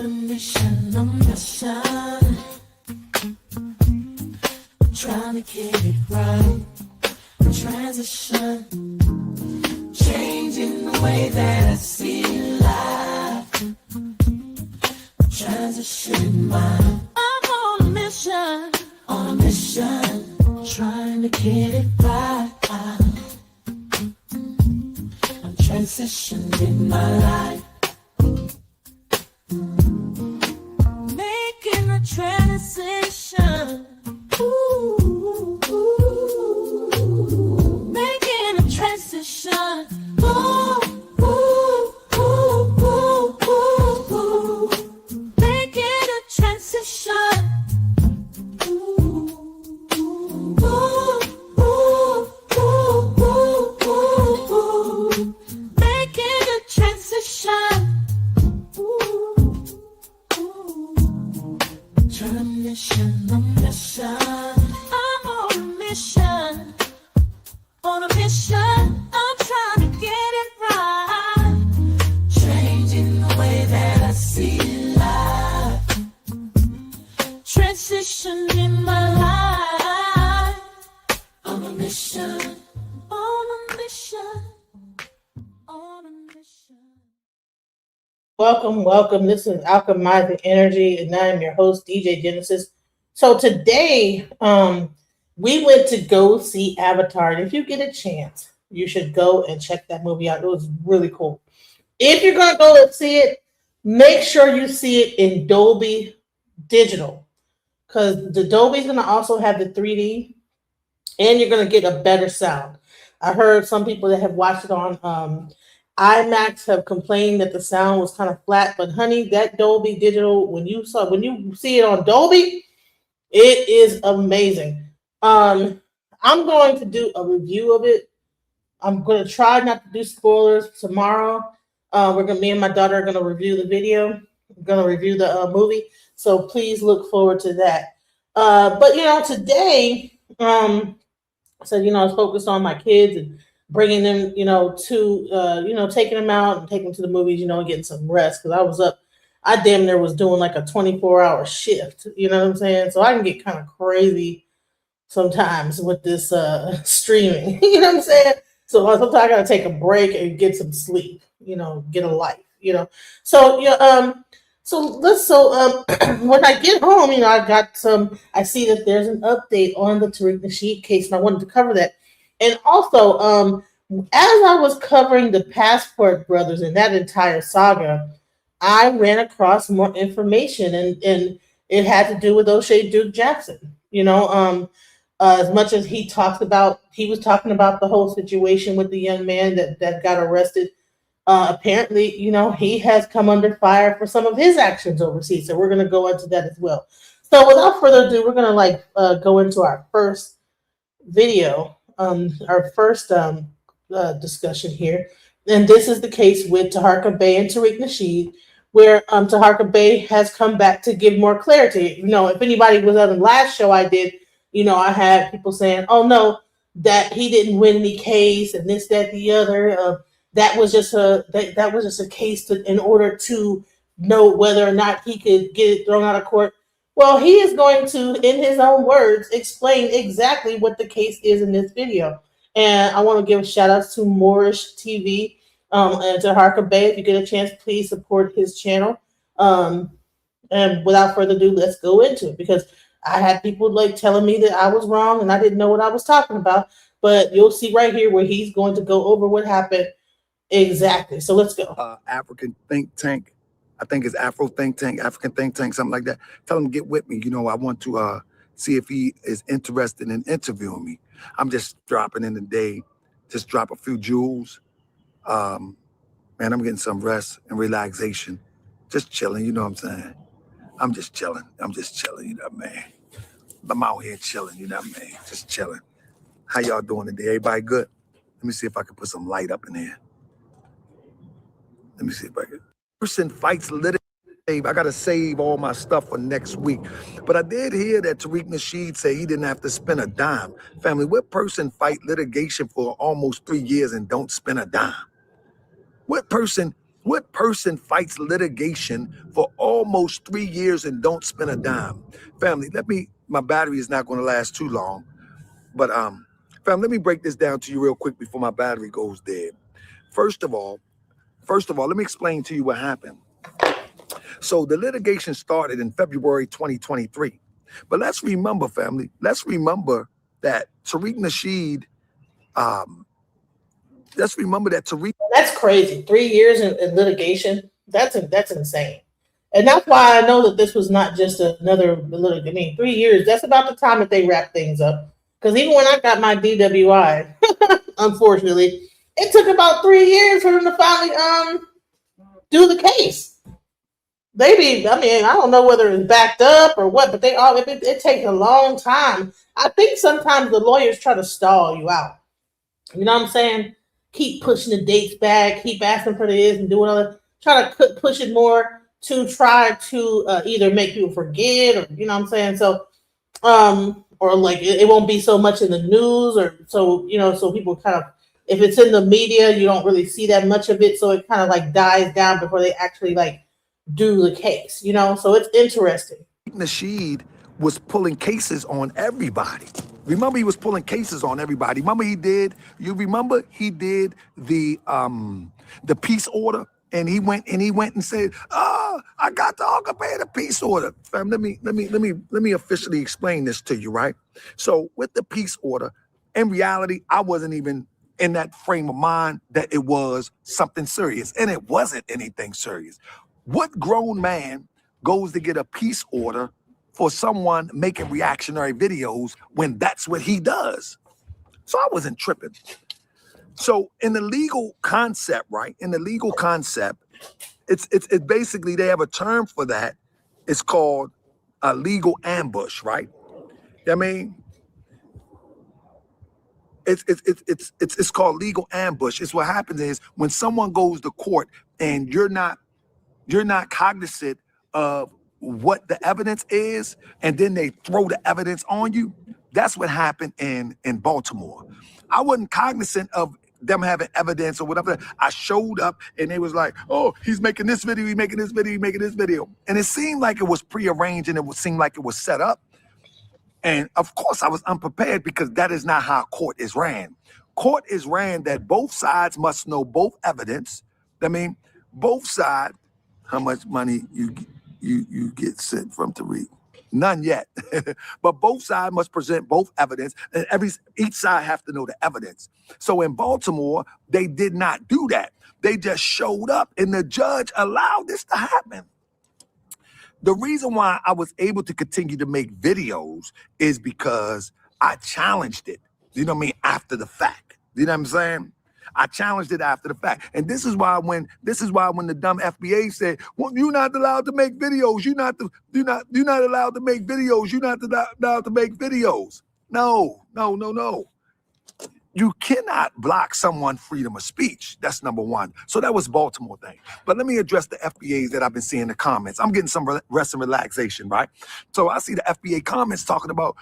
mission, I'm mission. Trying to get it right. Transition, changing the way that I see life. Transition mind. I'm on a mission, trying to get it right. I'm transitioning my life. Making a transition. Ooh, making a transition. Ooh, ooh, ooh, ooh, ooh, ooh. Making a transition. Ooh, ooh, ooh, ooh, ooh, ooh, ooh. Making a transition. I'm on a mission, I'm trying to get it right. Changing the way that I see life. Transition in my life. On a mission, on a mission, on a mission. Welcome. This is Alchemizing Energy, and I'm your host, DJ Genesis. So today, we went to go see Avatar, and if you get a chance, you should go and check that movie out. It was really cool. If you're gonna go and see it, make sure you see it in Dolby Digital, because the Dolby's gonna also have the 3D, and you're gonna get a better sound. I heard some people that have watched it on IMAX have complained that the sound was kind of flat, but honey, that Dolby Digital, when you see it on Dolby, it is amazing. I'm going to do a review of it. I'm going to try not to do spoilers tomorrow. Me and my daughter are going to review the video. We're going to review the movie. So please look forward to that. But today, I was focused on my kids and bringing them, taking them out and taking them to the movies, and getting some rest because I was up. I damn near was doing like a 24-hour shift. You know what I'm saying? So I can get kind of crazy sometimes with this streaming. You know what I'm saying? So sometimes I gotta take a break and get some sleep. Get a life. So when I get home, I see that there's an update on the Tariq Nasheed case, and I wanted to cover that. And also, as I was covering the Passport Brothers and that entire saga, I ran across more information, and it had to do with O'Shea Duke Jackson. As much as he was talking about the whole situation with the young man that got arrested. Apparently, he has come under fire for some of his actions overseas. So we're going to go into that as well. So without further ado, we're going to go into our first video, our first discussion here. And this is the case with Taharka Bey and Tariq Nasheed, where Taharka Bey has come back to give more clarity. If anybody was on the last show I did, I had people saying, oh no, that he didn't win any case and this, that, the other. That was just a case in order to know whether or not he could get it thrown out of court. Well, he is going to, in his own words, explain exactly what the case is in this video. And I want to give a shout out to Moorish TV and to Taharka Bey. If you get a chance, please support his channel. And without further ado, let's go into it, because I had people telling me that I was wrong and I didn't know what I was talking about. But you'll see right here where he's going to go over what happened. Exactly. So let's go. African think tank. I think it's African think tank, something like that. Tell him to get with me. I want to see if he is interested in interviewing me. I'm just dropping in the day, just drop a few jewels. Man, I'm getting some rest and relaxation. Just chilling, you know what I'm saying? I'm just chilling, man. I'm out here chilling, man? Just chilling. How y'all doing today? Everybody good? Let me see if I can put some light up in here. Let me see if I can. Person fights litigation. I got to save all my stuff for next week. But I did hear that Tariq Nasheed say he didn't have to spend a dime. Family, what person fight litigation for almost 3 years and don't spend a dime? What person What person fights litigation for almost 3 years and don't spend a dime? Family, my battery is not going to last too long, but fam, let me break this down to you real quick before my battery goes dead. First of all, let me explain to you what happened. So the litigation started in February 2023. But let's remember, family, that Tariq Nasheed, That's crazy. 3 years in litigation. That's insane. And that's why I know that this was not just another litigation. I mean, 3 years, that's about the time that they wrap things up. Because even when I got my DWI, unfortunately, it took about 3 years for them to finally do the case. I mean, I don't know whether it's backed up or what, but it takes a long time. I think sometimes the lawyers try to stall you out. You know what I'm saying? Keep pushing the dates back, keep asking for this and doing all that. Try to push it more to try to either make people forget or, you know what I'm saying? So, or like it won't be so much in the news or so, so people kind of, if it's in the media, you don't really see that much of it. So it kind of like dies down before they actually like do the case, So it's interesting. Nasheed was pulling cases on everybody. Remember, he was pulling cases on everybody. Remember, he did the peace order, and he went and said, "Oh, I got Taharka Bey the peace order." Fam, let me officially explain this to you, right? So with the peace order, in reality, I wasn't even in that frame of mind that it was something serious, and it wasn't anything serious. What grown man goes to get a peace order for someone making reactionary videos when that's what he does? So I wasn't tripping. So in the legal concept, right? In the legal concept, it's basically, they have a term for that. It's called a legal ambush, right? I mean, it's called legal ambush. It's what happens is when someone goes to court and you're not cognizant of what the evidence is, and then they throw the evidence on you. That's what happened in Baltimore. I wasn't cognizant of them having evidence or whatever. I showed up and they was like, "Oh, he's making this video, he's making this video, he's making this video." And it seemed like it was prearranged and seemed like it was set up. And of course I was unprepared, because that is not how court is ran. Court is ran that both sides must know both evidence. I mean, both sides. How much money you get sent from Tariq? None yet. But both sides must present both evidence, and each side have to know the evidence. So in Baltimore, they did not do that. They just showed up, and the judge allowed this to happen. The reason why I was able to continue to make videos is because I challenged it. You know what I mean? After the fact. You know what I'm saying? I challenged it after the fact. And this is why when the dumb FBA said, "Well, you're not allowed to make videos. You're not allowed to make videos. You're not allowed to make videos." No. You cannot block someone's freedom of speech. That's number one. So that was Baltimore thing. But let me address the FBAs that I've been seeing in the comments. I'm getting some rest and relaxation, right? So I see the FBA comments talking about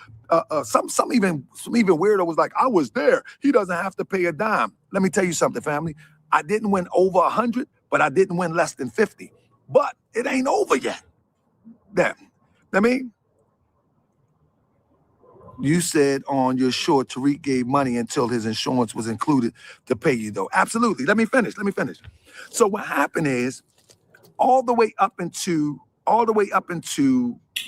some even weirdo was like, "I was there. He doesn't have to pay a dime." Let me tell you something, family. I didn't win over 100, but I didn't win less than 50. But it ain't over yet. I mean, you said on your short, Tariq gave money until his insurance was included to pay you, though. Absolutely. Let me finish. So what happened is, all the way up into.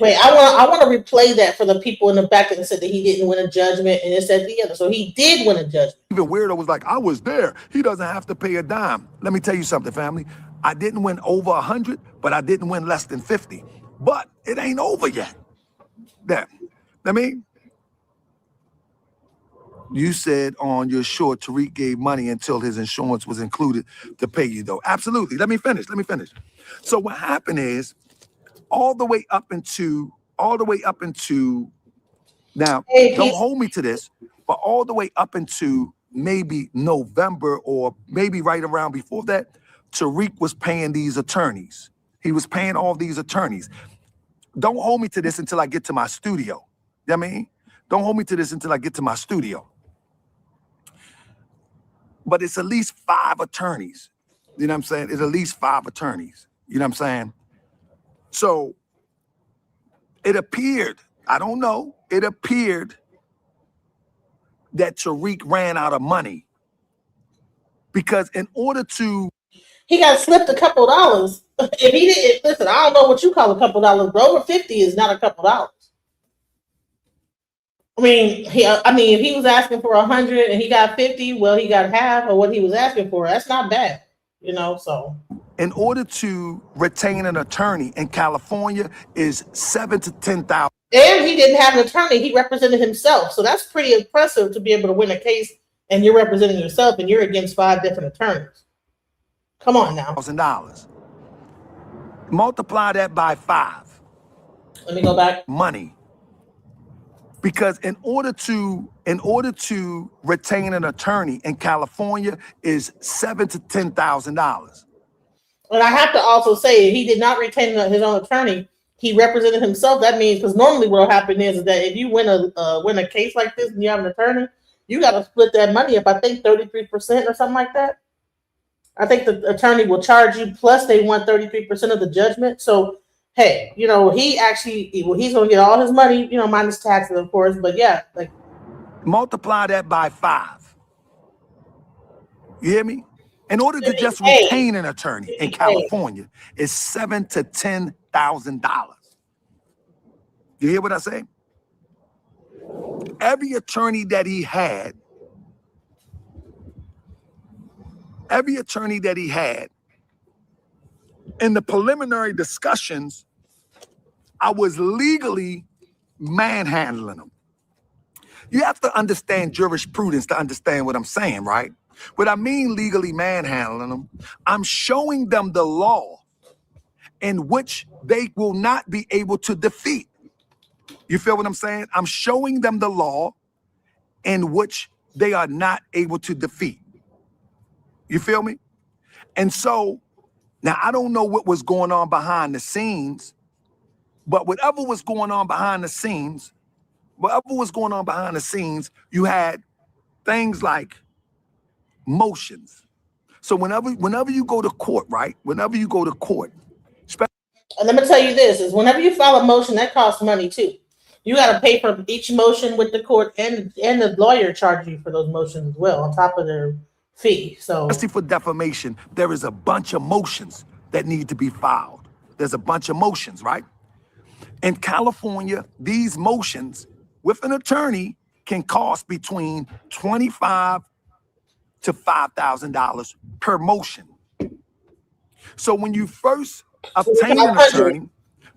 Wait, I want to replay that for the people in the back that said that he didn't win a judgment, and it said the other. So he did win a judgment. Even weirdo was like, "I was there. He doesn't have to pay a dime." Let me tell you something, family. I didn't win over 100, but I didn't win less than 50. But it ain't over yet. I mean, you said on your short, Tariq gave money until his insurance was included to pay you, though. Absolutely. Let me finish. So what happened is, all the way up into now, don't hold me to this, but all the way up into maybe November or maybe right around before that, Tariq was paying these attorneys. He was paying all these attorneys. Don't hold me to this until I get to my studio. You know what I mean? Don't hold me to this until I get to my studio. But it's at least 5 attorneys. You know what I'm saying? It's at least 5 attorneys. You know what I'm saying? So it appeared, I don't know, it appeared that Tariq ran out of money because in order to... He got slipped a couple of dollars. If he didn't, listen, I don't know what you call a couple of dollars, but over 50 is not a couple of dollars. I mean, if he was asking for 100 and he got 50, well, he got half of what he was asking for. That's not bad, you know. So, in order to retain an attorney in California is $7,000 to $10,000. And he didn't have an attorney; he represented himself. So that's pretty impressive to be able to win a case and you're representing yourself and you're against 5 different attorneys. Come on now. $1,000. Multiply that by 5. Let me go back. Money. Because in order to retain an attorney in California is $7,000 to $10,000. And I have to also say, he did not retain his own attorney. He represented himself. That means, because normally what will happen is that if you win a case like this and you have an attorney, you got to split that money up. I think 33% or something like that. I think the attorney will charge you, plus they want 33% of the judgment. So, hey, you know, he's going to get all his money, you know, minus taxes, of course. But yeah, like, multiply that by 5. You hear me? In order to just retain an attorney in California is $7,000 to $10,000. You hear what I say? Every attorney that he had in the preliminary discussions, I was legally manhandling them. You have to understand jurisprudence to understand what I'm saying, right? What I mean legally manhandling them, I'm showing them the law in which they will not be able to defeat. You feel what I'm saying? I'm showing them the law in which they are not able to defeat. You feel me? And so now I don't know what was going on behind the scenes, but whatever was going on behind the scenes, you had things like motions. So whenever you go to court, right? Whenever you go to court, and let me tell you this, is whenever you file a motion, that costs money too. You got to pay for each motion with the court, and the lawyer charges you for those motions as well, on top of their fee. So, especially for defamation, there is a bunch of motions that need to be filed. There's a bunch of motions, right? In California, these motions with an attorney can cost between $25,000 to $5,000 per motion. So when you first obtain an attorney,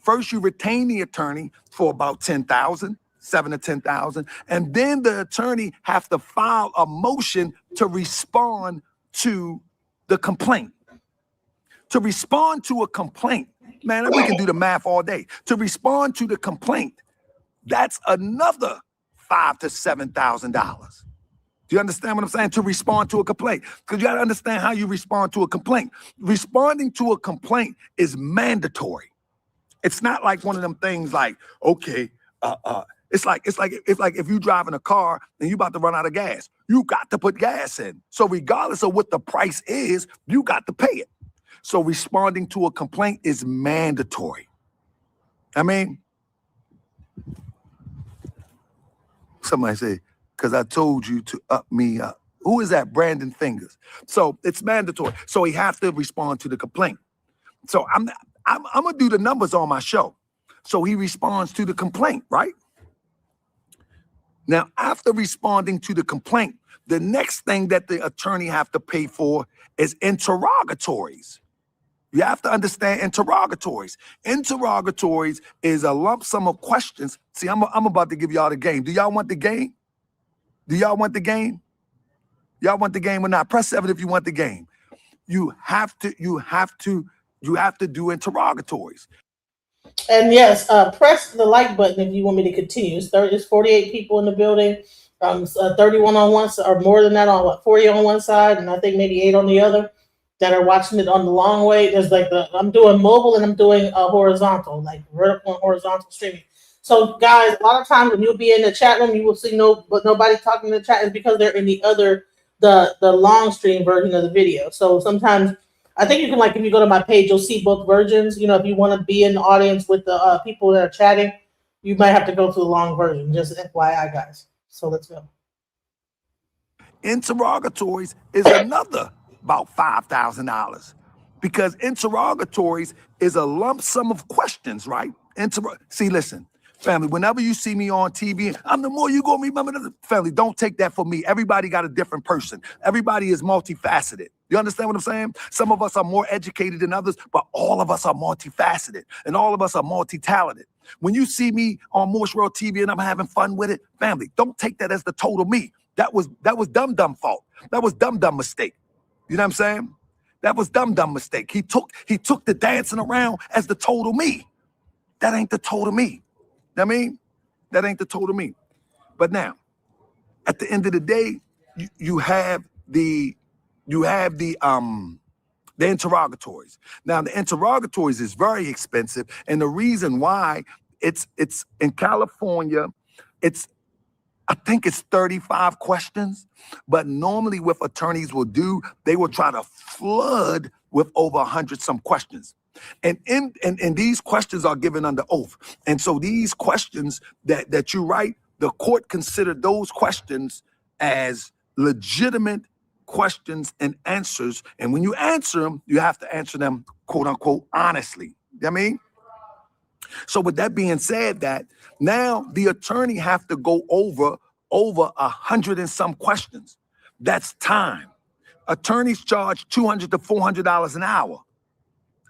first you retain the attorney for about $10,000, $7,000 to $10,000, and then the attorney have to file a motion to respond to the complaint. To respond to a complaint, man, we can do the math all day. To respond to the complaint, that's another $5,000 to $7,000. Do you understand what I'm saying? To respond to a complaint. Because you got to understand how you respond to a complaint. Responding to a complaint is mandatory. It's not like one of them things like, okay, it's like if you driving a car and you about to run out of gas, you got to put gas in. So regardless of what the price is, you got to pay it. So responding to a complaint is mandatory. I mean, somebody say, because I told you to up me up. Who is that? Brandon Fingers. So it's mandatory. So he has to respond to the complaint. So I'm gonna do the numbers on my show. So he responds to the complaint, right? Now, after responding to the complaint, the next thing that the attorney have to pay for is interrogatories. You have to understand interrogatories. Interrogatories is a lump sum of questions. See, I'm about to give y'all the game. Do y'all want the game? Do y'all want the game? Y'all want the game or not? Press 7 if you want the game. You have to do interrogatories. And yes, press the like button if you want me to continue. It's 48 people in the building, 31 on one side, or more than that, on 40 on one side, and I think maybe 8 on the other that are watching it on the long way. There's like I'm doing mobile and I'm doing horizontal, like vertical and horizontal streaming. So guys, a lot of times when you'll be in the chat room, you will see nobody talking in the chat is because they're in the long stream version of the video. So sometimes I think you can, like, if you go to my page, you'll see both versions. You know, if you want to be in the audience with the people that are chatting, you might have to go through the long version. Just FYI, guys. So let's go. Interrogatories is another about $5,000 because interrogatories is a lump sum of questions, right? See, listen, family, whenever you see me on TV, I'm the more you gonna remember the family. Don't take that from me. Everybody got a different person. Everybody is multifaceted. You understand what I'm saying? Some of us are more educated than others, but all of us are multifaceted and all of us are multi-talented. When you see me on Morse World TV and I'm having fun with it, family, don't take that as the total me. That was dumb fault. That was dumb mistake. You know what I'm saying? That was dumb mistake. He took the dancing around as the total me. That ain't the total me. I mean, that ain't the total me. But now, at the end of the day, you have the interrogatories. Now, the interrogatories is very expensive, and the reason why it's in California, I think it's 35 questions, but normally what attorneys will do, they will try to flood with over 100 some questions. And these questions are given under oath. And so these questions that you write, the court considered those questions as legitimate questions and answers. And when you answer them, you have to answer them, quote unquote, honestly. You know what I mean? So with that being said, that now the attorney have to go over 100 and some questions. That's time. Attorneys charge $200 to $400 an hour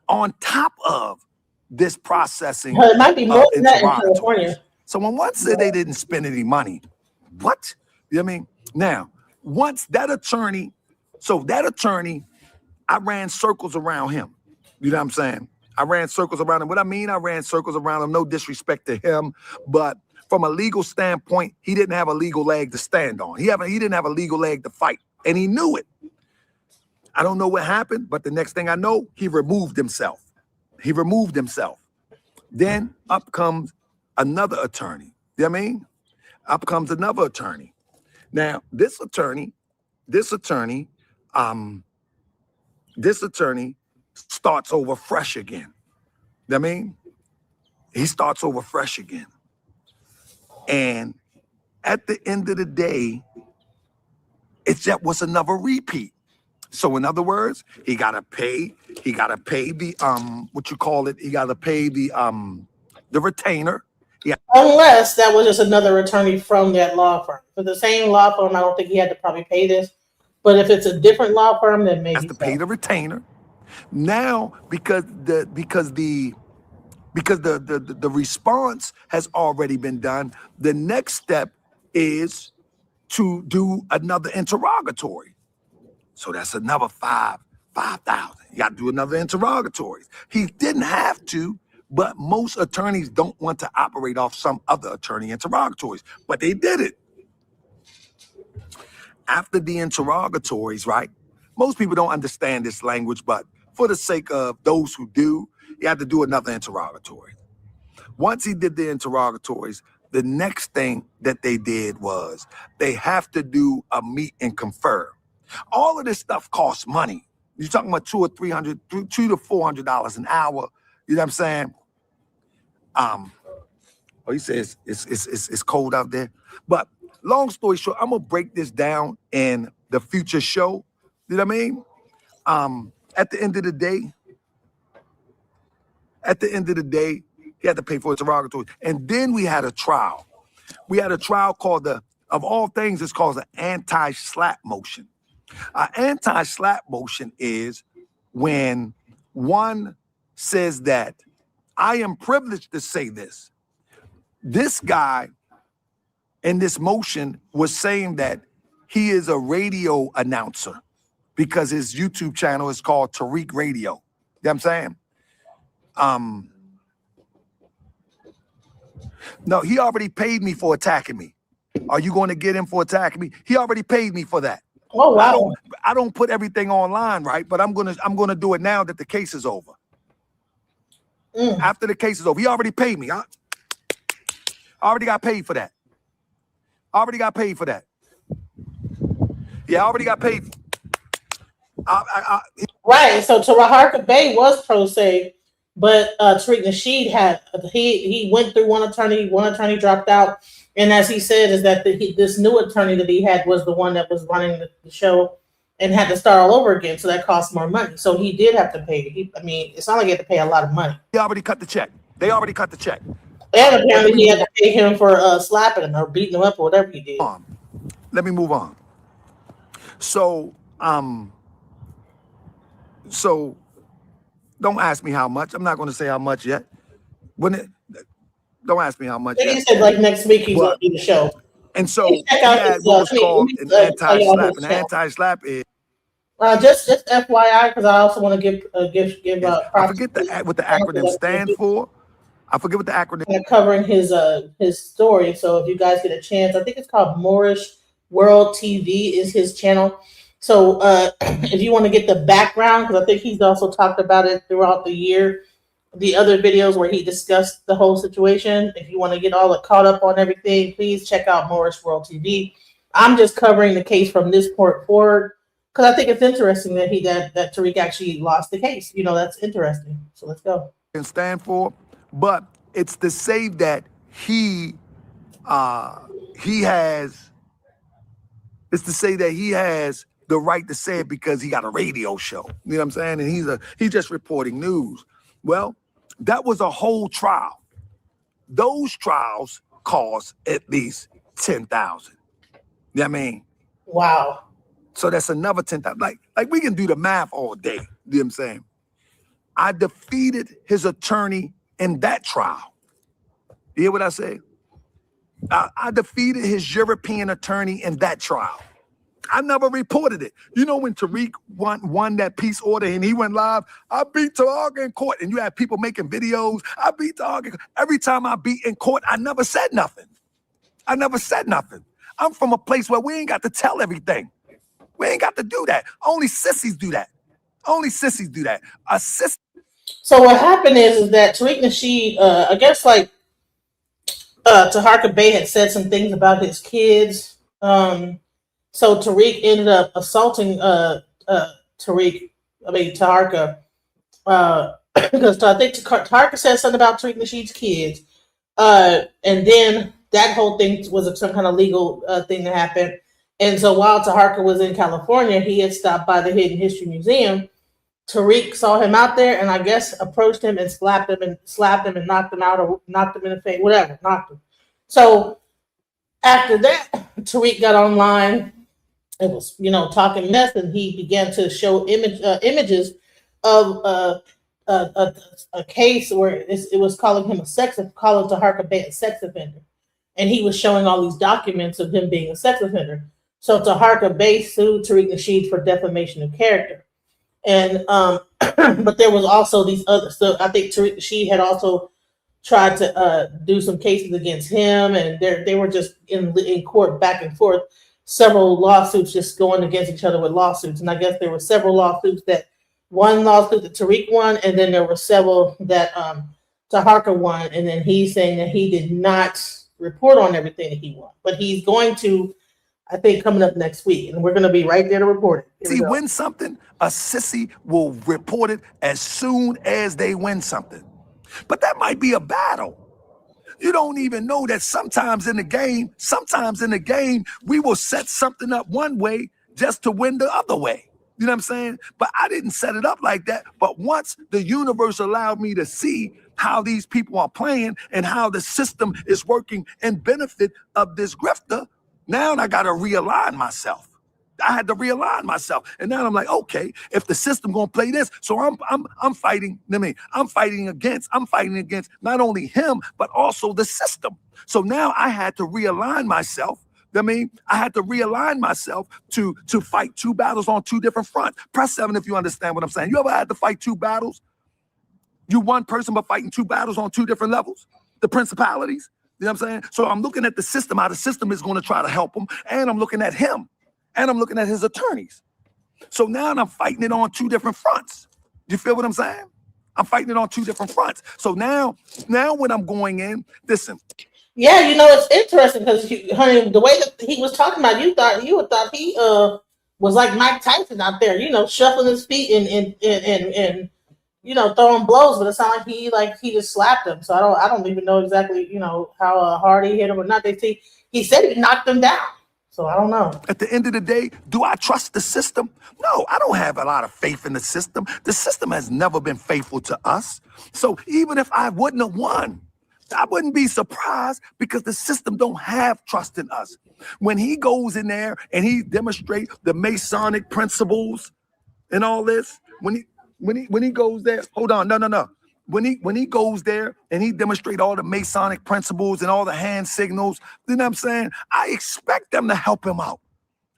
on top of this processing It might be more than that in interrogatories. California. So when one said they didn't spend any money, what? You know what I mean? Now, once that attorney, I ran circles around him. You know what I'm saying? I ran circles around him. What I mean, I ran circles around him, no disrespect to him, but from a legal standpoint, he didn't have a legal leg to stand on. He didn't have a legal leg to fight, and he knew it. I don't know what happened, but the next thing I know, he removed himself. Then up comes another attorney. You know what I mean? Up comes another attorney. Now, this attorney starts over fresh again. You know what I mean? He starts over fresh again. And at the end of the day, it's just was another repeat. So in other words, he gotta pay the what you call it, he gotta pay the retainer. Yeah. Unless that was just another attorney from that law firm. For the same law firm, I don't think he had to probably pay this. But if it's a different law firm, then maybe has to pay the retainer. Now, because the response has already been done, the next step is to do another interrogatory. So that's another $5,000. You got to do another interrogatory. He didn't have to, but most attorneys don't want to operate off some other attorney interrogatories, but they did it. After the interrogatories, right? Most people don't understand this language, but for the sake of those who do, you have to do another interrogatory. Once he did the interrogatories, the next thing that they did was they have to do a meet and confer. All of this stuff costs money. You're talking about $200 to $400 an hour. You know what I'm saying? He says it's cold out there. But long story short, I'm gonna break this down in the future show. You know what I mean? At the end of the day, he had to pay for interrogatory. And then we had a trial. We had a trial called of all things, it's called an anti-slap motion. An anti-slap motion is when one says that I am privileged to say this. This guy in this motion was saying that he is a radio announcer because his YouTube channel is called Tariq Radio. You know what I'm saying? No, he already paid me for attacking me. Are you going to get him for attacking me? He already paid me for that. Oh wow! I don't put everything online, right? But I'm gonna do it now that the case is over. After the case is over, he already paid me. I already got paid for that. Yeah, I already got paid. Right. So Taharka Bey was pro se, but Tariq Nasheed had he went through one attorney dropped out, and as he said, is that this new attorney that he had was the one that was running the show and had to start all over again, so that cost more money. So he did have to pay. I mean, it's not like he had to pay a lot of money. They already cut the check. They already cut the check. And apparently he had to pay him for slapping him or beating him up or whatever he did. Let me move on. So don't ask me how much. I'm not going to say how much yet. Don't ask me how much. I think he said like next week he's going to do the show. And so he had what's called an anti-slap. An anti-slap is just FYI, because I also want to give I forget what the acronym stands for. I forget what the acronym. Covering his story. So if you guys get a chance, I think it's called Moorish World TV is his channel. So if you want to get the background, because I think he's also talked about it throughout the year, the other videos where he discussed the whole situation. If you want to get all caught up on everything, please check out Moorish World TV. I'm just covering the case from this point forward because I think it's interesting that that Tariq actually lost the case. You know, that's interesting. So let's go. Can stand for, but it's to say that he has. It's to say that he has the right to say it because he got a radio show. You know what I'm saying? And he's just reporting news. Well, that was a whole trial. Those trials cost at least $10,000. You know what I mean? Wow. So that's another 10,000. Like we can do the math all day. You know what I'm saying? I defeated his attorney in that trial. You hear what I say? I defeated his European attorney in that trial. I never reported it. You know when Tariq won that peace order and he went live, I beat Taharka in court, and you have people making videos. I beat Taharka. Every time I beat in court, I never said nothing. I never said nothing. I'm from a place where we ain't got to tell everything. We ain't got to do that. Only sissies do that. Only sissies do that. A sissy. So what happened is that Tariq Nasheed, I guess like Taharka Bey had said some things about his kids. So Tariq ended up assaulting Taharka, because I think Taharka said something about Tariq Nasheed's kids, and then that whole thing was some kind of legal thing that happened. And so while Taharka was in California, he had stopped by the Hidden History Museum. Tariq saw him out there and I guess approached him and slapped him and knocked him out or knocked him in the face, whatever, knocked him. So after that, Tariq got online. It was, talking mess, and he began to show images of a case where it was calling Taharka Bey a sex offender, and he was showing all these documents of him being a sex offender. So Taharka Bey sued Tariq Nasheed for defamation of character, and but there was also these other. So I think Tariq Nasheed had also tried to do some cases against him, and they were just in court back and forth. Several lawsuits just going against each other with lawsuits. And I guess there were several lawsuits one lawsuit that Tariq won, and then there were several that Taharka won. And then he's saying that he did not report on everything that he won. But he's going to, I think, coming up next week. And we're going to be right there to report it. See, win something, a sissy will report it as soon as they win something. But that might be a battle. You don't even know that sometimes in the game, we will set something up one way just to win the other way. You know what I'm saying? But I didn't set it up like that. But once the universe allowed me to see how these people are playing and how the system is working in benefit of this grifter, now I got to realign myself. I had to realign myself. And now I'm like, okay, if the system gonna play this, so I'm fighting, I'm fighting against not only him, but also the system. So now I had to realign myself. I had to realign myself to fight two battles on two different fronts. Press 7 if you understand what I'm saying. You ever had to fight two battles? You one person, but fighting two battles on two different levels? The principalities, you know what I'm saying? So I'm looking at the system, how the system is gonna try to help him, and I'm looking at him. And I'm looking at his attorneys. So now I'm fighting it on two different fronts. You feel what I'm saying? I'm fighting it on two different fronts. So now when I'm going in, listen. Yeah, it's interesting because, honey, the way that he was talking about, you would thought he was like Mike Tyson out there, shuffling his feet and throwing blows, but it sounded like he just slapped him. So I don't even know exactly, how hard he hit him or not. He said he knocked him down. So I don't know. At the end of the day, do I trust the system? No, I don't have a lot of faith in the system. The system has never been faithful to us. So even if I wouldn't have won, I wouldn't be surprised because the system don't have trust in us. When he goes in there and he demonstrates the Masonic principles and all this, when he goes there, hold on, no. When he goes there and he demonstrate all the Masonic principles and all the hand signals, you know what I'm saying? I expect them to help him out.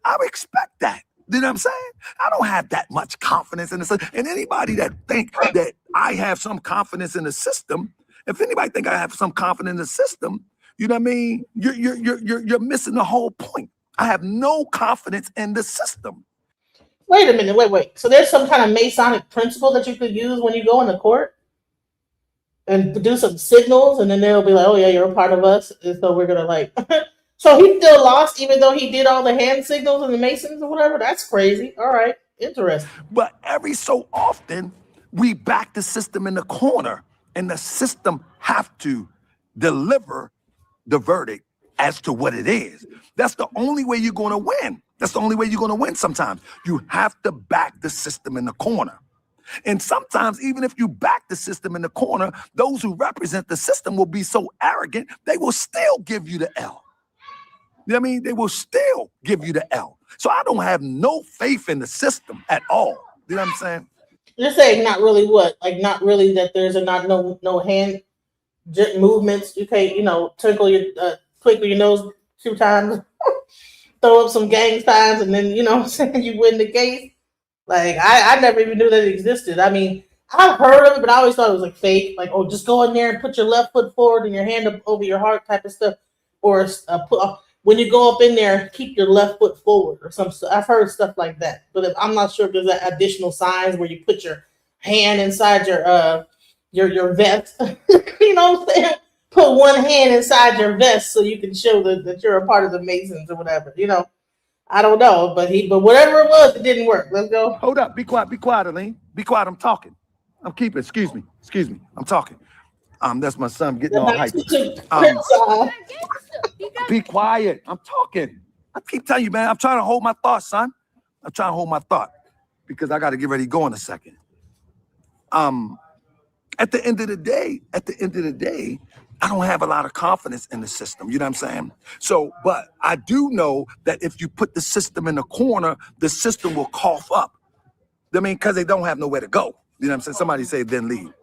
I would expect that. You know what I'm saying? I don't have that much confidence in the system. And anybody that think that I have some confidence in the system, if anybody think I have some confidence in the system, you know what I mean? You're missing the whole point. I have no confidence in the system. Wait a minute, wait. So there's some kind of Masonic principle that you could use when you go into court and do some signals, and then they'll be like, "Oh yeah, you're a part of us," and so we're gonna like. So he still lost, even though he did all the hand signals and the Masons or whatever. That's crazy. All right, interesting. But every so often, we back the system in the corner, and the system have to deliver the verdict as to what it is. That's the only way you're going to win. That's the only way you're going to win sometimes. You have to back the system in the corner. And sometimes, even if you back the system in the corner, those who represent the system will be so arrogant, they will still give you the L. You know what I mean? They will still give you the L. So I don't have no faith in the system at all. You know what I'm saying? You're saying not really what? Like not really that there's no hand movements. You can't, twinkle your nose 2 times, throw up some gang signs, and then you win the case. Like I never even knew that it existed. I mean, I've heard of it, but I always thought it was like fake. Like, oh, just go in there and put your left foot forward and your hand up over your heart type of stuff. Or when you go up in there, keep your left foot forward or some stuff. I've heard stuff like that, but I'm not sure if there's additional signs where you put your hand inside your vest. You know what I'm saying? Put one hand inside your vest so you can show that you're a part of the Masons or whatever. I don't know, but whatever it was, it didn't work. Let's go. Hold up, be quiet, Aline. Be quiet, I'm talking. I'm keeping, excuse me, I'm talking. That's my son getting all hyped. Be quiet, I'm talking. I keep telling you, man, I'm trying to hold my thought, son. I'm trying to hold my thought because I got to get ready to go in a second. At the end of the day, I don't have a lot of confidence in the system. You know what I'm saying? So, but I do know that if you put the system in the corner, the system will cough up. I mean, because they don't have nowhere to go. You know what I'm saying? Somebody say, then leave.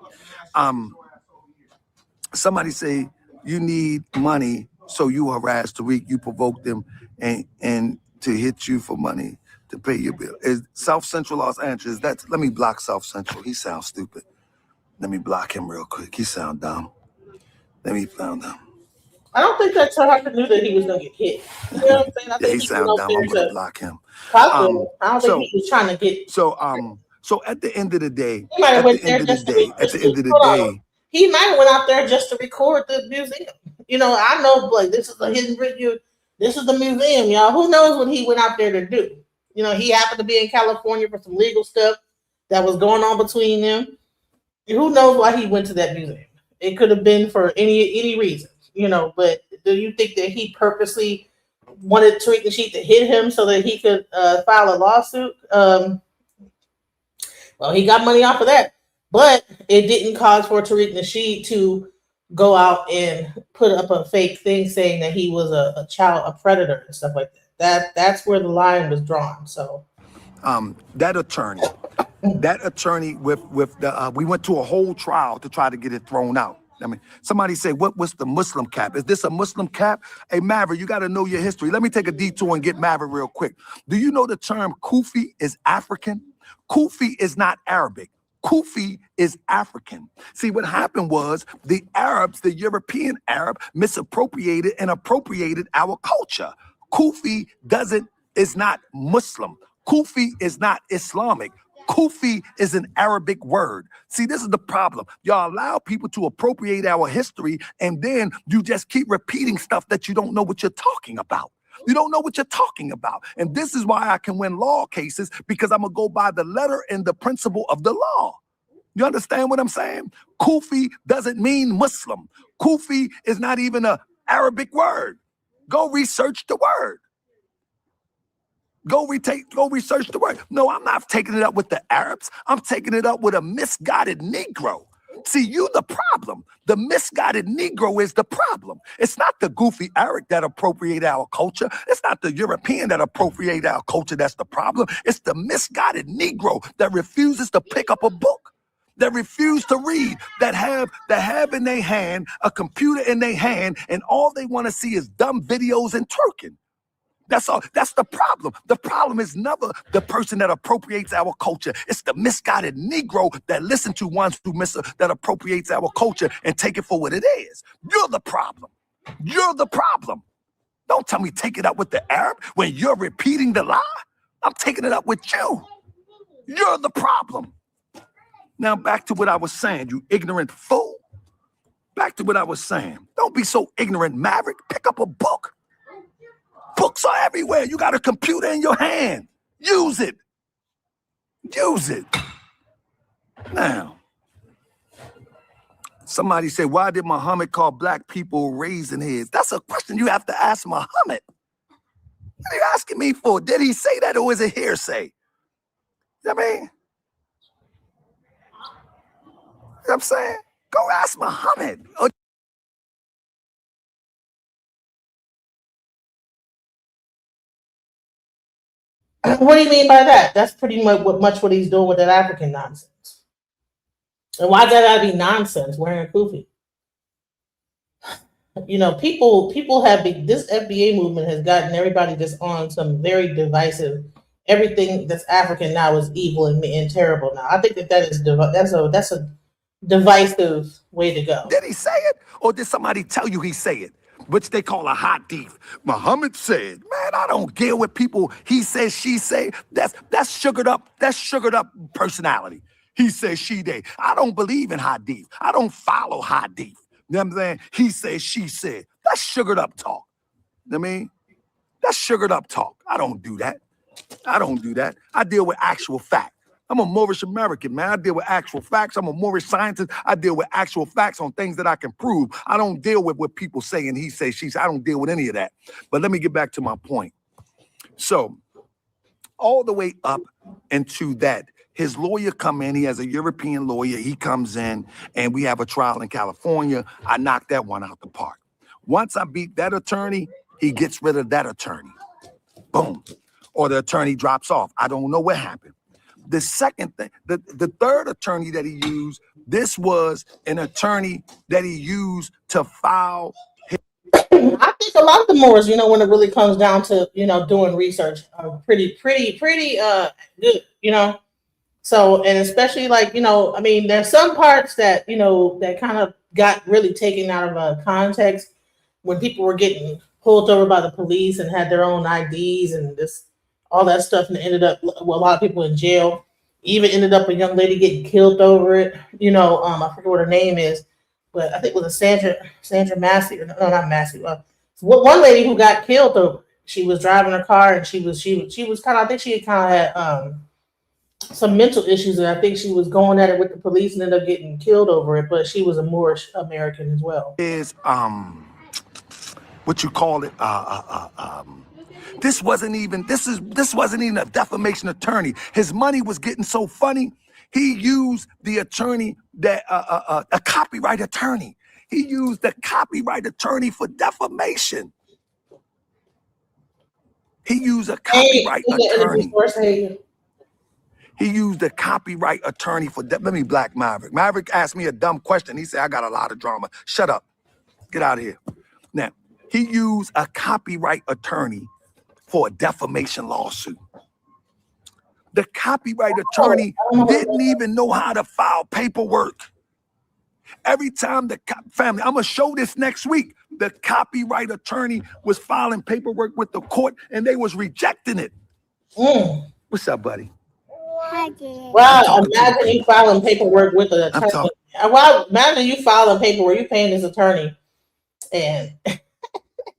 Somebody say, you need money, so you harass Tariq, you provoke them, and to hit you for money to pay your bill. Is South Central Los Angeles, let me block South Central. He sounds stupid. Let me block him real quick. He sound dumb. Let me find out. I don't think that Taharka knew that he was going to get hit. You know what I'm saying? I think he sound dumb. I'm going to block him. I don't think he was trying to get. So at the end of the day, he might have went there just to he might have went out there just to record the museum. I know, like, this is a hidden review. This is the museum, y'all. Who knows what he went out there to do? He happened to be in California for some legal stuff that was going on between them. Who knows why he went to that museum? It could have been for any reason, but do you think that he purposely wanted Tariq Nasheed to hit him so that he could file a lawsuit? Well, he got money off of that, but it didn't cause for Tariq Nasheed to go out and put up a fake thing saying that he was a predator and stuff like that. That's where the line was drawn. So that attorney with the we went to a whole trial to try to get it thrown out. I mean, somebody say, what's the Muslim cap? Is this a Muslim cap? Hey, Maverick, you got to know your history. Let me take a detour and get Maverick real quick. Do you know the term Kufi is African? Kufi is not Arabic. Kufi is African. See, what happened was the Arabs, the European Arab, misappropriated and appropriated our culture. Kufi is not Muslim. Kufi is not Islamic. Kufi is an Arabic word. See, this is the problem. Y'all allow people to appropriate our history, and then you just keep repeating stuff that you don't know what you're talking about. You don't know what you're talking about. And this is why I can win law cases, because I'm going to go by the letter and the principle of the law. You understand what I'm saying? Kufi doesn't mean Muslim. Kufi is not even an Arabic word. Go research the word. Go research the word. No, I'm not taking it up with the Arabs. I'm taking it up with a misguided Negro. See, you the problem. The misguided Negro is the problem. It's not the goofy Arab that appropriate our culture. It's not the European that appropriate our culture that's the problem. It's the misguided Negro that refuses to pick up a book, that refuse to read, that have in their hand a computer in their hand, and all they want to see is dumb videos and twerking. That's all. That's the problem. The problem is never the person that appropriates our culture. It's the misguided Negro that listen to ones that appropriates our culture and take it for what it is. You're the problem. You're the problem. Don't tell me take it up with the Arab when you're repeating the lie. I'm taking it up with you. You're the problem. Now back to what I was saying, you ignorant fool. Back to what I was saying. Don't be so ignorant, Maverick. Pick up a book. Books are everywhere. You got a computer in your hand. Use it. Use it. Now, somebody said, why did Muhammad call black people raisin heads? That's a question you have to ask Muhammad. What are you asking me for? Did he say that, or is it hearsay? You know what I mean? You know what I'm saying? Go ask Muhammad. What do you mean by that? That's pretty much what he's doing with that African nonsense. And why that gotta be nonsense wearing a kufi? You know, people have this FBA movement has gotten everybody just on some very divisive. Everything that's African now is evil and terrible. Now, I think that's a divisive way to go. Did he say it, or did somebody tell you he say it? Which they call a hadith. Muhammad said, man, I don't deal with people. He says, she say. That's sugared up. That's sugared up personality. He says, she they. I don't believe in hadith. I don't follow hadith. You know what I'm saying? He says, she said. That's sugared up talk. You know what I mean? That's sugared up talk. I don't do that. I don't do that. I deal with actual fact. I'm a Moorish American, man. I deal with actual facts. I'm a Moorish scientist. I deal with actual facts on things that I can prove. I don't deal with what people say and he says, she says. I don't deal with any of that. But let me get back to my point. So all the way up into that, his lawyer come in. He has a European lawyer. He comes in and we have a trial in California. I knocked that one out the park. Once I beat that attorney, he gets rid of that attorney. Boom. Or the attorney drops off. I don't know what happened. The second thing, the third attorney that he used, this was an attorney that he used to file. I think a lot of the Moors, you know, when it really comes down to, you know, doing research, are pretty good, you know. So, and especially like, you know, I mean, there's some parts that, you know, that kind of got really taken out of context when people were getting pulled over by the police and had their own IDs and all that stuff, and ended up a lot of people in jail. Even ended up a young lady getting killed over it. You know, I forget what her name is, but I think it was Sandra Massey, or no, not Massey. One lady who got killed over. She was driving her car, and she was kind of. I think she kind of had some mental issues, and I think she was going at it with the police and ended up getting killed over it. But she was a Moorish American as well. Is what you call it? This wasn't even a defamation attorney. His money was getting so funny. He used the attorney that a copyright attorney. He used the copyright attorney for defamation. He used a copyright attorney. He used a copyright attorney for let me black Maverick. Maverick asked me a dumb question. He said, I got a lot of drama. Shut up. Get out of here. Now, he used a copyright attorney for a defamation lawsuit. The copyright attorney didn't even know how to file paperwork. Every time the family, I'm going to show this next week, the copyright attorney was filing paperwork with the court and they was rejecting it. What's up, buddy? Wow, imagine you filing paperwork with an attorney. Well, imagine you filing paperwork, you paying this attorney, and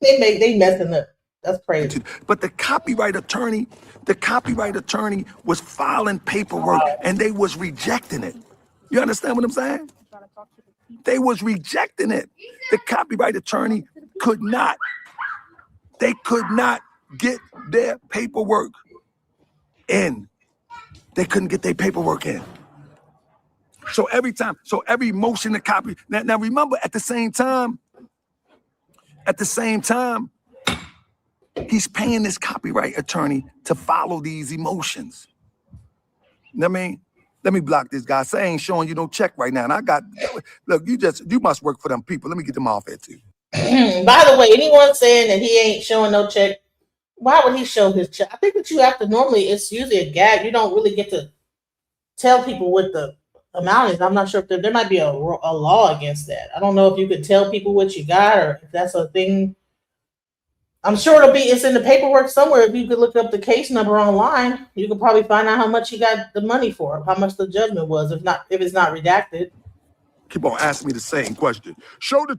they messing up. That's crazy. But the copyright attorney was filing paperwork and they was rejecting it. You understand what I'm saying? They was rejecting it. The copyright attorney could not get their paperwork in. They couldn't get their paperwork in. So every motion to copy. Now remember, at the same time, he's paying this copyright attorney to follow these emotions. I mean, let me block this guy. Say I ain't showing you no check right now. And look, you must work for them people. Let me get them off here too. By the way, anyone saying that he ain't showing no check, why would he show his check? I think that you have to it's usually a gag. You don't really get to tell people what the amount is. I'm not sure if there might be a law against that. I don't know if you could tell people what you got or if that's a thing. I'm sure it's in the paperwork somewhere. If you could look up the case number online, you could probably find out how much you got the money for, how much the judgment was, if it's not redacted. Keep on asking me the same question. Show the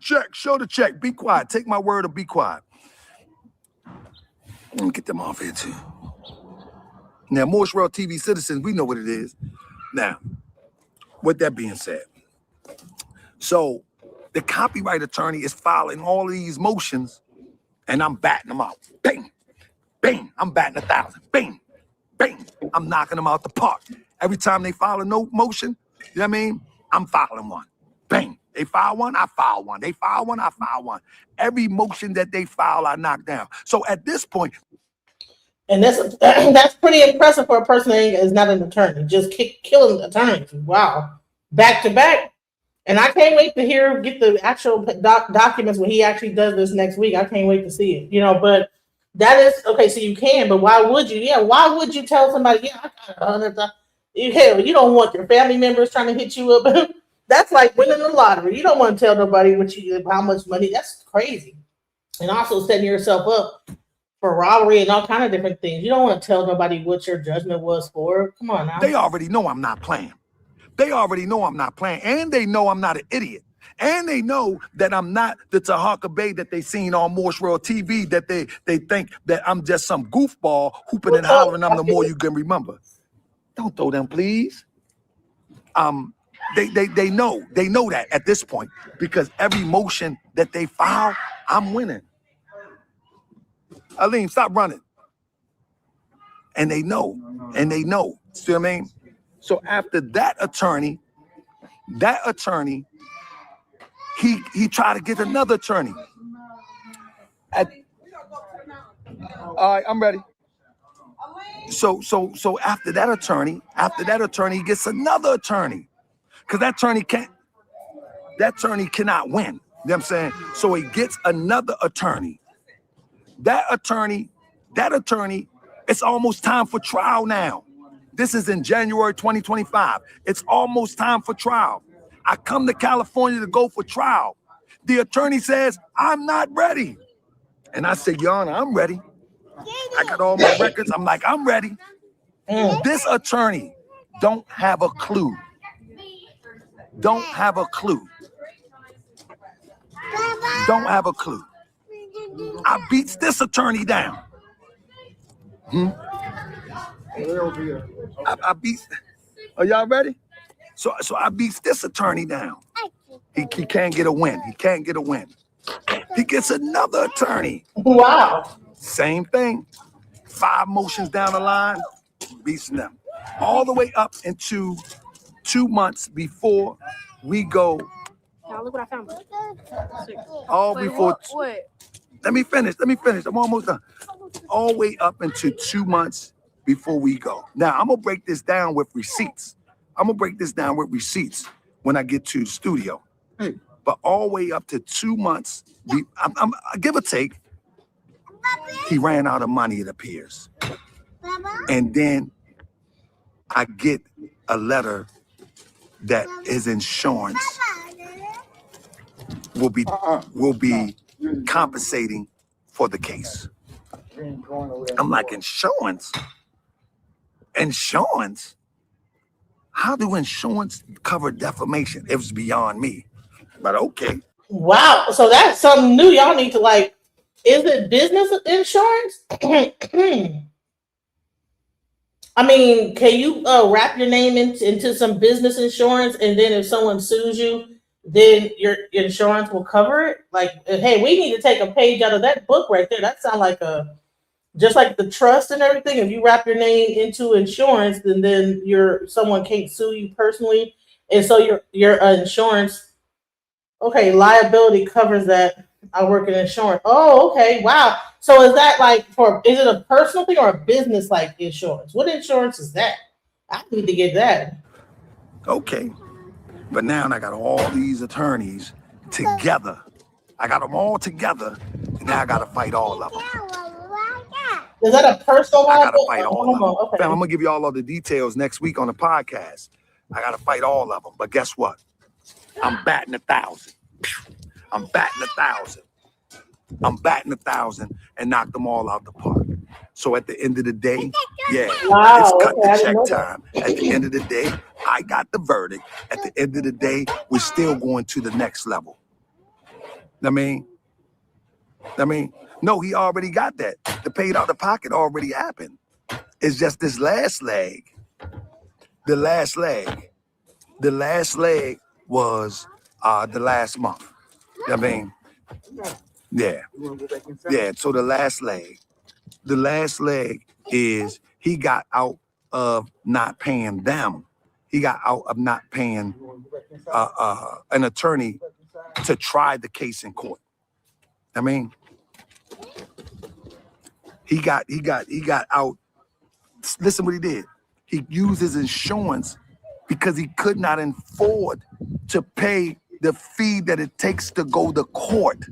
check. Be quiet. Take my word or be quiet. Let me get them off here too. Now, Morse World TV citizens, we know what it is. Now, with that being said, so the copyright attorney is filing all of these motions, and I'm batting them out. Bang, bang. I'm batting 1,000. Bang, bang. I'm knocking them out the park. Every time they file a motion, you know what I mean? I'm filing one. Bang. They file one, I file one. They file one, I file one. Every motion that they file, I knock down. So at this point, and that's pretty impressive for a person that is not an attorney. Just killing attorneys. Wow. Back to back. And I can't wait to get the actual documents when he actually does this next week. I can't wait to see it. But that is okay. So you can, but why would you? Yeah, why would you tell somebody? Yeah, I got 100,000. Hell, you don't want your family members trying to hit you up. That's like winning the lottery. You don't want to tell nobody how much money. That's crazy. And also setting yourself up for robbery and all kind of different things. You don't want to tell nobody what your judgment was for. Come on now. They already know I'm not playing. And they know I'm not an idiot. And they know that I'm not the Taharka Bey that they seen on Morse World TV, that they think that I'm just some goofball hooping and hollering. I'm the more you can remember. Don't throw them, please. They know that at this point, because every motion that they file, I'm winning. Aline, stop running. And they know. See what I mean? So after that attorney, he tried to get another attorney. All right, I'm ready. So after that attorney, he gets another attorney. Because that attorney cannot win. You know what I'm saying? So he gets another attorney. That attorney, it's almost time for trial now. This is in January 2025. It's almost time for trial. I come to California to go for trial. The attorney says, I'm not ready. And I say, Your Honor, I'm ready. I got all my records. I'm like, I'm ready. This attorney don't have a clue. I beats this attorney down. I beats. Are y'all ready? So I beats this attorney down. He can't get a win. He gets another attorney. Wow. Same thing. 5 motions down the line, beats them. All the way up into 2 months before we go. Now look what I found. Let me finish. I'm almost done. All the way up into 2 months before we go. Now, I'm going to break this down with receipts. When I get to the studio. But all the way up to 2 months, I'm give or take, he ran out of money, it appears. And then I get a letter that his insurance will be compensating for the case. I'm like, insurance? How do insurance cover defamation? It was beyond me. But okay. Wow. So that's something new. Y'all need to Is it business insurance? I mean, can you wrap your name into some business insurance, and then if someone sues you, then your insurance will cover it? Like, hey, we need to take a page out of that book right there. That sounds like a just like the trust and everything. If you wrap your name into insurance, then your someone can't sue you personally, and so your insurance, okay, liability covers that. I work in insurance. Oh, okay, wow. So is that like is it a personal thing or a business like insurance? What insurance is that? I need to get that. Okay. But now I got all these attorneys together. I got them all together. And now I got to fight all of them. Is that a personal I got to liability? fight all of them. Okay. Fam, I'm going to give you all of the details next week on the podcast. I got to fight all of them. But guess what? I'm batting 1,000. I'm batting 1,000. I'm batting 1,000 and knocked them all out the park. So at the end of the day, yeah, Wow, it's cut okay, the check time. At the end of the day, I got the verdict. At the end of the day, we're still going to the next level. I mean, no, he already got that. The paid out the pocket already happened. It's just this last leg. The last leg. The last leg was the last month. I mean, yeah. Yeah, so the last leg is he got out of not paying them. He got out of not paying an attorney to try the case in court. I mean, he got out. Listen what he did. He used his insurance because he could not afford to pay the fee that it takes to go to court.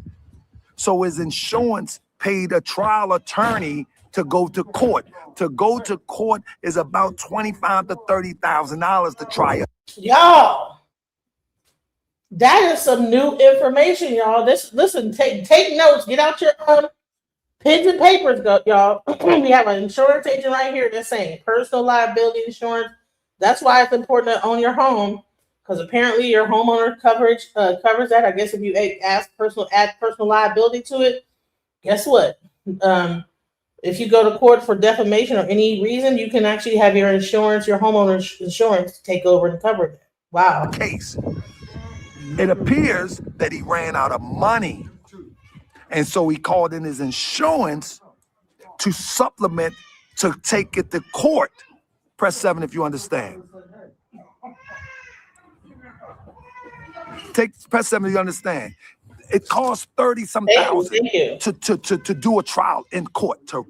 So his insurance paid a trial attorney to go to court. To go to court is about $25,000 to $30,000 to try it. Y'all, that is some new information, y'all. Listen, take notes. Get out your pens and papers, y'all. We have an insurance agent right here that's saying personal liability insurance. That's why it's important to own your home, because apparently your homeowner coverage covers that. I guess if you add personal liability to it, guess what? If you go to court for defamation or any reason, you can actually have your homeowner's insurance take over and cover that. Wow. Case. It appears that he ran out of money. And so he called in his insurance to supplement to take it to court. Press 7 if you understand. Press 7 if you understand. It costs 30-some thousand to do a trial in court, to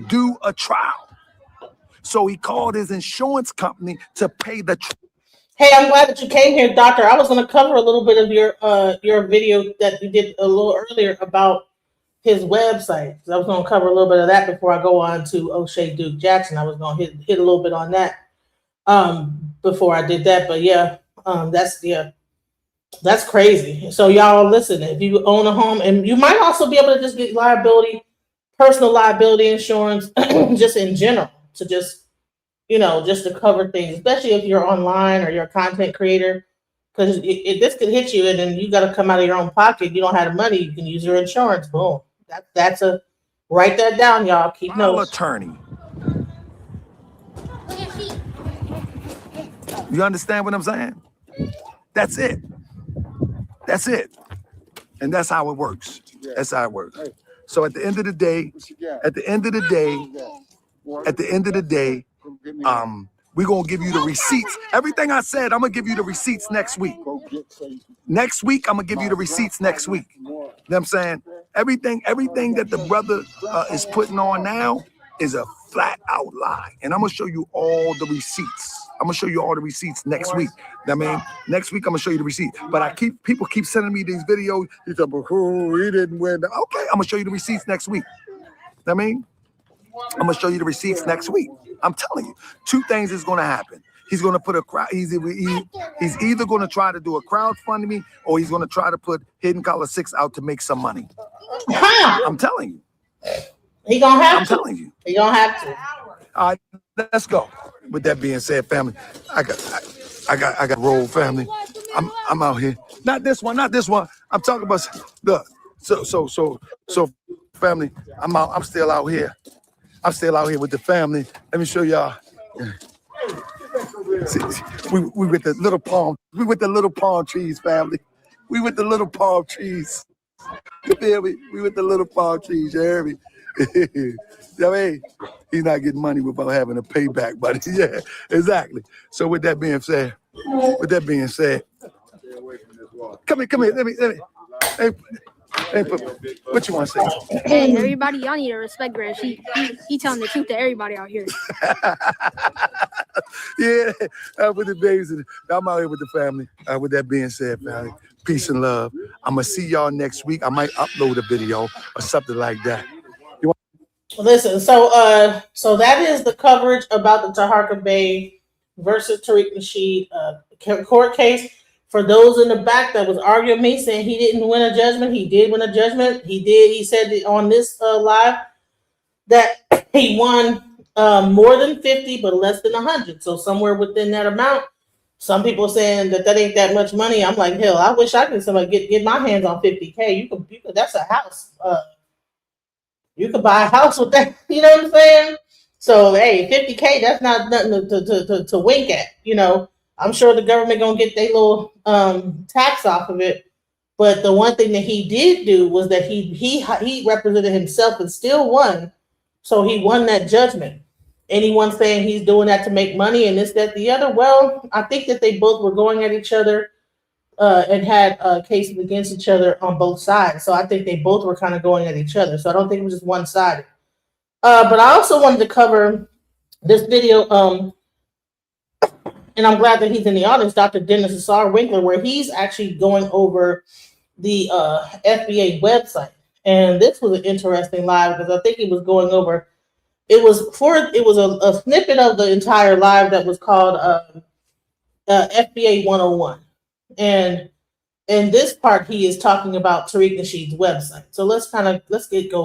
do a trial. So he called his insurance company to pay the Hey, I'm glad that you came here, Doctor. I was going to cover a little bit of your video that you did a little earlier about his website. I was going to cover a little bit of that before I go on to Oshay Duke Jackson. I was going to hit a little bit on that before I did that. But yeah, that's crazy. So y'all listen, if you own a home, and you might also be able to just get personal liability insurance just in general to just to cover things, especially if you're online or you're a content creator, because this could hit you and then you got to come out of your own pocket. You don't have the money, you can use your insurance. Boom. That's a write that down, y'all. Keep notes. Attorney. You understand what I'm saying? That's it. And that's how it works. That's how it works. So at the end of the day, we're going to give you the receipts. Everything I said, I'm going to give you the receipts next week. Next week, I'm going to give you the receipts next week. You know what I'm saying? Everything that the brother is putting on now is a flat out lie. And I'm going to show you all the receipts. I'm going to show you all the receipts next week. I mean, next week, I'm going to show you the receipts. But people keep sending me these videos. He's like, oh, he didn't win. Okay, I'm going to show you the receipts next week. I mean, I'm going to show you the receipts next week. I'm telling you, 2 things is going to happen. He's going to put he's either going to try to do a crowdfunding or he's going to try to put Hidden Collar 6 out to make some money. I'm telling you. He going to have to. I'm telling you. He going to have to. All right, let's go. With that being said, family, I got roll, family. I'm out here. Not this one. I'm talking about look. So Family, I'm out. I'm still out here. I'm still out here with the family. Let me show y'all. See, we with the little palm. We with the little palm trees, family. We with the little palm trees. You feel me? We with the little palm trees. You hear me? I mean, he's not getting money without having a payback, buddy. Yeah, exactly. So with that being said, come here. Let me. Hey, what you want to say? Hey, everybody, y'all need to respect Greg. He telling the truth to everybody out here. Yeah, with the babies. I'm out here with the family. With that being said, family, peace and love. I'm going to see y'all next week. I might upload a video or something like that. Listen, so that is the coverage about the Taharka Bey versus Tariq Nasheed court case. For those in the back that was arguing me saying he didn't win a judgment, he did win a judgment. He did. He said on this live that he won more than 50, but less than 100. So somewhere within that amount. Some people are saying that ain't that much money. I'm like, hell, I wish I could somebody get my hands on 50K. You could. That's a house. You could buy a house with that. You know what I'm saying? So hey, 50K. That's not nothing to wink at. You know. I'm sure the government gonna get their little tax off of it. But the one thing that he did do was that he represented himself and still won. So he won that judgment. Anyone saying he's doing that to make money and this, that, the other, well, I think that they both were going at each other and had cases against each other on both sides. So I think they both were kind of going at each other. So I don't think it was just one-sided. But I also wanted to cover this video and I'm glad that he's in the audience, Dr. Dennis Assar Winkler, where he's actually going over the FBA website. And this was an interesting live because I think he was going over. It was a snippet of the entire live that was called FBA 101, and in this part he is talking about Tariq Nasheed's website. So let's go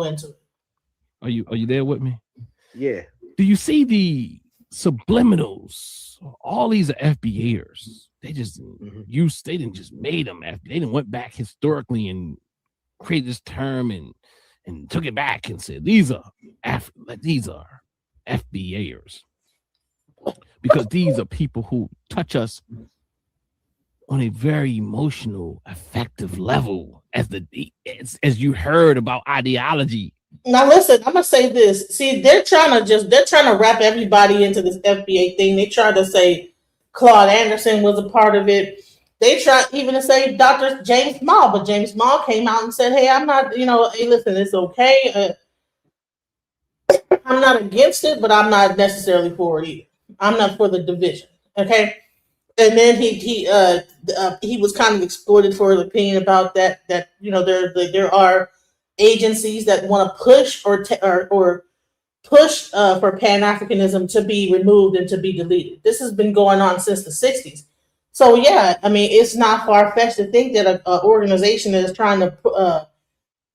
into it. Are you there with me? Yeah. Do you see the subliminals? All these are FBAers. They just they didn't just made them. They didn't went back historically and created this term and took it back and said these are FBAers, because these are people who touch us on a very emotional, affective level, as you heard about ideology. Now listen, I'm gonna say this. See, they're trying to wrap everybody into this FBA thing. They tried to say Claude Anderson was a part of it. They tried even to say Dr. James Small, but James Small came out and said, "Hey, I'm not, hey, listen, it's okay. I'm not against it, but I'm not necessarily for it either. I'm not for the division." Okay, and then he was kind of exploited for his opinion about that. That there are agencies that want to push or push for Pan-Africanism to be removed and to be deleted. This has been going on since the 60s. So yeah, I mean, it's not far-fetched to think that an organization that is trying to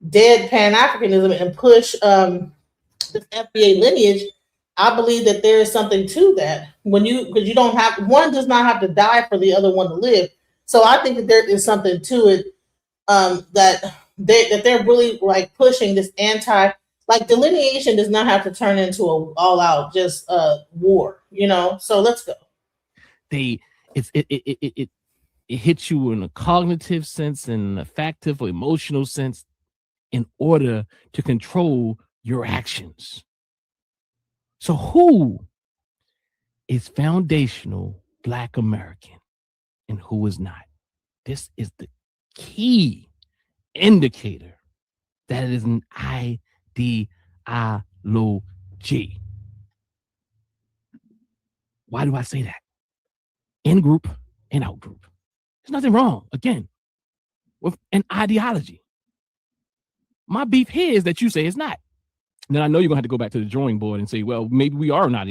dead Pan-Africanism and push this FBA lineage, I believe that there is something to that. Because you don't have, one does not have to die for the other one to live. So I think that there is something to it that they're really like pushing this delineation does not have to turn into a all out just war, So let's go. It hits you in a cognitive sense and an affective or emotional sense in order to control your actions. So who is foundational Black American and who is not? This is the key indicator that it is an ideology. Why do I say that? In group and out group. There's nothing wrong, again, with an ideology. My beef here is that you say it's not. And then I know you're going to have to go back to the drawing board and say, well, maybe we are not.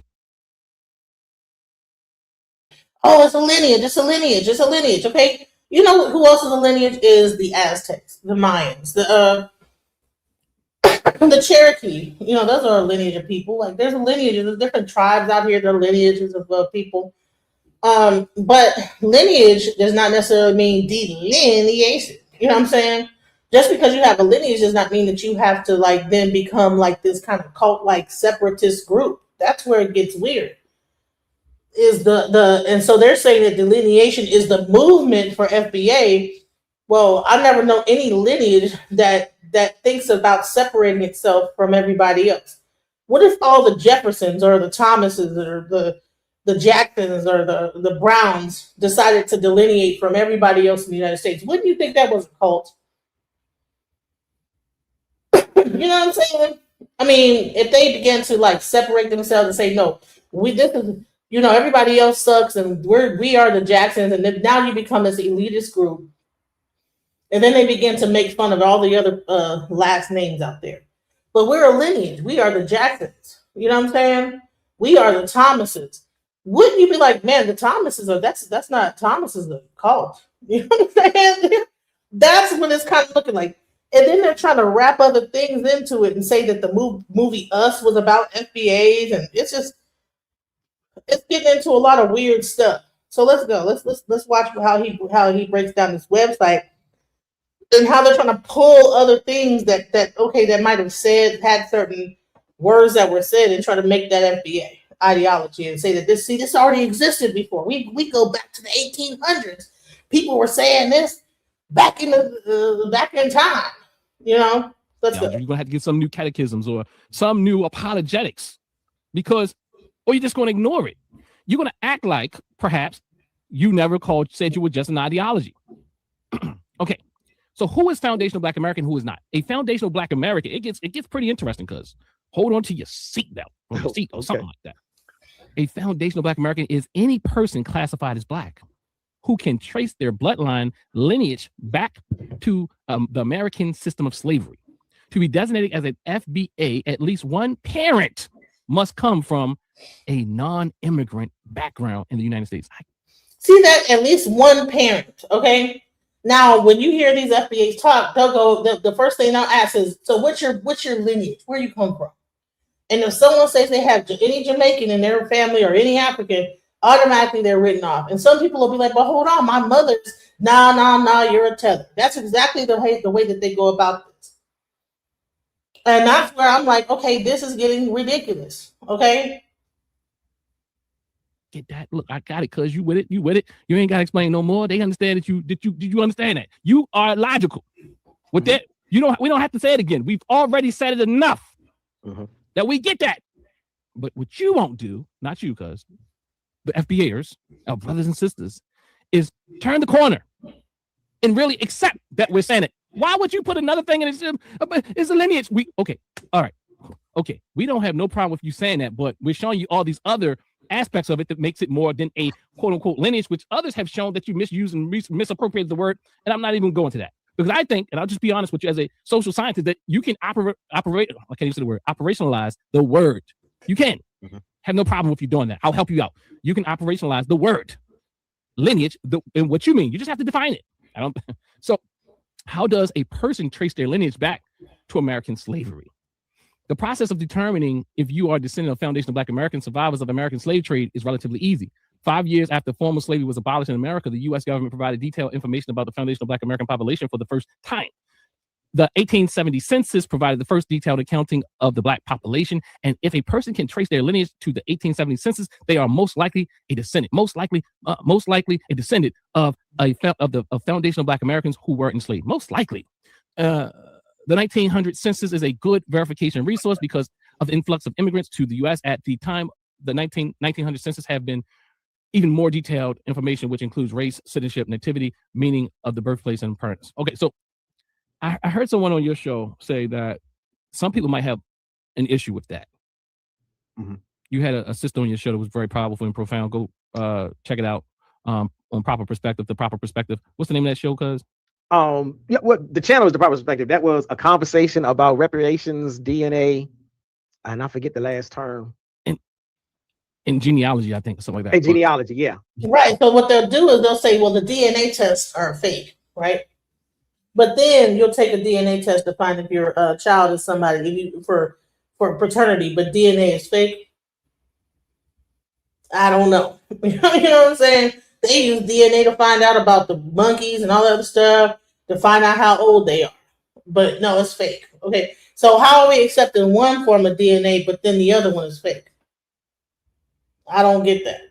Oh, it's a lineage. It's a lineage. It's a lineage. Okay. You know who else is a lineage is the Aztecs, the Mayans, the Cherokee. Those are a lineage of people. Like there's a lineage. There's different tribes out here. There are lineages of people. But lineage does not necessarily mean delineation. You know what I'm saying? Just because you have a lineage does not mean that you have to like then become like this kind of cult like separatist group. That's where it gets weird. Is the and so they're saying that delineation is the movement for FBA. Well, I never know any lineage that thinks about separating itself from everybody else. What if all the Jeffersons or the Thomases or the Jacksons or the Browns decided to delineate from everybody else in the United States? Wouldn't you think that was a cult? You know what I'm saying? I mean, if they begin to like separate themselves and say, no, we this is everybody else sucks and we are the Jacksons, and then now you become this elitist group, and then they begin to make fun of all the other last names out there. But we're a lineage. We are the Jacksons. You know what I'm saying? We are the Thomases. Wouldn't you be like, man, the Thomases are that's not Thomases the cult. You know what I'm saying? That's what it's kind of looking like. And then they're trying to wrap other things into it and say that the movie Us was about FBAs, and it's getting into a lot of weird stuff. So let's go. Let's watch how he breaks down this website and how they're trying to pull other things that might have had certain words that were said and try to make that FBA ideology and say that this already existed before. We go back to the 1800s. People were saying this back in time. Let's go. You're gonna have to get some new catechisms or some new apologetics, or you're just gonna ignore it. You're gonna act like perhaps you never said you were just an ideology. Okay, so who is foundational Black American? Who is not? A foundational Black American. It gets pretty interesting because hold on to your seatbelt or your seat or something like that. A foundational Black American is any person classified as Black who can trace their bloodline lineage back to the American system of slavery. To be designated as an FBA, at least one parent must come from a non-immigrant background in the United States. See that? At least one parent, okay? Now, when you hear these FBAs talk, they'll go, the first thing they'll ask is, so what's your lineage? Where you come from? And if someone says they have any Jamaican in their family or any African, automatically they're written off. And some people will be like, well, hold on, my mother's, nah, you're a tether. That's exactly the way that they go about this. And that's where I'm like, okay, this is getting ridiculous, okay? Get that? Look, I got it, cuz you with it. You ain't got to explain no more. They understand that did you understand that? You are logical. With that, we don't have to say it again. We've already said it enough that we get that. But what you won't do, not you, cuz the FBAers, our brothers and sisters, is turn the corner and really accept that we're saying it. Why would you put another thing in it? It's a lineage. All right. Okay. We don't have no problem with you saying that, but we're showing you all these other aspects of it that makes it more than a quote unquote lineage, which others have shown that you misuse and misappropriated the word. And I'm not even going to that because I think, and I'll just be honest with you as a social scientist, that you can operate. I can't use the word operationalize the word. You can. Have no problem with you doing that. I'll help you out. You can operationalize the word lineage and what you mean. You just have to define it. So how does a person trace their lineage back to American slavery? The process of determining if you are descendant of foundational Black American survivors of American slave trade is relatively easy. 5 years after formal slavery was abolished in America, the U.S. government provided detailed information about the foundational Black American population for the first time. The 1870 census provided the first detailed accounting of the Black population, and if a person can trace their lineage to the 1870 census, they are most likely a descendant, most likely a descendant of foundational Black Americans who were enslaved. Most likely, the 1900 census is a good verification resource because of the influx of immigrants to the U.S. at the time. The 1900 census have been even more detailed information, which includes race, citizenship, nativity, meaning of the birthplace and parents. Okay, so I heard someone on your show say that some people might have an issue with that. You had a sister on your show that was very powerful and profound. Go check it out on Proper Perspective, The Proper Perspective. What's the name of that show, cuz? Yeah, what the channel is The Proper Perspective. That was a conversation about reparations, DNA, and I forget the last term. In genealogy, I think, something like that. Hey, genealogy, yeah. Right. So what they'll do is they'll say, well, the DNA tests are fake, right? But then you'll take a DNA test to find if your child is somebody for paternity, but DNA is fake. I don't know. You know what I'm saying? They use DNA to find out about the monkeys and all that other stuff, to find out how old they are. but no, it's fake. Okay, so how are we accepting one form of DNA, but then the other one is fake? I don't get that.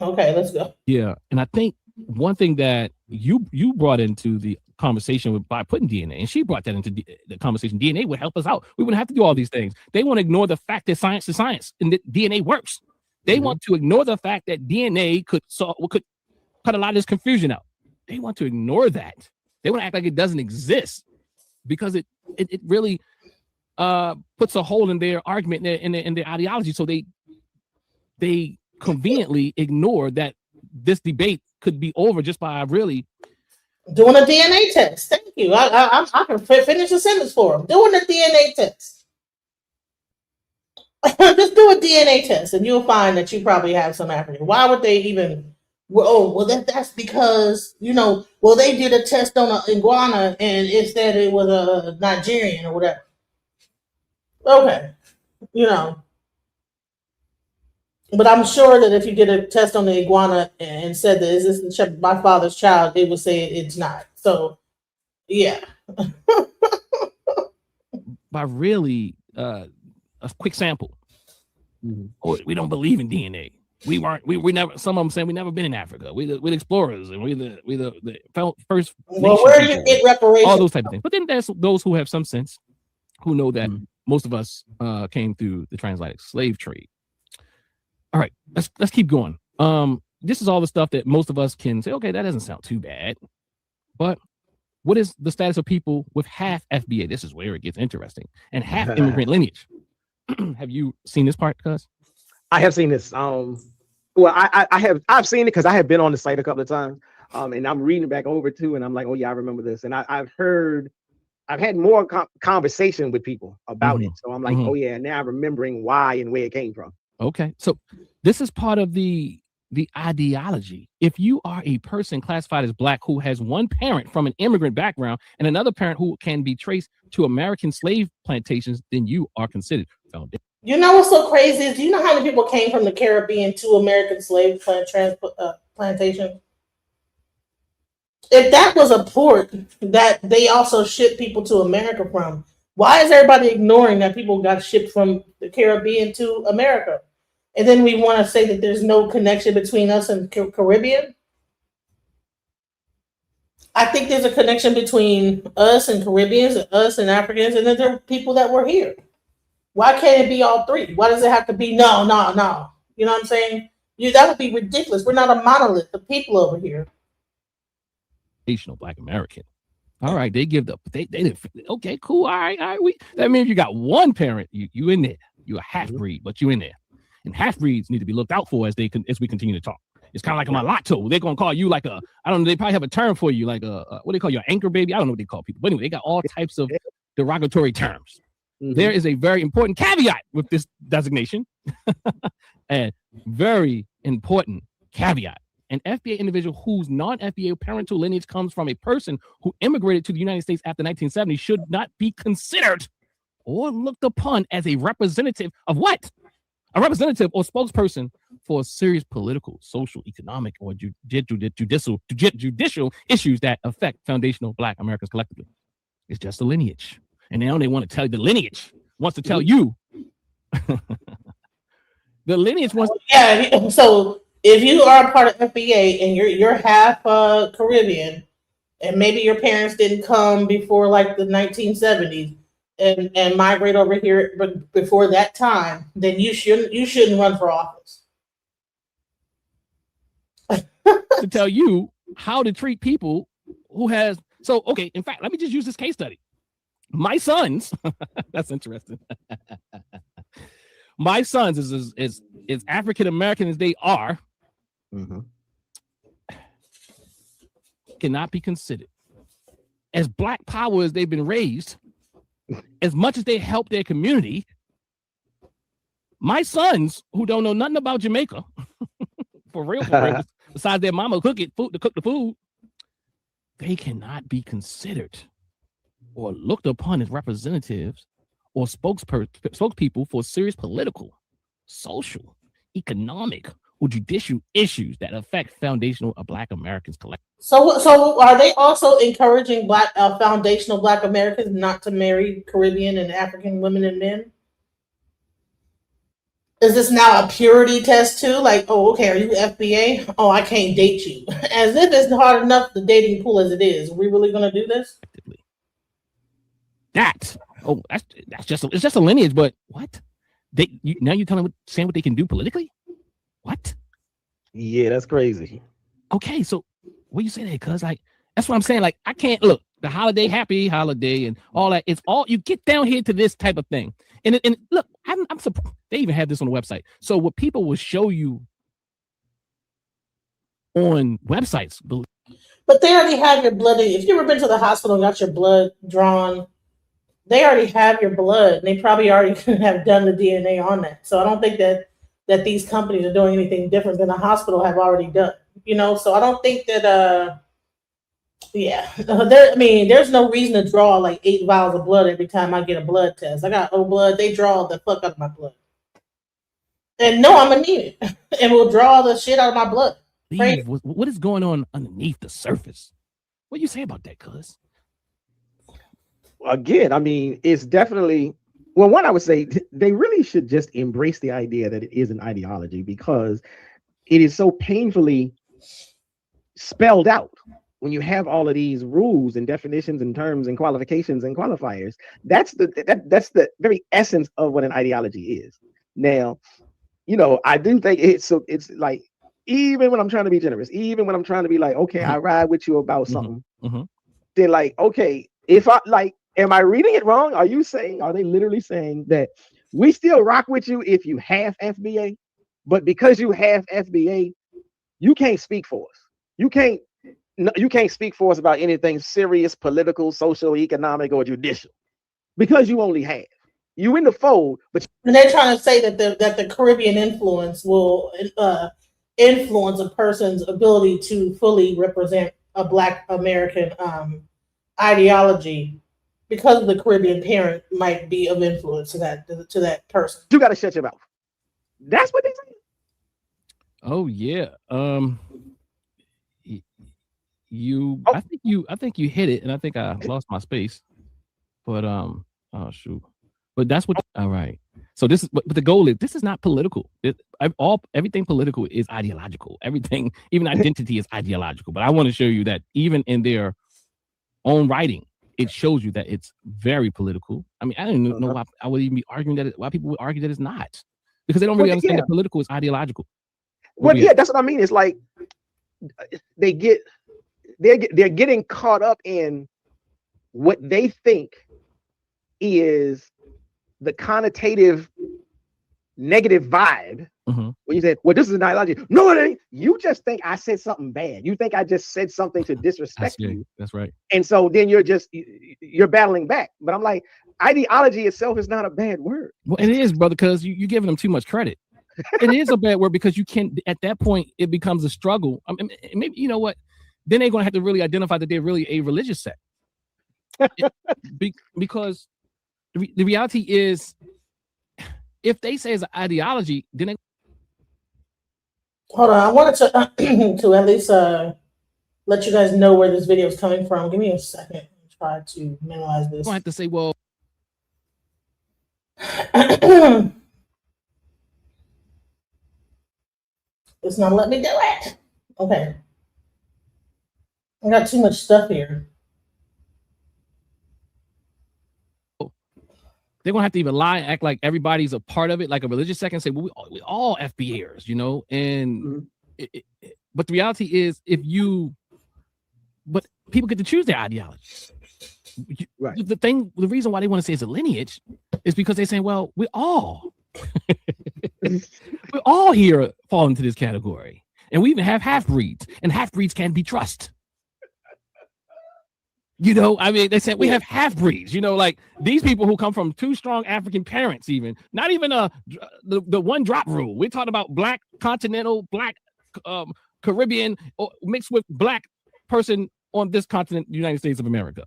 Okay, let's go. Yeah, and I think one thing that you brought into the conversation with by putting DNA, and she brought that into the conversation. DNA would help us out. We wouldn't have to do all these things. They want to ignore the fact that science is science and that DNA works. They want to ignore the fact that DNA could cut a lot of this confusion out. They want to ignore that. They want to act like it doesn't exist because it really puts a hole in their argument in their ideology. So they conveniently ignore that this debate could be over just by really doing a DNA test. Thank you. I can finish the sentence for them. Doing a DNA test. Just do a DNA test, and you'll find that you probably have some African. Why would they even? Well, that's because well, they did a test on an iguana, and it said it was a Nigerian or whatever. Okay, But I'm sure that if you did a test on the iguana and said that is this my father's child, they would say it's not. So, yeah. By really a quick sample. Oh, we don't believe in DNA. We never. Some of them saying we never been in Africa. We're the explorers, and we're the first. Well, where do you get reparations? All those type of things. But then there's those who have some sense, who know that most of us came through the transatlantic slave trade. All right, let's keep going. This is all the stuff that most of us can say, okay, that doesn't sound too bad. But what is the status of people with half FBA? This is where it gets interesting. And half immigrant lineage. Have you seen this part, cuz? I have seen this. Well, I've seen it because I have been on the site a couple of times. And I'm reading it back over too, and I'm like, oh yeah, I remember this. And I've had more conversation with people about it. So I'm like, oh yeah, now I'm remembering why and where it came from. Okay, so this is part of the ideology. If you are a person classified as Black who has one parent from an immigrant background and another parent who can be traced to American slave plantations, then you are considered foundation. You know what's so crazy is, do you know how many people came from the Caribbean to American slave plantation? If that was a port that they also shipped people to America from, why is everybody ignoring that people got shipped from the Caribbean to America? And then we want to say that there's no connection between us and Caribbean. I think there's a connection between us and Caribbeans and us and Africans, and then there are people that were here. Why can't it be all three? Why does it have to be no? You know what I'm saying? That would be ridiculous. We're not a monolith. The people over here. Black American. All right, they give they okay, cool. All right. That means you got one parent. You in there. You're a half breed, but you in there. And half breeds need to be looked out for as we continue to talk. It's kind of like a mulatto. They're gonna call you like I don't know. They probably have a term for you, like what do they call you, an anchor baby? I don't know what they call people, but anyway, they got all types of derogatory terms. There is a very important caveat with this designation, a very important caveat. An FBA individual whose non-FBA parental lineage comes from a person who immigrated to the United States after 1970 should not be considered or looked upon as a representative of what? A representative or spokesperson for serious political, social, economic, or judicial issues that affect foundational Black Americans collectively. It's just a lineage. And now they want to tell you the lineage wants to tell you. The lineage wants. Yeah, so if you are a part of FBA and you're half Caribbean, and maybe your parents didn't come before like the 1970s and migrate over here before that time, then you shouldn't run for office. To tell you how to treat people who has. So, okay, in fact, let me just use this case study. My sons, that's interesting. My sons is African American as they are, cannot be considered as Black power as they've been raised, as much as they help their community. My sons, who don't know nothing about Jamaica, for real, besides their mama cook the food, they cannot be considered or looked upon as representatives or spokespeople for serious political, social, economic, or judicial issues that affect foundational of Black Americans collectively. So are they also encouraging Black foundational Black Americans not to marry Caribbean and African women and men? Is this now a purity test too? Like, oh, okay, are you FBA? Oh, I can't date you. As if it's hard enough the dating pool as it is. Are we really gonna do this? That's it's just a lineage, but what? Now you're saying what they can do politically? What? Yeah, that's crazy. Okay, so what you say that? Cause like that's what I'm saying. Like I can't look the holiday, happy holiday, and all that. It's all you get down here to this type of thing. And look, I'm surprised they even have this on the website. So what people will show you on websites, but they already have your blood. If you ever been to the hospital and got your blood drawn, they already have your blood. And they probably already have done the DNA on that. So I don't think that these companies are doing anything different than the hospital have already done. So I don't think that. There's no reason to draw like 8 vials of blood every time I get a blood test. I got O blood. They draw the fuck out of my blood. And no, I'm anemic. And will draw the shit out of my blood. Right? What is going on underneath the surface? What do you say about that, cuz? Again, I mean, it's definitely, well, one, I would say they really should just embrace the idea that it is an ideology because it is so painfully spelled out. When you have all of these rules and definitions and terms and qualifications and qualifiers, that's the very essence of what an ideology is. Now, I do think it's like, even when I'm trying to be generous, even when I'm trying to be like, okay, I ride with you about something, then like, okay, if I like, am I reading it wrong? Are they literally saying that we still rock with you if you have FBA, but because you have FBA, you can't speak for us. You can't speak for us about anything serious, political, social, economic, or judicial, because you only have you in the fold. But and they're trying to say that the Caribbean influence will influence a person's ability to fully represent a Black American ideology, because the Caribbean parent might be of influence to that person. You got to shut your mouth. That's what they say. Oh yeah. I think you hit it, and I think I lost my space. But oh shoot. But that's what. All right. So this is, but the goal is, this is not political. Everything political is ideological. Everything, even identity, is ideological. But I want to show you that even in their own writing, it shows you that it's very political. I mean, I don't know why I would even be arguing why people would argue that it's not, because they don't really understand that political is ideological. Well, yeah, that's what I mean. It's like they're getting caught up in what they think is the connotative negative vibe. When you say, well, this is an ideology. No, it ain't. You just think I said something bad. You think I just said something to disrespect you. That's right. And so then you're battling back. But I'm like, ideology itself is not a bad word. Well, it is, brother, because you're giving them too much credit. It is a bad word, because you can't, at that point, it becomes a struggle. I mean, maybe, you know what? Then they're going to have to really identify that they're really a religious sect. Because the reality is, if they say it's an ideology, then they... Hold on, I wanted to at least let you guys know where this video is coming from. Give me a second. Try to minimize this. I have to say, well, it's not letting me do it. Okay, I got too much stuff here. they're gonna have to even lie and act like everybody's a part of it, like a religious sect, and say, well, we all FBAers, you know. And but the reality is, but people get to choose their ideology. Right. The reason why they want to say it's a lineage is because they're saying, well, we all here fall into this category, and we even have half-breeds, and half-breeds can be trusted. You know, I mean, they said we have half-breeds, you know, like these people who come from two strong African parents, even not even the one drop rule. We're talking about black continental, black Caribbean, or mixed with black person on this continent, United States of America.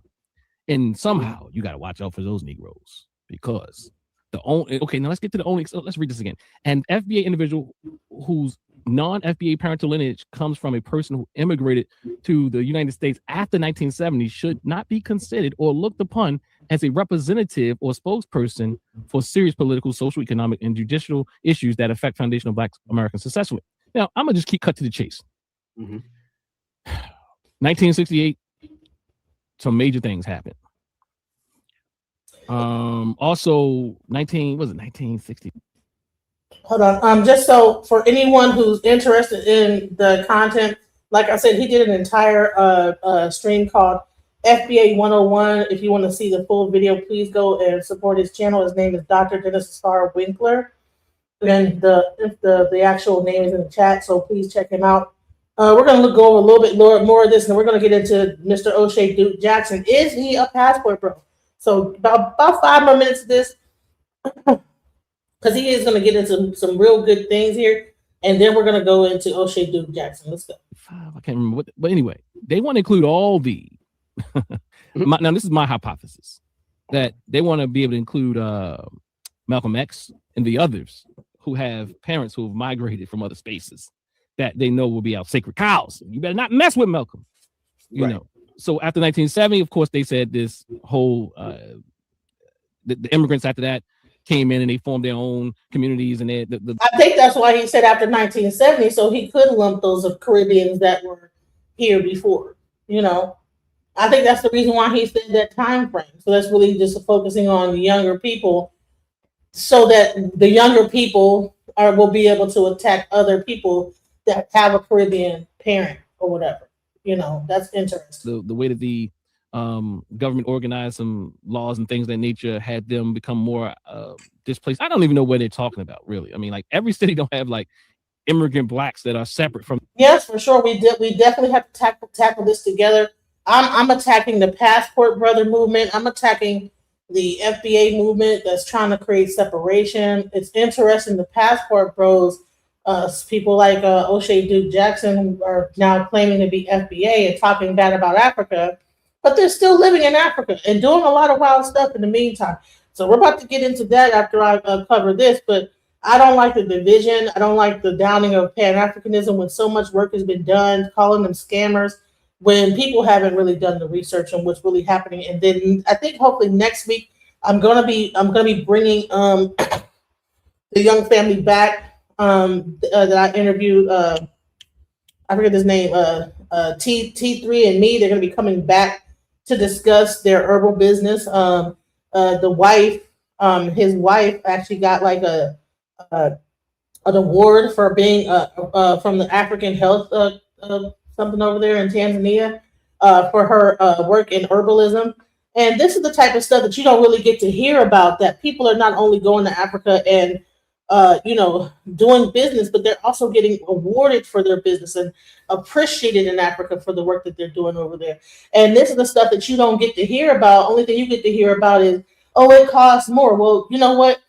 And somehow you got to watch out for those Negroes, because now let's get to the only. So let's read this again. An FBA individual whose non-FBA parental lineage comes from a person who immigrated to the United States after 1970 should not be considered or looked upon as a representative or spokesperson for serious political, social, economic, and judicial issues that affect foundational Black American successfully. Now, I'm gonna just keep cut to the chase. 1968, some major things happened. Also 1960. Hold on. Just so for anyone who's interested in the content, like I said, he did an entire stream called FBA 101. If you want to see the full video, please go and support his channel. His name is Dr. Dennis Starr Winkler. And the actual name is in the chat, so please check him out. We're going to go over a little bit more of this, and we're going to get into Mr. Oshay Duke Jackson. Is he a passport bro? So about 5 more minutes of this, because he is going to get into some real good things here, and then we're going to go into Oshay Duke Jackson. Let's go. I can't remember what, but anyway, they want to include all the. Now, this is my hypothesis that they want to be able to include Malcolm X and the others who have parents who have migrated from other spaces that they know will be our sacred cows. You better not mess with Malcolm. You know. So after 1970, of course, they said this whole the immigrants after that came in and they formed their own communities, and I think that's why he said after 1970, so he could lump those of Caribbeans that were here before. You know, I think that's the reason why he said that time frame. So that's really just focusing on the younger people, so that the younger people will be able to attack other people that have a Caribbean parent or whatever. You know, that's interesting. The way that the government organized some laws and things of that nature had them become more displaced. I don't even know what they're talking about, really. I mean, like every city don't have like immigrant Blacks that are separate from. Yes, for sure. We definitely have to tackle this together. I'm attacking the passport brother movement. I'm attacking the FBA movement that's trying to create separation. It's interesting. The passport bros, people like Oshay Duke Jackson, who are now claiming to be FBA and talking bad about Africa, but they're still living in Africa and doing a lot of wild stuff in the meantime. So we're about to get into that after I cover this, but I don't like the division. I don't like the downing of Pan-Africanism when so much work has been done, calling them scammers, when people haven't really done the research on what's really happening. And then I think hopefully next week I'm gonna be bringing the young family back that I interviewed. I forget his name. T3 and me. They're gonna be coming back to discuss their herbal business. The wife, his wife actually got like an award for being from the African Health something over there in Tanzania for her work in herbalism. And this is the type of stuff that you don't really get to hear about, that people are not only going to Africa and doing business, but they're also getting awarded for their business and appreciated in Africa for the work that they're doing over there. And this is the stuff that you don't get to hear about. Only thing you get to hear about is, oh, it costs more. Well, you know what?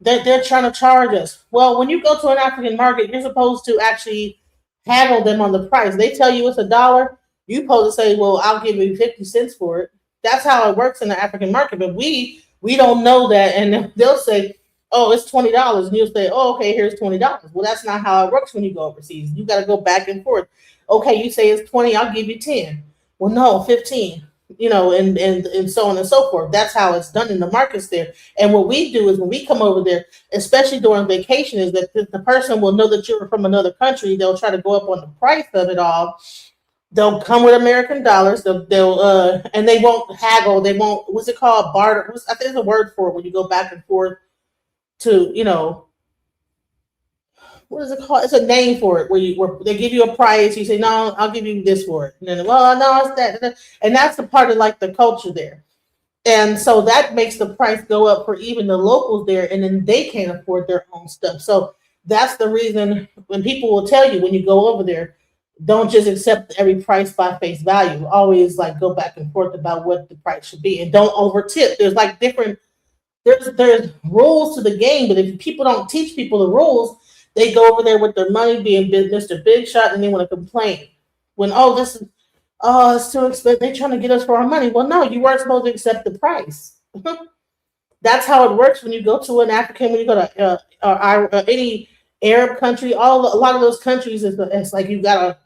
They're trying to charge us. Well, when you go to an African market, you're supposed to actually haggle them on the price. They tell you it's $1. You're supposed to say, well, I'll give you 50 cents for it. That's how it works in the African market. But we don't know that. And they'll say, oh, it's $20. And you'll say, oh, okay, here's $20. Well, that's not how it works when you go overseas. You got to go back and forth. Okay, you say it's 20, I'll give you 10. Well, no, 15, and so on and so forth. That's how it's done in the markets there. And what we do is when we come over there, especially during vacation, is that the person will know that you're from another country. They'll try to go up on the price of it all. They'll come with American dollars. They'll and they won't haggle. They won't, what's it called? Barter. I think there's a word for it when you go back and forth to, what is it called? It's a name for it where they give you a price. You say, no, I'll give you this for it. And then, well, no, it's that. And that's the part of like the culture there. And so that makes the price go up for even the locals there. And then they can't afford their own stuff. So that's the reason when people will tell you when you go over there, don't just accept every price by face value. Always like go back and forth about what the price should be, and don't over tip. There's like different, there's rules to the game, but if people don't teach people the rules, they go over there with their money being Mr. Big Shot, and they want to complain when, it's too expensive. They're trying to get us for our money. Well, no, you weren't supposed to accept the price. That's how it works when you go to an African, when you go to Arab country, a lot of those countries it's like you gotta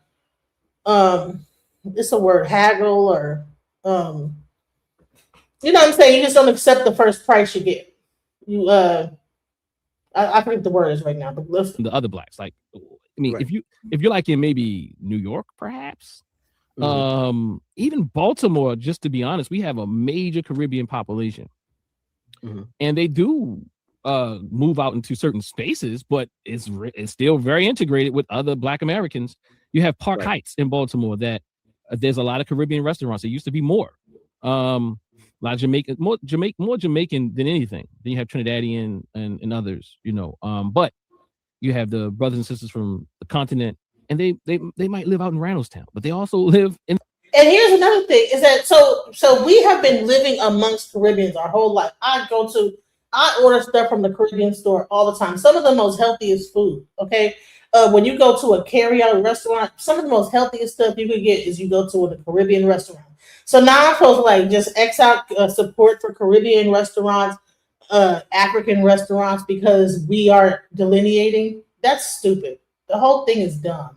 it's a word, haggle, or you know what I'm saying? You just don't accept the first price you get. You I forget the word is right now, but listen. The other blacks, like, I mean, Right. if you're like in maybe New York, perhaps, Mhm. even Baltimore, just to be honest, we have a major Caribbean population, and they do move out into certain spaces, but it's still very integrated with other Black Americans. You have Park Right. Heights in Baltimore that there's a lot of Caribbean restaurants. It used to be more. A lot of Jamaican, more Jamaican than anything. Then you have Trinidadian and others, you know. But you have the brothers and sisters from the continent, and they might live out in Randallstown, but they also live in. And here's another thing is that so we have been living amongst Caribbeans our whole life. I order stuff from the Caribbean store all the time. Some of the most healthiest food. Okay. When you go to a carry-out restaurant, some of the most healthiest stuff you can get is you go to a Caribbean restaurant. So now I'm supposed to like just X out support for Caribbean restaurants, African restaurants because we are delineating. That's stupid. The whole thing is dumb.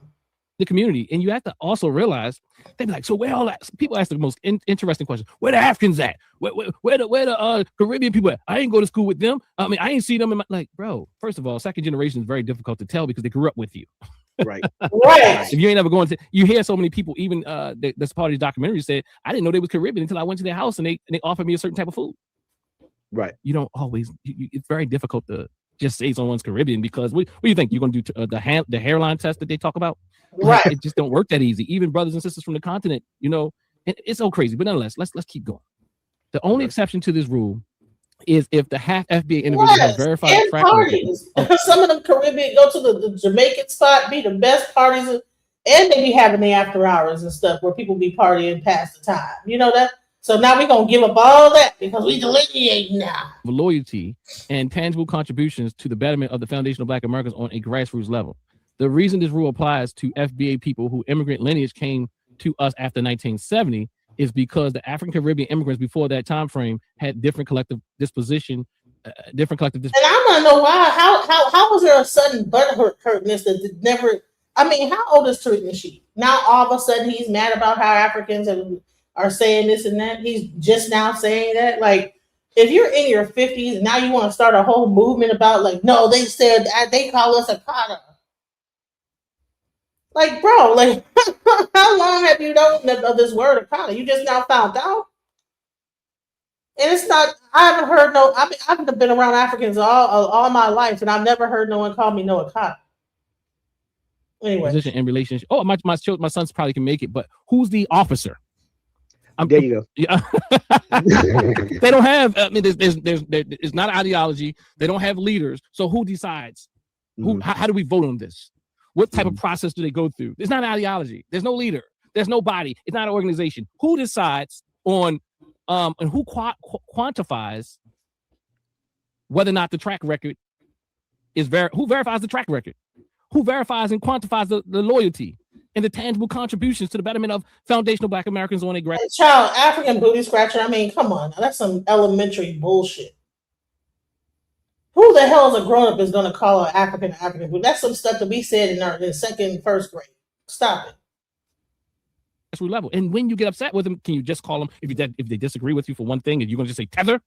The community, and you have to also realize they'd be like, so where all that people ask the most interesting question, where the Africans at, where the Caribbean people at? I ain't go to school with them. I mean, I ain't see them in my, like, bro, first of all, second generation is very difficult to tell because they grew up with you. Right. Right. If you ain't ever going to, you hear so many people, even that's part of the documentary said, I didn't know they was Caribbean until I went to their house and they offered me a certain type of food. Right. You don't always, it's very difficult to just say someone's Caribbean because what do you think? You're going to do the hairline test that they talk about? Right. It just don't work that easy. Even brothers and sisters from the continent, you know, it's so crazy. But nonetheless, let's keep going. The only exception to this rule is if the half FBA individual has verified and track record. parties. Some of the Caribbean go to the Jamaican spot, be the best parties, and they be having the after hours and stuff where people be partying past the time. You know that? So now we're gonna give up all that because we delineate now. Loyalty and tangible contributions to the betterment of the foundation of Black Americans on a grassroots level. The reason this rule applies to FBA people who immigrant lineage came to us after 1970 is because the African Caribbean immigrants before that time frame had different collective disposition, And I want to know why. How was there a sudden butthurtness that never? I mean, how old is Tariq Nasheed? Now all of a sudden he's mad about how Africans are saying this and that. He's just now saying that. Like, if you're in your 50s and now you want to start a whole movement about like, no, they said they call us a Kata. Like, bro, like, how long have you known of this word Akata? You just now found out? And it's not, I haven't heard I've been around Africans all my life, and I've never heard no one call me no Akata. Anyway. Position and relationship. Oh, my sons probably can make it, but who's the officer? There you go. Yeah. They don't have, I mean, it's not an ideology. They don't have leaders. So who decides? How do we vote on this? What type of process do they go through? It's not an ideology. There's no leader. There's no body. It's not an organization. Who decides on and who quantifies whether or not the track record is who verifies the track record? Who verifies and quantifies the loyalty and the tangible contributions to the betterment of foundational Black Americans on a grassroots? Child, African booty scratcher. I mean, come on. That's some elementary bullshit. Who the hell is a grown-up is going to call an African booty? That's some stuff that we said in second, first grade. Stop it. Level. And when you get upset with them, can you just call them if they disagree with you for one thing, and you're going to just say tether?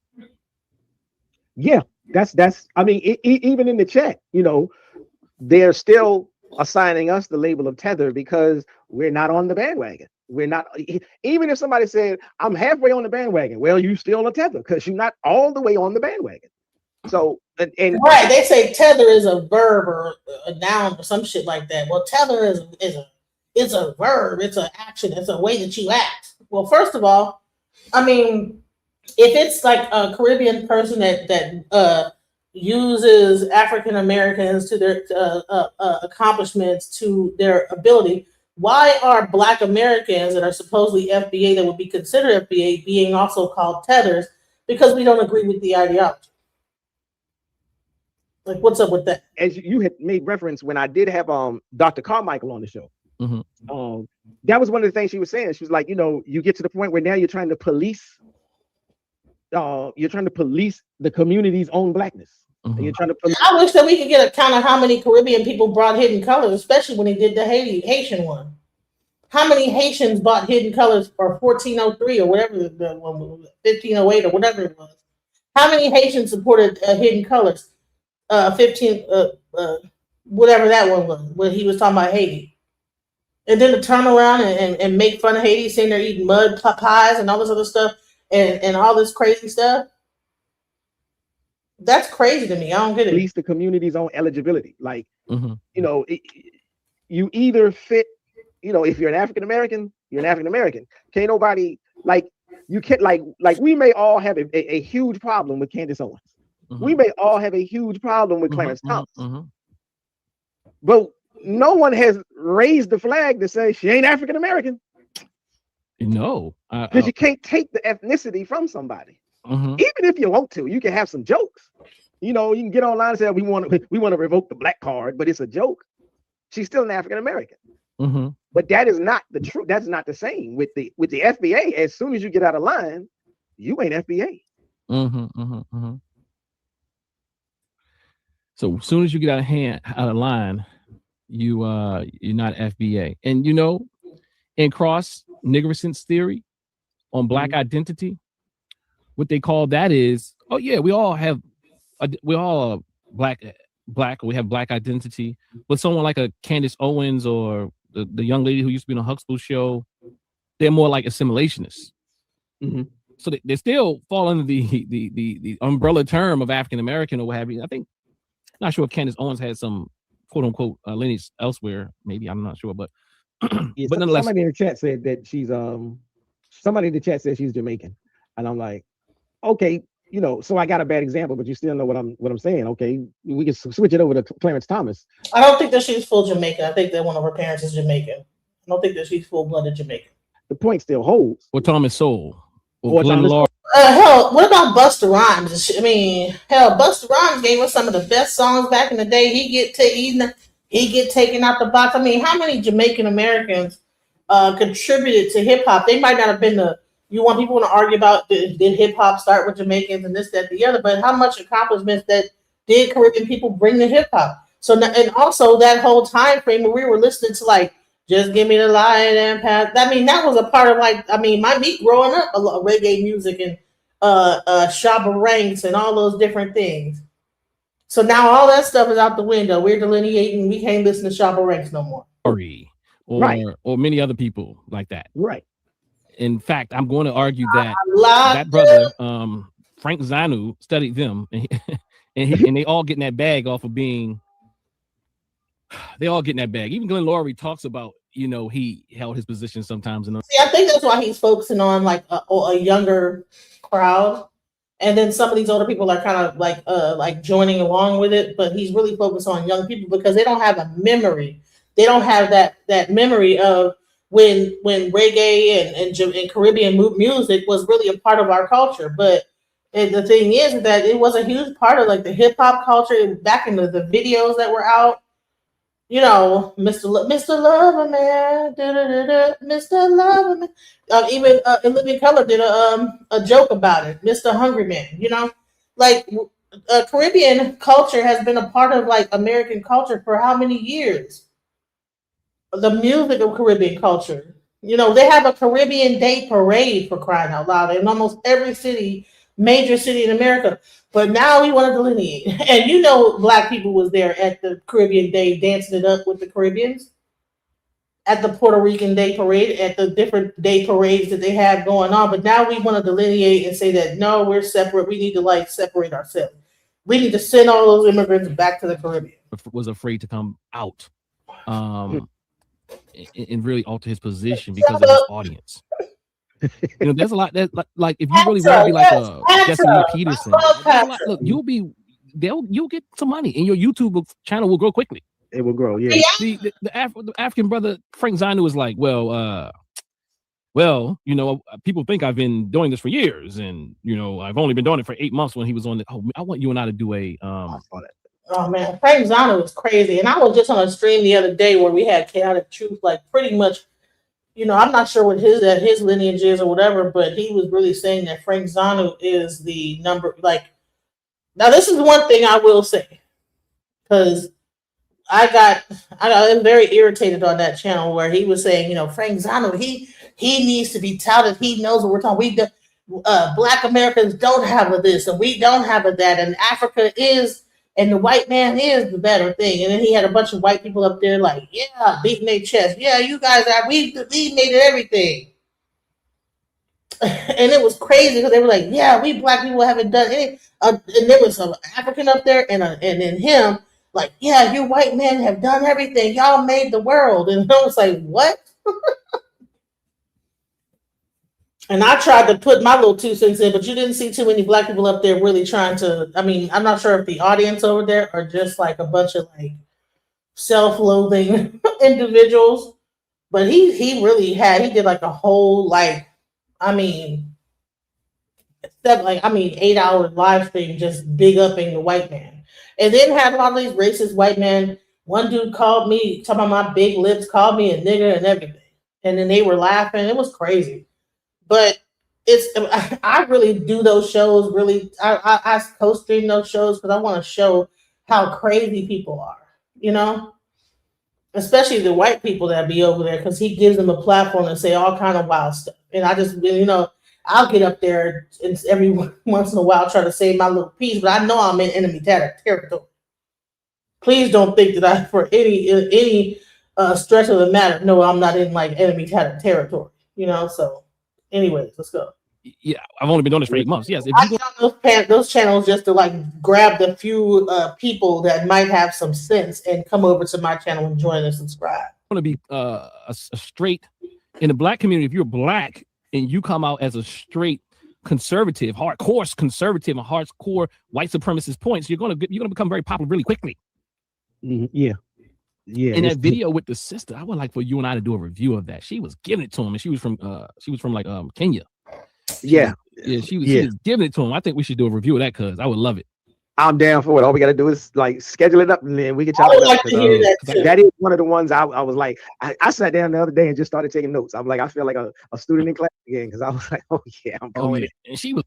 Yeah, that's. I mean, even in the chat, you know, they're still assigning us the label of tether because we're not on the bandwagon. We're not. Even if somebody said, "I'm halfway on the bandwagon," well, you still a tether because you're not all the way on the bandwagon. So and right, they say tether is a verb or a noun or some shit like that. Well, tether is a verb. It's an action. It's a way that you act. Well, first of all, I mean, if it's like a Caribbean person that uses African Americans to their accomplishments, to their ability, why are Black Americans that are supposedly FBA that would be considered FBA being also called tethers? Because we don't agree with the ideology. Like, what's up with that? As you had made reference when I did have Dr. Carmichael on the show, that was one of the things she was saying. She was like, you know, you get to the point where now you're trying to police the community's own Blackness. And you're trying to promote. I wish that we could get a count of how many Caribbean people brought Hidden Colors, especially when he did the Haitian one. How many Haitians bought Hidden Colors for 1403 or whatever the one was, 1508 or whatever it was? How many Haitians supported Hidden Colors? 15 whatever that one was when he was talking about Haiti. And then to turn around and make fun of Haiti, saying they're eating mud pies and all this other stuff and all this crazy stuff. That's crazy to me. I don't get it. At least the community's own eligibility. Like, you know, you either fit, you know, if you're an African American, you're an African American. Can't nobody, like, you can't, like we may all have a huge problem with Candace Owens. We may all have a huge problem with Clarence Thomas. But no one has raised the flag to say she ain't African American. No, because you can't take the ethnicity from somebody. Even if you want to, you can have some jokes. You know, you can get online and say we want to revoke the black card, but it's a joke. She's still an African American. But that is not the truth. That's not the same with the FBA. As soon as you get out of line, you ain't FBA. So as soon as you get out of line, you're not FBA. And you know, in Cross Niggerson's theory on black identity, what they call that is, oh yeah, we all are black, we have black identity, but someone like a Candace Owens or the young lady who used to be on the Huxtable show, they're more like assimilationists. So they still fall under the umbrella term of African American or what have you. I think, not sure if Candace Owens had some quote unquote lineage elsewhere. Maybe, I'm not sure, but yeah, but nonetheless, somebody in the chat said that she's somebody in the chat said she's Jamaican, and I'm like, okay, you know, so I got a bad example, but you still know what I'm saying. Okay, we can switch it over to Clarence Thomas. I don't think that she's full Jamaican. I think that one of her parents is Jamaican. I don't think that she's full-blooded Jamaican. The point still holds. Or Thomas Sowell. Or Glenn Law. Hell, what about Busta Rhymes? I mean, hell, Busta Rhymes gave us some of the best songs back in the day. He get taken out the box. I mean, how many Jamaican Americans contributed to hip hop? They might not have been people want to argue about did hip hop start with Jamaicans and this, that, the other, but how much accomplishments that did Caribbean people bring to hip hop? So, and also that whole time frame where we were listening to like Just Give Me the Lion and Pass. I mean, that was a part of me growing up, a lot of reggae music and Shabba Ranks and all those different things. So now all that stuff is out the window. We're delineating. We can't listen to Shabba Ranks no more. Or many other people like that. Right. In fact, I'm going to argue that brother, Frank Zanu, studied them, and they all getting that bag off of being. They all getting that bag. Even Glenn Laurie talks about, you know, he held his position sometimes. See, I think that's why he's focusing on like a younger crowd, and then some of these older people are kind of like joining along with it. But he's really focused on young people because they don't have a memory. They don't have that memory of when reggae and Caribbean music was really a part of our culture. But the thing is that it was a huge part of like the hip hop culture back in the videos that were out. You know, Mr. Lover Man, Mr. Lover Man. Even In Living Color did a joke about it, Mr. Hungry Man. You know, like Caribbean culture has been a part of like American culture for how many years? The music of Caribbean culture. You know, they have a Caribbean Day parade, for crying out loud, in almost every major city in America. But now we want to delineate. And you know, black people was there at the Caribbean Day dancing it up with the Caribbeans, at the Puerto Rican Day parade, at the different day parades that they have going on. But now we want to delineate and say that, no, we're separate. We need to like separate ourselves. We need to send all those immigrants back to the Caribbean. Was afraid to come out and really alter his position because of his audience. You know, there's a lot that like if you really want to be like a Jesse Lee Peterson, look, you'll get some money and your YouTube channel will grow quickly. It will grow, yeah. The African brother Frank Zanu was like, well, you know, people think I've been doing this for years, and you know, I've only been doing it for 8 months. When he was on the, I want you and I to do a Oh man, Frank Zanu was crazy, and I was just on a stream the other day where we had Chaotic Truth, like pretty much. You know, I'm not sure what his lineage is or whatever, but he was really saying that Frank Zanu is the number, like Now, this is one thing I will say, because I got very irritated on that channel where he was saying, Frank Zano, he needs to be touted. He knows what we're talking. Black Americans don't have a this and we don't have a that, and Africa is, and the white man is the better thing. And then he had a bunch of white people up there like, yeah, beating their chest. Yeah, you guys we made it everything. And it was crazy because they were like, yeah, we black people haven't done any. And there was some African up there, and then him like, yeah, you white men have done everything. Y'all made the world. And I was like, what? And I tried to put my little 2 cents in, but you didn't see too many black people up there really trying to. I mean, I'm not sure if the audience over there are just like a bunch of like self-loathing individuals, but he did like a whole 8-hour live stream just big upping the white man, and then had a lot of these racist white men. One dude called me, talking about my big lips, called me a nigger and everything, and then they were laughing. It was crazy. But I really do those shows. Really, I co-stream those shows because I want to show how crazy people are, especially the white people that be over there, because he gives them a platform to say all kind of wild stuff. And I just, I'll get up there and every once in a while try to say my little piece, but I know I'm in enemy territory. Please don't think that I, for any stretch of the matter, no, I'm not in like enemy territory. So. Anyways, let's go. Yeah, I've only been doing this for 8 months. Yes, if I found those channels just to like grab the few people that might have some sense and come over to my channel and join and subscribe. Want to be a straight in the black community. If you're black and you come out as a straight conservative, hardcore conservative, and hardcore white supremacist points, you're gonna become very popular really quickly. Yeah. Yeah. In that video with the sister, I would like for you and I to do a review of that. She was giving it to him, and she was from like Kenya. Yeah. She was giving it to him. I think we should do a review of that because I would love it. I'm down for it. All we got to do is like schedule it up, and then we can chop it up. That is one of the ones I was like, I sat down the other day and just started taking notes. I'm like, I feel like a student in class again, because I was like, oh yeah, I'm going. And she was.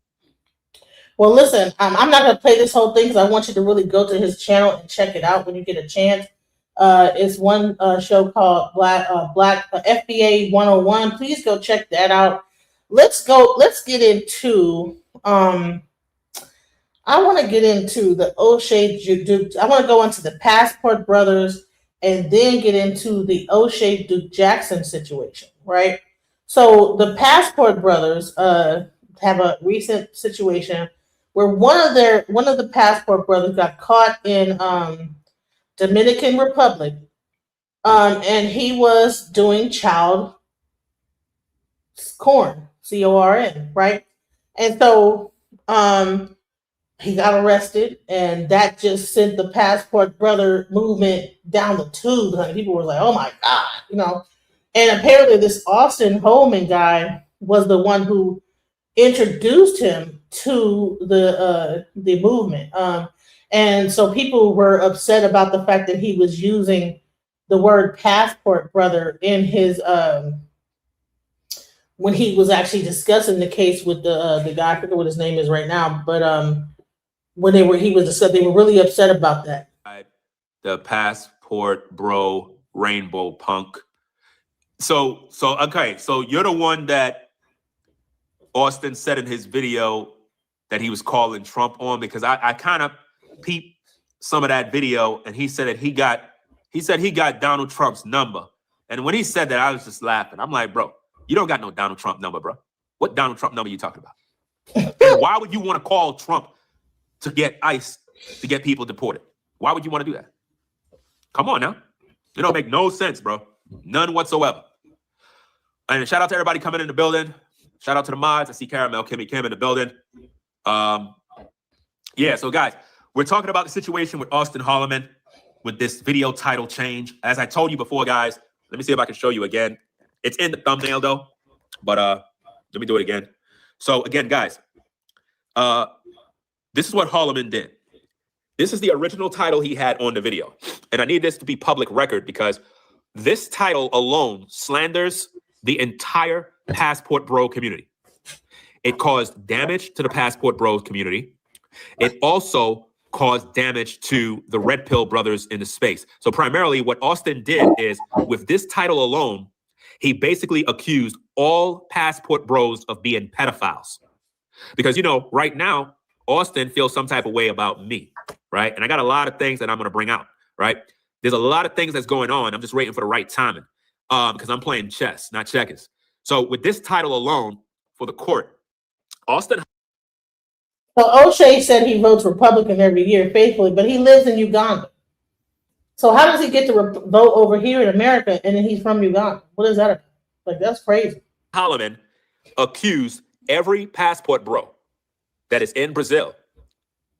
Well, listen, I'm not gonna play this whole thing because I want you to really go to his channel and check it out when you get a chance. It's one show called Black FBA 101. Please go check that out. Let's get into I want to get into the Oshay I want to go into the Passport Brothers and then get into the Oshay Duke Jackson situation, right? So the Passport Brothers have a recent situation where one of the Passport Brothers got caught in Dominican Republic, and he was doing child corn, CORN, right? And so he got arrested, and that just sent the Passport Brother movement down the tube. Honey. People were like, "Oh my God," And apparently, this Austin Holman guy was the one who introduced him to the movement. And so people were upset about the fact that he was using the word Passport Brother in his when he was actually discussing the case with the guy. I forget what his name is right now, but when they were really upset about that. The Passport Bro Rainbow Punk. So okay, so you're the one that Austin said in his video that he was calling Trump on, because I kind of peeped some of that video, and he said that he got Donald Trump's number. And when he said that, I was just laughing. I'm like, bro, you don't got no Donald Trump number, bro. What Donald Trump number are you talking about? And why would you want to call Trump to get ICE, to get people deported? Why would you want to do that? Come on now. It don't make no sense, bro. None whatsoever. And shout out to everybody coming in the building. Shout out to the mods. I see Caramel, Kimmy Kim in the building. Yeah, so guys, we're talking about the situation with Austin Holloman with this video title change. As I told you before, guys, let me see if I can show you again. It's in the thumbnail though, but let me do it again. So again, guys, this is what Holloman did. This is the original title he had on the video. And I need this to be public record because this title alone slanders the entire Passport Bro community. It caused damage to the Passport Bro community. It also caused damage to the Red Pill brothers in the space. So primarily what Austin did is, with this title alone, he basically accused all Passport Bros of being pedophiles. Because, you know, right now, Austin feels some type of way about me, right? And I got a lot of things that I'm going to bring out, right? There's a lot of things that's going on. I'm just waiting for the right timing because I'm playing chess, not checkers. So with this title alone for the court, Austin. So Oshay said he votes Republican every year faithfully, but he lives in Uganda. So how does he get to vote over here in America and then he's from Uganda? What is that about? Like, that's crazy. Holloman accused every Passport Bro that is in Brazil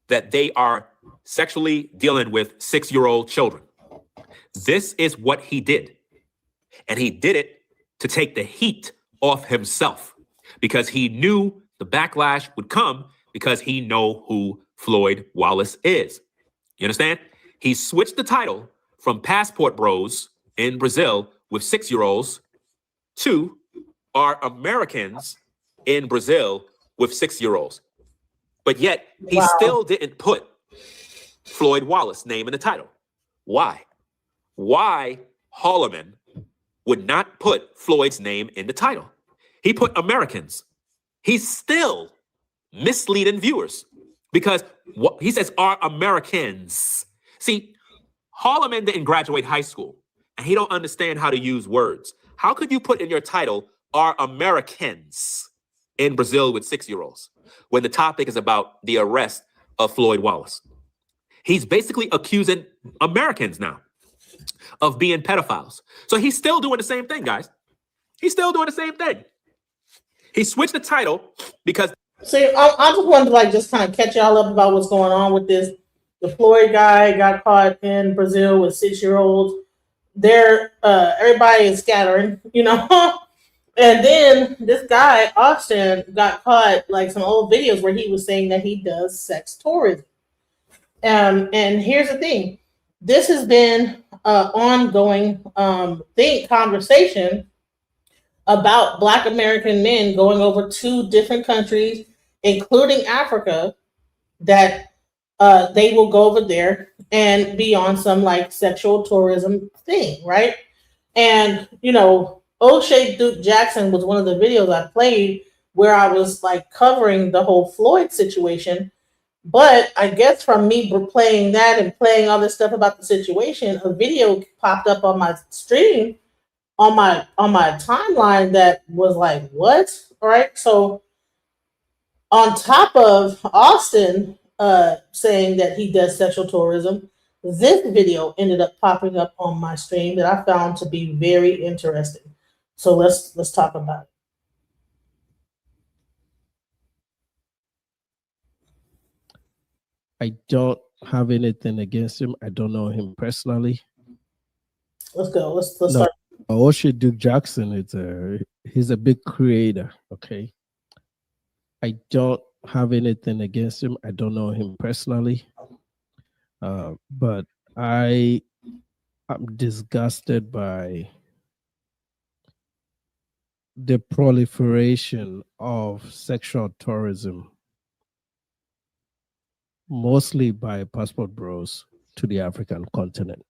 that they are sexually dealing with 6-year-old children. This is what he did. And he did it to take the heat off himself because he knew the backlash would come because he know who Floyd Wallace is. You understand? He switched the title from Passport Bros in Brazil with 6-year-olds to are Americans in Brazil with 6-year-olds. But yet he still didn't put Floyd Wallace name in the title. Why? Why Holloman would not put Floyd's name in the title? He put Americans. He's still misleading viewers because what he says are Americans. See, Holloman didn't graduate high school and he don't understand how to use words. How could you put in your title are Americans in Brazil with 6-year-olds when the topic is about the arrest of Floyd Wallace? He's basically accusing Americans now of being pedophiles. So he's still doing the same thing, guys. He's still doing the same thing. He switched the title because... See, I just wanted to just kind of catch y'all up about what's going on with this. The Floyd guy got caught in Brazil with 6-year-olds. Everybody is scattering, you know. And then this guy, Austin, got caught, some old videos where he was saying that he does sex tourism. And here's the thing. This has been an ongoing conversation about Black American men going over to different countries, including Africa, that they will go over there and be on some sexual tourism thing, right? And, Oshay Duke Jackson was one of the videos I played where I was covering the whole Floyd situation. But I guess from me playing that and playing all this stuff about the situation, a video popped up on my stream, on my timeline that was what? All right. So on top of Austin saying that he does sexual tourism, this video ended up popping up on my stream that I found to be very interesting. So let's talk about it. I don't have anything against him. I don't know him personally. Let's go. Let's start. Oshay Duke Jackson he's a big creator. Okay. I don't have anything against him. I don't know him personally. But I'm disgusted by the proliferation of sexual tourism, mostly by Passport Bros to the African continent,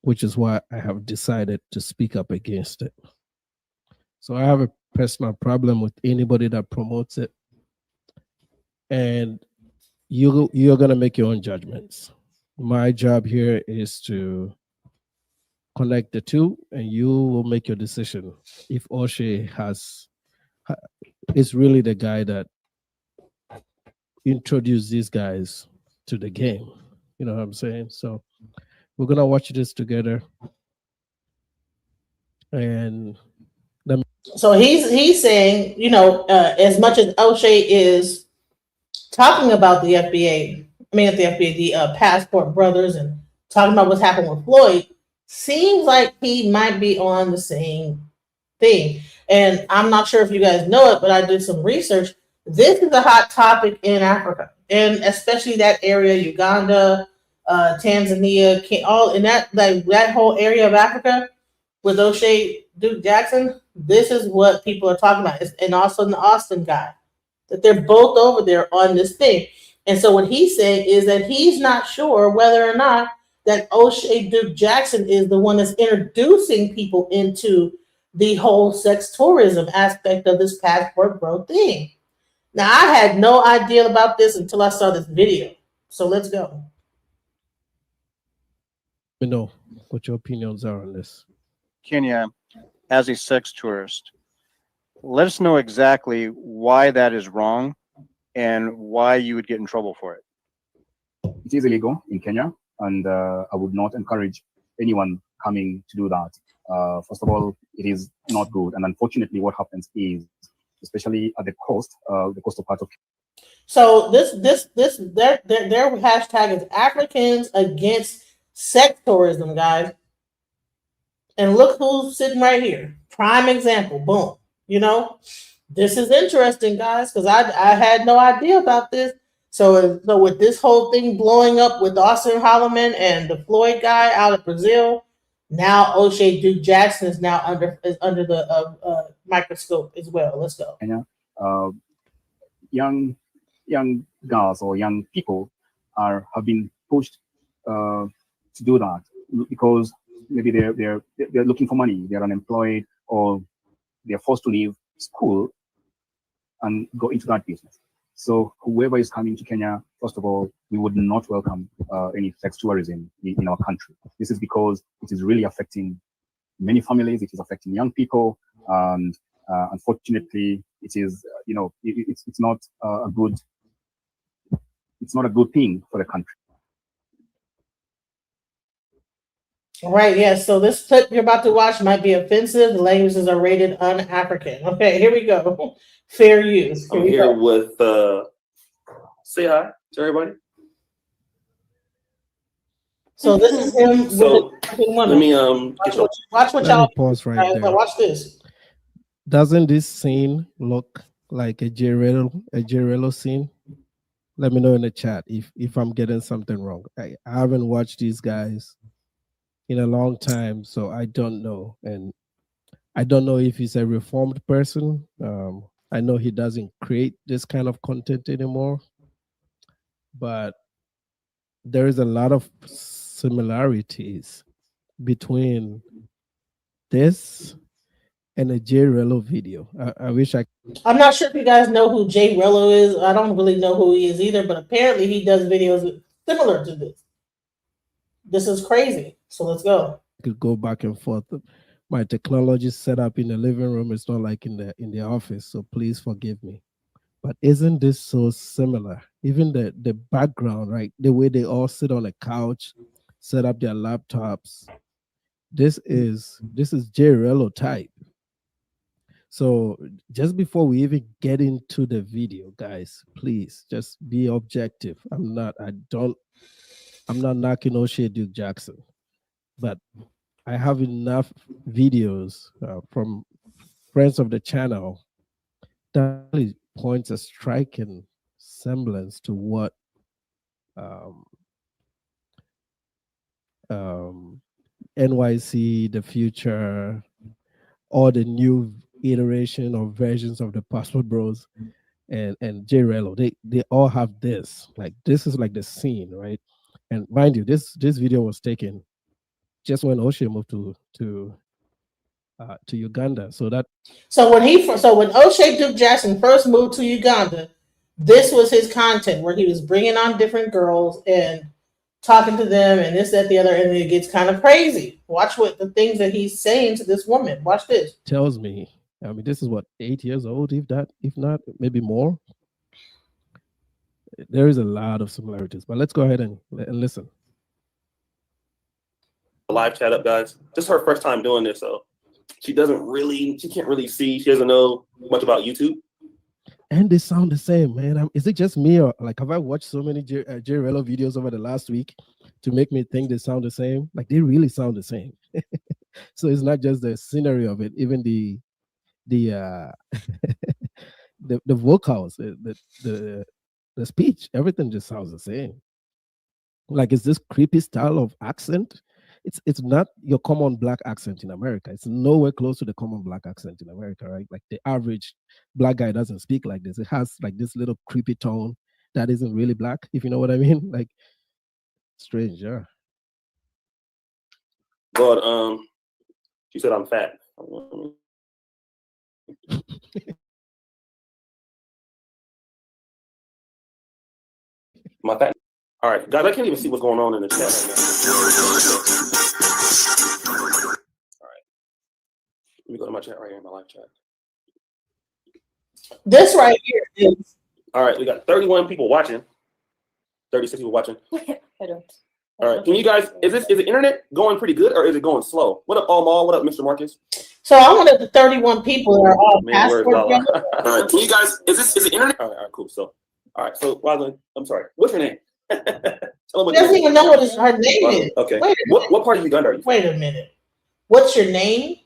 which is why I have decided to speak up against it. So I have a personal problem with anybody that promotes it. And you're going to make your own judgments. My job here is to connect the two, and you will make your decision if Oshay is really the guy that introduced these guys to the game. You know what I'm saying? So we're going to watch this together. And so he's saying, as much as Oshay is talking about the Passport Brothers and talking about what's happened with Floyd, seems like he might be on the same thing. And I'm not sure if you guys know it, but I did some research. This is a hot topic in Africa, and especially that area, Uganda, Tanzania, all in that whole area of Africa with Oshay Duke Jackson. This is what people are talking about, and also the Austin guy, that they're both over there on this thing. And so what he's saying is that he's not sure whether or not that O'Shea Duke Jackson is the one that's introducing people into the whole sex tourism aspect of this passport bro thing. Now I had no idea about this until I saw this video. So let's go. You know what your opinions are on this. Kenya as a sex tourist. Let us know exactly why that is wrong and why you would get in trouble for it. It is illegal in Kenya, and I would not encourage anyone coming to do that. First of all, it is not good, and unfortunately, what happens is, especially at the coastal part of. So their hashtag is Africans against sex tourism, guys. And look who's sitting right here. Prime example. Boom. You know, this is interesting, guys, because I had no idea about this. So with this whole thing blowing up with Austin Holloman and the Floyd guy out of Brazil, now O'Shea Duke Jackson is now under the microscope as well. Let's go. Kenya, young girls or young people have been pushed to do that because maybe they're looking for money, they're unemployed, or they're forced to leave school and go into that business. So whoever is coming to Kenya, first of all, we would not welcome any sex tourism in our country. This is because it is really affecting many families. It is affecting young people, and unfortunately, it is it's not a good thing for the country. All right, yes. So this clip you're about to watch might be offensive. The languages are rated un-African. Okay, here we go. Fair use. I'm here with say hi to everybody. So this is him. So let me watch what Let y'all me pause right there. watch this. Doesn't this scene look like a J-Relo scene? Let me know in the chat if I'm getting something wrong. I haven't watched these guys in a long time, so I don't know. And I don't know if he's a reformed person. I know he doesn't create this kind of content anymore, but there is a lot of similarities between this and a J-Relo video. I wish I'm not sure if you guys know who Jay Rello is. I don't really know who he is either, but apparently he does videos similar to this. This is crazy. So let's go. could go back and forth. My technology set up in the living room is not like in the office, so please forgive me. But isn't this so similar? Even the background, right? The way they all sit on a couch, set up their laptops. This is J-Relo type. So just before we even get into the video, guys, please just be objective. I'm not knocking O'Shea Duke Jackson, but I have enough videos from friends of the channel that really points a striking semblance to what NYC, the future, or the new iteration or versions of the Passport Bros and J-Relo. They all have this. Like this is like the scene, right? And mind you, this video was taken just when O'Shea moved to Uganda. So when O'Shea Duke Jackson first moved to Uganda, this was his content where he was bringing on different girls and talking to them and this, that, the other, and it gets kind of crazy. Watch what the things that he's saying to this woman. Watch this. Tells me, I mean, this is what, 8 years old, if not, maybe more. There is a lot of similarities, but let's go ahead and listen. Live chat up, guys. This is her first time doing this, so she can't really see. She doesn't know much about YouTube. And they sound the same, man. Is it just me, or like have I watched so many J-Relo videos over the last week to make me think they sound the same? Like they really sound the same. So it's not just the scenery of it, even the the vocals, the speech, everything just sounds the same. Like it's this creepy style of accent. It's not your common black accent in America. It's nowhere close to the common black accent in America, right? Like the average black guy doesn't speak like this. It has like this little creepy tone, that isn't really black, if you know what I mean. Like, strange, yeah. God, she said I'm fat. My fat. All right, guys, I can't even see what's going on in the chat right now. All right, let me go to my chat right here, my live chat. This right here is. All right, we got 31 people watching. 36 people watching. All right, can you guys? Is the internet going pretty good or is it going slow? What up, Almal? What up, Mr. Marcus? So I wanted the 31 people that are all Man, where's passport Lala? brothers. All right, can you guys? Is the internet? All right, cool. So, all right, so Rosalind, I'm sorry. What's your name? Tell them She what doesn't your even know what her name is. Okay. Wait a minute. What part of Uganda are you from? Wait a minute. What's your name?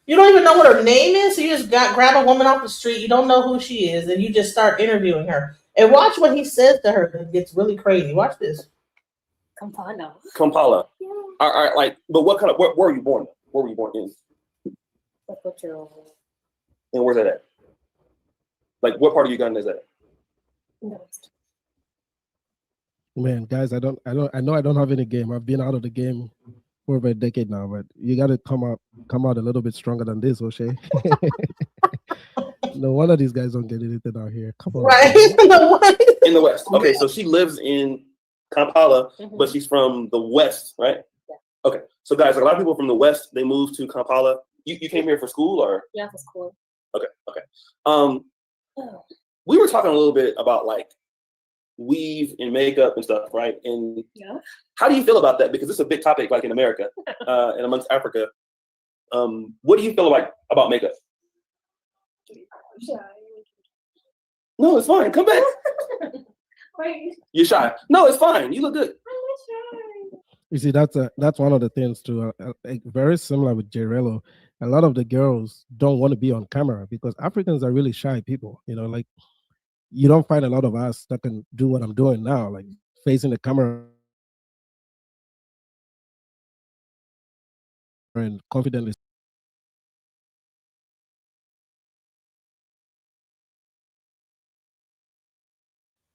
You don't even know what her name is. So you just grab a woman off the street. You don't know who she is, and you just start interviewing her. And watch what he says to her. It gets really crazy. Watch this. Kampala. Kampala. Yeah. All right, like, but what kind of? Where were you born? Where were you born in? And where's that at? Like, what part of Uganda is that? Man, guys, I know I don't have any game. I've been out of the game for over a decade now, but you got to come out a little bit stronger than this, Oshay. No wonder these guys don't get anything out here. Come on. Right. In the West. Okay, so she lives in Kampala, but she's from the West, right? Yeah. Okay, so guys, a lot of people from the West, they moved to Kampala. You came here for school, or? Yeah, for school. Okay. We were talking a little bit about like weave and makeup and stuff, right? And yeah, how do you feel about that? Because it's a big topic, like in America and amongst Africa. What do you feel like about makeup? No, it's fine. Come back. You're shy. No, it's fine. You look good. You see, that's one of the things too. Like very similar with Jerello. A lot of the girls don't want to be on camera because Africans are really shy people. You know, like you don't find a lot of us that can do what I'm doing now, like facing the camera and confidently.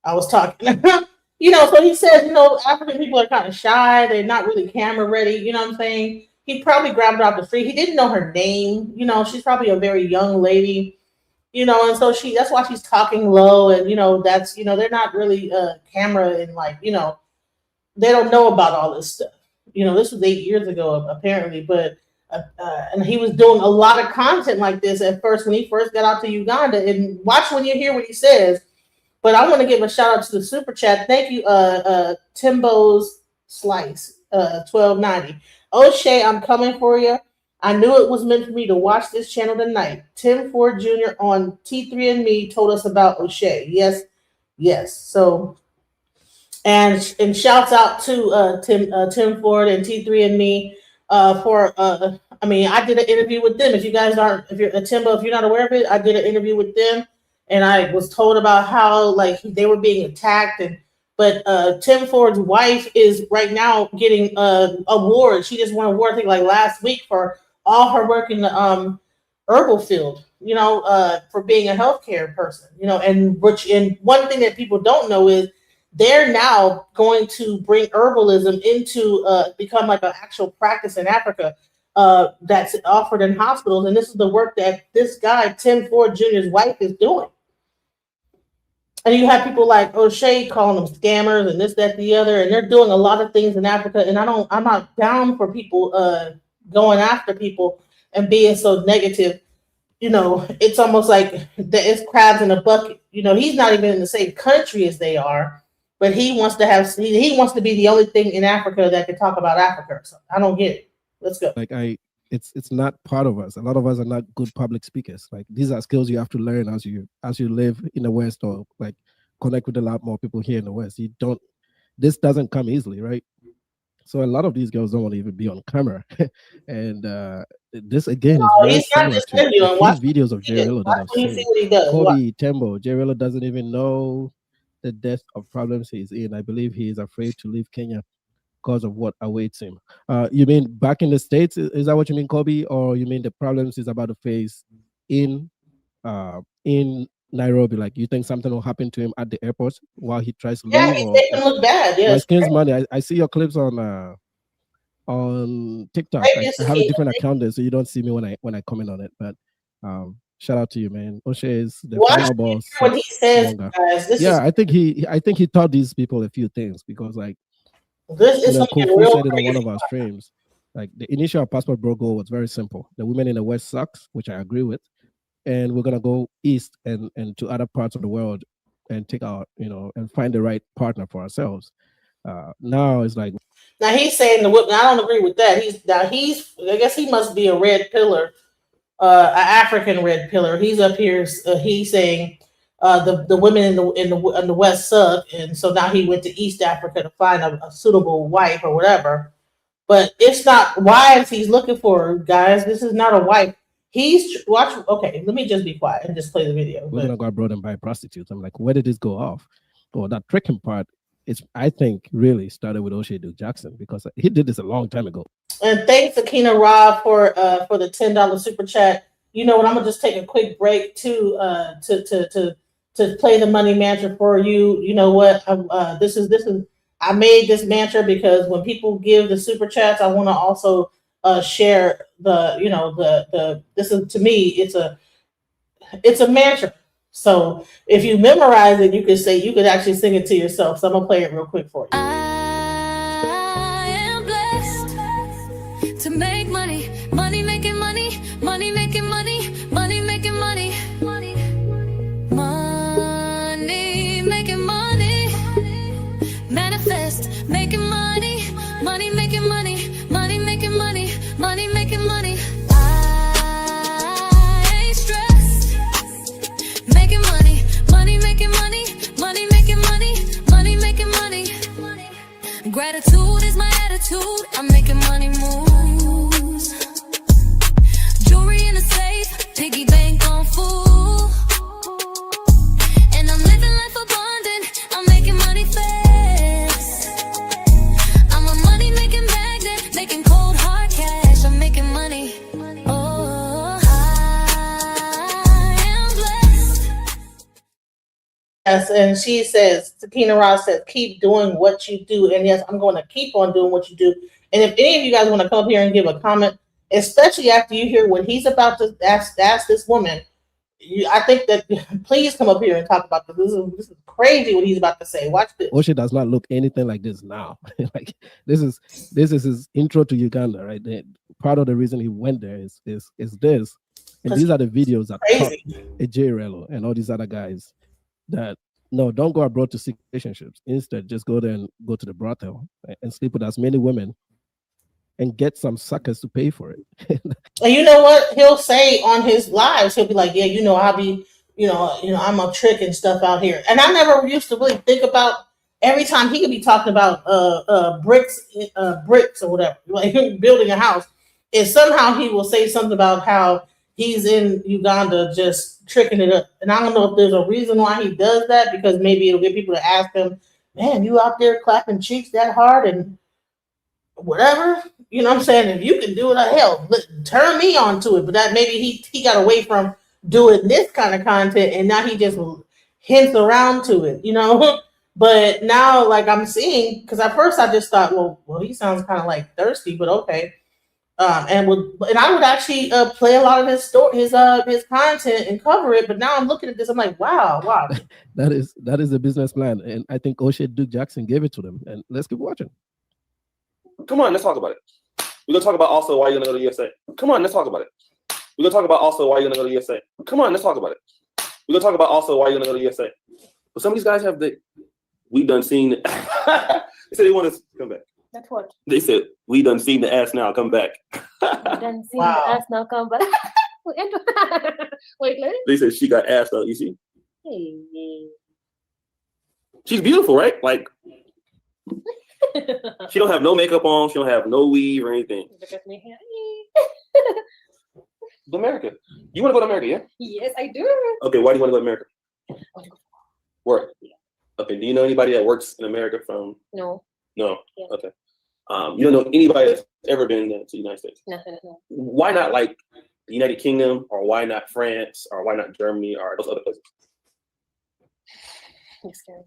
I was talking. So he said, African people are kind of shy. They're not really camera ready. You know what I'm saying? He probably grabbed her off the street. He didn't know her name. She's probably a very young lady. And so that's why she's talking low. And they're not really camera and they don't know about all this stuff. This was 8 years ago apparently, but and he was doing a lot of content like this at first when he first got out to Uganda. And watch when you hear what he says. But I want to give a shout out to the super chat. Thank you, Timbo's Slice, 1290. Oshay, I'm coming for you. I knew it was meant for me to watch this channel tonight. Tim Ford Jr. on T3andMe told us about Oshay. Yes. So, and shouts out to Tim Ford and T3andMe for. I did an interview with them. If you're Timbo, if you're not aware of it, I did an interview with them. And I was told about how they were being attacked, but Tim Ford's wife is right now getting awards. She just won an award, I think, last week for all her work in the herbal field. For being a healthcare person. And one thing that people don't know is they're now going to bring herbalism into become like an actual practice in Africa. That's offered in hospitals, and this is the work that this guy Tim Ford Jr.'s wife is doing. And you have people like Oshay calling them scammers and this, that, the other, and they're doing a lot of things in Africa. And I'm not down for people going after people and being so negative. It's almost like it's crabs in a bucket. He's not even in the same country as they are, but he wants to be the only thing in Africa that can talk about Africa. So I don't get it. Let's go. It's not part of us. A lot of us are not good public speakers. Like these are skills you have to learn as you live in the West or connect with a lot more people here in the West. This doesn't come easily, right? So a lot of these girls don't want to even be on camera. And this again is very similar to these videos of Jerello that I've seen. Kobe Tembo, Jerello doesn't even know the depth of problems he's in. I believe he is afraid to leave Kenya because of what awaits him. You mean back in the States? Is that what you mean, Kobe? Or you mean the problems he's about to face in Nairobi. Like, you think something will happen to him at the airport while he tries to Yeah, leave? he's Or making him look bad. my Yes. skin's money. I see your clips on TikTok. Maybe I it's have a the different account there, so you don't see me when I comment on it. But shout out to you, man. Oshay is the Watch final boss. what he says, Wonga. guys. This Yeah, I think he taught these people a few things, because like, is you know, something Kofu real said it on one crazy. of our streams. Like, the initial passport bro goal was very simple. The women in the West sucks, which I agree with, and we're gonna go east and to other parts of the world and take our, you know, and find the right partner for ourselves. Now it's like, Now he's saying the I don't agree with that. I guess he must be a red pillar, an African red pillar. He's up here. He's saying the women in the West suck, and so now he went to East Africa to find a suitable wife or whatever. But it's not wives he's looking for, guys. This is not a wife. He's watch. Okay, let me just be quiet and just play the video. we're gonna go abroad and buy prostitutes. I'm like, where did this go off? Or that tricking part, it's, I think, really started with O'Shea Duke Jackson, because he did this a long time ago. And thanks, Akina Ra, for the $10 super chat. You know what? I'm gonna just take a quick break to play the money mantra for you. You know what? This is I made this mantra because when people give the super chats, I want to also share the this is, to me, it's a mantra. So if you memorize it, you could actually sing it to yourself. So I'm gonna play it real quick for you. I am blessed to make money, money making money, money making money, money making money, money making money, manifest making money, money making money, money making money, money making money. I ain't stressed, making money, money making money, money making money, money making money. Gratitude is my attitude. I'm making money moves. Jewelry in the safe, piggy bank on full. And I'm living life abundant. I'm making money fast. I'm a money making magnet, making cold hard cash. I'm making money. Oh, I am blessed. Yes, and she says, Takina Ross says, keep doing what you do. And yes, I'm going to keep on doing what you do. And if any of you guys want to come up here and give a comment, especially after you hear what he's about to ask this woman, I think that please come up here and talk about this. This is crazy what he's about to say. Watch this. O'Shea does not look anything like this now. Like, this is his intro to Uganda, right? Part of the reason he went there is this. And these are the videos that taught AJ Rello and all these other guys that, no, don't go abroad to seek relationships. Instead, just go there and go to the brothel and sleep with as many women and get some suckers to pay for it. And you know what he'll say on his lives? He'll be like, "Yeah, I'll be, I'm a trick and stuff out here." And I never used to really think about every time he could be talking about bricks or whatever, like building a house, and somehow he will say something about how he's in Uganda just tricking it up. And I don't know if there's a reason why he does that, because maybe it'll get people to ask him, "Man, you out there clapping cheeks that hard and whatever." You know what I'm saying? If you can do it, hell, turn me on to it. But that maybe he got away from doing this kind of content, and now he just hints around to it, But now, like, I'm seeing, because at first I just thought, well, he sounds kind of like thirsty, but okay. And I would actually play a lot of his content and cover it. But now I'm looking at this, I'm like, wow. That is a business plan, and I think O'Shea Duke Jackson gave it to them. And let's keep watching. Come on, let's talk about it. We're gonna talk about also why you're gonna go to USA. Come on, let's talk about it. We're gonna talk about also why you're gonna go to USA. Come on, let's talk about it. We're gonna talk about also why you're gonna go to USA. But some of these guys have we done seen. They said they want us to come back. That's what. They said we done seen the ass now. Come back. Done seen the ass now. Come back. Wait, let me. They said she got ass though. You see? Hey. She's beautiful, right? Like. She don't have no makeup on. She don't have no weave or anything. Look at me here. America. You want to go to America, yeah? Yes, I do. Okay, why do you want to go to America? Want to go. Work. Yeah. Okay, do you know anybody that works in America from? No. No? Yeah. Okay. You don't know anybody that's ever been to the United States? No. Why not like the United Kingdom, or why not France, or why not Germany, or those other places? I'm scared.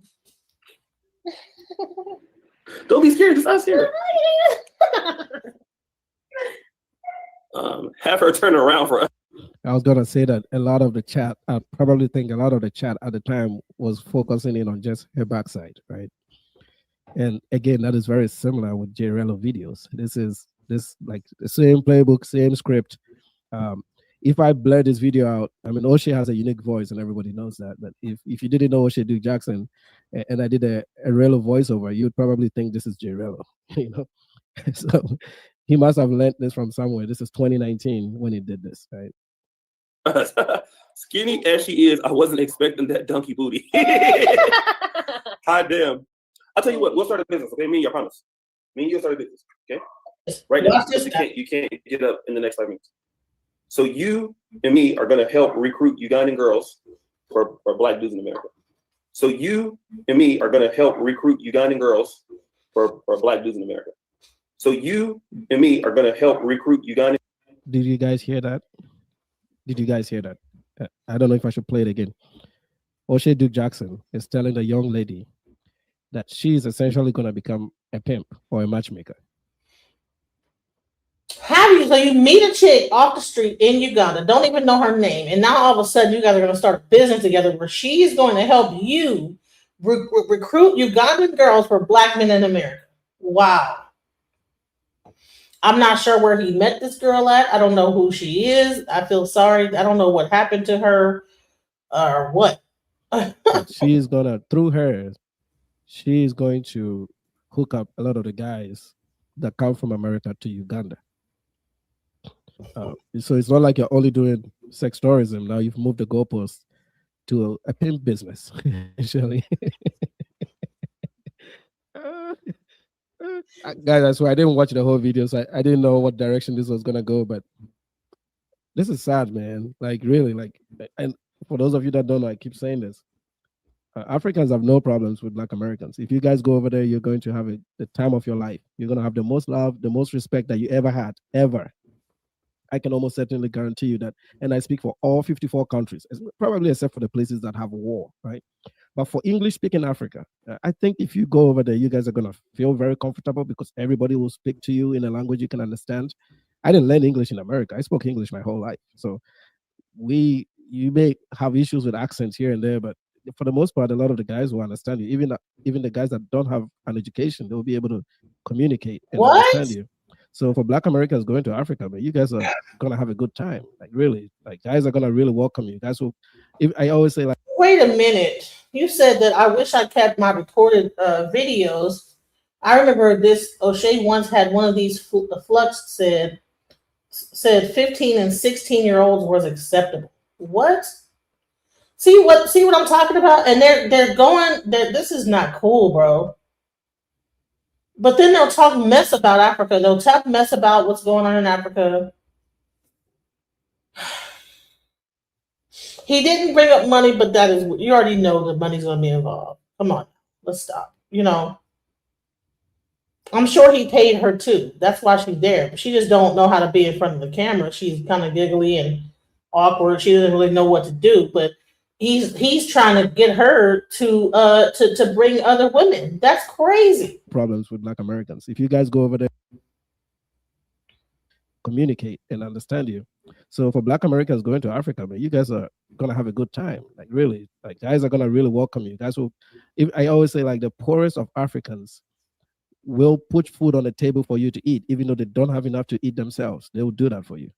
Don't be scared. Just ask here. Have her turn around for us. I was gonna say that a lot of the chat, I probably think a lot of the chat at the time was focusing in on just her backside, right? And again, that is very similar with JRello videos. This like the same playbook, same script. If I blur this video out, I mean, Oshay has a unique voice and everybody knows that. But if you didn't know Oshay Duke Jackson and I did a Rello voiceover, you'd probably think this is JRello, you know? So he must have learned this from somewhere. This is 2019 when he did this, right? Skinny as she is, I wasn't expecting that donkey booty. Hot damn. I'll tell you what, we'll start a business, okay? Me and you, I promise. Me and you start a business, okay? Right now, you can't get up in the next 5 minutes. So you and me are gonna help recruit Ugandan girls for Black dudes in America. So you and me are gonna help recruit Ugandan girls for Black dudes in America. So you and me are gonna help recruit Ugandan. Did you guys hear that? Did you guys hear that? I don't know if I should play it again. Oshay Duke Jackson is telling the young lady that she's essentially going to become a pimp or a matchmaker. How do you, so you meet a chick off the street in Uganda, don't even know her name, and now all of a sudden you guys are going to start a business together where she's going to help you recruit Ugandan girls for Black men in America. Wow. I'm not sure where he met this girl at. I don't know who she is. I feel sorry. I don't know what happened to her or what. She's gonna, through her, she's going to hook up a lot of the guys that come from America to Uganda. So it's not like you're only doing sex tourism. Now you've moved the goalpost to a pimp business, actually. Guys, I swear I didn't watch the whole video, so I didn't know what direction this was gonna go. But this is sad, man. Like really, like, and for those of you that don't know, I keep saying this. Africans have no problems with Black Americans. If you guys go over there, you're going to have the time of your life. You're gonna have the most love, the most respect that you ever had, ever. I can almost certainly guarantee you that. And I speak for all 54 countries, probably except for the places that have war, right? But for English-speaking Africa, I think if you go over there, you guys are going to feel very comfortable because everybody will speak to you in a language you can understand. I didn't learn English in America. I spoke English my whole life. So you may have issues with accents here and there, but for the most part, a lot of the guys will understand you. Even the guys that don't have an education, they'll be able to communicate and understand you. So for Black Americans going to Africa, man, you guys are gonna have a good time. Like really, like guys are gonna really welcome you. Guys will. I always say, like, wait a minute. You said that I wish I kept my recorded videos. I remember this. Oshay once had one of these flux said 15 and 16-year-olds was acceptable. What? See what I'm talking about? And they're going. This is not cool, bro. But then they'll talk mess about Africa. They'll talk mess about what's going on in Africa. He didn't bring up money, but that is, you already know that money's going to be involved. Come on, let's stop. You know, I'm sure he paid her too. That's why she's there. But she just don't know how to be in front of the camera. She's kind of giggly and awkward. She doesn't really know what to do. But he's trying to get her to bring other women. That's crazy. Problems with Black Americans. If you guys go over there, communicate and understand you. So for Black Americans going to Africa, man, you guys are gonna have a good time. Like really, like guys are gonna really welcome you. Guys will. I always say, like, the poorest of Africans will put food on the table for you to eat, even though they don't have enough to eat themselves. They will do that for you.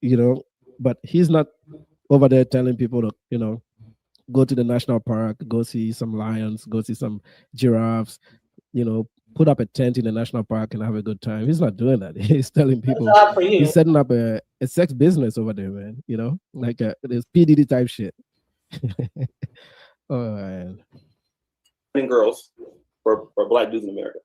You know, but he's not over there telling people to, you know, go to the national park, go see some lions, go see some giraffes, you know, put up a tent in the national park and have a good time. He's not doing that. He's telling people, he's setting up a sex business over there, man. You know, like this PDD type shit. Oh, man. Girls for Black dudes in America.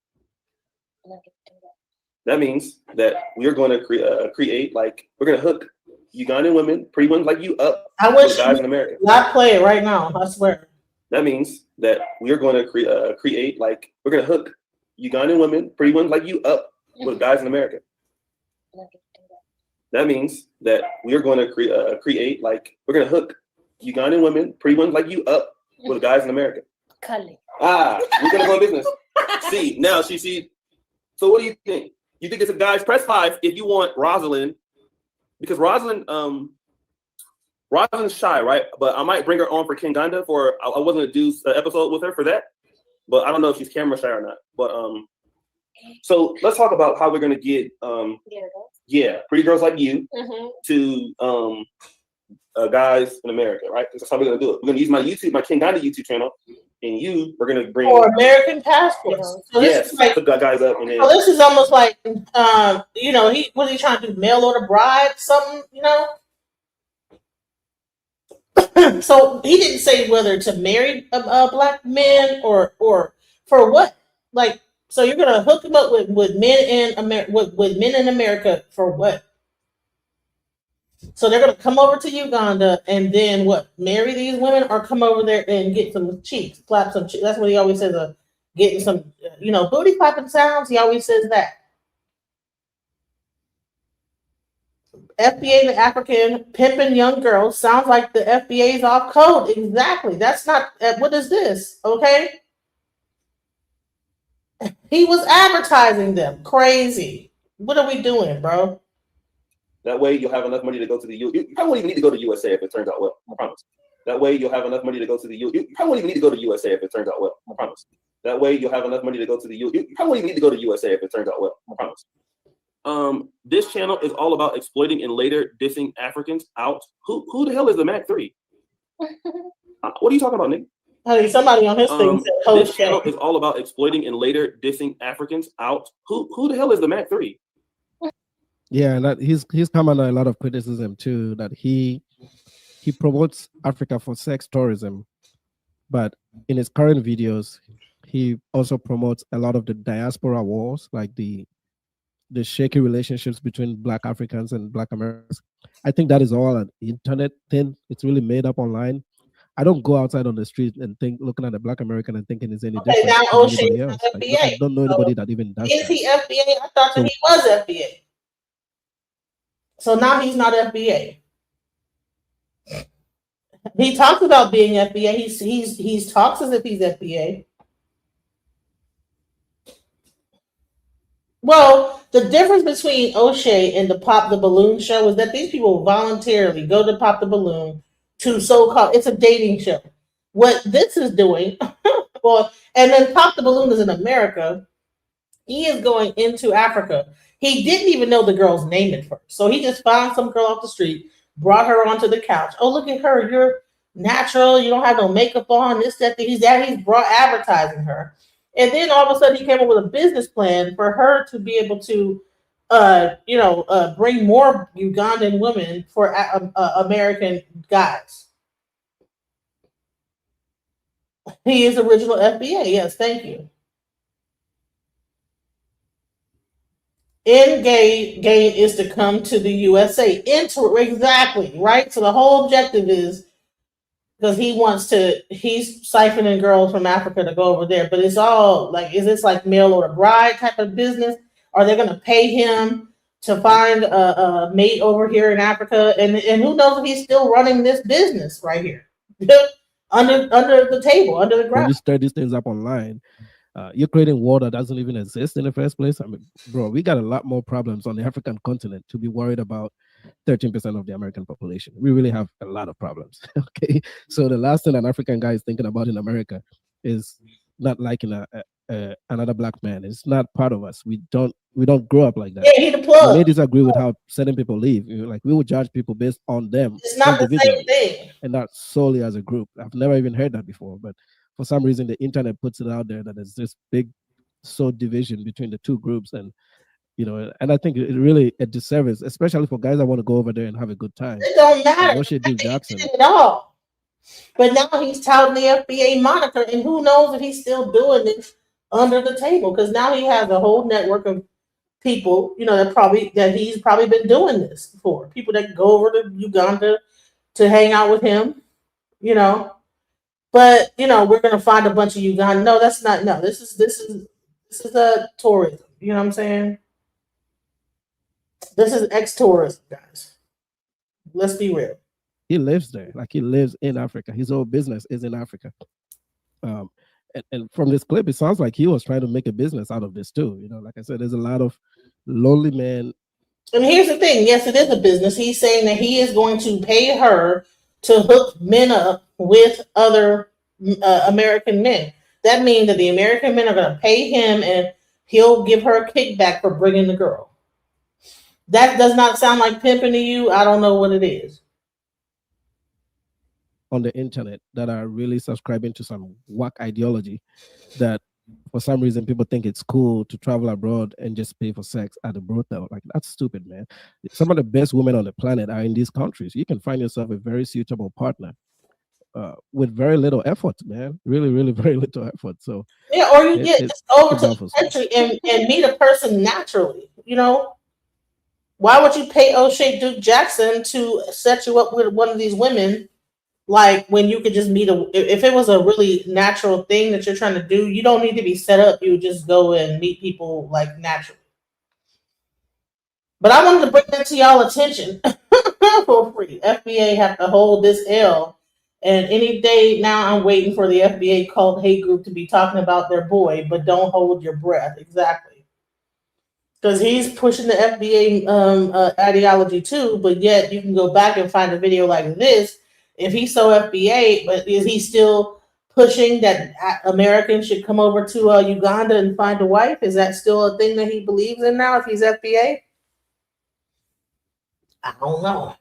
That means that we're going to create, like, we're going to hook Ugandan women, pretty ones like you, up with guys in America. Not play it right now, I swear. That means that we're going to create, like, we're going to hook Ugandan women, pretty ones like you, up with guys in America. That means that we're going to create, like, we're going to hook Ugandan women, pretty ones like you, up with guys in America. Cully. We're gonna go in business. See, now she. So what do you think? You think it's a guy's press 5 if you want Rosalind, because Rosalind's shy, right? But I might bring her on for Kinganda for. I wasn't gonna do an episode with her for that, but I don't know if she's camera shy or not. But so let's talk about how we're gonna get pretty girls like you to guys in America, right? That's how we're gonna do it. We're gonna use my Kinganda YouTube channel, and we're gonna bring for American passports. So this is like, put that guys up, and then so this is almost like, you know, what are you trying to do? Mail order bride, something, you know? So he didn't say whether to marry black men or for what. Like, so you're gonna hook him up with men in America with men in America for what? So they're gonna come over to Uganda and then what? Marry these women or come over there and get some cheeks, clap some cheeks. That's what he always says. Getting some, you know, booty clapping sounds. He always says that. FBA, the African pimping young girls, sounds like the FBA's off code. Exactly. That's not. What is this? Okay. He was advertising them. Crazy. What are we doing, bro? that way you'll have enough money to go to the U. You probably won't even need to go to USA if it turns out well. I promise. That way you'll have enough money to go to the U. You probably won't even need to go to USA if it turns out well. I promise. That way you'll have enough money to go to the U. You probably won't even need to go to USA if it turns out well. I promise. This channel is all about exploiting and later dissing Africans out. Who the hell is the Mac 3? What are you talking about, Nick? Honey, somebody on his thing said, this channel is all about exploiting and later dissing Africans out. Who the hell is the Mac 3? Yeah, and that he's come under a lot of criticism too, that he promotes Africa for sex tourism, but in his current videos, he also promotes a lot of the diaspora wars, like the shaky relationships between Black Africans and Black Americans. I think that is all an internet thing. It's really made up online. I don't go outside on the street and looking at a Black American and thinking it's any different now from Oshay anybody is else. not FBA. I don't know anybody that even does Is that. he FBA? I thought that he was FBA. So now he's not FBA. He talks about being FBA. He's talks as if he's FBA. Well, the difference between Oshay and the Pop the Balloon show is that these people voluntarily go to Pop the Balloon to so-called, it's a dating show. What this is doing, well, and then Pop the Balloon is in America. He is going into Africa. He didn't even know the girl's name at first. So he just found some girl off the street, brought her onto the couch. Oh, look at her. You're natural. You don't have no makeup on. This, that, he's brought advertising her. And then all of a sudden he came up with a business plan for her to be able to, bring more Ugandan women for American guys. He is original FBA. Yes, thank you. End game is to come to the USA. Exactly, right? So the whole objective is because he's siphoning girls from Africa to go over there. But it's all like, is this like mail order bride type of business? Are they going to pay him to find a mate over here in Africa? And who knows if he's still running this business right here under the table, under the ground. When you stir these things up online, you're creating war that doesn't even exist in the first place. I mean, bro, we got a lot more problems on the African continent to be worried about 13% of the American population. We really have a lot of problems. Okay, so the last thing an African guy is thinking about in America is not liking another Black man. It's not part of us. We don't grow up like that. Yeah, he the plug. We may disagree with how certain people live. Like, we would judge people based on them. It's not the same thing, and not solely as a group. I've never even heard that before, but for some reason the internet puts it out there that there's this big division between the two groups, and and I think it really a disservice, especially for guys that want to go over there and have a good time. It don't matter. Oshay D. Jackson at all. But now he's touting the FBA moniker, and who knows if he's still doing this under the table, because now he has a whole network of people, that he's probably been doing this for. People that go over to Uganda to hang out with him, But we're gonna find a bunch of Uganda. No, that's not. No, this is a tourism. You know what I'm saying? This is ex-tourism, guys. Let's be real. He lives there. Like he lives in Africa. His whole business is in Africa. And from this clip, it sounds like he was trying to make a business out of this too. You know, like I said, there's a lot of lonely men. And here's the thing. Yes, it is a business. He's saying that he is going to pay her to hook men up with other American men. That means that the American men are going to pay him and he'll give her a kickback for bringing the girl. That does not sound like pimping to you. I don't know what it is. On the internet that are really subscribing to some whack ideology that for some reason people think it's cool to travel abroad and just pay for sex at a brothel. Like, that's stupid, man. Some of the best women on the planet are in these countries. You can find yourself a very suitable partner with very little effort, man. Really, really very little effort. So yeah, or you get over to the country and meet a person naturally, you know. Why would you pay Oshay Duke Jackson to set you up with one of these women? Like, when you could just meet if it was a really natural thing that you're trying to do, you don't need to be set up. You just go and meet people like naturally. But I wanted to bring that to y'all attention for free. FBA have to hold this L. And any day now I'm waiting for the FBA cult hate group to be talking about their boy, but don't hold your breath. Exactly. Because he's pushing the FBA ideology too, but yet you can go back and find a video like this. If he's so FBA, but is he still pushing that Americans should come over to Uganda and find a wife? Is that still a thing that he believes in now if he's FBA? I don't know.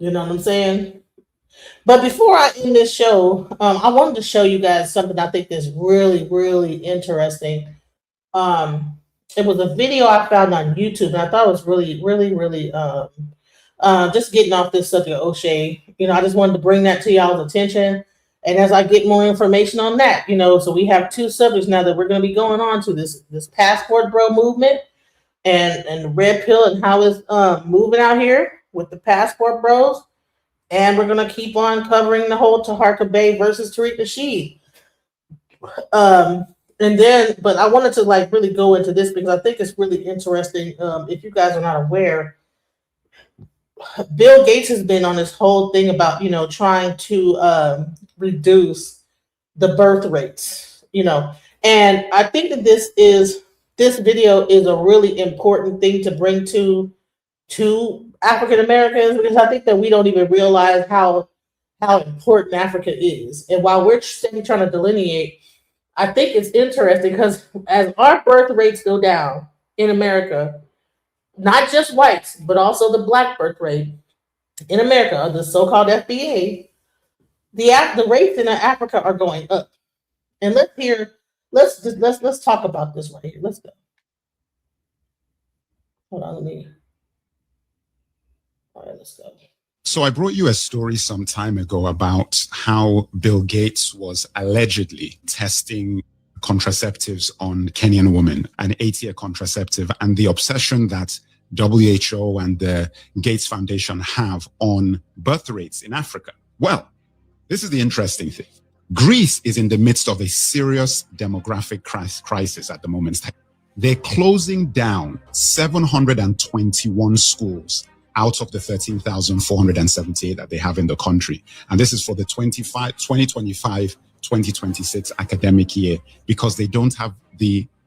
You know what I'm saying? But before I end this show, I wanted to show you guys something I think is really, really interesting. It was a video I found on YouTube, and I thought it was really, really, really just getting off this subject of Oshay. You know, I just wanted to bring that to y'all's attention. And as I get more information on that, you know, so we have two subjects now that we're going to be going on to this passport bro movement and the red pill and how it's moving out here with the passport bros. And we're going to keep on covering the whole Taharka Bey versus Tariq Nasheed. And then, but I wanted to like really go into this because I think it's really interesting. If you guys are not aware, Bill Gates has been on this whole thing about, you know, trying to reduce the birth rates, you know, and I think that this video is a really important thing to bring to African Americans, because I think that we don't even realize how important Africa is. And while we're trying to delineate, I think it's interesting because as our birth rates go down in America, not just whites, but also the black birth rate in America, the so-called FBA, the rates in Africa are going up. And let's talk about this right here. Let's go. Hold on, all right, let's go. So I brought you a story some time ago about how Bill Gates was allegedly testing contraceptives on Kenyan women, an 8-year contraceptive, and the obsession that WHO and the Gates Foundation have on birth rates in Africa. Well, this is the interesting thing. Greece is in the midst of a serious demographic crisis at the moment. They're closing down 721 schools out of the 13,478 that they have in the country. And this is for the 2025-2026 academic year, because they don't have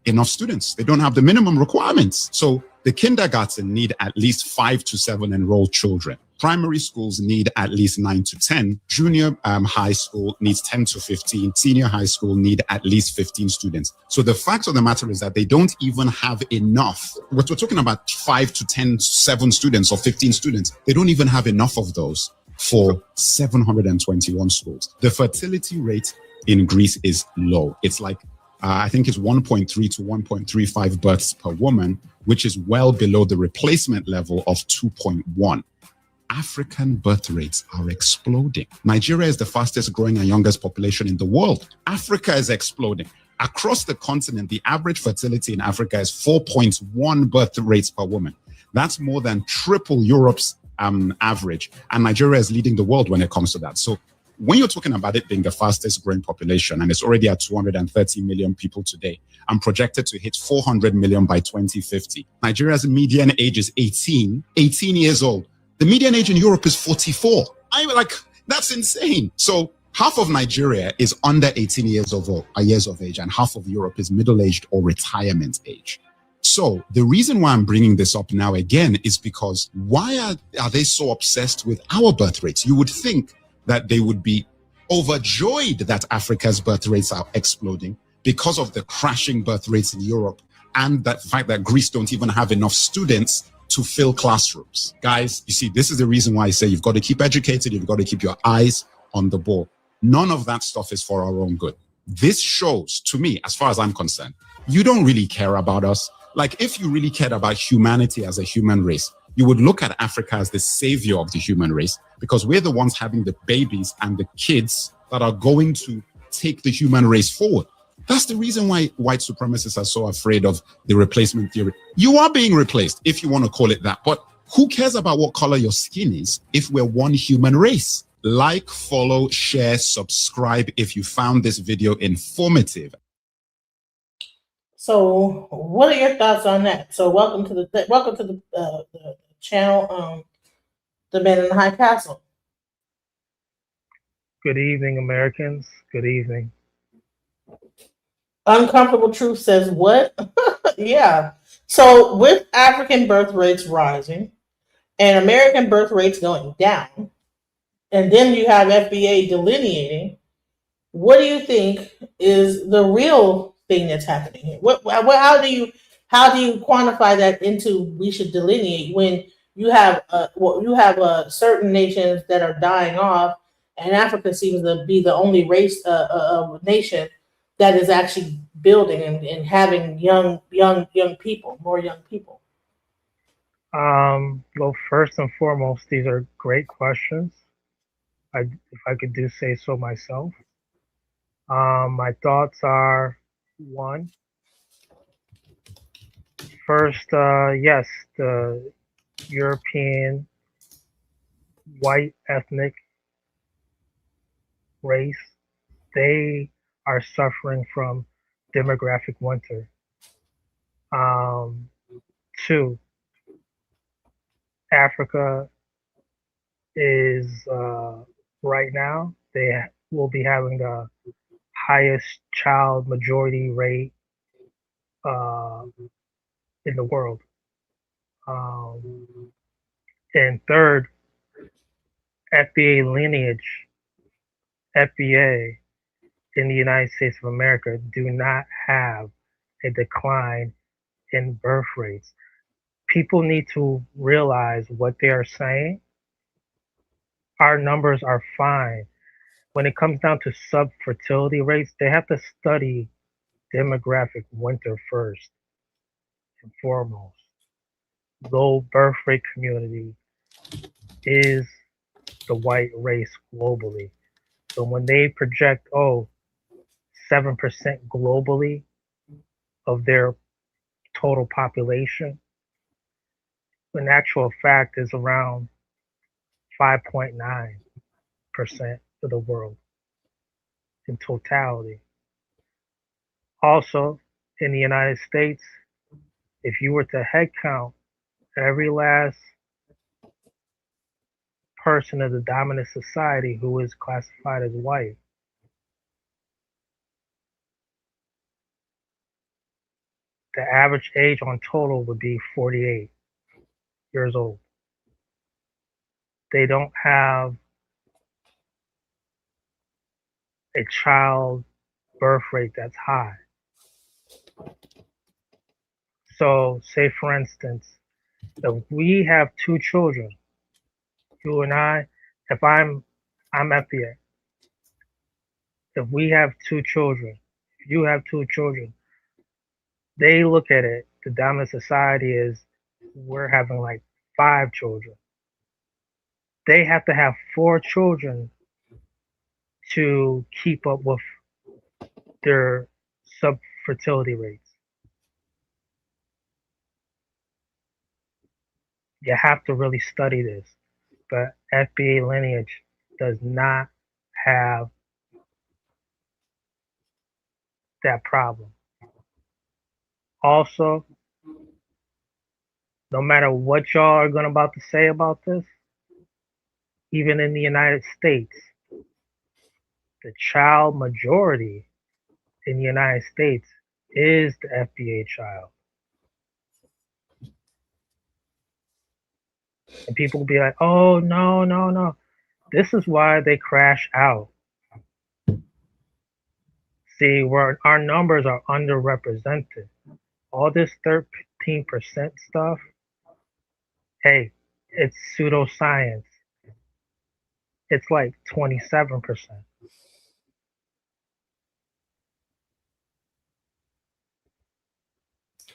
enough students. They don't have the minimum requirements. So the kindergarten need at least 5 to 7 enrolled children. Primary schools need at least 9 to 10. Junior high school needs 10 to 15. Senior high school need at least 15 students. So the fact of the matter is that they don't even have enough. We're talking about 5 to 10, 7 students or 15 students. They don't even have enough of those for 721 schools. The fertility rate in Greece is low. It's like, I think it's 1.3 to 1.35 births per woman, which is well below the replacement level of 2.1. African birth rates are exploding. Nigeria is the fastest growing and youngest population in the world. Africa is exploding. Across the continent, the average fertility in Africa is 4.1 birth rates per woman. That's more than triple Europe's average. And Nigeria is leading the world when it comes to that. So when you're talking about it being the fastest growing population, and it's already at 230 million people today, and projected to hit 400 million by 2050. Nigeria's median age is 18 years old. The median age in Europe is 44. I'm like, that's insane. So half of Nigeria is under 18 years of age, and half of Europe is middle-aged or retirement age. So the reason why I'm bringing this up now again is because why are they so obsessed with our birth rates? You would think that they would be overjoyed that Africa's birth rates are exploding because of the crashing birth rates in Europe and the fact that Greece don't even have enough students to fill classrooms. Guys, you see, this is the reason why I say you've got to keep educated, you've got to keep your eyes on the ball. None of that stuff is for our own good. This shows, to me, as far as I'm concerned, you don't really care about us. Like, if you really cared about humanity as a human race, you would look at Africa as the savior of the human race, because we're the ones having the babies and the kids that are going to take the human race forward. That's the reason why white supremacists are so afraid of the replacement theory. You are being replaced, if you want to call it that, but who cares about what color your skin is if we're one human race? Like, follow, share, subscribe if you found this video informative. So, what are your thoughts on that? So, welcome to the channel, The Man in the High Castle. Good evening, Americans. Good evening. Uncomfortable Truth says what? Yeah. So, with African birth rates rising and American birth rates going down, and then you have FBA delineating, what do you think is the real thing that's happening here? How do you quantify that into we should delineate when you have certain nations that are dying off, and Africa seems to be the only race nation that is actually building and having young people, more young people. Well, first and foremost, these are great questions. If I could do say so myself. My thoughts are, one, first, yes, the European white ethnic race, they are suffering from demographic winter. Two, Africa is right now, they will be having the highest child majority rate in the world. And third, FBA lineage, FBA in the United States of America do not have a decline in birth rates. People need to realize what they are saying. Our numbers are fine. When it comes down to sub-fertility rates, they have to study demographic winter first and foremost. Low birth rate community is the white race globally. So when they project, 7% globally of their total population, in actual fact is around 5.9% of the world in totality. Also, in the United States, if you were to head count every last person of the dominant society who is classified as white, the average age on total would be 48 years old. They don't have a child birth rate that's high. So, say for instance, if we have two children, you and I, if I'm FBA, if we have two children, if you have two children, they look at it, the dominant society is we're having like 5 children. They have to have 4 children to keep up with their sub-fertility rates. You have to really study this. But FBA lineage does not have that problem. Also, no matter what y'all are about to say about this, even in the United States, the child majority in the United States is the FBA child. And people will be like, oh, no, no, no. This is why they crash out. See, where our numbers are underrepresented. All this 13% stuff, hey, it's pseudoscience. It's like 27%.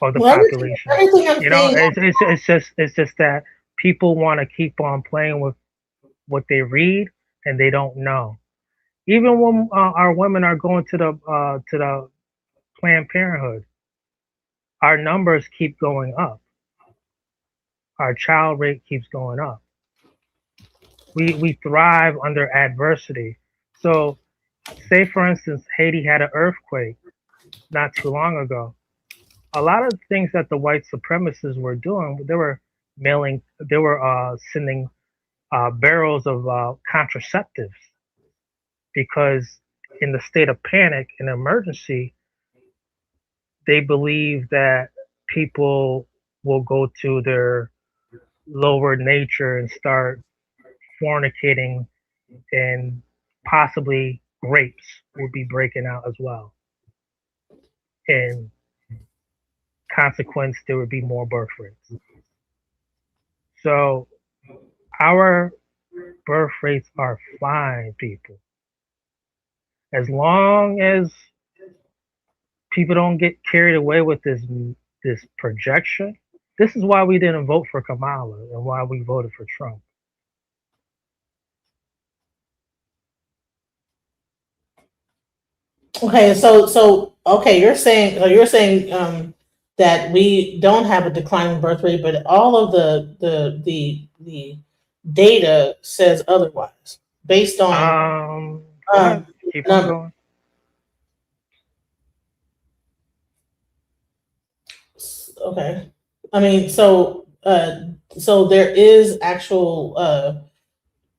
Of the Well, population. everything I'm You know, saying, it's just that people want to keep on playing with what they read and they don't know. Even when our women are going to the Planned Parenthood, our numbers keep going up. Our child rate keeps going up. We thrive under adversity. So, say for instance, Haiti had an earthquake not too long ago. A lot of the things that the white supremacists were doing, they were sending barrels of contraceptives because in the state of panic and emergency, they believe that people will go to their lower nature and start fornicating, and possibly grapes will be breaking out as well. And consequence, there would be more birth rates. So our birth rates are fine, people. As long as people don't get carried away with this projection. This is why we didn't vote for Kamala and why we voted for Trump. okay, okay, you're saying that we don't have a declining birth rate, but all of the data says otherwise, based on Go ahead. Keep on number. going. Okay, I mean, so there is actual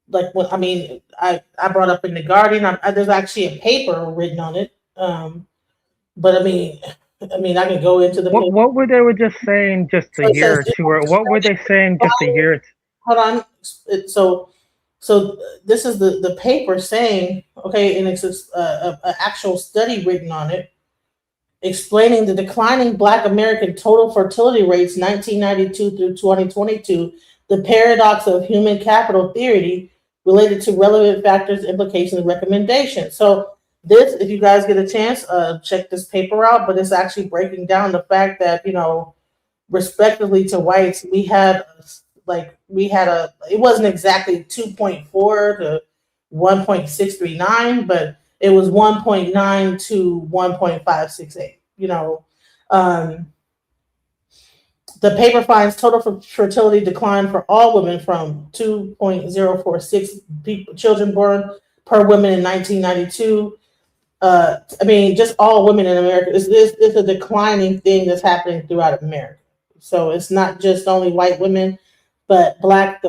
like what I mean, I brought up in the Guardian. There's actually a paper written on it. But I mean, I can go into the paper. What were they were just saying just So a it year says or two, or what were they saying just a year? hold on. So this is the paper saying, okay, and it's a actual study written on it, explaining the declining Black American total fertility rates 1992 through 2022, the paradox of human capital theory related to relevant factors, implications, and recommendations. So this, if you guys get a chance, check this paper out, but it's actually breaking down the fact that, respectively to whites, it wasn't exactly 2.4 to 1.639, but it was 1.9 to 1.568. The paper finds total fertility decline for all women from 2.046 children born per woman in 1992. Just all women in America. It's a declining thing that's happening throughout America. So it's not just only white women, but black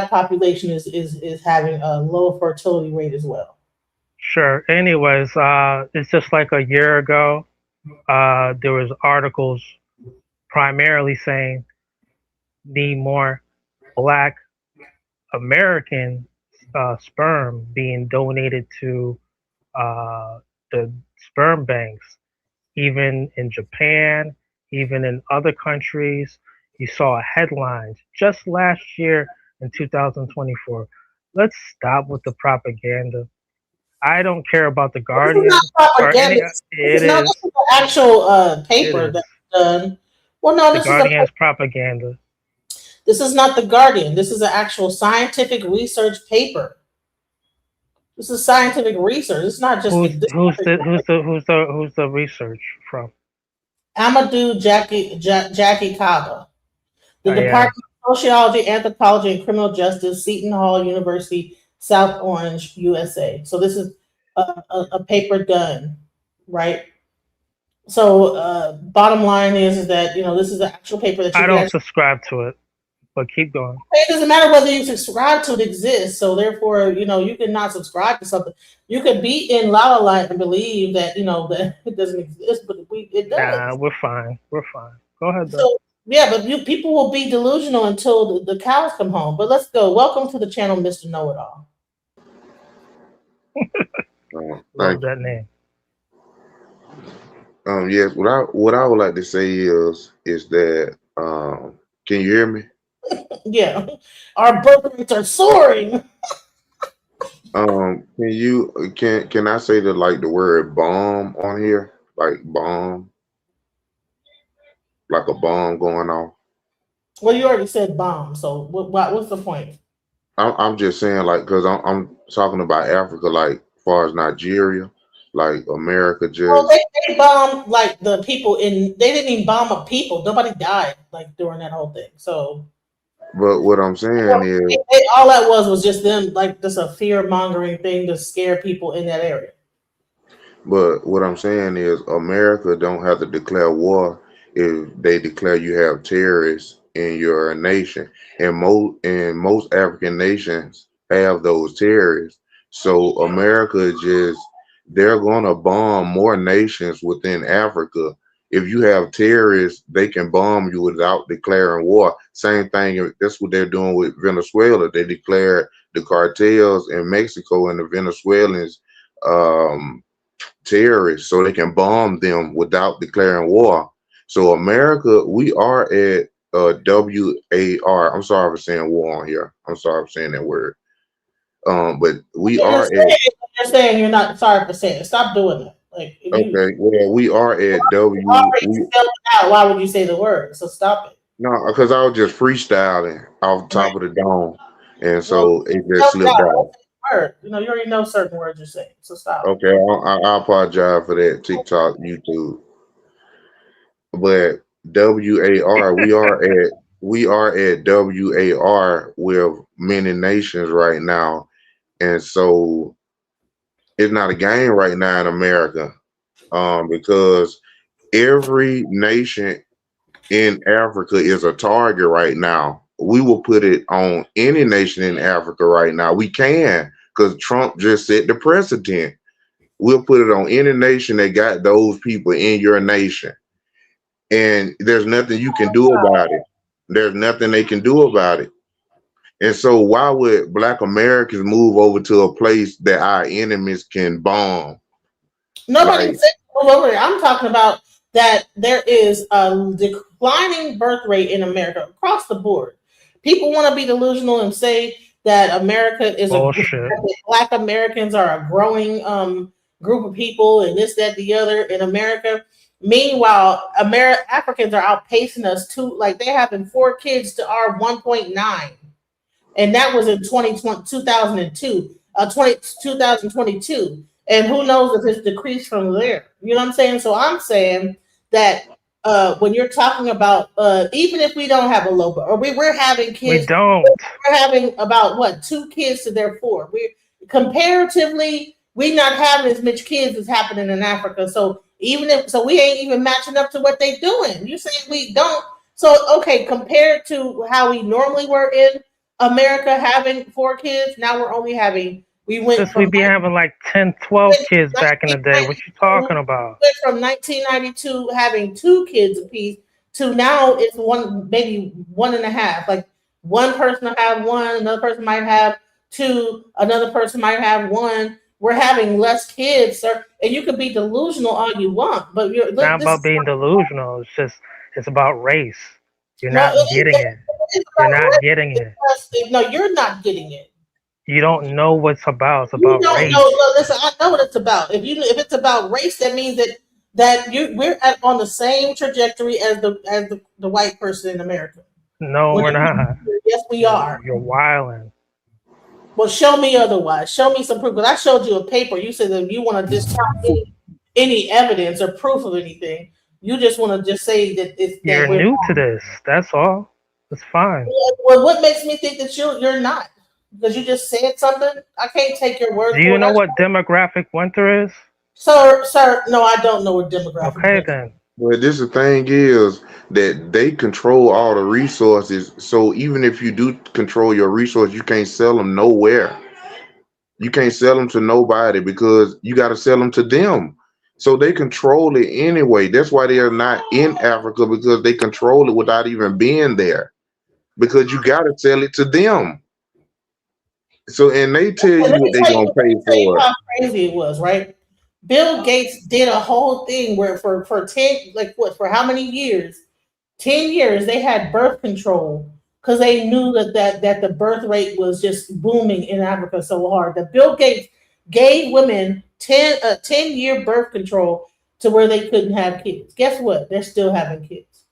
population is having a low fertility rate as well. Sure. Anyways, it's just like a year ago. There was articles primarily saying need more Black American sperm being donated to the sperm banks, even in Japan, even in other countries. You saw headlines just last year in 2024. Let's stop with the propaganda. I don't care about the This is Guardian not or any. propaganda. It No, is. this is an actual It paper is. that's done. Well, no, The this is a Guardian is propaganda. This is not the Guardian. This is an actual scientific research paper. This is scientific research. It's not just Who's the research from? Amadou Jackie Kaba, the Oh yeah. Department of Sociology, Anthropology, and Criminal Justice, Seton Hall University, South Orange, USA. So this is a paper done, right? So bottom line is that this is an actual paper that you I can don't actually. subscribe to it. But keep going. It doesn't matter whether you subscribe to it exists. So therefore, you can not subscribe to something. You could be in La La Land and believe that that it doesn't exist, but it Nah, does. we're fine. We're fine. Go ahead, though. So yeah, but people will be delusional until the cows come home. But let's go. Welcome to the channel, Mr. Know It All. Love that name. Yes, what I would like to say is that can you hear me? Yeah, our birth rates are soaring. Can I say the word bomb on here? Like bomb, like a bomb going off. Well, you already said bomb. So what's the point? I'm just saying because I'm talking about Africa, like far as Nigeria, like America Well, just. they bombed like the people in. They didn't even bomb up people. Nobody died like during that whole thing. So But what I'm saying is, all that was just them like just a fear mongering thing to scare people in that area. But what I'm saying is, America don't have to declare war if they declare you have terrorists in your nation, and most African nations have those terrorists. So America they're gonna bomb more nations within Africa. If you have terrorists, they can bomb you without declaring war. Same thing. That's what they're doing with Venezuela. They declared the cartels in Mexico and the Venezuelans. Terrorists so they can bomb them without declaring war. So America, we are at WAR. I'm sorry for saying war on here. I'm sorry for saying that word. But we are at. You're saying you're not sorry for saying it. Stop doing that. Like if you Okay, well, we are at already spelled it out, why would you say the word? So stop it. No, because I was just freestyling off the top of the dome, and so it just Spell it slipped out. out. Word. You already know certain words you're saying. So stop. Okay, I apologize for that. TikTok, YouTube. But WAR, we are at WAR with many nations right now, and so it's not a game right now in America, because every nation in Africa is a target right now. We will put it on any nation in Africa right now. We can, because Trump just set the precedent. We'll put it on any nation that got those people in your nation. And there's nothing you can do about it. There's nothing they can do about it. And so why would Black Americans move over to a place that our enemies can bomb? Nobody said move over there. I'm talking about that there is a declining birth rate in America across the board. People want to be delusional and say that America is that Black Americans are a growing group of people and this, that, the other in America. Meanwhile, Africans are outpacing us like they're having 4 kids to our 1.9. And that was in 2022. And who knows if it's decreased from there. You know what I'm saying? So I'm saying that when you're talking about even if we don't have a low birth, or we're having kids, we're having about 2 kids to their 4. We comparatively we're not having as much kids as happening in Africa. So we ain't even matching up to what they're doing. You say we don't. So okay, compared to how we normally were in America having 4 kids, now we're only having we be having like 10, 12 kids back in the day. What you talking about? We went from 1992 having 2 kids apiece to now it's maybe 1.5. Like one person will have 1, another person might have 2, another person might have 1. We're having less kids, sir. And you can be delusional all you want, but you're not about being delusional. It's about race. You're not getting it. You're not getting it. No, you're not getting it. You don't know what it's about. It's about race. Listen, I know what it's about. If it's about race, that means that we're on the same trajectory as the white person in America. No, we're not. Yes, we are. You're wilding. Well, show me otherwise. Show me some proof. Because I showed you a paper. You said that you want to discount any evidence or proof of anything. You just want to just say that it's. You're new to this. That's all. It's fine. Well, what makes me think that you're not? Because you just said something. I can't take your word. Do you know what demographic winter is? Sir, no, I don't know what demographic. Okay, then. But this the thing is that they control all the resources. So even if you do control your resources, you can't sell them nowhere. You can't sell them to nobody because you got to sell them to them. So they control it anyway. That's why they are not in Africa, because they control it without even being there. Because you got to sell it to them. So and they tell Let you what me they tell you, gonna pay for it. how crazy it was, right? Bill Gates did a whole thing where for 10, like what, for how many years? 10 years they had birth control because they knew that the birth rate was just booming in Africa so hard that Bill Gates gave women 10-year birth control to where they couldn't have kids. Guess what? They're still having kids.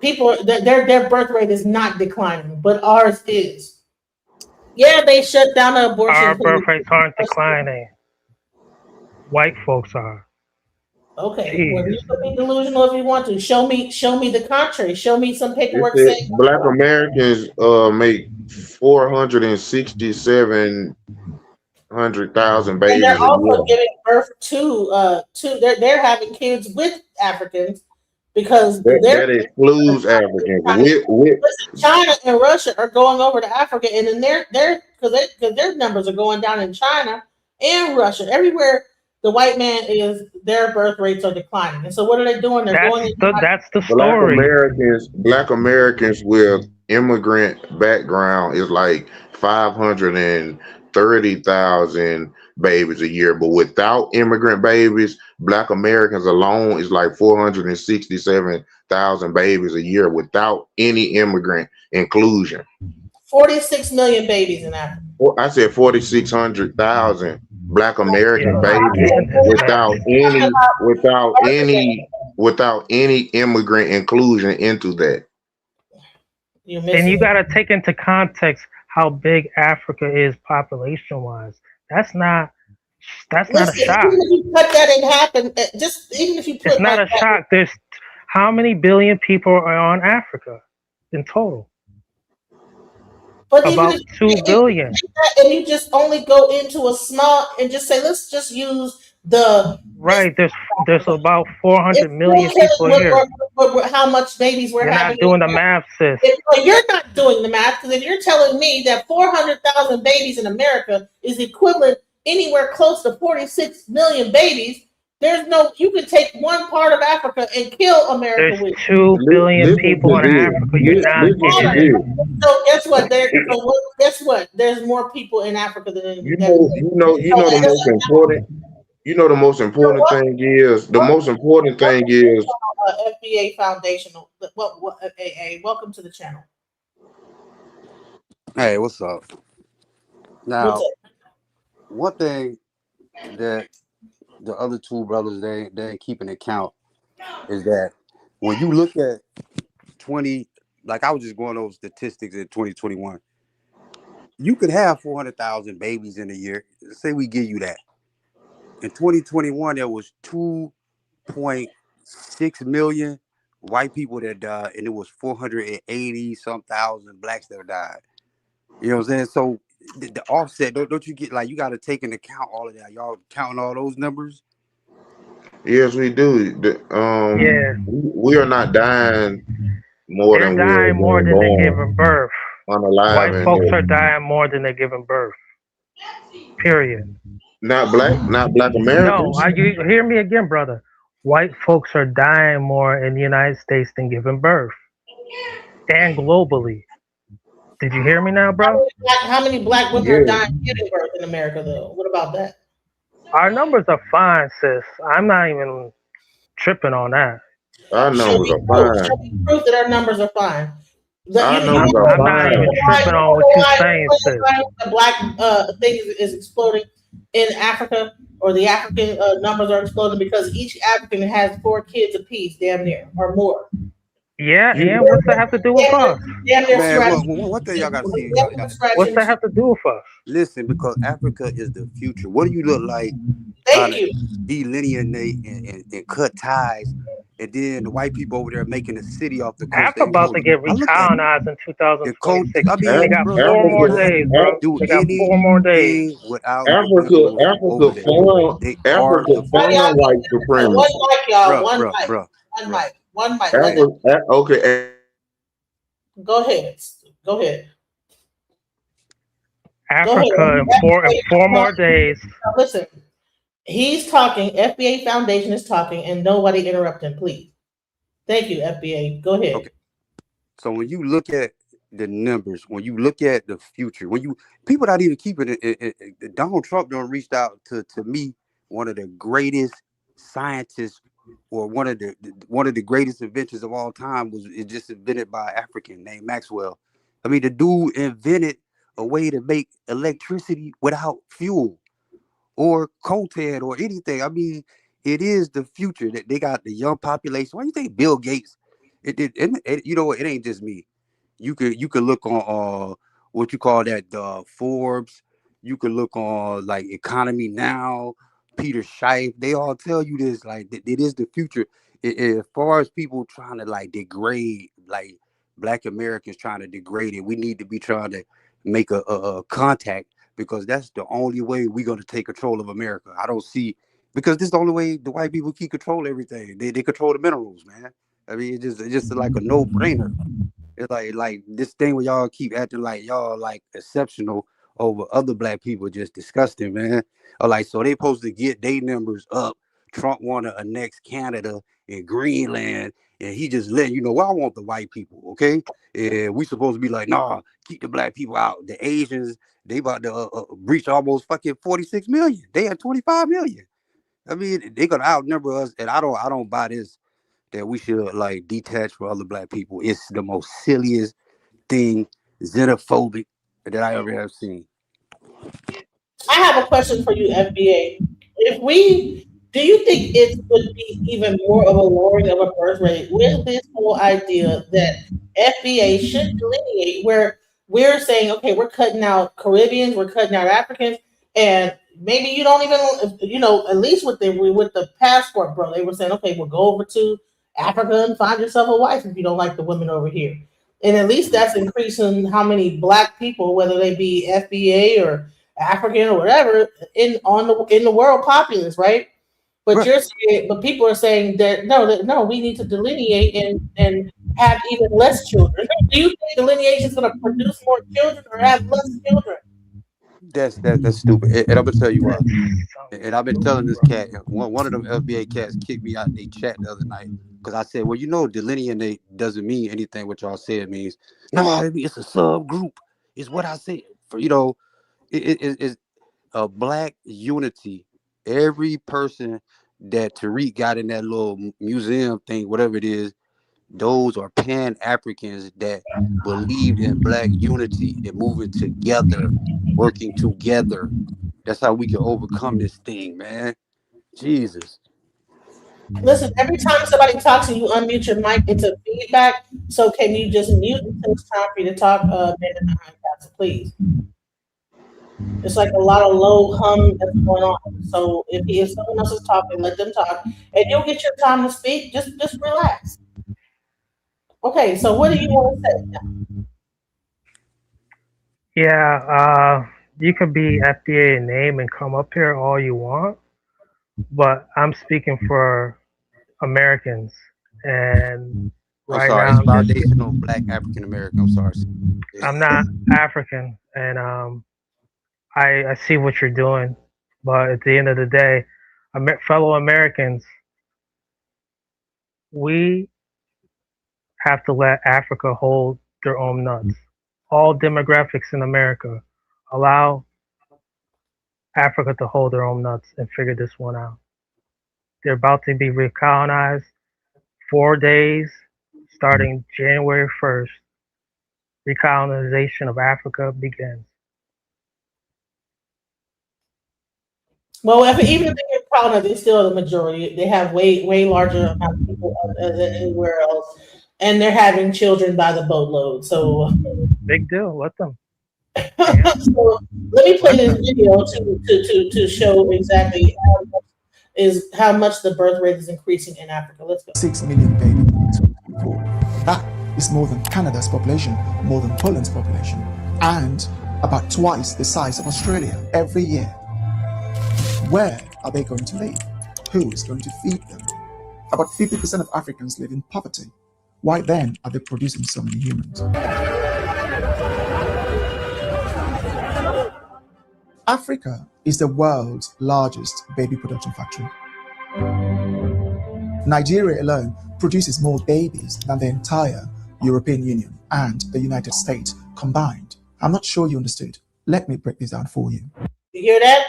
People, their birth rate is not declining, but ours is. Yeah, they shut down the Our abortion birth clinic. rates aren't declining. White folks are. Okay, well, Jeez. you can be delusional if you want to. Show me the contrary. Show me some It paperwork said saying Black otherwise. Americans make 467,000 And they're babies a also year. giving birth to they're having kids with Africans because they're That excludes Africans. With listen, China and Russia are going over to Africa, and then they're because their numbers are going down in China and Russia. Everywhere the white man is, their birth rates are declining. And so what are they doing? They're going inside. That's the Black story. Americans with immigrant background is like 530,000 babies a year, but without immigrant babies, Black Americans alone is like 467,000 babies a year without any immigrant inclusion. 46 million babies in Africa. Well, I said 4,600,000 Black American Yeah, babies getting this without mess. without any immigrant inclusion into that. You're And you missing got it. to take into context how big Africa is population wise. That's not a Listen, even shock. if you cut that in half, and just even if you It's put not like a that, shock. There's how many billion people are on Africa in total? but even About if 2 you billion. take that and you just only go into a small and just say, let's just use this. Right. There's about 400 It's million still people telling here. how much babies we're You're having. not doing the math, sis. Well, you're not doing the math because if you're telling me that 400,000 babies in America is equivalent anywhere close to 46 million babies, there's no, you can take one part of Africa and kill America There's with. 2 billion Listen people to in this. Africa. You're not Listen getting to it. this. So guess what? Guess what? There's more people in Africa You than know, the most important. You know, the most important thing is FBA Foundational. What AA? Welcome to the channel. Hey, what's up? What's Now, up? one thing that the other two brothers they ain't keeping account is that when you look at 20, like I was just going over statistics in 2021, you could have 400,000 babies in a year. Say we give you that. In 2021, there was 2.6 million white people that died, and it was 480 some thousand blacks that died. You know what I'm saying? So the offset, don't you get like you got to take into account all of that? Y'all counting all those numbers? yes, we do. Yeah. We are not dying more They're than we are dying more being than they're born giving birth. unalive White in folks here. are dying more than they're giving birth. Period. Not black No, Americans. you hear me again, brother. White folks are dying more in the United States than giving birth. And globally. Did you hear me now, bro? How many black women are Yeah, dying giving birth in America, though? What about that? Our numbers are fine, sis. I'm not even tripping on that. our Show numbers me are proof. fine. Show me proof that our numbers are fine. Our You numbers are I'm not fine. even tripping on what you're saying, sis. why the black thing is exploding in Africa, or the African numbers are exploding because each African has 4 kids apiece, damn near, or more. Yeah, You and what's that have to do with us? Damn near Man, scratching. one thing y'all got to see. Damn near What's scratching. that have to do with us? Listen, because Africa is the future. What do you look like trying Thank to you. delineate and cut ties and then the white people over there making a city off the coast. Africa They about to told get I look at recolonized in the coast. 2026. I They mean, got bro, 4 you more Africa, cannot days, bro. do They got 4 more days. anything without the Africa, minerals over there. They are the Why future, y'all fund white one supremacy. mic, y'all, bruh, one bruh, mic, bruh, one bruh. mic, one mic. Okay, Go ahead. Go ahead. Go Africa in ahead. 4 more days. Now listen, he's talking. FBA Foundation is talking, and nobody interrupt him, please. Thank you, FBA. Go ahead. Okay. So when you look at the numbers, when you look at the future, when you people not even keeping it, Donald Trump done reached out to me, one of the greatest scientists, or one of the greatest inventions of all time was it just invented by an African named Maxwell. I mean, the dude invented a way to make electricity without fuel or coltan or anything. I mean, it is the future that they got the young population. Why do you think Bill Gates? You know what? It ain't just me. You could look on what you call that Forbes. You could look on like Economy Now, Peter Schiff. They all tell you this like it is the future. As far as people trying to like degrade like Black Americans trying to degrade it, we need to be trying to make a contact because that's the only way we're going to take control of America. I don't see because this is the only way the white people keep control of everything. They control the minerals, man. I mean, it's just like a no brainer. It's like this thing where y'all keep acting like y'all like exceptional over other Black people, just disgusting, man. Or like so they supposed to get their numbers up. Trump want to annex Canada and Greenland, and he just letting you know, well, I want the white people, okay? And we supposed to be like, nah, keep the Black people out. The Asians, they about to breach almost fucking 46 million. They had 25 million. I mean, they gonna outnumber us, and I don't buy this that we should like detach from other Black people. It's the most silliest thing, xenophobic that I ever have seen. I have a question for you, FBA. Do you think it would be even more of a lowering of a birth rate with this whole idea that FBA should delineate where we're saying, okay, we're cutting out Caribbeans, we're cutting out Africans, and maybe you don't even, at least with the passport, bro, they were saying, okay, we'll go over to Africa and find yourself a wife if you don't like the women over here. And at least that's increasing how many Black people, whether they be FBA or African or whatever, in the world populace, right? But but people are saying that no, we need to delineate and have even less children. Do you think delineation is going to produce more children or have less children? That's stupid. And I'm gonna tell you why. And I've been telling this cat, one of them FBA cats kicked me out in their chat the other night because I said, well, delineate doesn't mean anything what y'all say it means. No, it's a subgroup. It's what I said. It's a Black unity. Every person that Tariq got in that little museum thing, whatever it is, those are Pan-Africans that believed in Black unity and moving together, working together. That's how we can overcome this thing, man. Jesus. Listen, every time somebody talks and you unmute your mic, it's a feedback. So can you just mute until it's time for you to talk, Ben and the Hindcats, please? It's like a lot of low hum that's going on. So if someone else is talking, let them talk, and you'll get your time to speak. Just relax. Okay, so what do you want to say now? Yeah, you could be FDA in name and come up here all you want, but I'm speaking for Americans, and I'm right sorry. now It's foundational Black African American. I'm sorry. I'm not African, and I see what you're doing, but at the end of the day, fellow Americans, we have to let Africa hold their own nuts. All demographics in America allow Africa to hold their own nuts and figure this one out. They're about to be recolonized 4 days starting January 1st. Recolonization of Africa begins. Well, even if they get proud they're still the majority. They have way larger amount of people than anywhere else, and they're having children by the boatload. So big deal. Let them. So let me play this video to show exactly is how much the birth rate is increasing in Africa. Let's go. 6 million babies in 2024. That is more than Canada's population, more than Poland's population, and about twice the size of Australia every year. Where are they going to live? Who is going to feed them? About 50% of Africans live in poverty. Why then are they producing so many humans? Africa is the world's largest baby production factory. Nigeria alone produces more babies than the entire European Union and the United States combined. I'm not sure you understood. Let me break this down for you. You hear that?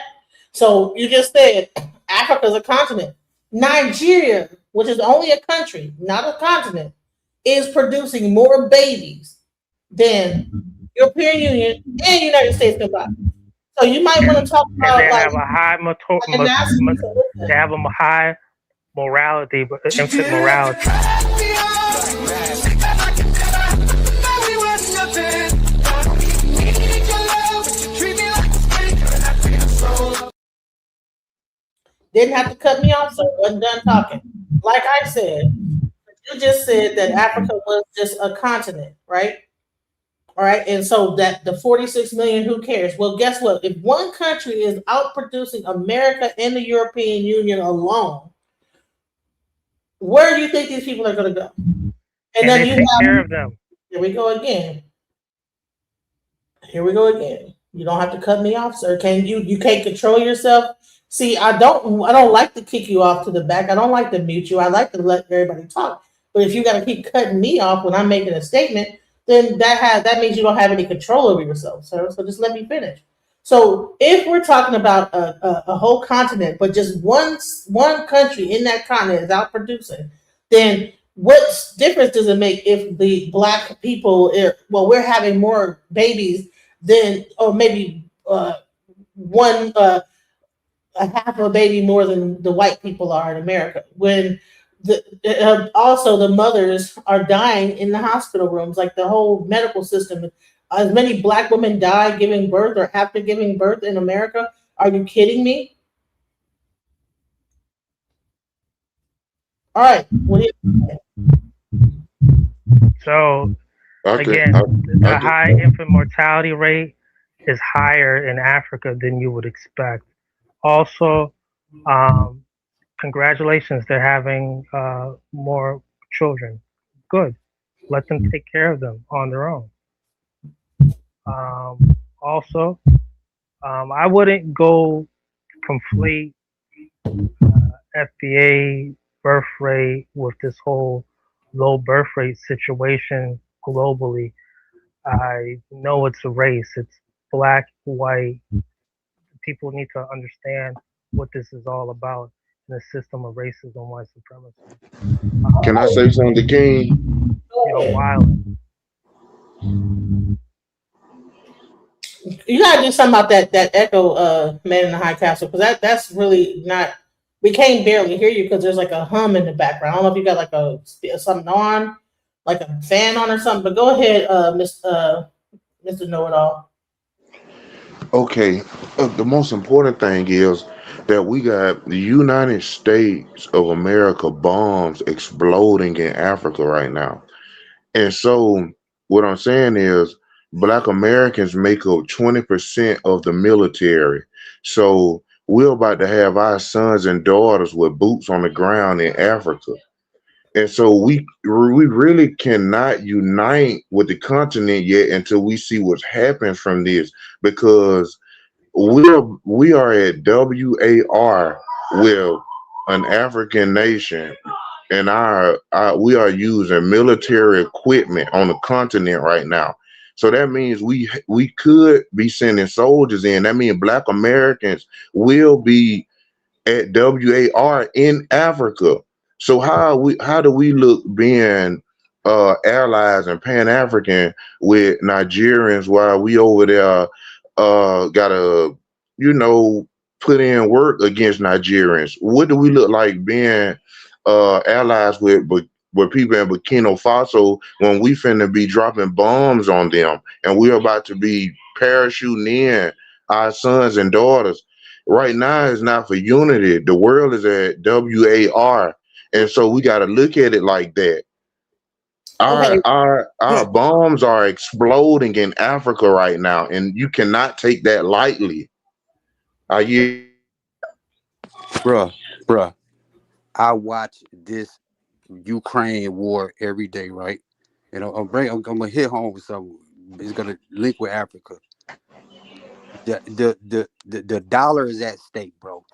So you just said Africa is a continent. Nigeria, which is only a country, not a continent, is producing more babies than European Union and United States combined. So you might want to talk about and they have a high they have a high morality, but infant morality. Didn't have to cut me off, so I wasn't done talking. Like I said, you just said that Africa was just a continent, right? All right, and so that the 46 million, who cares? Well, guess what? If one country is outproducing America and the European Union alone, where do you think these people are going to go? And then they take care of them. Here we go again. Here we go again. You don't have to cut me off, sir. Can you? You can't control yourself. See, I don't like to kick you off to the back. I don't like to mute you. I like to let everybody talk. But if you got to keep cutting me off when I'm making a statement, then that means you don't have any control over yourself, sir. So just let me finish. So if we're talking about a whole continent, but just one country in that continent is outproducing, then what difference does it make if the black people, we're having more babies than, or maybe a half a baby more than the white people are in America, when also the mothers are dying in the hospital rooms, like the whole medical system. As many black women die giving birth or after giving birth in America. Are you kidding me? All right. So again, the high infant mortality rate is higher in Africa than you would expect. Also, congratulations, they're having more children. Good. Let them take care of them on their own. Also, I wouldn't go conflate FBA birth rate with this whole low birth rate situation globally. I know it's a race. It's black, white. People need to understand what this is all about in a system of racism, white supremacy. Can I say something, King? You're wild. You gotta do something about that echo, man in the high castle, because that's really not. We can't barely hear you because there's like a hum in the background. I don't know if you got like something on, like a fan on or something. But go ahead, Mr. Know-It-All. Okay, the most important thing is that we got the United States of America bombs exploding in Africa right now. And so what I'm saying is Black Americans make up 20% of the military. So we're about to have our sons and daughters with boots on the ground in Africa. And so we really cannot unite with the continent yet until we see what's happened from this, because we are at WAR with an African nation, and we are using military equipment on the continent right now. So that means we could be sending soldiers in. That means Black Americans will be at WAR in Africa. So how do we look being allies and Pan-African with Nigerians while we over there gotta, put in work against Nigerians? What do we look like being allies with people in Burkina Faso when we finna be dropping bombs on them and we're about to be parachuting in our sons and daughters? right now is not for unity. The world is at WAR, and so we got to look at it like that. Okay. Our bombs are exploding in Africa right now, and you cannot take that lightly. Are you? Bruh, I watch this Ukraine war every day, right? And I'm gonna hit home with something. It's gonna link with Africa. The dollar is at stake, bro.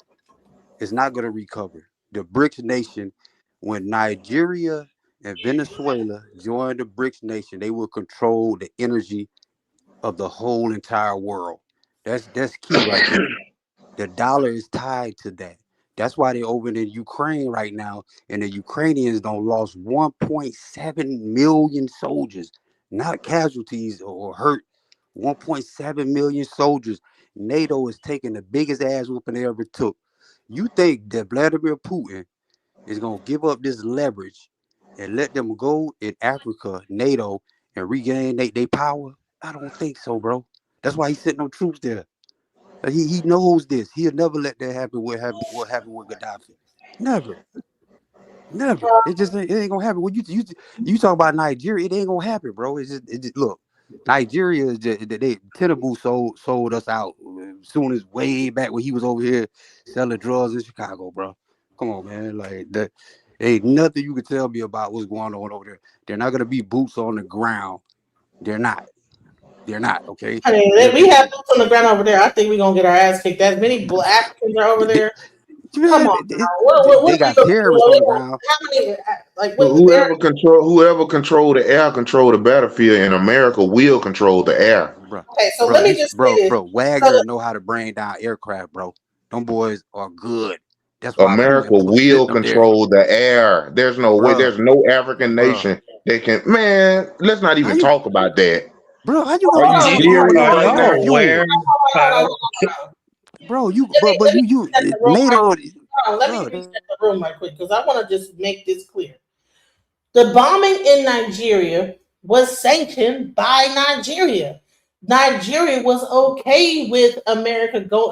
It's not gonna recover. The BRICS nation, when Nigeria and Venezuela join the BRICS nation, they will control the energy of the whole entire world. That's key right there. The dollar is tied to that. That's why they're over in Ukraine right now, and the Ukrainians don't lost 1.7 million soldiers, not casualties or hurt. 1.7 million soldiers. NATO is taking the biggest ass whooping they ever took. You think that Vladimir Putin is gonna give up this leverage and let them go in Africa, NATO, and regain their power? I don't think so, bro. That's why he's sending no troops there. He knows this. He'll never let that happen. What happened with Gaddafi? Never. It ain't gonna happen. When you talk about Nigeria, it ain't gonna happen, bro. It just look. Nigeria is just Tinubu sold us out as soon as way back when he was over here selling drugs in Chicago, bro. Come on, man. Like that ain't nothing you can tell me about what's going on over there. They're not gonna be boots on the ground. They're not. Okay. I mean, we have boots on the ground over there. I think we're gonna get our ass kicked. As many black Africans are over there. Come on, now. What They are we got gonna do? terrorists on the ground. How many? Like, what? Whoever control the air, control the battlefield. In America, will control the air. Okay, so let me just say this. Wagner know how to bring down aircraft, bro. Them boys are good. That's why America Putin sent will them there. control the air. There's no way. There's no African nation that can. Man, let's not even talk about that. Bro, how you Are gonna you talk serious about right now? aware. Bro, you NATO. NATO. Let me reset the room right quick because I want to just make this clear. The bombing in Nigeria was sanctioned by Nigeria. Nigeria was okay with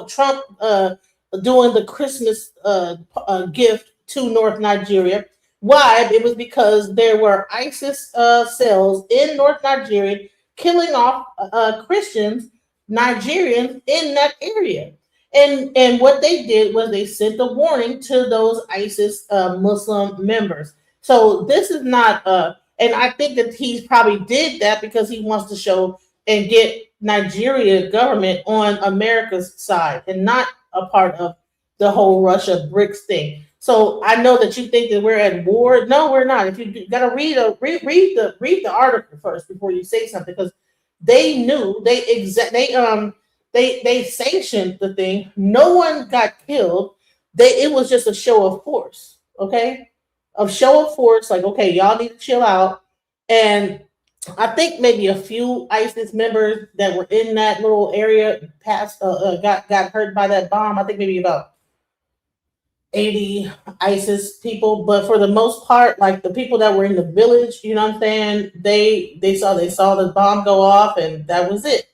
Trump doing the Christmas gift to North Nigeria. Why? It was because there were ISIS cells in North Nigeria killing off Christians, Nigerians in that area. And what they did was they sent a warning to those ISIS Muslim members. So this is not and I think that he's probably did that because he wants to show and get Nigeria government on America's side and not a part of the whole Russia BRICS thing. So I know that you think that we're at war. No, we're not. If you got to read the article first before you say something, because they knew they sanctioned the thing. No one got killed. It was just a show of force. Okay, a show of force. Like, okay, y'all need to chill out. And I think maybe a few ISIS members that were in that little area got hurt by that bomb. I think maybe about 80 ISIS people, but for the most part, like the people that were in the village, you know what I'm saying? They saw the bomb go off, and that was it.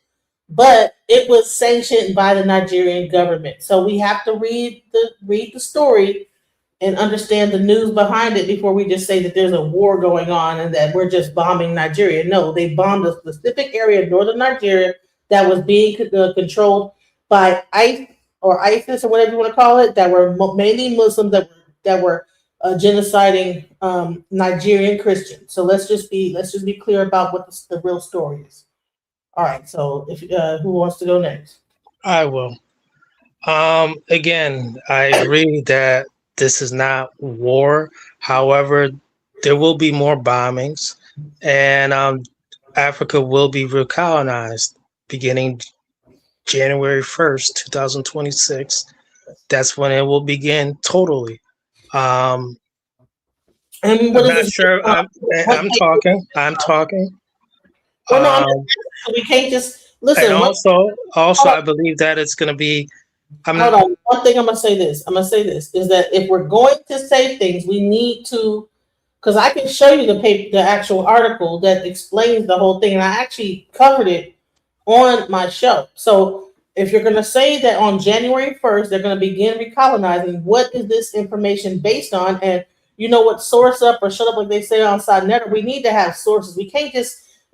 But it was sanctioned by the Nigerian government, so we have to read the story and understand the news behind it before we just say that there's a war going on and that we're just bombing Nigeria. No, they bombed a specific area of northern Nigeria that was being controlled by ISIS or whatever you want to call it, that were mainly Muslims that were genociding Nigerian Christians. So let's just be clear about what the real story is. All right. So if who wants to go next? I will. Again, I agree that this is not war. However, there will be more bombings, and Africa will be recolonized beginning January 1st, 2026. That's when it will begin totally. And I'm not sure. I'm talking. Well, no, we can't just listen. And also, I believe that it's going to be. Hold on. One thing I'm gonna say this is that if we're going to say things, we need to, because I can show you the actual article that explains the whole thing, and I actually covered it on my show. So if you're going to say that on January 1st, they're going to begin recolonizing, what is this information based on? And you know what, source up or shut up, like they say on Side Netter, we need to have sources. We can't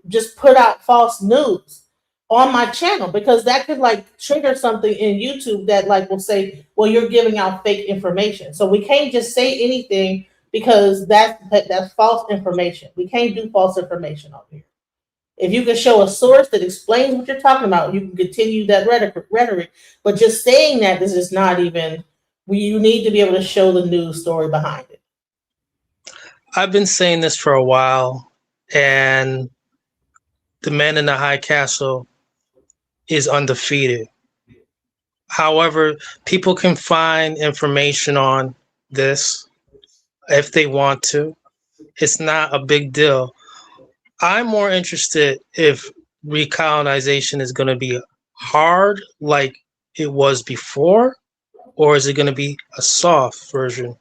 just put out false news on my channel, because that could like trigger something in YouTube that like will say, well, you're giving out fake information. So we can't just say anything, because that's false information. We can't do false information on here. If you can show a source that explains what you're talking about, you can continue that rhetoric. But just saying that, this is not even. You need to be able to show the news story behind it. I've been saying this for a while, and the man in the high castle is undefeated. However, people can find information on this if they want to. It's not a big deal. I'm more interested if recolonization is going to be hard like it was before, or is it going to be a soft version?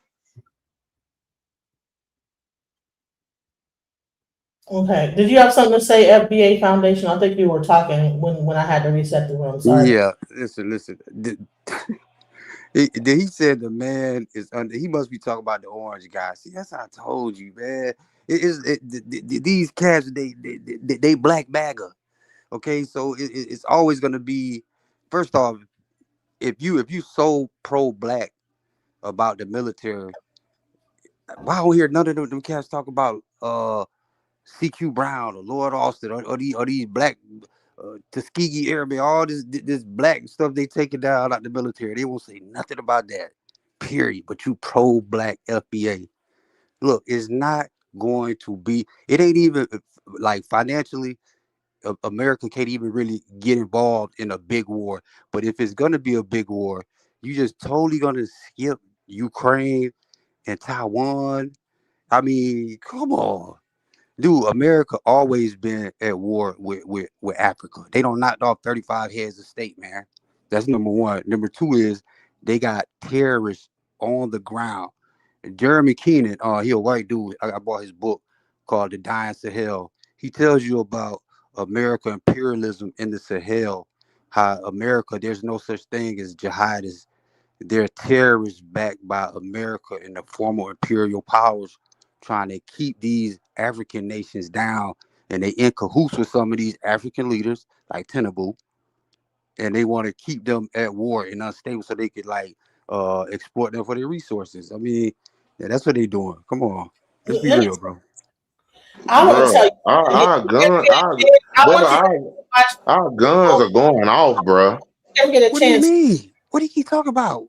Okay. Did you have something to say, FBA Foundation? I think you were talking when I had to reset the room. Sorry. Yeah, listen. He said the man is under. He must be talking about the orange guy. See, that's how I told you, man. These cats, they black bagger. Okay, so it's always gonna be. First off, if you so pro black about the military, why don't hear none of them cats talk about CQ Brown or Lord Austin or these black Tuskegee Airmen, all this black stuff they taking down out the military. They won't say nothing about that. Period. But you pro black FBA. Look, it's not going to be. It ain't even like financially. America can't even really get involved in a big war. But if it's gonna be a big war, you just totally gonna skip Ukraine and Taiwan. I mean, come on. Dude, America always been at war with Africa. They don't knock off 35 heads of state, man. That's number one. Number two is they got terrorists on the ground. Jeremy Keenan, he a white dude. I bought his book called The Dying Sahel. He tells you about America imperialism in the Sahel, how America, there's no such thing as jihadists. They're terrorists backed by America and the former imperial powers trying to keep these African nations down. And they in cahoots with some of these African leaders like Tinubu. And they want to keep them at war and unstable so they could like exploit them for their resources. I mean, yeah, that's what they doing. Come on. Let's be real, bro. I want to tell you. Our guns are going off, bro. Get a What chance. do you mean? What do you keep talking about?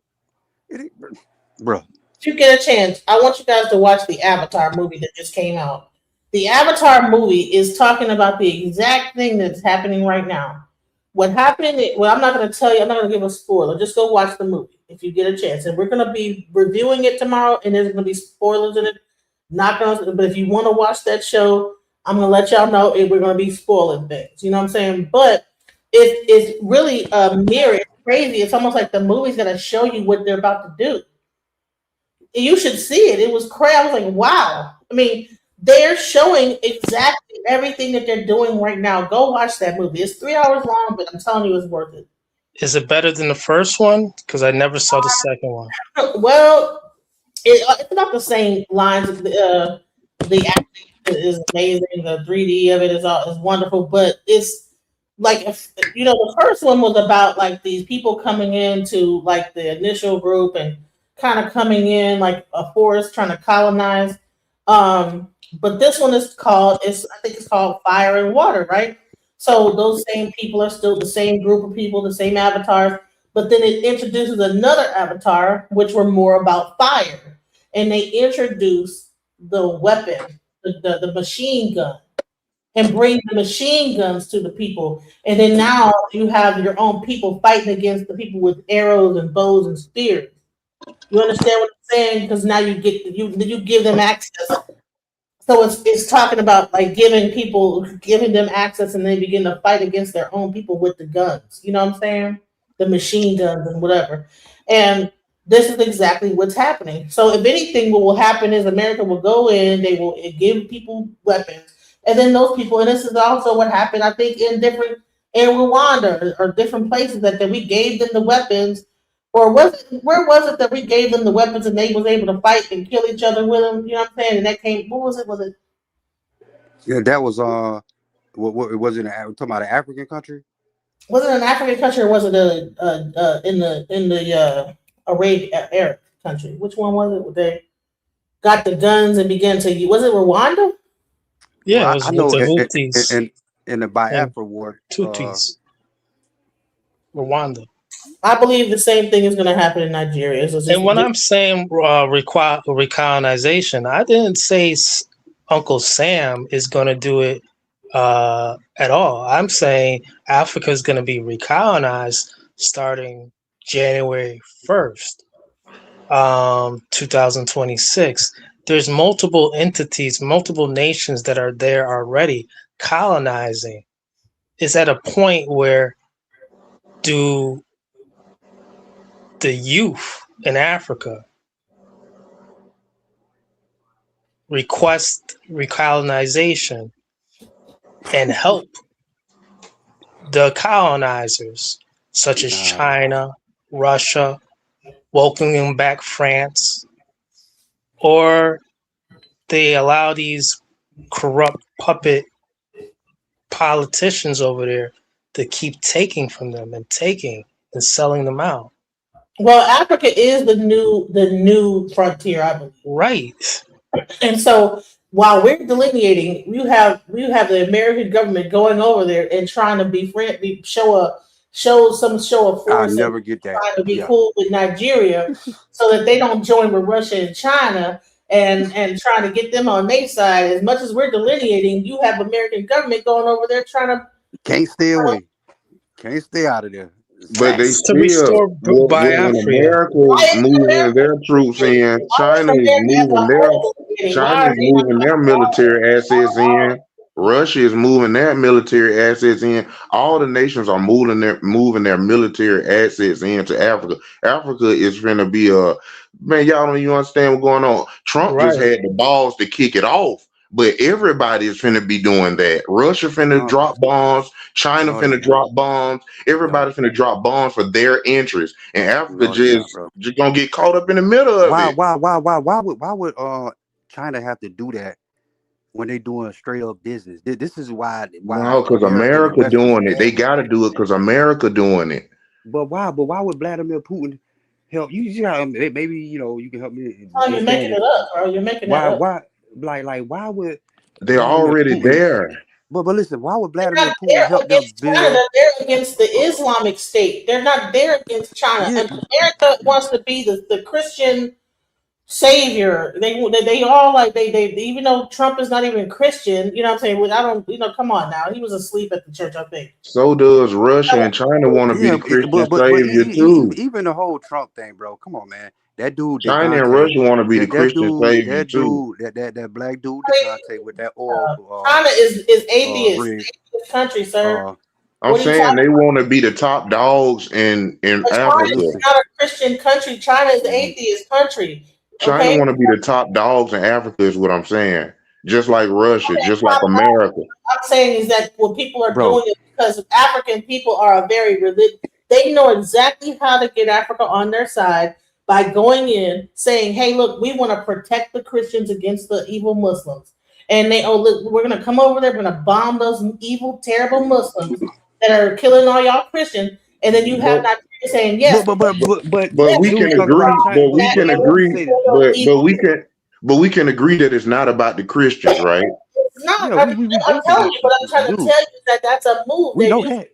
Bro. If you get a chance, I want you guys to watch the Avatar movie that just came out. The Avatar movie is talking about the exact thing that's happening right now. What happened? Well, I'm not going to tell you. I'm not going to give a spoiler. Just go watch the movie if you get a chance. And we're going to be reviewing it tomorrow, and there's going to be spoilers in it. Not going to, but if you want to watch that show, I'm going to let y'all know we're going to be spoiling things. You know what I'm saying? But it's really a mirror. It's crazy. It's almost like the movie's going to show you what they're about to do. You should see it. It was crazy. I was like, wow. I mean, they're showing exactly everything that they're doing right now. Go watch that movie. It's 3 hours long, but I'm telling you, it's worth it. Is it better than the first one? Because I never saw the second one. Well, it's not the same lines. The acting is amazing. The 3D of it is wonderful, but it's like, the first one was about like these people coming into like the initial group and kind of coming in like a forest trying to colonize. But this one is I think it's called Fire and Water, right? So those same people are still the same group of people, the same avatars, but then it introduces another avatar, which were more about fire. And they introduce the weapon, the machine gun, and bring the machine guns to the people. And then now you have your own people fighting against the people with arrows and bows and spears. You understand what I'm saying? Because now you give them access. So it's talking about like giving them access, and they begin to fight against their own people with the guns. You know what I'm saying? The machine guns and whatever. And this is exactly what's happening. So if anything, what will happen is America will go in, they will give people weapons, and then those people, and this is also what happened, I think, in different in Rwanda or different places that we gave them the weapons, or was it where was it that we gave them the weapons and they was able to fight and kill each other with them? You know what I'm saying? And that came. What was it? Was it? Yeah, that was what was it? Talking about an African country? Was it an African country or was it in the Arab Arab country? Which one was it? They got the guns and began to. Was it Rwanda? Yeah, Well, it was I with know the Houthis in the and Biafra war. Tutsis, Rwanda. I believe the same thing is going to happen in Nigeria. It's just, And when I'm saying recolonization, I didn't say Uncle Sam is going to do it at all. I'm saying Africa is going to be recolonized starting January 1st, 2026. There's multiple entities, multiple nations that are there already colonizing. It's at a point where do the youth in Africa request recolonization and help the colonizers, such as China, Russia, welcoming back France, or they allow these corrupt puppet politicians over there to keep taking from them and taking and selling them out. Well, Africa is the new frontier, I believe. Right. And so while we're delineating, you have the American government going over there and trying to show of I force and never get that. trying to be Yeah. cool with Nigeria so that they don't join with Russia and China and trying to get them on their side. As much as we're delineating, you have American government going over there trying to Can't stay away. Can't stay out of there. But they to still, restore when Biafra. America's moving their troops in, China is moving their military assets in. Russia is moving their military assets in. All the nations are moving their military assets into Africa. Africa is going to be man. Y'all don't even understand what's going on. Trump just had the balls to kick it off. But everybody is finna be doing that. Russia finna drop bombs. China finna drop bombs. Everybody's finna drop bombs for their interests. And Africa just gonna get caught up in the middle of it. Why would China have to do that when they doing straight up business? This is why No, because America doing it. They gotta do it because America doing it. But why would Vladimir Putin help you? Maybe you can help me. Oh, you're making it up, bro. You're making that up. Why would they're already there? But listen, why would Vladimir Putin help them build? China, they're against the Islamic State. They're not there against China. And America wants to be the Christian savior. They all they even though Trump is not even Christian, you know what I'm saying? I don't come on now. He was asleep at the church, I think. So does Russia and China want to be the Christian savior too. Even the whole Trump thing, bro. Come on, man. That dude, China and Russia want to be the Christian savior too. That black dude, DeJounte, with that oil. China is atheist. Atheist country, sir. I'm saying they want to be the top dogs in Africa. China is not a Christian country. China is an atheist country. China want to be the top dogs in Africa, is what I'm saying. Just like Russia, just like America. I'm saying is that what people are doing is because African people are a very religious. They know exactly how to get Africa on their side by going in saying, "Hey, look, we want to protect the Christians against the evil Muslims." And look, we're going to come over there, we're going to bomb those evil, terrible Muslims that are killing all y'all Christians. And then you have Nigeria saying, yes. But we can agree. But we can agree that it's not about the Christians, right? It's not. I'm telling you, what I'm trying to tell you is that's a move. We know that.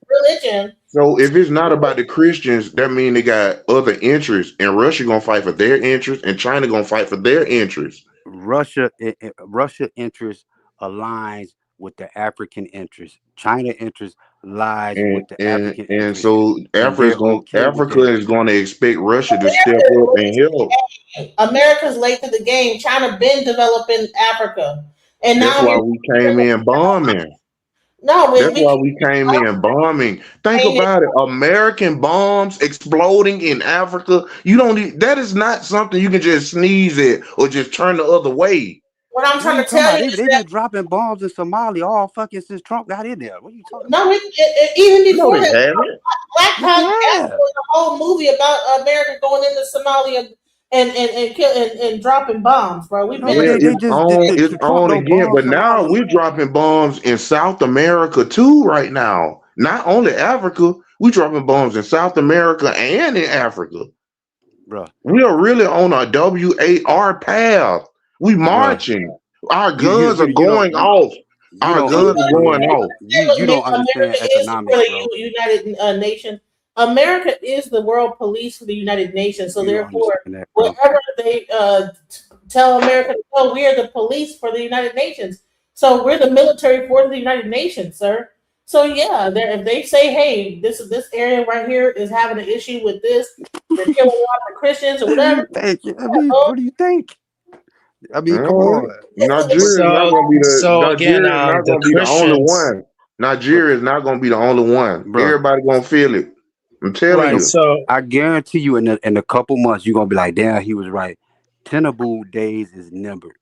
Religion. So if it's not about the Christians, that means they got other interests, and Russia gonna fight for their interests, and China gonna fight for their interests. Russia interest aligns with the African interest. China interest lies with the African interest. And so Africa is going to expect Russia to step up and help. America's late to the game. China been developing Africa, and that's why we came in bombing. That's why we came in bombing. Think about it. American bombs exploding in Africa. That is not something you can just sneeze at or just turn the other way. What I'm What are trying you to talking tell about? you is They've that been dropping bombs in Somalia all fucking since Trump got in there. What are you talking no, about? even No, before they that, haven't. Black Yes, they Hawk Down have. was a whole movie about America going into Somalia and kill and dropping bombs, bro. We've No, been but in Yeah, this. it's Trump on don't again. bomb But now Somalia, we're dropping bombs in South America too. Right now, not only Africa, we dropping bombs in South America and in Africa. bro. We are really on a WAR path. We Bruh. marching. Our You you guns are you you don't going off. you Our don't guns are going understand. off. You don't America understand is for economics, bro. the United Nations. America is the world police for the United Nations. So You don't therefore, understand that, bro. wherever they tell America to go, we are the police for the United Nations. So we're the military for the United Nations, sir. So yeah, if they say, hey, this area right here is having an issue with this, they're killing a lot of Christians or whatever. Thank you. I mean, what do you think? I mean, come All right. on. Nigeria is not going to be again, Nigeria is not the going to be the only Christians, one. Nigeria is not going to be the only one. Bro. Everybody going to feel it. I'm telling right? you. So I guarantee you in a couple months, you're gonna be like, damn, he was right. Tenable days is numbered.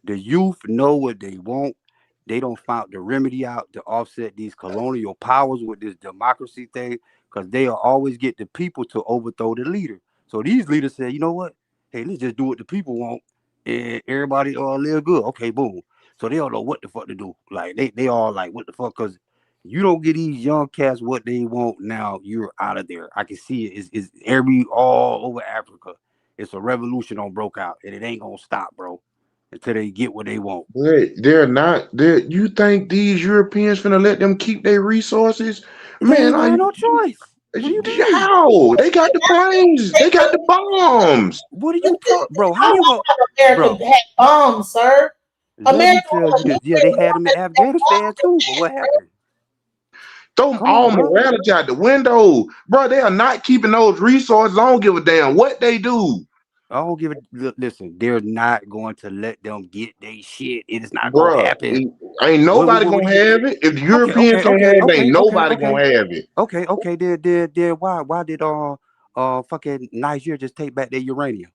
The youth know what they want. They don't find the remedy out to offset these colonial powers with this democracy thing, because they'll always get the people to overthrow the leader. So these leaders say, you know what? Hey, let's just do what the people want, and everybody live good. Okay, boom. So they don't know what the fuck to do. Like they all like, what the fuck? Because you don't get these young cats what they want now, you're out of there. I can see it. It's every all over Africa. It's a revolution on broke out, and it ain't gonna stop, bro, until they get what they want. They're not. You think these Europeans finna let them keep their resources? They Man, ain't gonna have no choice. What do you mean? how? They got the planes. They got the bombs. What are you talking, bro? How I you gonna, bro? America had bombs, sir. Let me America tell had you a this. Yeah, nuclear they had them in Afghanistan too, but what happened? Throw Come all on, bro. morality out the window, bro. They are not keeping those resources. I don't give a damn what they do, I don't give a listen. They're not going to let them get their shit. It is not gonna bro. happen. Ain't nobody What gonna do you? have it. If the Okay, Europeans okay, can't okay, have it, okay, ain't okay, nobody okay, gonna have it. okay. Then why did fucking Nigeria just take back their uranium?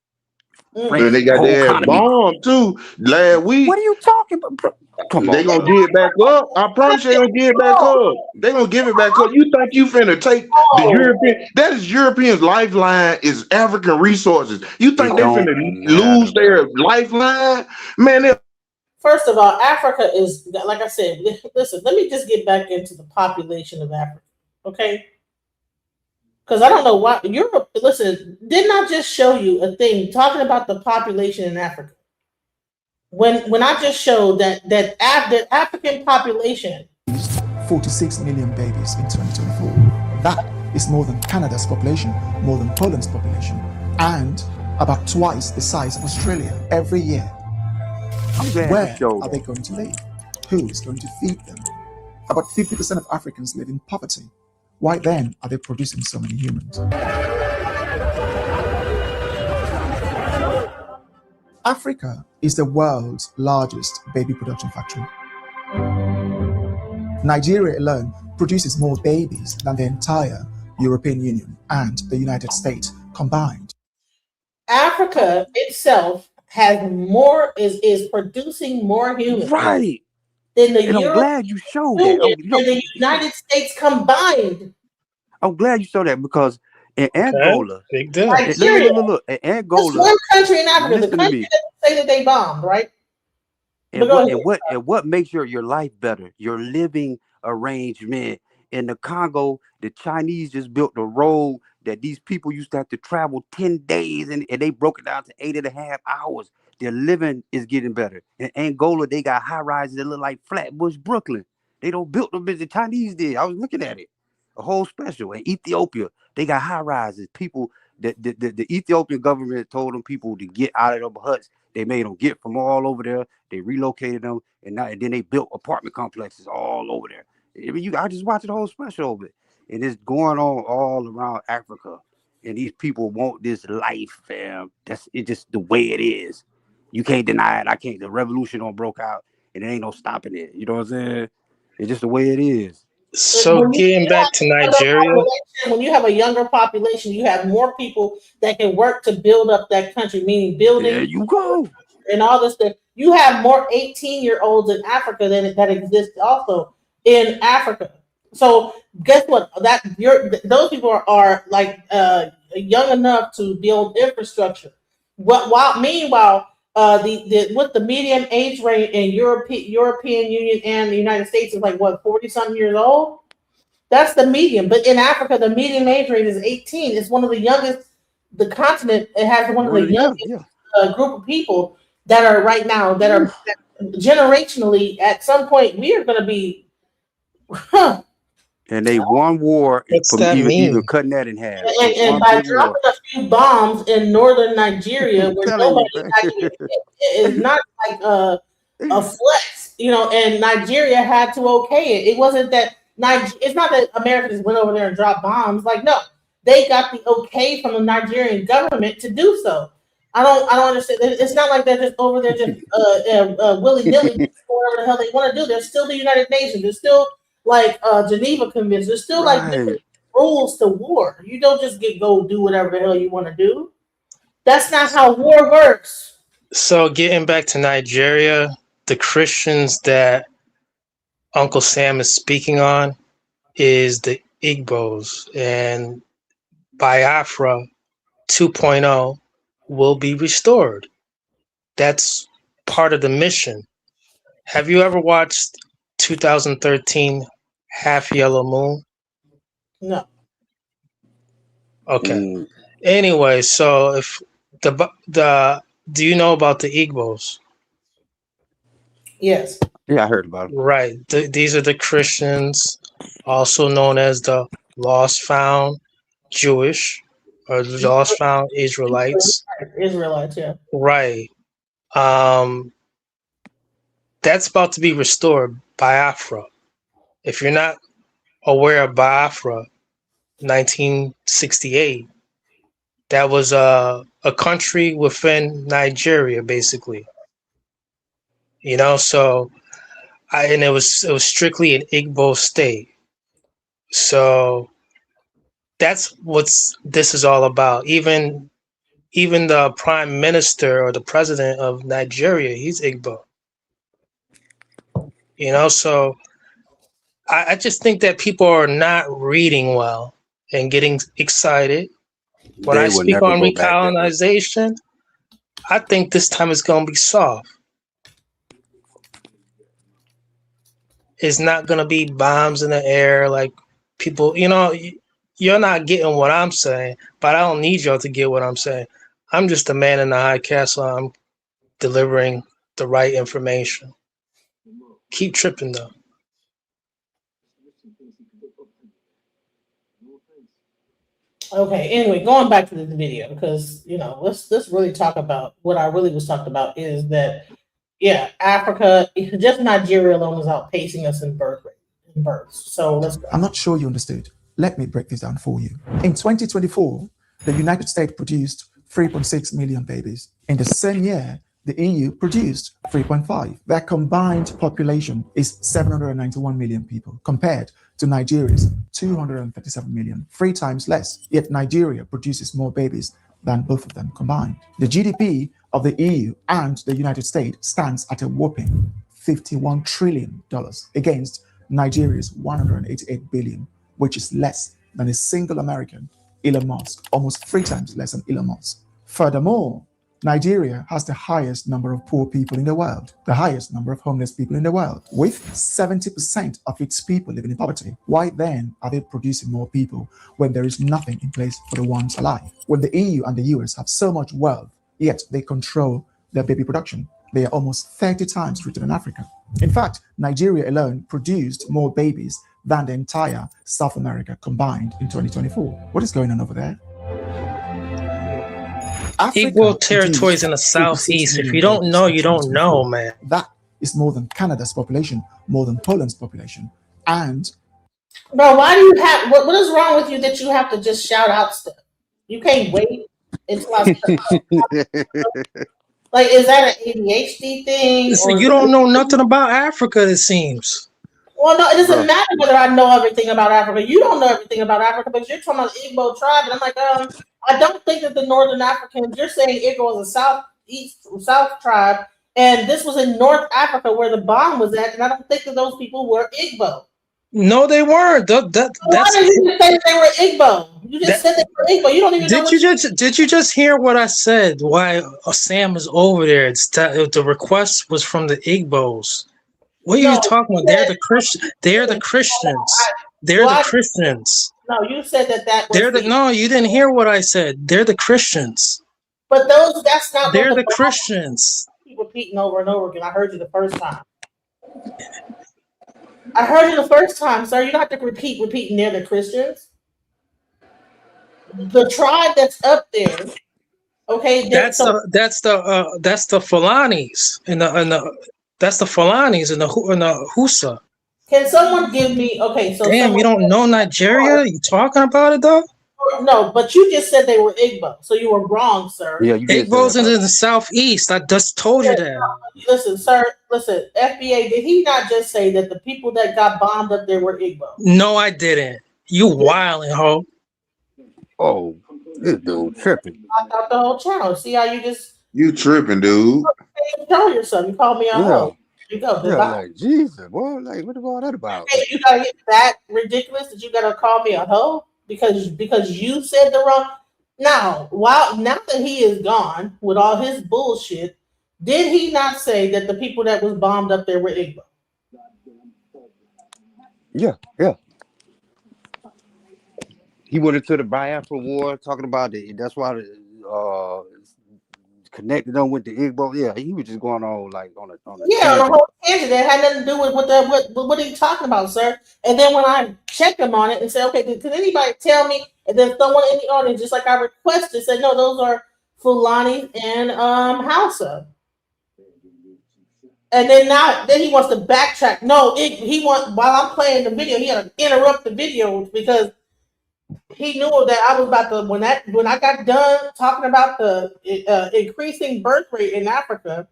And France, they the got whole their economy. bomb too. Last week, What are you talking about, bro? Come they on, gonna bro. get it back up. I promise you, they gonna get it back up. They gonna give it back up. You think you finna take the European? That is Europeans' lifeline is African resources. You think It they don't finna matter, lose their bro. lifeline? Man, First of all, Africa is, like I said, listen, let me just get back into the population of Africa, okay? Because I don't know why Europe, listen, didn't I just show you a thing talking about the population in Africa? When I just showed that the African population 46 million babies in 2024. That is more than Canada's population, more than Poland's population, and about twice the size of Australia every year. I'm glad you Where showed are they that. going to live? Who is going to feed them? About 50% of Africans live in poverty. Why then are they producing so many humans? Africa is the world's largest baby production factory. Nigeria alone produces more babies than the entire European Union and the United States combined. Africa itself has more is producing more humans Right. than the And I'm European glad you showed that. Union and the United States combined. I'm glad you showed that because in okay, Angola, big deal. Nigeria, look, in just Angola, one country in Africa, the listen to country me. that say that they bombed, right? And what makes your life better? Your living arrangement. In the Congo, the Chinese just built a road that these people used to have to travel 10 days and they broke it down to 8.5 hours. Their living is getting better. In Angola, they got high rises that look like Flatbush, Brooklyn. They don't build them as the Chinese did. I was looking at it. A whole special. In Ethiopia, they got high rises. People, the Ethiopian government told them people to get out of them huts. They made them get from all over there. They relocated them, and then they built apartment complexes all over there. I mean, I just watched the whole special of it, and it's going on all around Africa. And these people want this life, fam. It's just the way it is. You can't deny it. I can't. The revolution don't broke out, and there ain't no stopping it. You know what I'm saying? It's just the way it is. So getting back to Nigeria, when you have a younger population, you have more people that can work to build up that country, meaning building. There you go. and all this stuff. You have more 18-year-olds in Africa than that exist also in Africa. So guess what? Those people are like young enough to build infrastructure. Meanwhile, the with the median age rate in European Union and the United States is like what 40-something years old. That's the median. But in Africa, the median age rate is 18. It's one of the youngest. The continent it has one of the youngest group of people that are right now that generationally at some point we are going to be. And they won war from even cutting that in half. And by dropping a few bombs in northern Nigeria, where nobody actually is not like a flex, and Nigeria had to okay it. It wasn't that it's not that Americans went over there and dropped bombs. Like, no, they got the okay from the Nigerian government to do so. I don't understand. It's not like they're just over there just willy nilly doing whatever the hell they want to do. There's still the United Nations. There's still like Geneva Convention. There's still like different rules to war. You don't just go do whatever the hell you want to do. That's not how war works. So getting back to Nigeria, the Christians that Uncle Sam is speaking on is the Igbos, and Biafra 2.0 will be restored. That's part of the mission. Have you ever watched 2013 Half Yellow Moon? No. Okay. Anyway, so if do you know about the Igbos? Yes. Yeah, I heard about it. Right. These are the Christians, also known as the Lost Found Jewish or the Lost Found Israelites. Israelites, yeah. Right. That's about to be restored, Biafra. If you're not aware of Biafra, 1968, that was a country within Nigeria, basically. So and it was strictly an Igbo state. So that's what this is all about. Even the prime minister or the president of Nigeria, he's Igbo. So I just think that people are not reading well and getting excited. When I speak on recolonization, I think this time it's going to be soft. It's not going to be bombs in the air like people, you're not getting what I'm saying, but I don't need y'all to get what I'm saying. I'm just a man in the high castle. I'm delivering the right information. Keep tripping, though. Okay, anyway, going back to the video, because let's really talk about what I really was talking about is that Africa, just Nigeria alone is outpacing us in births. So let's go. I'm not sure you understood. Let me break this down for you. In 2024, the United States produced 3.6 million babies. In the same year, the EU produced 3.5. Their combined population is 791 million people, compared to Nigeria's 237 million, 3 times less. Yet Nigeria produces more babies than both of them combined. The GDP of the EU and the United States stands at a whopping $51 trillion against Nigeria's 188 billion, which is less than a single American, Elon Musk, almost 3 times less than Elon Musk. Furthermore, Nigeria has the highest number of poor people in the world, the highest number of homeless people in the world, with 70% of its people living in poverty. Why then are they producing more people when there is nothing in place for the ones alive? When the EU and the US have so much wealth, yet they control their baby production. They are almost 30 times richer than Africa. In fact, Nigeria alone produced more babies than the entire South America combined in 2024. What is going on over there? Equal territories in the southeast. If you don't know, you don't know, man. That is more than Canada's population, more than Poland's population. And bro, why do you have what is wrong with you that you have to just shout out stuff? You can't wait until I like, is that an ADHD thing? Listen, you don't know nothing about Africa, it seems. Well, no, it doesn't matter whether I know everything about Africa. You don't know everything about Africa, but you're talking about the Igbo tribe, and I'm like, I don't think that the Northern Africans. You're saying Igbo is a South East South tribe, and this was in North Africa where the bomb was at, and I don't think that those people were Igbo. No, they weren't. Why did you just say that they were Igbo? You just said they were Igbo. You don't even know what did you just hear what I said? Why Sam is over there? It's that the request was from the Igbos. What are you talking about? They're the Christian. They're the Christians. They're the Christians. No, you said that was No, you didn't hear what I said. They're the Christians. But that's not They're what the Christians. Keep repeating over and over again. I heard you the first time. I heard you the first time, sir. You don't have to repeating. They're the Christians. The tribe that's up there, okay. That's the Fulanis and that's the Fulanis and the Husa. Can someone give me so? Damn, you don't know Nigeria? You talking about it though? No, but you just said they were Igbo, so you were wrong, sir. Yeah, you did. Igbos in the southeast. I just told you that. Listen, sir. Listen, FBA. Did he not just say that the people that got bombed up there were Igbo? No, I didn't. You wildin', ho. Oh, this dude tripping. I thought the whole channel. See how you tripping, dude? Tell yourself. You called me a hoe. You go. Yeah, like Jesus, boy. Like what all that about? Hey, you gotta get that ridiculous that you gotta call me a hoe because you said the wrong. Now that he is gone with all his bullshit, did he not say that the people that was bombed up there were Igbo? Yeah. He went into the Biafra War talking about it. That's why connected them with the Igbo. Yeah, he was just going on like on a on a whole tangent that had nothing to do with what are you talking about, sir? And then when I checked him on it and said, okay, can anybody tell me? And then someone in the audience, just like I requested, said, no, those are Fulani and Hausa. And then he wants to backtrack. No, while I'm playing the video, he had to interrupt the video because he knew that I was about to when I got done talking about the increasing birth rate in Africa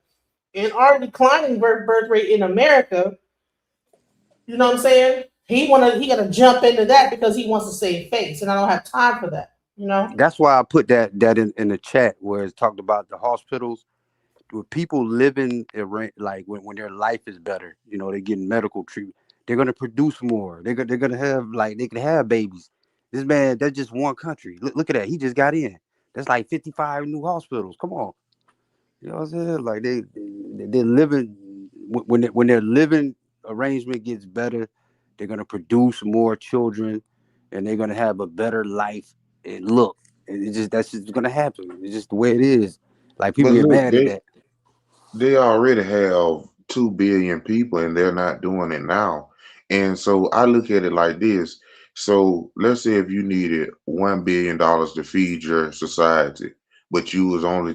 and our declining birth rate in America. You know what I'm saying? He got to jump into that because he wants to save face, and I don't have time for that. You know. That's why I put that in the chat where it's talked about the hospitals with people living like when their life is better. You know, they're getting medical treatment. They're gonna produce more. They're gonna have they can have babies. This man, that's just one country. Look at that. He just got in. That's like 55 new hospitals. Come on. You know what I'm saying? Like they're living when their living arrangement gets better, they're gonna produce more children and they're gonna have a better life. And look, that's just gonna happen. It's just the way it is. Like people get mad at that. They already have 2 billion people and they're not doing it now. And so I look at it like this. So let's say if you needed $1 billion to feed your society, but you was only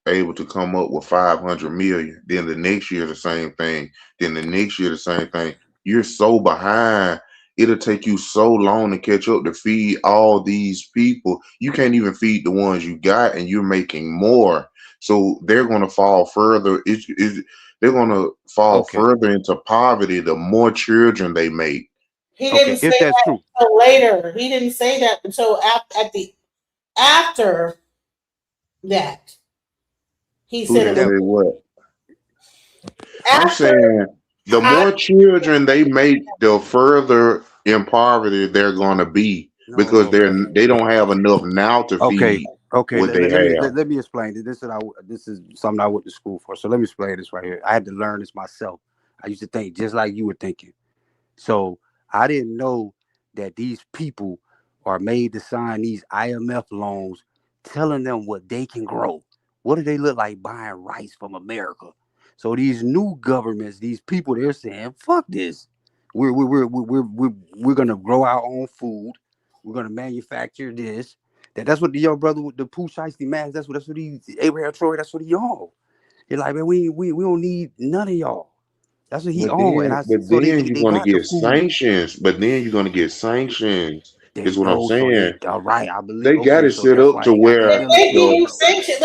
able to come up with 500 million. Then the next year the same thing. Then the next year the same thing. You're so behind. It'll take you so long to catch up to feed all these people. You can't even feed the ones you got, and you're making more. So they're going to fall further. They're going to fall further into poverty the more children they make. He didn't say that until later. He didn't say that until after that. He said what? I'm saying the more children they make, the further in poverty they're going to be because they don't have enough now to feed. Okay, what they have. Let me explain. This is something I went to school for. So let me explain this right here. I had to learn this myself. I used to think just like you were thinking. So I didn't know that these people are made to sign these IMF loans telling them what they can grow. What do they look like buying rice from America? So these new governments, these people, they're saying, "Fuck this. We're gonna grow our own food. We're gonna manufacture this." That's what your brother with the Pooh Shiesty man. That's what he Abraham Troy. That's what he on. He's like, man, we don't need none of y'all. That's what he on. And then you're gonna get sanctions. But then you're gonna get sanctions. Is what I'm saying. All right, I believe they got it set up to where they give you sanctions.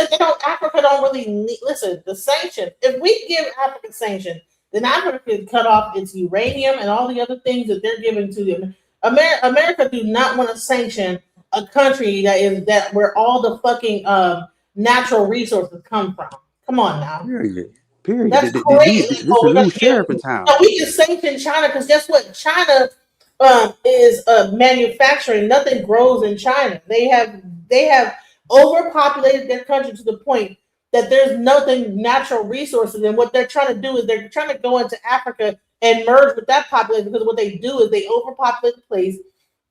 Africa don't really need. Listen, the sanctions. If we give Africa sanctions, then Africa could cut off its uranium and all the other things that they're giving to them. America do not want to sanction a country that where all the fucking natural resources come from. Come on now. Period. Period. That's crazy. This Oh, a we're new gonna sheriff in give, town. no, we can sanction China because guess what? China is manufacturing. Nothing grows in China. They have overpopulated their country to the point that there's nothing natural resources. And what they're trying to do is they're trying to go into Africa and merge with that population because what they do is they overpopulate the place.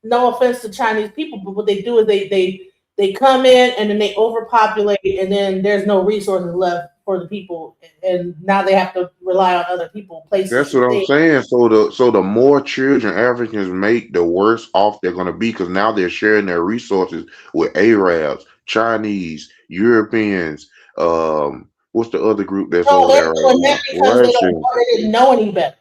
No offense to Chinese people, but what they do is they come in and then they overpopulate and then there's no resources left for the people and now they have to rely on other people, places. That's what I'm saying. So the more children Africans make, the worse off they're gonna be because now they're sharing their resources with Arabs, Chinese, Europeans. What's the other group that's No, over they're there right doing now? that because Russian. they didn't know any better.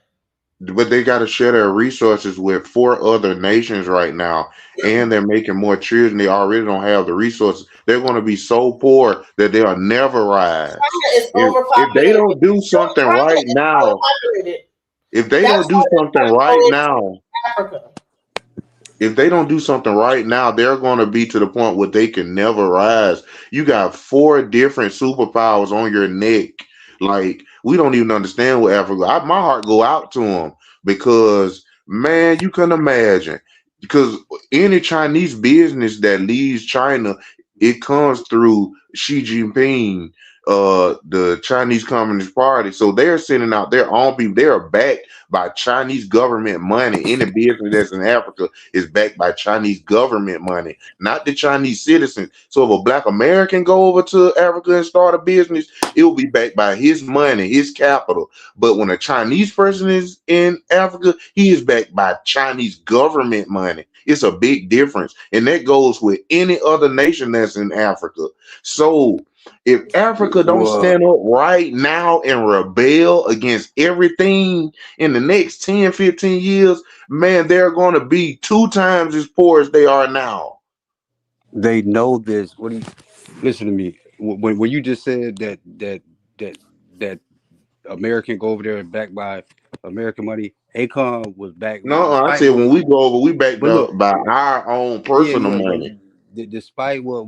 But they got to share their resources with 4 other nations right now, and they're making more children. They already don't have the resources. They're going to be so poor that they'll never rise. China is If they overpopulated. don't do something China right is now, overpopulated. if they That's don't do why they're something trying to right go now, into Africa. if they don't do something right now, they're going to be to the point where they can never rise. You got 4 different superpowers on your neck. Like we don't even understand what Africa. My heart go out to them because man, you can imagine because any Chinese business that leaves China, it comes through Xi Jinping, the Chinese Communist Party. So they're sending out their own people. They are backed by Chinese government money. Any business that's in Africa is backed by Chinese government money, not the Chinese citizens. So if a black American go over to Africa and start a business, it will be backed by his money, his capital. But when a Chinese person is in Africa, he is backed by Chinese government money. It's a big difference. And that goes with any other nation that's in Africa. So if Africa don't Well, stand up right now and rebel against everything in the next 10, 15 years, man, they're going to be 2 times as poor as they are now. they know this. What do you listen to me? When you just said that American go over there and backed by American money, Akon was backed. No, I Despite said what, when we go over, we backed but look, up by our own yeah, personal yeah, but money. despite what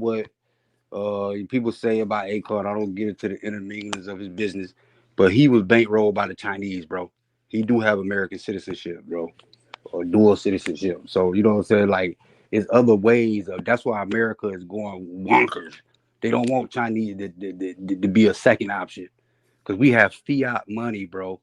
people say about Akon, I don't get into the interminglings of his business, but he was bankrolled by the Chinese, bro. He do have American citizenship, bro, or dual citizenship. So you know what I'm saying? Like, it's other ways of. That's why America is going wonkers. They don't want Chinese to be a second option because we have fiat money, bro.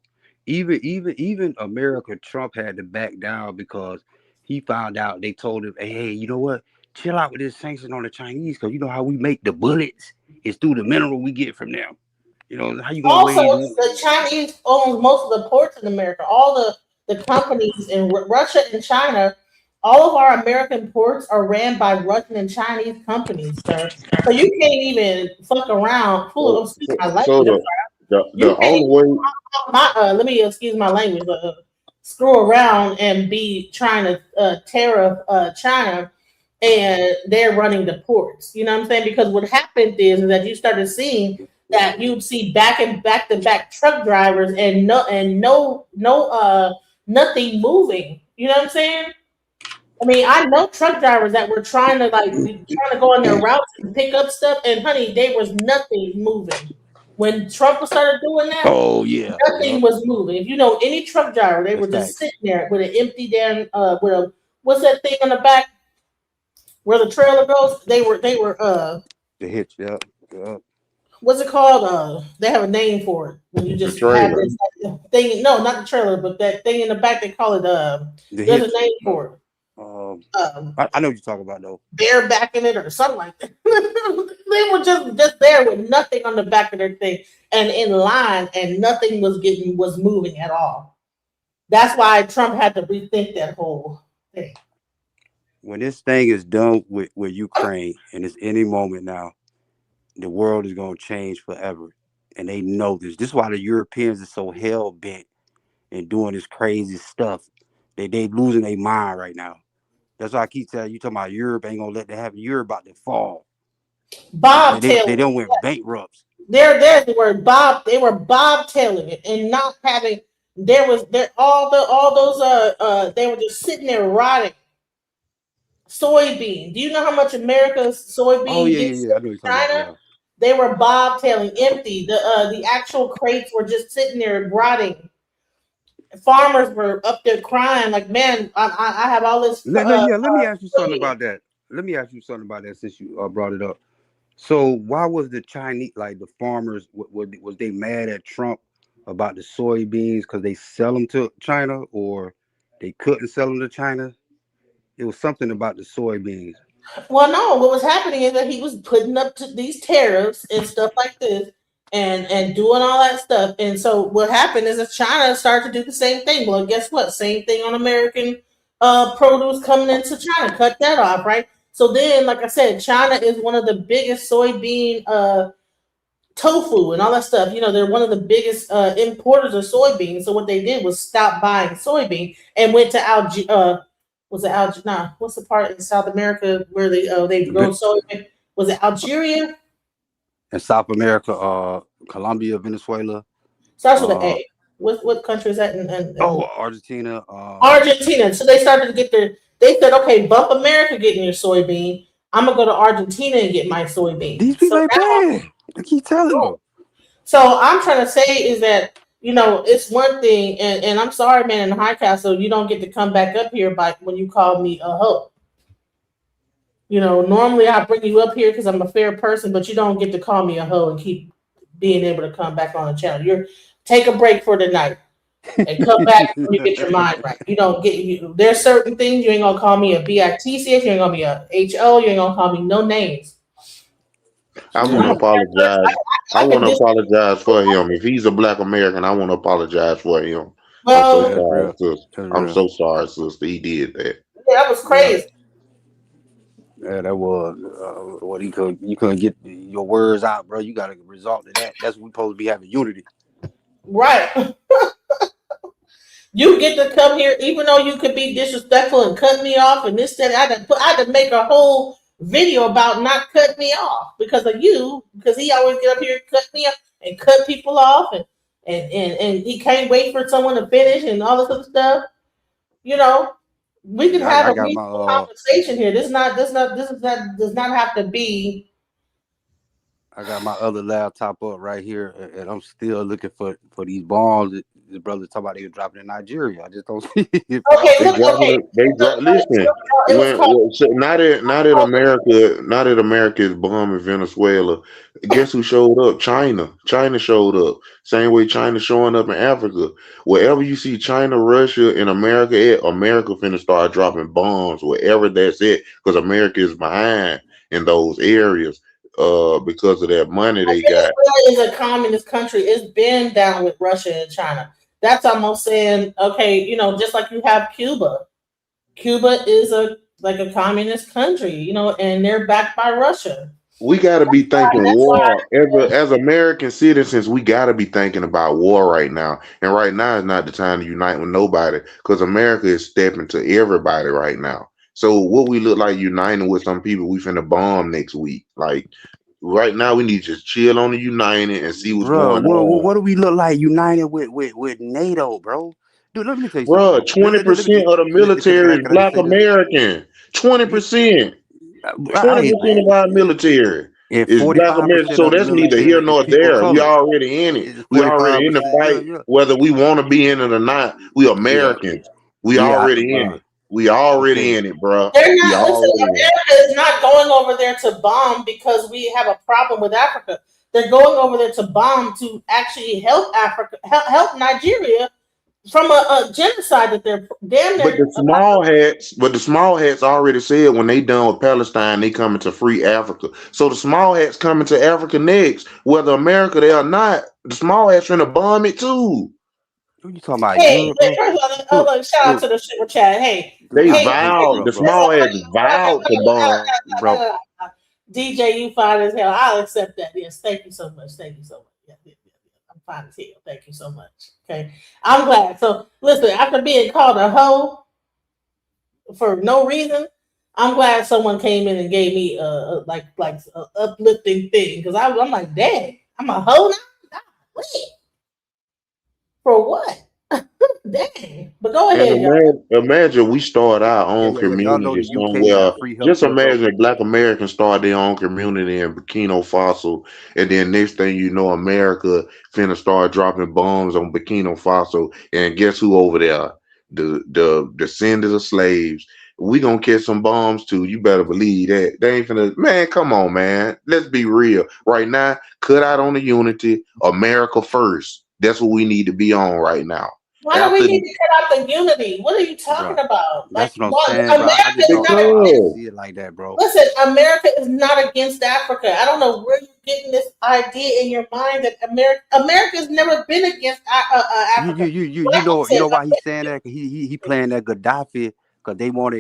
Even America, Trump had to back down because he found out they told him, hey, you know what? Chill out with this sanction on the Chinese because you know how we make the bullets is through the mineral we get from them. You know how you gonna Also, wait? the Chinese owns most of the ports in America. All the companies in Russia and China, all of our American ports are ran by Russian and Chinese companies, sir. So you can't even fuck around. Fool, excuse my So language. I'm sorry. You the can't only even way let me excuse my language. Screw around and be trying to tariff China, and they're running the ports. You know what I'm saying? Because what happened is that you started seeing that you'd see back to back truck drivers and nothing moving. You know what I'm saying? I mean, I know truck drivers that were trying to go on their routes and pick up stuff, and honey, there was nothing moving. When Trump started doing that, Oh yeah, nothing was moving. If you know any truck driver, they that's were just facts. sitting there with an empty damn with a what's that thing on the back where the trailer goes? They were The hitch, yeah. what's it called? They have a name for it when you the just have trailer. this thing. No, not the trailer, but that thing in the back. They call it. The There's a hitch. name for it. I know what you're talking about though. Bareback in it or something like that. They were just there with nothing on the back of their thing and in line, and nothing was moving at all. That's why Trump had to rethink that whole thing. When this thing is done with Ukraine, and it's any moment now, the world is gonna change forever, and they know this. This is why the Europeans are so hell bent and doing this crazy stuff. They losing their mind right now. That's why I keep telling you, talking about Europe ain't gonna let that happen. Europe about to fall. They Bobtailing. don't went bankrupt. There's the word Bob. They were bobtailing it and not having. There all those they were just sitting there rotting. Soybean. Do you know how much America's Oh soybean yeah, gets yeah, yeah. I know from what you're talking about. China? Yeah. They were bobtailing, empty. The actual crates were just sitting there rotting. Farmers were up there crying, like, man, I have all this. Let me ask you something food. about that. Let me ask you something about that since you brought it up. So why was the Chinese, like the farmers, was they mad at Trump about the soybeans because they sell them to China, or they couldn't sell them to China? It was something about the soybeans. Well, no, what was happening is that he was putting up to these tariffs and stuff like this, and doing all that stuff. And so what happened is that China started to do the same thing. Well, guess what? Same thing on American produce coming into China. Cut that off, right? So then, like I said, China is one of the biggest soybean tofu and all that stuff. You know, they're one of the biggest importers of soybeans. So what they did was stop buying soybean and went to Algeria. Was it Algeria? Nah, what's the part in South America where they grow soybean? Was it Algeria? In South America, Colombia, Venezuela. Starts with an A. What country is that? Argentina. Argentina. So they started to get their. They said, okay, bump America getting your soybean. I'm gonna go to Argentina and get my soybean. These people ain't bad. I keep telling you. So I'm trying to say is that, you know, it's one thing, and I'm sorry, man, in the High Castle, you don't get to come back up here by when you call me a hoe. You know, normally I bring you up here because I'm a fair person, but you don't get to call me a hoe and keep being able to come back on the channel. You're take a break for the night and come back when you get your mind right. You don't get you. There's certain things you ain't gonna call me a BITCH, you ain't gonna be a HO, you ain't gonna call me no names. I want to apologize. I want to apologize for him. If he's a Black American, I want to apologize for him. I'm so sorry, sister. I'm so sorry, sister. He did that. Yeah, that was crazy. Yeah, that was what you couldn't get your words out, bro. You got to resort to that. That's what we supposed to be having unity. Right. You get to come here, even though you could be disrespectful and cut me off and this, that. I had to make a whole video about not cutting me off because of you, because he always get up here and cut me off and cut people off, and he can't wait for someone to finish and all this other stuff. You know, we can have a reasonable conversation here. This does not have to be. I got my other laptop up right here, and I'm still looking for these bombs that the brothers talk about they were dropping in Nigeria. I just don't see it. Listen. Now that America is bombing Venezuela, guess who showed up? China. China showed up. Same way China showing up in Africa. Wherever you see China, Russia, and America America finna start dropping bombs wherever that's at, because America is behind in those areas. Because of that money they got. Venezuela is a communist country. It's been down with Russia and China. That's almost saying, okay, you know, just like you have Cuba. Cuba is a communist country, you know, and they're backed by Russia. We got to be thinking war. As American citizens, we got to be thinking about war right now. And right now is not the time to unite with nobody, because America is stepping to everybody right now. So what we look like uniting with some people we finna bomb next week. Like right now, we need to just chill on the united and see what's going on. What do we look like united with NATO, bro? Dude, let me tell you bro, something. 20% of the military is Black American. 20%. 20% of our military is Black American. So that's neither here nor there. We already in it. We already in the fight, whether we want to be in it or not. We Americans. We already in it. We already in it, bro. America is not going over there to bomb because we have a problem with Africa. They're going over there to bomb to actually help Africa, help Nigeria from a genocide that they're damn near. But the small hats already said when they done with Palestine, they coming to free Africa. So the small hats coming to Africa next, whether America there or not. The small hats trying to bomb it too. What you talking about? Hey, hold on, shout out to the super chat. Hey, vowed. The small hats vowed to bomb, bro. DJ, you fine as hell. I'll accept that. Yes, thank you so much. Thank you so much. Yeah. I'm fine as hell. Thank you so much. Okay, I'm glad. So listen, after being called a hoe for no reason, I'm glad someone came in and gave me a uplifting thing, because I'm like, dang, I'm a hoe now. Wait. For what? Dang. But But go And ahead, y'all. imagine we start our Yeah, own yeah, yeah. Y'all know community the UK somewhere. got free Just healthcare imagine program. if Black Americans start their own community in Burkina Faso, and then next thing you know, America finna start dropping bombs on Burkina Faso, and guess who over there? The descendants of slaves. We gonna catch some bombs too. You better believe that. They ain't finna. Man, come on, man. Let's be real. Right now, cut out on the unity. America first. That's what we need to be on right now. Why do we After need to cut out the unity? What are you talking Bro, about? Like, that's what I'm why, saying, bro. I America just is don't, not bro. I don't against. because see it like that, bro. Listen, America is not against Africa. I don't know where you're getting this idea in your mind that America's never been against Africa. What I You said, know why he's saying that? 'Cause he playing that Gaddafi because they want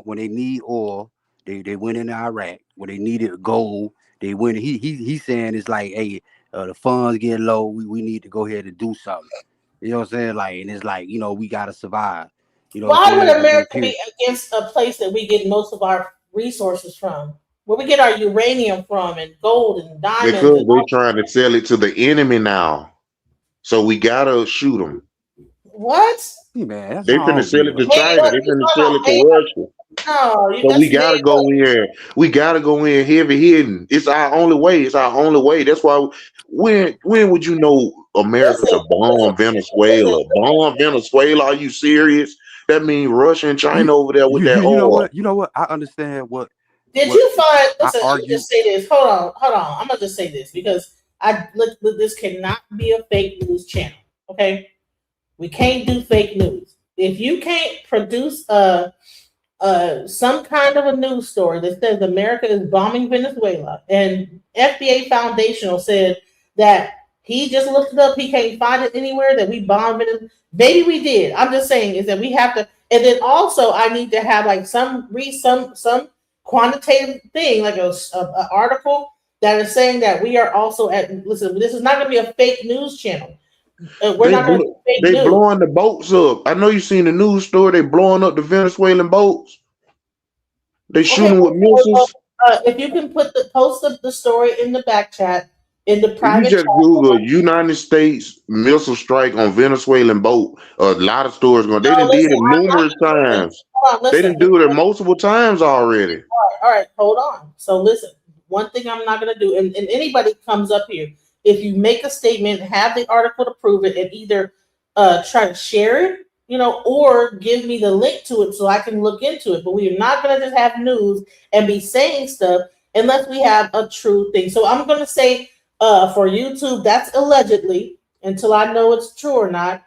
when they need oil, they went into Iraq. When they needed gold, they went. He's saying it's like, hey, the funds getting low. We need to go ahead and do something. You know what I'm saying? Like, and it's like, we gotta survive. You know what why I'm would saying? And America period. be against a place that we get most of our resources from? Where we get our uranium from and gold and diamonds because and they all. trying to sell it to the enemy now, so we gotta shoot them. What? Hey, man, that's They how I finna don't sell be, it to bro. Hey, China. look, They you finna talking sell about it hey, to Russia. no, So we that's hey, gotta look. go in. We gotta go in heavy hitting. It's our only way. It's our only way. That's why. When would you know America Listen, to bomb listen. Venezuela? Bomb Venezuela? Are you serious? That means Russia and China over there with that You know oil. what? You know what? I understand Did what you find? I Listen, I'm gonna argue. just say this. Hold on. I'm gonna just say this because look, this cannot be a fake news channel. Okay, we can't do fake news. If you can't produce some kind of a news story that says America is bombing Venezuela, and FBA Foundational said that he just looked it up, he can't find it anywhere that we bombed Venezuela. Maybe we did. I'm just saying is that we have to, and then also I need to have like some quantitative thing, like a article that is saying that we are also at. Listen, this is not going to be a fake news channel. We're They not going to do fake they news. blowing the boats up. I know you seen the news story. They blowing up the Venezuelan boats. They Okay, shooting with missiles. if you can put the post of the story in the back chat, in the You private just chat. Google United States missile strike on Venezuelan boat. A lot of stories going. They No, didn't did listen, it I'm not. numerous Listen, times. hold on, They listen. didn't do it multiple times already. All right, hold on. So listen, one thing I'm not going to do, and anybody comes up here, if you make a statement, have the article to prove it, and either try to share it, or give me the link to it so I can look into it. But we are not going to just have news and be saying stuff unless we have a true thing. So I'm going to say for YouTube, that's allegedly until I know it's true or not.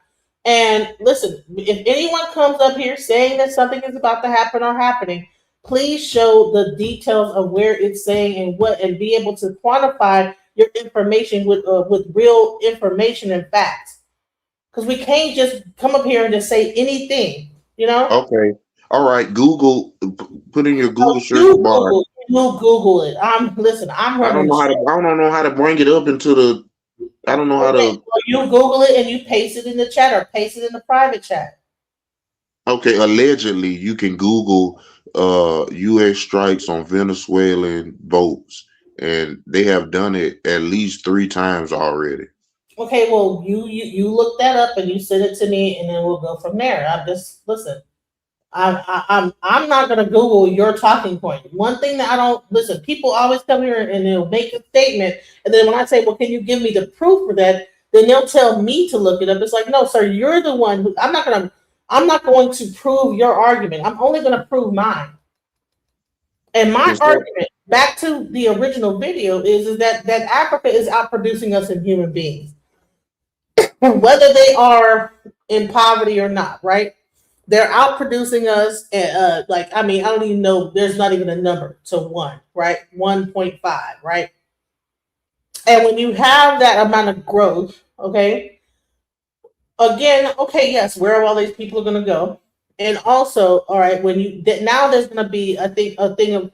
And listen, if anyone comes up here saying that something is about to happen or happening, please show the details of where it's saying and what, and be able to quantify your information with real information and facts. Because we can't just come up here and just say anything, you know. Okay. All right. Google. Put in your So Google search bar. You Google it. I'm I don't running the know how to. show. I don't know how to bring it up into the. I don't know how Okay, to. so you Google it and you paste it in the chat or paste it in the private chat. Okay. Allegedly, you can Google U.S. strikes on Venezuelan boats, and they have done it at least 3 times already. Okay, well, you look that up and you send it to me, and then we'll go from there. I'm just listen. I'm not gonna Google your talking point. One thing that I don't listen. People always come here and they'll make a statement, and then when I say, "Well, can you give me the proof for that?" Then they'll tell me to look it up. It's like, no, sir, you're the one who. I'm not going to prove your argument. I'm only going to prove mine. And my And so, argument, back to the original video, is that Africa is outproducing us in human beings, whether they are in poverty or not. Right? They're outproducing us. Like, I mean, I don't even know. There's not even a number to one. Right? 1.5. Right? And when you have that amount of growth, okay, again, okay, yes, where all these people are going to go, and also, all right, when now there's going to be, I think, a thing of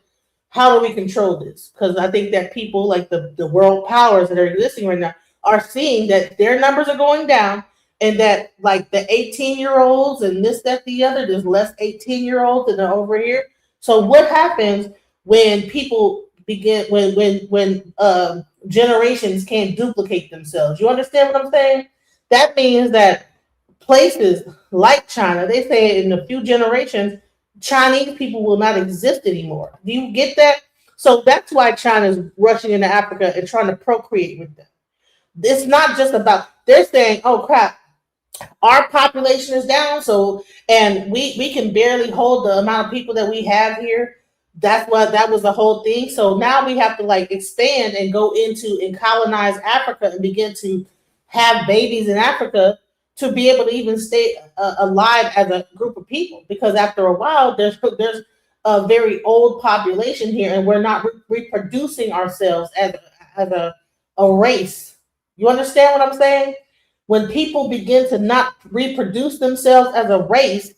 how do we control this? Because I think that people like the world powers that are existing right now are seeing that their numbers are going down, and that like the 18-year-olds and this, that, the other, there's less 18-year-olds than are over here. So what happens when people begin when generations can't duplicate themselves? You understand what I'm saying? That means that places like China, they say in a few generations, Chinese people will not exist anymore. Do you get that? So that's why China is rushing into Africa and trying to procreate with them. It's not just about, they're saying, oh crap, our population is down, so and we can barely hold the amount of people that we have here. That's what that was the whole thing. So now we have to like expand and go into and colonize Africa and begin to have babies in Africa to be able to even stay alive as a group of people. Because after a while, there's a very old population here, and we're not reproducing ourselves as a race. You understand what I'm saying? When people begin to not reproduce themselves as a race,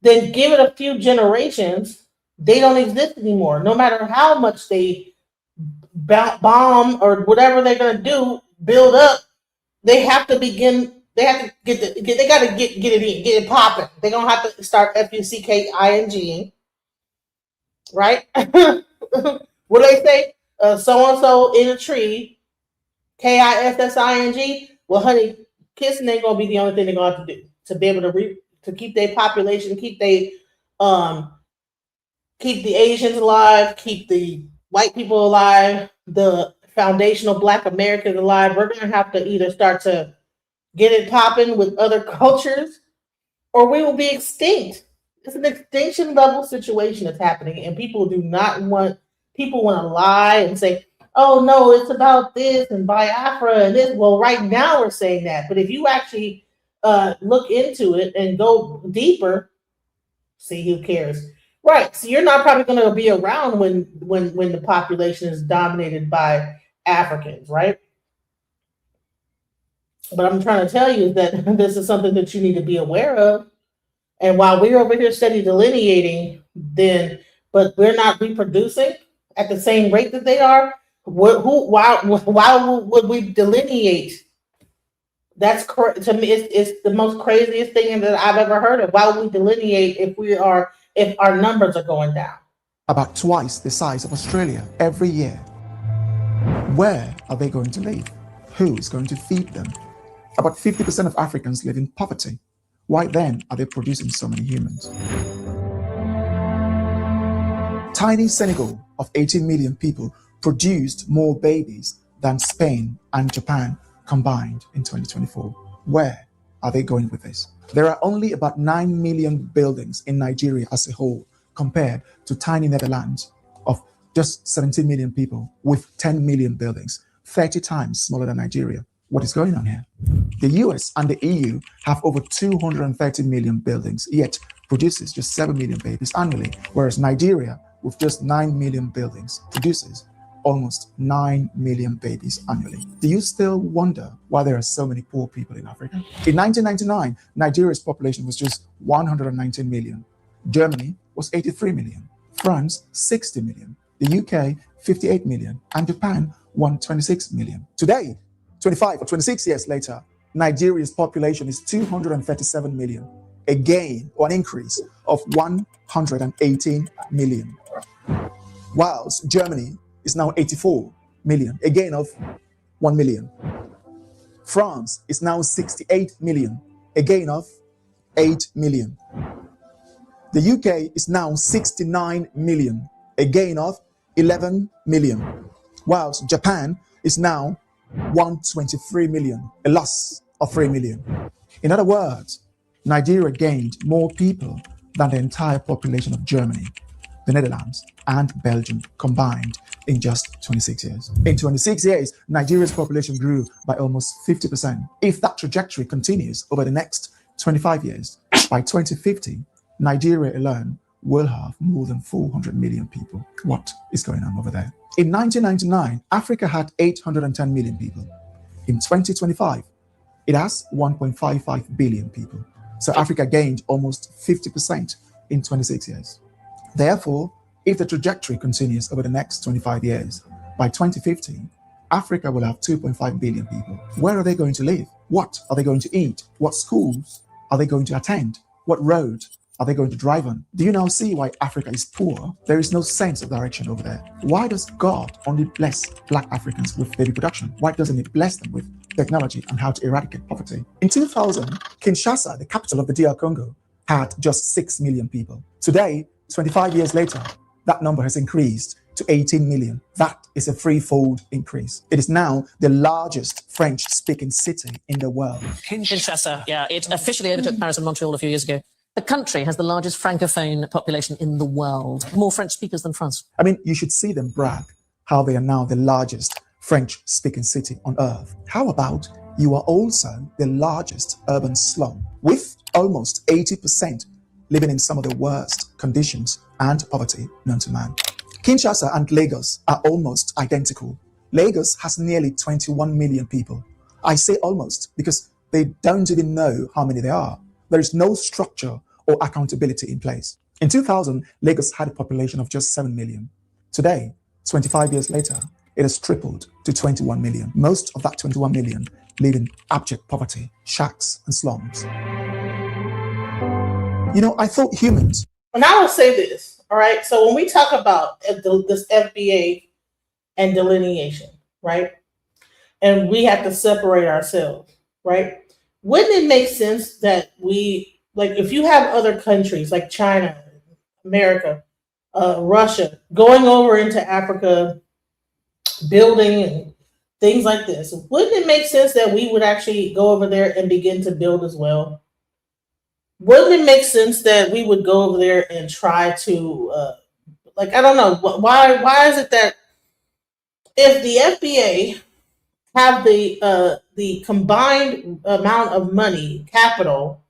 then give it a few generations, they don't exist anymore. No matter how much they bomb or whatever they're gonna do, build up, they have to begin. They have to they got to get it in, get it popping. They're gonna have to start FUCKING, right? What do they say? So and so in a tree, KISSING. Well, honey, kissing ain't gonna be the only thing they're gonna have to do to be able to keep their population, um keep the Asians alive, keep the white people alive, the foundational Black Americans alive. We're gonna have to either start to get it popping with other cultures, or we will be extinct. It's an extinction level situation that's happening, and people do not want. People want to lie and say, "Oh no, it's about this and Biafra and this." Well, right now we're saying that, but if you actually look into it and go deeper, see who cares, right? So you're not probably going to be around when the population is dominated by Africans, right? But I'm trying to tell you that this is something that you need to be aware of. And while we're over here study delineating, but we're not reproducing at the same rate that they are. Why would we delineate? To me, it's the most craziest thing that I've ever heard of. Why would we delineate if our numbers are going down? About twice the size of Australia every year. Where are they going to live? Who is going to feed them? About 50% of Africans live in poverty. Why then are they producing so many humans? Tiny Senegal of 18 million people produced more babies than Spain and Japan combined in 2024. Where are they going with this? There are only about 9 million buildings in Nigeria as a whole, compared to tiny Netherlands of just 17 million people with 10 million buildings, 30 times smaller than Nigeria. What is going on here? The US and the EU have over 230 million buildings, yet produces just 7 million babies annually, whereas Nigeria, with just 9 million buildings, produces almost 9 million babies annually. Do you still wonder why there are so many poor people in Africa? In 1999, Nigeria's population was just 119 million. Germany was 83 million. France, 60 million. The UK, 58 million. And Japan, 126 million. Today, 25 or 26 years later, Nigeria's population is 237 million, a gain or an increase of 118 million. Whilst Germany is now 84 million, a gain of 1 million. France is now 68 million, a gain of 8 million. The UK is now 69 million, a gain of 11 million. Whilst Japan is now 123 million, a loss of 3 million. In other words, Nigeria gained more people than the entire population of Germany, the Netherlands, and Belgium combined in just 26 years. In 26 years, Nigeria's population grew by almost 50%. If that trajectory continues over the next 25 years, by 2050, Nigeria alone will have more than 400 million people. What is going on over there? In 1999, Africa had 810 million people. In 2025, it has 1.55 billion people. So Africa gained almost 50% in 26 years. Therefore, if the trajectory continues over the next 25 years, by 2050, Africa will have 2.5 billion people. Where are they going to live? What are they going to eat? What schools are they going to attend? What roads are they going to drive on? Do you now see why Africa is poor? There is no sense of direction over there. Why does God only bless Black Africans with baby production? Why doesn't He bless them with technology and how to eradicate poverty? In 2000, Kinshasa, the capital of the DR Congo, had just 6 million people. Today, 25 years later, that number has increased to 18 million. That is a threefold increase. It is now the largest French-speaking city in the world. Kinshasa, yeah, it officially overtook Paris and Montreal a few years ago. The country has the largest francophone population in the world, more French speakers than France. I mean, you should see them brag how they are now the largest French-speaking city on earth. How about you are also the largest urban slum, with almost 80% living in some of the worst conditions and poverty known to man. Kinshasa and Lagos are almost identical. Lagos has nearly 21 million people. I say almost because they don't even know how many there are. There is no structure or accountability in place. In 2000, Lagos had a population of just 7 million. Today, 25 years later, it has tripled to 21 million. Most of that 21 million live in abject poverty, shacks and slums. You know, I thought humans... And I will say this, all right? So when we talk about this FBA and delineation, right? And we have to separate ourselves, right? Wouldn't it make sense that we, like, if you have other countries like China, America, Russia, going over into Africa, building and things like this, wouldn't it make sense that we would actually go over there and begin to build as well? Wouldn't it make sense that we would go over there and try to, like, I don't know, why is it that if the FBA have the combined amount of money, capital,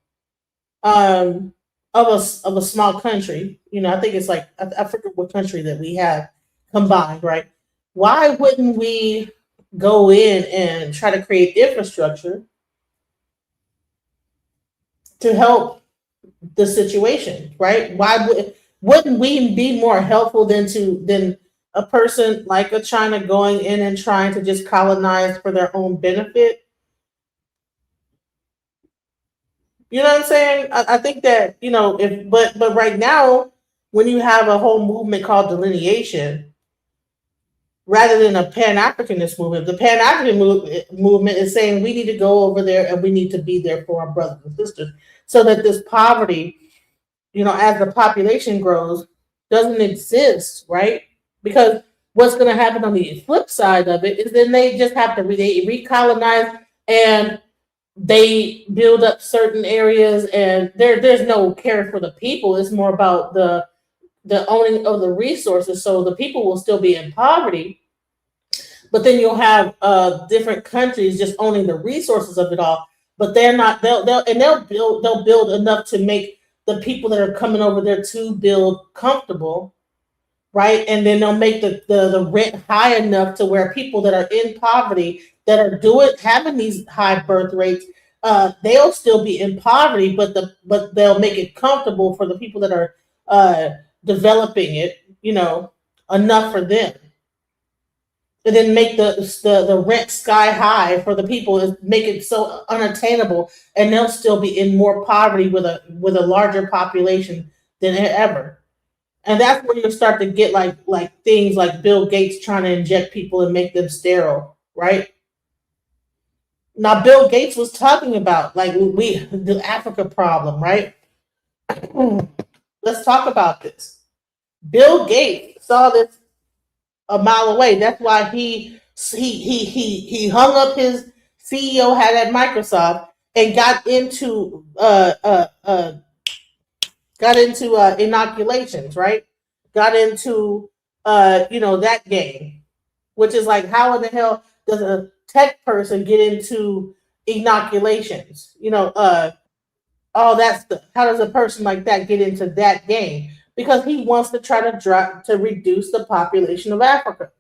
of a small country, you know, I think it's like, I forget what country that we have combined, right? Why wouldn't we go in and try to create infrastructure to help the situation, right? Wouldn't we be more helpful than a person like a China going in and trying to just colonize for their own benefit? You know what I'm saying? I think that, you know, but right now, when you have a whole movement called delineation, rather than a Pan-Africanist movement, the Pan-African movement is saying we need to go over there and we need to be there for our brothers and sisters, so that this poverty, you know, as the population grows, doesn't exist, right? Because what's going to happen on the flip side of it is then they just have to recolonize, and they build up certain areas, and there's no care for the people. It's more about the owning of the resources. So the people will still be in poverty, but then you'll have different countries just owning the resources of it all. But they're not. They'll build enough to make the people that are coming over there to build comfortable, right? And then they'll make the rent high enough to where people that are in poverty, that are having these high birth rates, they'll still be in poverty, but they'll make it comfortable for the people that are developing it, you know, enough for them. And then make the rent sky high for the people, make it so unattainable, and they'll still be in more poverty with a larger population than ever. And that's where you start to get like things like Bill Gates trying to inject people and make them sterile, right? Now Bill Gates was talking about like the Africa problem, right? Let's talk about this. Bill Gates saw this a mile away. That's why he hung up his CEO hat at Microsoft and got into inoculations, right? Got into that game, which is like, how in the hell does a tech person get into inoculations? All that stuff. How does a person like that get into that game? Because he wants to try to reduce the population of Africa.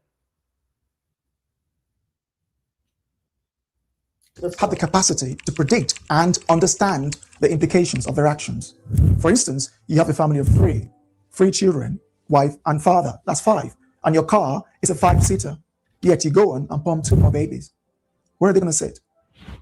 Have the capacity to predict and understand the implications of their actions. For instance, you have a family of three children, wife and father. That's 5. And your car is a 5-seater. Yet you go on and pump 2 more babies. Where are they going to sit?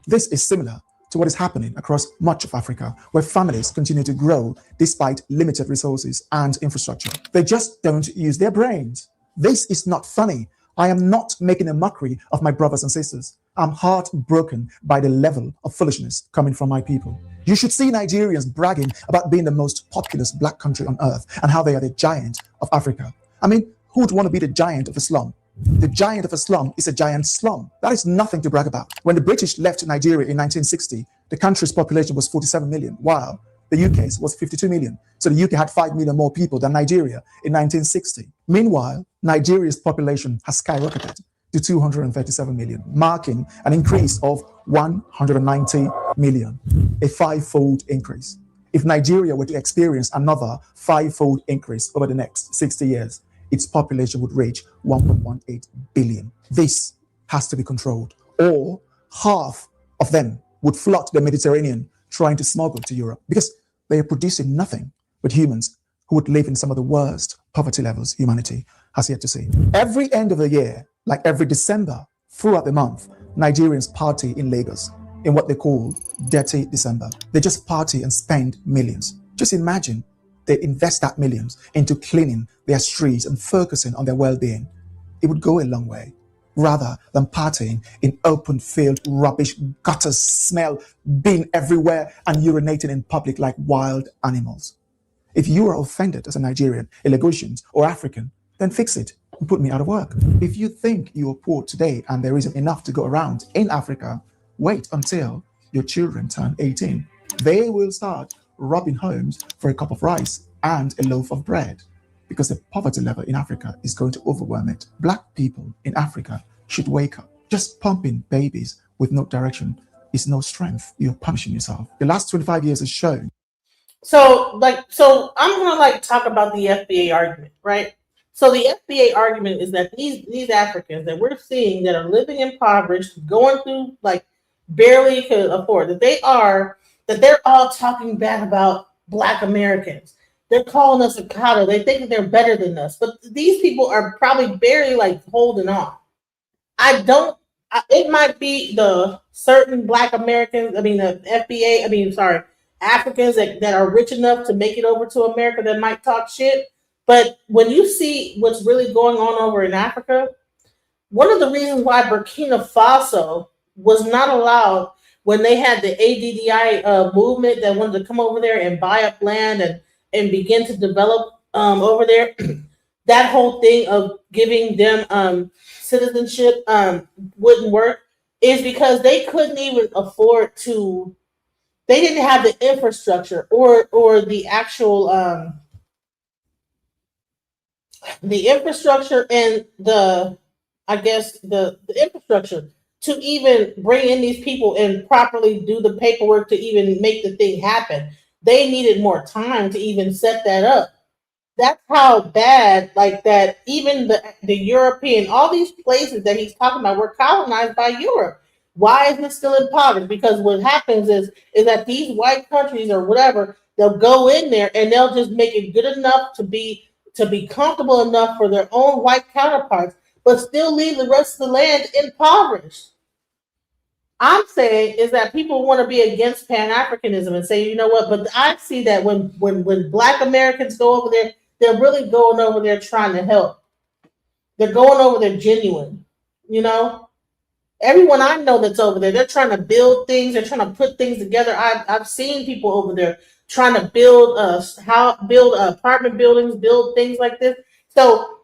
This is similar to what is happening across much of Africa, where families continue to grow despite limited resources and infrastructure. They just don't use their brains. This is not funny. I am not making a mockery of my brothers and sisters. I'm heartbroken by the level of foolishness coming from my people. You should see Nigerians bragging about being the most populous black country on earth and how they are the giant of Africa. I mean, who would want to be the giant of a slum? The giant of a slum is a giant slum. That is nothing to brag about. When the British left Nigeria in 1960, the country's population was 47 million, while the UK's was 52 million. So the UK had 5 million more people than Nigeria in 1960. Meanwhile, Nigeria's population has skyrocketed to 237 million, marking an increase of 190 million, a five-fold increase. If Nigeria were to experience another five-fold increase over the next 60 years, its population would reach 1.18 billion. This has to be controlled, or half of them would flood the Mediterranean trying to smuggle to Europe, because they are producing nothing but humans who would live in some of the worst poverty levels humanity has yet to see. Every end of the year, like every December, throughout the month, Nigerians party in Lagos in what they call Dirty December. They just party and spend millions. Just imagine they invest that millions into cleaning their streets and focusing on their well-being. It would go a long way, rather than partying in open field, rubbish, gutter smell, being everywhere and urinating in public like wild animals. If you are offended as a Nigerian, a Lagosian, or African, then fix it and put me out of work. If you think you are poor today and there isn't enough to go around in Africa, wait until your children turn 18. They will start robbing homes for a cup of rice and a loaf of bread, because the poverty level in Africa is going to overwhelm it. Black people in Africa should wake up. Just pumping babies with no direction is no strength. You're punishing yourself. The last 25 years has shown. So I'm gonna talk about the FBA argument, right? So the FBA argument is that these Africans that we're seeing that are living impoverished, going through barely could afford, that they're all talking bad about Black Americans. They're calling us a coddle. They think that they're better than us, but these people are probably barely holding on. It might be the certain Black Americans, the FBA, Africans that are rich enough to make it over to America that might talk shit. But when you see what's really going on over in Africa, one of the reasons why Burkina Faso was not allowed when they had the ADDI movement that wanted to come over there and buy up land and begin to develop over there, that whole thing of giving them citizenship wouldn't work, is because they couldn't even afford to. They didn't have the infrastructure or the actual the infrastructure and the infrastructure to even bring in these people and properly do the paperwork to even make the thing happen. They needed more time to even set that up. That's how bad, that even the European, all these places that he's talking about were colonized by Europe. Why is it still impoverished? Because what happens is that these white countries or whatever, they'll go in there and they'll just make it good enough to be comfortable enough for their own white counterparts, but still leave the rest of the land impoverished. I'm saying is that people want to be against Pan-Africanism and say, you know what, but I see that when Black Americans go over there, they're really going over there trying to help. They're going over there genuine. Everyone I know that's over there, they're trying to build things. They're trying to put things together. I've seen people over there trying to build apartment buildings, build things like this. So,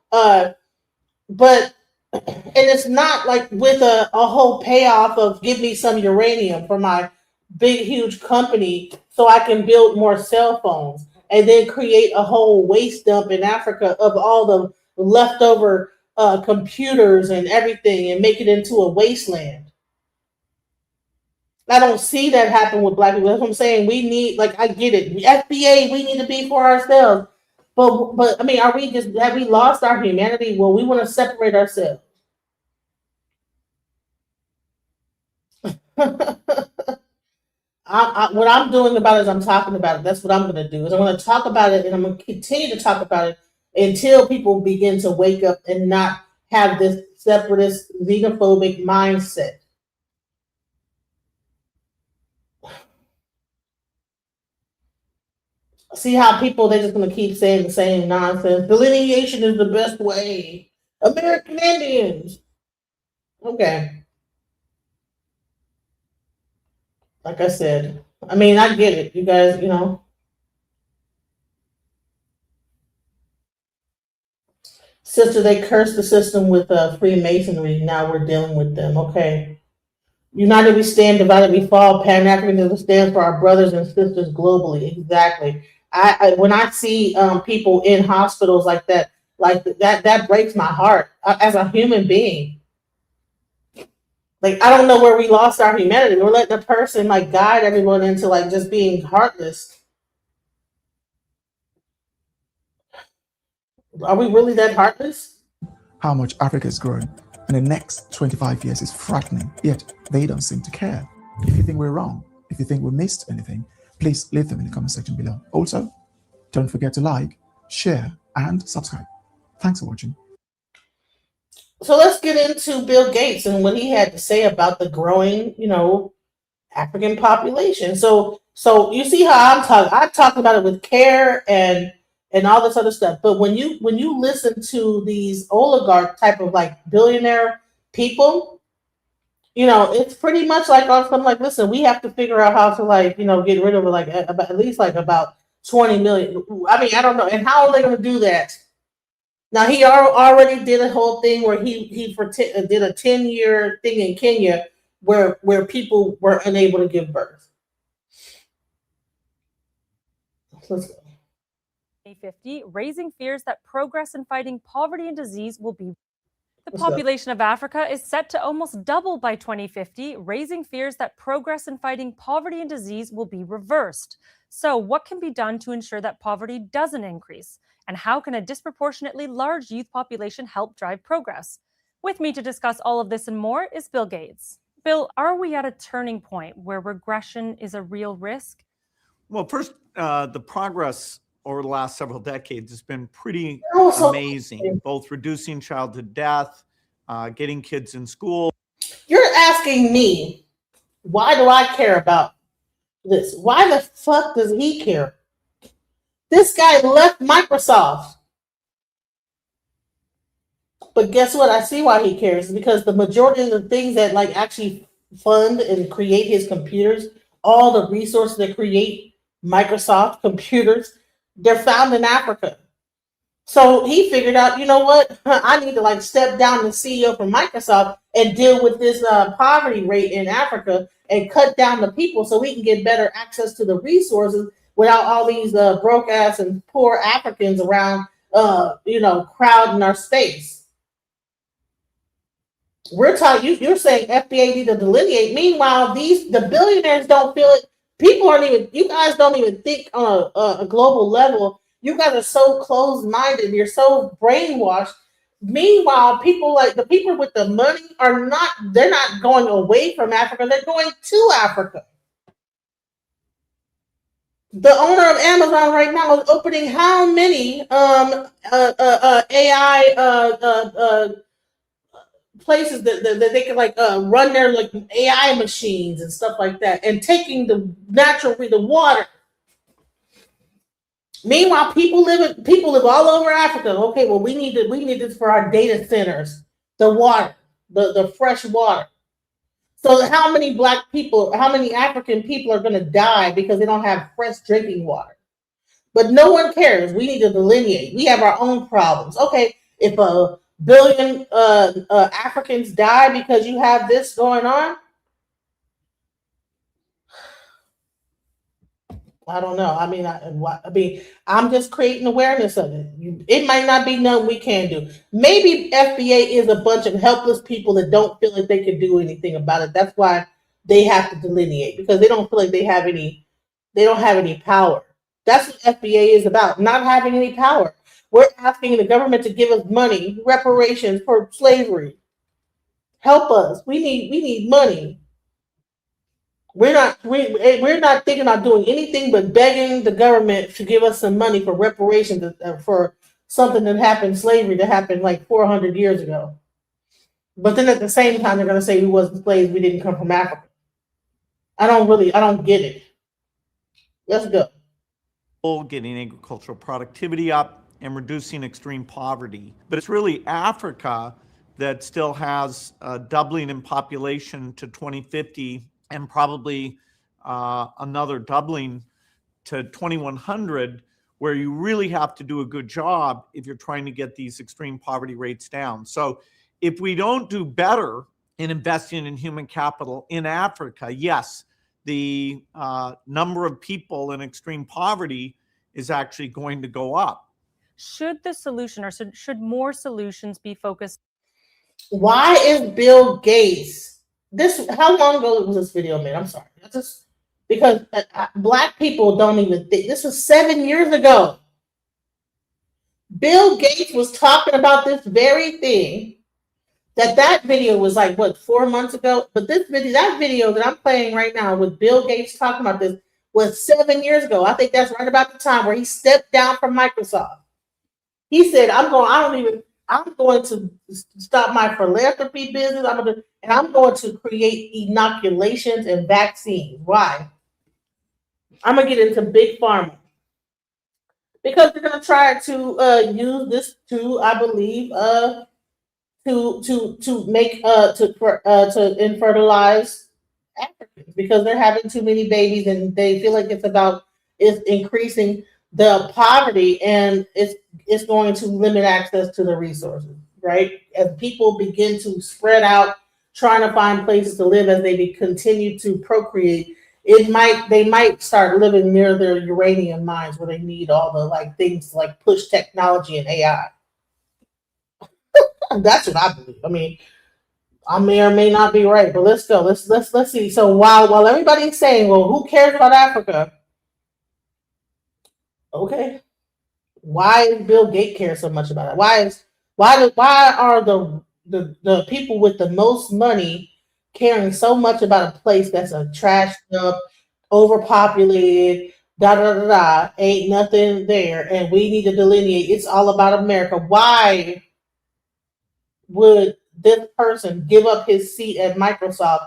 but and it's not with a whole payoff of give me some uranium for my big huge company so I can build more cell phones and then create a whole waste dump in Africa of all the leftover computers and everything and make it into a wasteland. I don't see that happen with Black people. That's what I'm saying. We need, I get it. The FBA, we need to be for ourselves. But have we lost our humanity? Well, we want to separate ourselves. What I'm doing about it is I'm talking about it. That's what I'm going to do. Is I'm going to talk about it, and I'm going to continue to talk about it until people begin to wake up and not have this separatist, xenophobic mindset. See how people, they're just going to keep saying the same nonsense. Delineation is the best way. American Indians. Okay. Like I said, I mean, I get it. You guys, sister, they cursed the system with Freemasonry. Now we're dealing with them. Okay. United we stand, divided we fall. Pan-Africanism stands for our brothers and sisters globally. Exactly. When I see people in hospitals like that, that breaks my heart as a human being. Like, I don't know where we lost our humanity. We're letting a person like guide everyone into like just being heartless. Are we really that heartless? How much Africa is growing in the next 25 years is frightening, yet they don't seem to care. If you think we're wrong, if you think we missed anything, please leave them in the comment section below. Also, don't forget to like, share, and subscribe. Thanks for watching. So let's get into Bill Gates and what he had to say about the growing, African population. So you see how I'm talking about it with care and all this other stuff. But when you listen to these oligarch type of like billionaire people, it's pretty much like on something like, listen, we have to figure out how to like, get rid of it, like at least like about 20 million. I mean, I don't know. And how are they going to do that? Now he already did a whole thing where he did a 10-year thing in Kenya where people were unable to give birth. Let's go. 2050, raising fears that progress in fighting poverty and disease will be. The What's up? population of Africa is set to almost double by 2050, raising fears that progress in fighting poverty and disease will be reversed. So, what can be done to ensure that poverty doesn't increase? And how can a disproportionately large youth population help drive progress? With me to discuss all of this and more is Bill Gates. Bill, are we at a turning point where regression is a real risk? Well, first, the progress over the last several decades has been pretty Also, amazing, both reducing childhood death, getting kids in school. You're asking me, why do I care about this? Why the fuck does he care? This guy left Microsoft. But guess what? I see why he cares. Because the majority of the things that like actually fund and create his computers, all the resources that create Microsoft computers, they're found in Africa. So he figured out, you know what? I need to like step down the CEO from Microsoft and deal with this poverty rate in Africa and cut down the people so we can get better access to the resources without all these broke ass and poor Africans around, crowding our space. We're talking. You're saying FBA need to delineate. Meanwhile, the billionaires don't feel it. People aren't even. You guys don't even think on a global level. You guys are so closed-minded. You're so brainwashed. Meanwhile, people like the people with the money are not. They're not going away from Africa. They're going to Africa. The owner of Amazon right now is opening how many AI places that they can like run their like AI machines and stuff like that, and taking the water. Meanwhile, people live all over Africa. Okay, well we need this for our data centers, the water, the fresh water. So how many African people are going to die because they don't have fresh drinking water? But no one cares. We need to delineate. We have our own problems. Okay, if a billion Africans die because you have this going on, I don't know. I mean, I'm just creating awareness of it. It might not be nothing we can do. Maybe FBA is a bunch of helpless people that don't feel like they can do anything about it. That's why they have to delineate, because they don't feel like they don't have any power. That's what FBA is about, not having any power. We're asking the government to give us money, reparations for slavery. Help us. We need money. We're not thinking about doing anything but begging the government to give us some money for reparations for something that happened, slavery that happened like 400 years ago. But then at the same time, they're going to say we wasn't slaves, we didn't come from Africa. I don't get it. Let's go. getting agricultural productivity up, and reducing extreme poverty. But it's really Africa that still has a doubling in population to 2050 and probably another doubling to 2100, where you really have to do a good job if you're trying to get these extreme poverty rates down. So if we don't do better in investing in human capital in Africa, yes, the number of people in extreme poverty is actually going to go up. Should the solution, or should more solutions be focused? Why is Bill Gates how long ago was this video made? I'm sorry. Because black people don't even think this was 7 years ago. Bill Gates was talking about this very thing. That video was like what, 4 months ago? But that video that I'm playing right now with Bill Gates talking about this was 7 years ago. I think that's right about the time where he stepped down from Microsoft. He said, I'm going to stop my philanthropy business. I'm going to create inoculations and vaccines. Why? I'm gonna get into big pharma because they're gonna try to use this to, I believe, to make to infertilize Africans because they're having too many babies and they feel like it's increasing the poverty and it's going to limit access to the resources, right? As people begin to spread out, trying to find places to live as they continue to procreate, they might start living near their uranium mines where they need all the things like push technology and AI. That's what I believe. I mean, I may or may not be right, but let's go. Let's see. So while everybody's saying, well, who cares about Africa? Okay. Why does Bill Gates care so much about it? Why are the people with the most money caring so much about a place that's a trash dump, overpopulated, ain't nothing there, and we need to delineate. It's all about America. Why would this person give up his seat at Microsoft?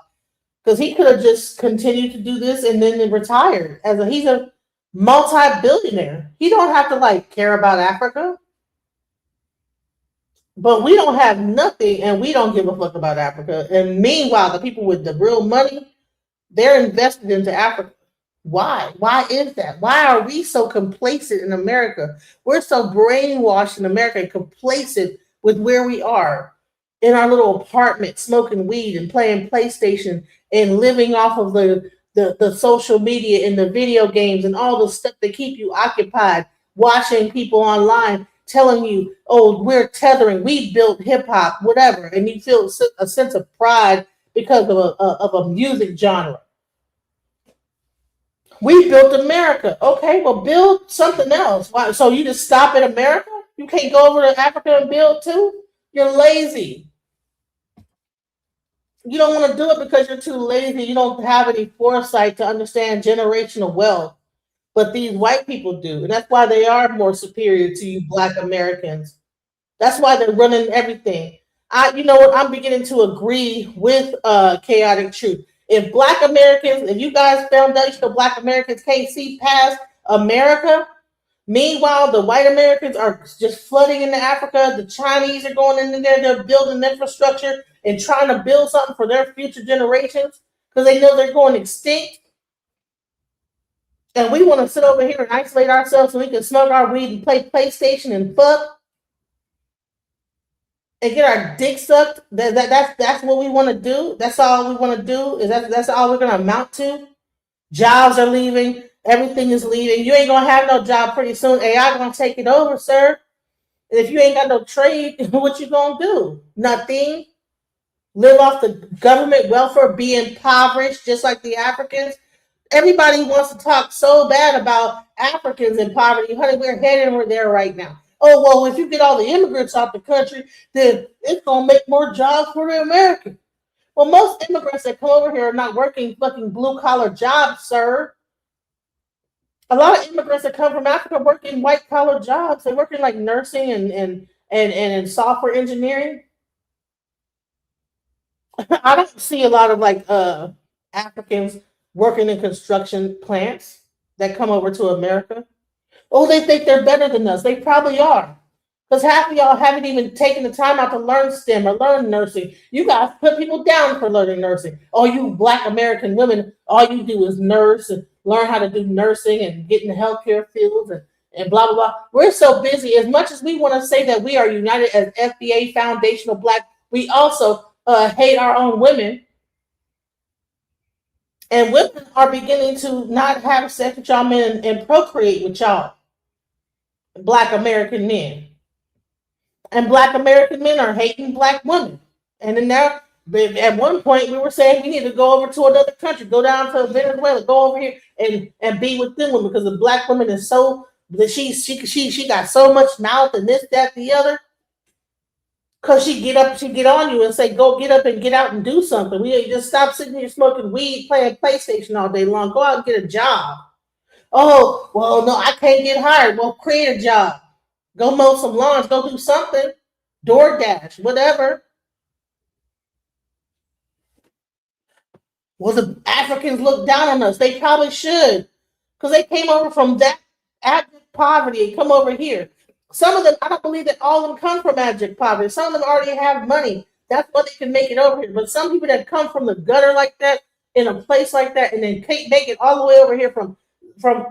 Because he could have just continued to do this and then retired. He's a multi-billionaire. He don't have to care about Africa. But we don't have nothing and we don't give a fuck about Africa. And meanwhile, the people with the real money, they're invested into Africa. Why? Why is that? Why are we so complacent in America? We're so brainwashed in America and complacent with where we are in our little apartment, smoking weed and playing PlayStation and living off of the social media and the video games and all the stuff that keep you occupied, watching people online telling you, oh, we're tethering, we built hip hop, whatever, and you feel a sense of pride because of a music genre. We built America. Okay, well, build something else. Why? So you just stop at America? You can't go over to Africa and build too? You're lazy. You don't want to do it because you're too lazy. You don't have any foresight to understand generational wealth. But these white people do. And that's why they are more superior to you black Americans. That's why they're running everything. You know what? I'm beginning to agree with Chaotic Truth. If black Americans, if you guys foundational black Americans can't see past America, meanwhile, the white Americans are just flooding into Africa. The Chinese are going in there. They're building infrastructure and trying to build something for their future generations because they know they're going extinct. And we want to sit over here and isolate ourselves so we can smoke our weed and play PlayStation and fuck and get our dick sucked. That's what we want to do. That's all we want to do. That's all we're gonna amount to. Jobs are leaving. Everything is leaving. You ain't gonna have no job pretty soon. AI gonna take it over, sir. And if you ain't got no trade, what you gonna do? Nothing. Live off the government welfare, be impoverished just like the Africans. Everybody wants to talk so bad about Africans in poverty. Honey, we're heading over there right now. Oh, well, if you get all the immigrants out the country, then it's going to make more jobs for the Americans. Well, most immigrants that come over here are not working fucking blue-collar jobs, sir. A lot of immigrants that come from Africa work in white-collar jobs. They work in like nursing and in software engineering. I don't see a lot of Africans working in construction plants that come over to America. Oh, they think they're better than us. They probably are. Because half of y'all haven't even taken the time out to learn STEM or learn nursing. You guys put people down for learning nursing. Oh, you Black American women, all you do is nurse and learn how to do nursing and get in the healthcare fields and blah, blah, blah. We're so busy. As much as we want to say that we are united as FBA foundational Black, we also hate our own women. And women are beginning to not have sex with y'all men and procreate with y'all Black American men. And Black American men are hating Black women. And then now, at one point, we were saying we need to go over to another country, go down to Venezuela, go over here and be with them women because the Black woman is so that she got so much mouth and this, that, the other. Cause she get on you and say, go get up and get out and do something. We ain't just stop sitting here smoking weed, playing PlayStation all day long. Go out and get a job. Oh, well, no, I can't get hired. Well, create a job. Go mow some lawns. Go do something. DoorDash, whatever. Well, the Africans look down on us. They probably should. Because they came over from that abject poverty and come over here. Some of them, I don't believe that all of them come from abject poverty. Some of them already have money. That's why they can make it over here. But some people that come from the gutter like that, in a place like that, and then make it all the way over here from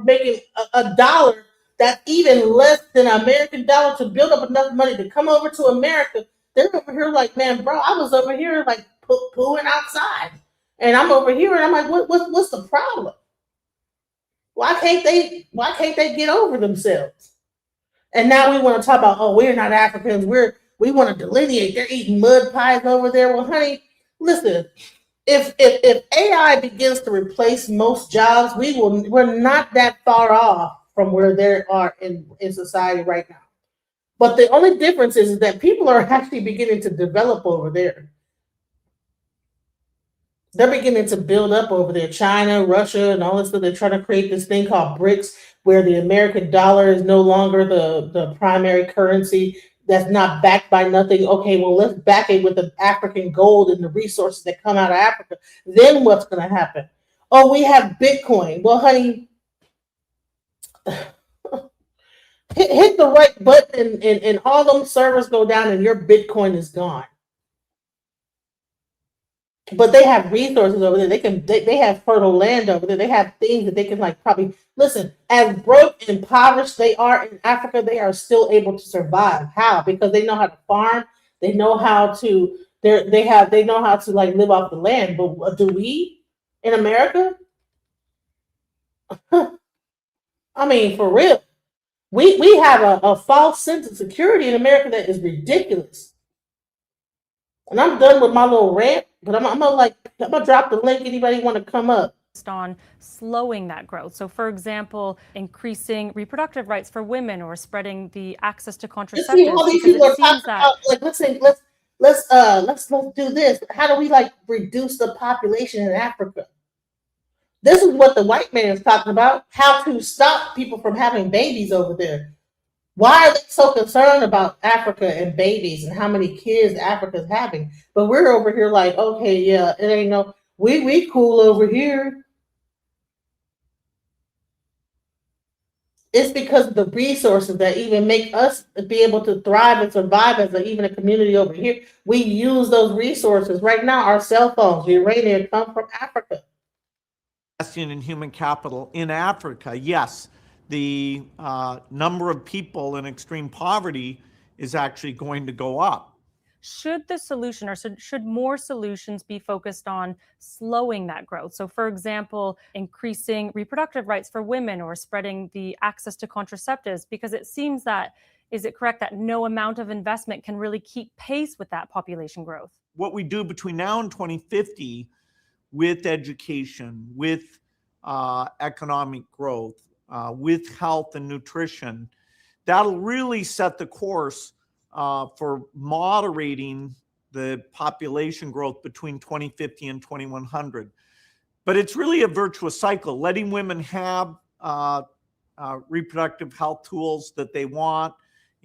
making a dollar that's even less than an American dollar to build up enough money to come over to America. They're over here like, man, bro, I was over here like pooing outside. And I'm over here and I'm like, what's the problem? Why can't they get over themselves? And now we want to talk about, oh, we're not Africans. We want to delineate. They're eating mud pies over there. Well, honey, listen, if AI begins to replace most jobs, we're not that far off from where they are in society right now. But the only difference is that people are actually beginning to develop over there. They're beginning to build up over there. China, Russia, and all this stuff. They're trying to create this thing called BRICS, where the American dollar is no longer the primary currency. That's not backed by nothing. Okay, well, let's back it with the African gold and the resources that come out of Africa. Then what's going to happen? Oh, we have Bitcoin. Well, honey, hit the right button and all those servers go down and your Bitcoin is gone. But they have resources over there. They have fertile land over there. They have things that they can probably listen. As broke and impoverished they are in Africa, they are still able to survive. How? Because they know how to farm. They know how to. They know how to live off the land. But do we in America? I mean, for real, we have a false sense of security in America that is ridiculous. And I'm done with my little rant, but I'm gonna drop the link. Anybody want to come up? On slowing that growth. So, for example, increasing reproductive rights for women or spreading the access to contraceptives. See, all these people are talking about let's do this. How do we reduce the population in Africa? This is what the white man is talking about. How to stop people from having babies over there. Why are they so concerned about Africa and babies and how many kids Africa's having? But we're over here like, okay, yeah, it ain't no, we cool over here. It's because of the resources that even make us be able to thrive and survive as even a community over here. We use those resources. Right now, our cell phones, the uranium, come from Africa. In human capital in Africa, yes, the number of people in extreme poverty is actually going to go up. Should the solution or should more solutions be focused on slowing that growth? So, for example, increasing reproductive rights for women or spreading the access to contraceptives, because it seems that, is it correct that no amount of investment can really keep pace with that population growth? What we do between now and 2050 with education, with economic growth, with health and nutrition, that'll really set the course for moderating the population growth between 2050 and 2100. But it's really a virtuous cycle, letting women have reproductive health tools that they want,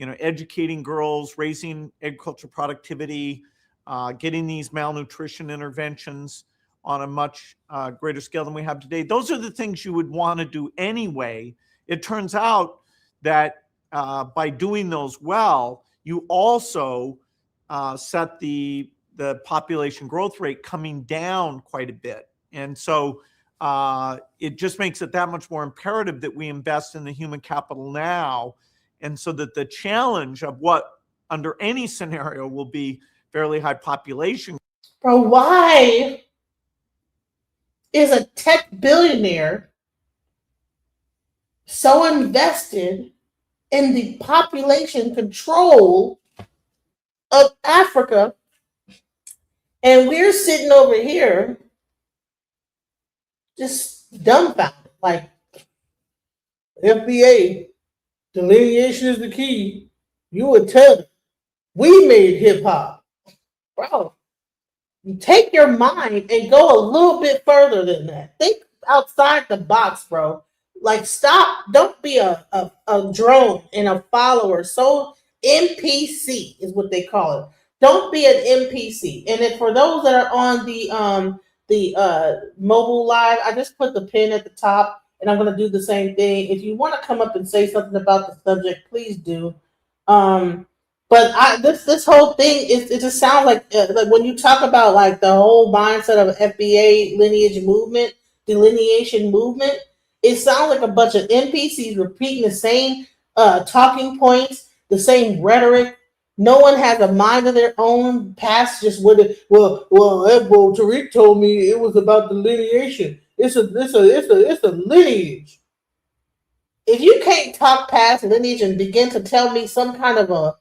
educating girls, raising agricultural productivity, getting these malnutrition interventions on a much greater scale than we have today. Those are the things you would want to do anyway. It turns out that by doing those well, you also set the population growth rate coming down quite a bit. And so it just makes it that much more imperative that we invest in the human capital now. And so that the challenge of what under any scenario will be fairly high population. Bro, why is a tech billionaire so invested in the population control of Africa, and we're sitting over here just dumbfounded, like FBA, delineation is the key. You would tell them, we made hip hop. Bro, you take your mind and go a little bit further than that. Think outside the box, bro. Like, stop. Don't be a drone and a follower. So NPC is what they call it. Don't be an NPC. And then for those that are on the mobile live, I just put the pin at the top, and I'm gonna do the same thing. If you want to come up and say something about the subject, please do. But this whole thing it just sounds like when you talk about like the whole mindset of FBA lineage movement, delineation movement, it sounds like a bunch of NPCs repeating the same talking points, the same rhetoric. No one has a mind of their own. Past just with it. Well, Tariq told me it was about delineation. It's a lineage. If you can't talk past lineage and begin to tell me some kind of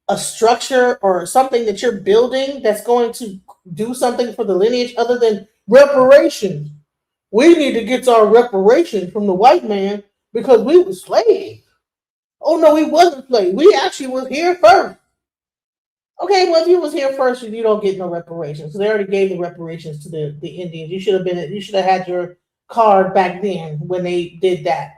a structure or something that you're building that's going to do something for the lineage other than reparations. We need to get our reparations from the white man because we were slaves. Oh no, we wasn't slaves. We actually was here first. Okay, well if you was here first, you don't get no reparations. They already gave the reparations to the Indians. You should have had your card back then when they did that.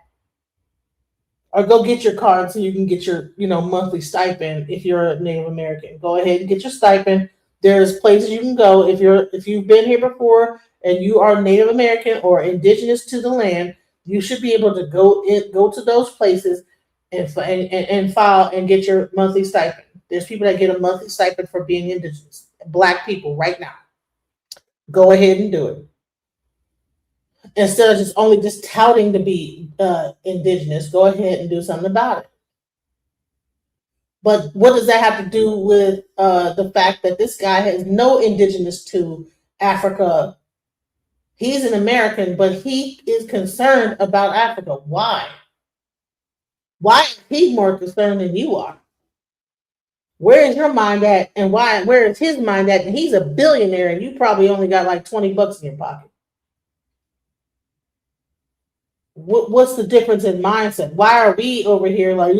Or go get your card so you can get your, monthly stipend if you're a Native American. Go ahead and get your stipend. There's places you can go if you've been here before and you are Native American or indigenous to the land. You should be able to go to those places and file and get your monthly stipend. There's people that get a monthly stipend for being indigenous, Black people right now. Go ahead and do it. Instead of just touting to be indigenous, go ahead and do something about it. But what does that have to do with the fact that this guy has no indigenous to Africa? He's an American, but he is concerned about Africa. Why? Why is he more concerned than you are? Where is your mind at, and where is his mind at? And he's a billionaire, and you probably only got like $20 in your pocket. What's the difference in mindset? Why are we over here like,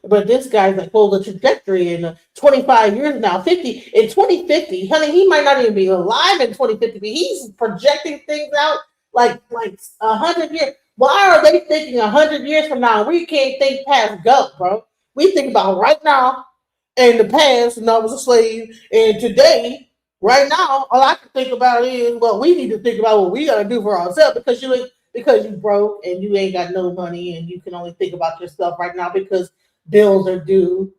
but this guy's like, well, the trajectory in 25 years now, 50, in 2050, honey, he might not even be alive in 2050, but he's projecting things out like 100 years. Why are they thinking 100 years from now? We can't think past go, bro. We think about right now and the past, and I was a slave, and today, right now, all I can think about is, well, we need to think about what we got to do for ourselves because you broke and you ain't got no money and you can only think about yourself right now because bills are due.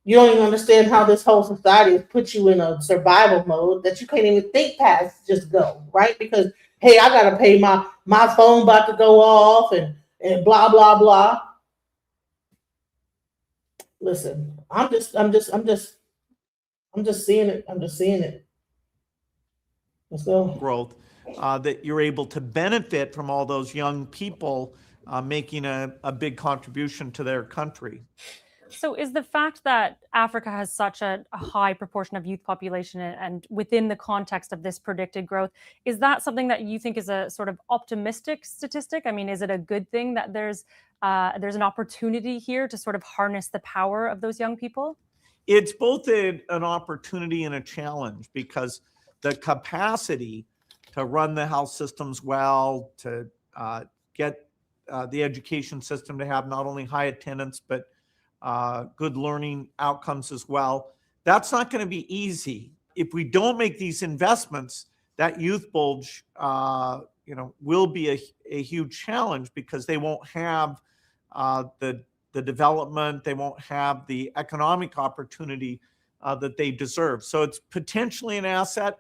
You don't even understand how this whole society has put you in a survival mode that you can't even think past just go, right? Because, hey, I got to pay my phone about to go off and blah, blah, blah. Listen, I'm just seeing it. I'm just seeing it. Let's go. Growth. That you're able to benefit from all those young people making a big contribution to their country. So is the fact that Africa has such a high proportion of youth population and within the context of this predicted growth, is that something that you think is a sort of optimistic statistic? I mean, is it a good thing that there's an opportunity here to sort of harness the power of those young people? It's both an opportunity and a challenge because the capacity to run the health systems well, to get the education system to have not only high attendance, but good learning outcomes as well. That's not going to be easy. If we don't make these investments, that youth bulge, will be a huge challenge because they won't have the development, they won't have the economic opportunity that they deserve. So it's potentially an asset,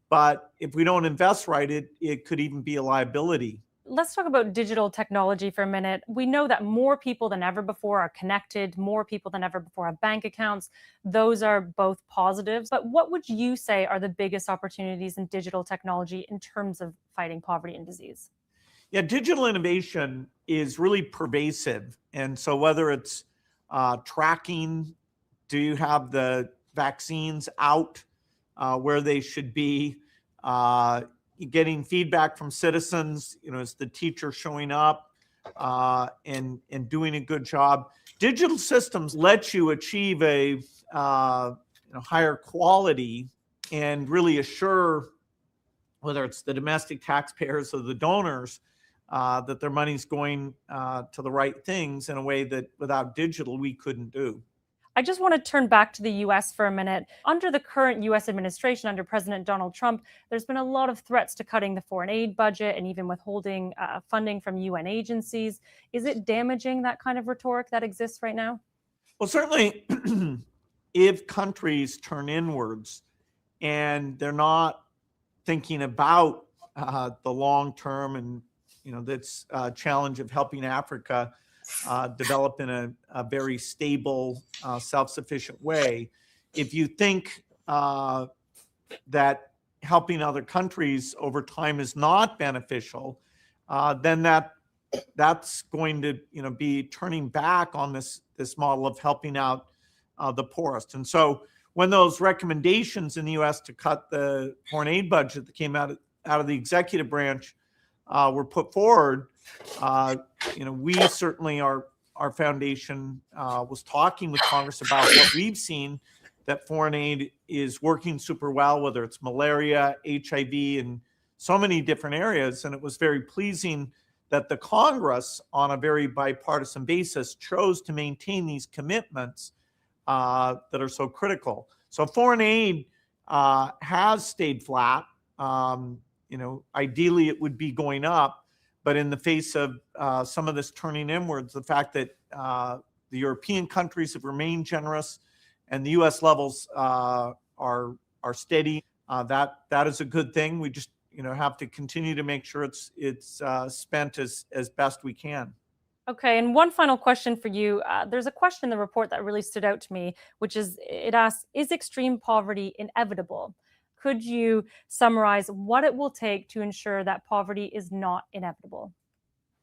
but if we don't invest right, it could even be a liability. Let's talk about digital technology for a minute. We know that more people than ever before are connected, more people than ever before have bank accounts. Those are both positives. But what would you say are the biggest opportunities in digital technology in terms of fighting poverty and disease? Yeah, digital innovation is really pervasive. And so whether it's tracking, do you have the vaccines out where they should be, getting feedback from citizens, is the teacher showing up and doing a good job. Digital systems let you achieve a higher quality and really assure, whether it's the domestic taxpayers or the donors, that their money's going to the right things in a way that without digital we couldn't do. I just want to turn back to the US for a minute. Under the current US administration, under President Donald Trump, there's been a lot of threats to cutting the foreign aid budget and even withholding funding from UN agencies. Is it damaging, that kind of rhetoric that exists right now? Well, certainly if countries turn inwards and they're not thinking about the long term and this challenge of helping Africa develop in a very stable, self-sufficient way. If you think that helping other countries over time is not beneficial, then that's going to be turning back on this model of helping out the poorest. And so when those recommendations in the U.S. to cut the foreign aid budget that came out of the executive branch were put forward, we certainly, our foundation was talking with Congress about what we've seen, that foreign aid is working super well, whether it's malaria, HIV, and so many different areas. And it was very pleasing that the Congress, on a very bipartisan basis, chose to maintain these commitments that are so critical. So foreign aid has stayed flat. Ideally it would be going up, but in the face of some of this turning inwards, the fact that the European countries have remained generous and the U.S. levels are steady, that is a good thing. We just have to continue to make sure it's spent as best we can. Okay, and one final question for you. There's a question in the report that really stood out to me, which is, it asks, is extreme poverty inevitable? Could you summarize what it will take to ensure that poverty is not inevitable?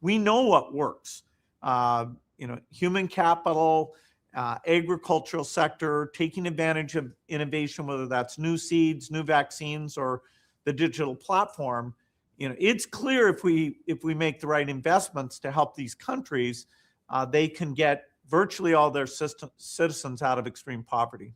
We know what works. Human capital, agricultural sector, taking advantage of innovation, whether that's new seeds, new vaccines, or the digital platform. It's clear if we make the right investments to help these countries, they can get virtually all their citizens out of extreme poverty.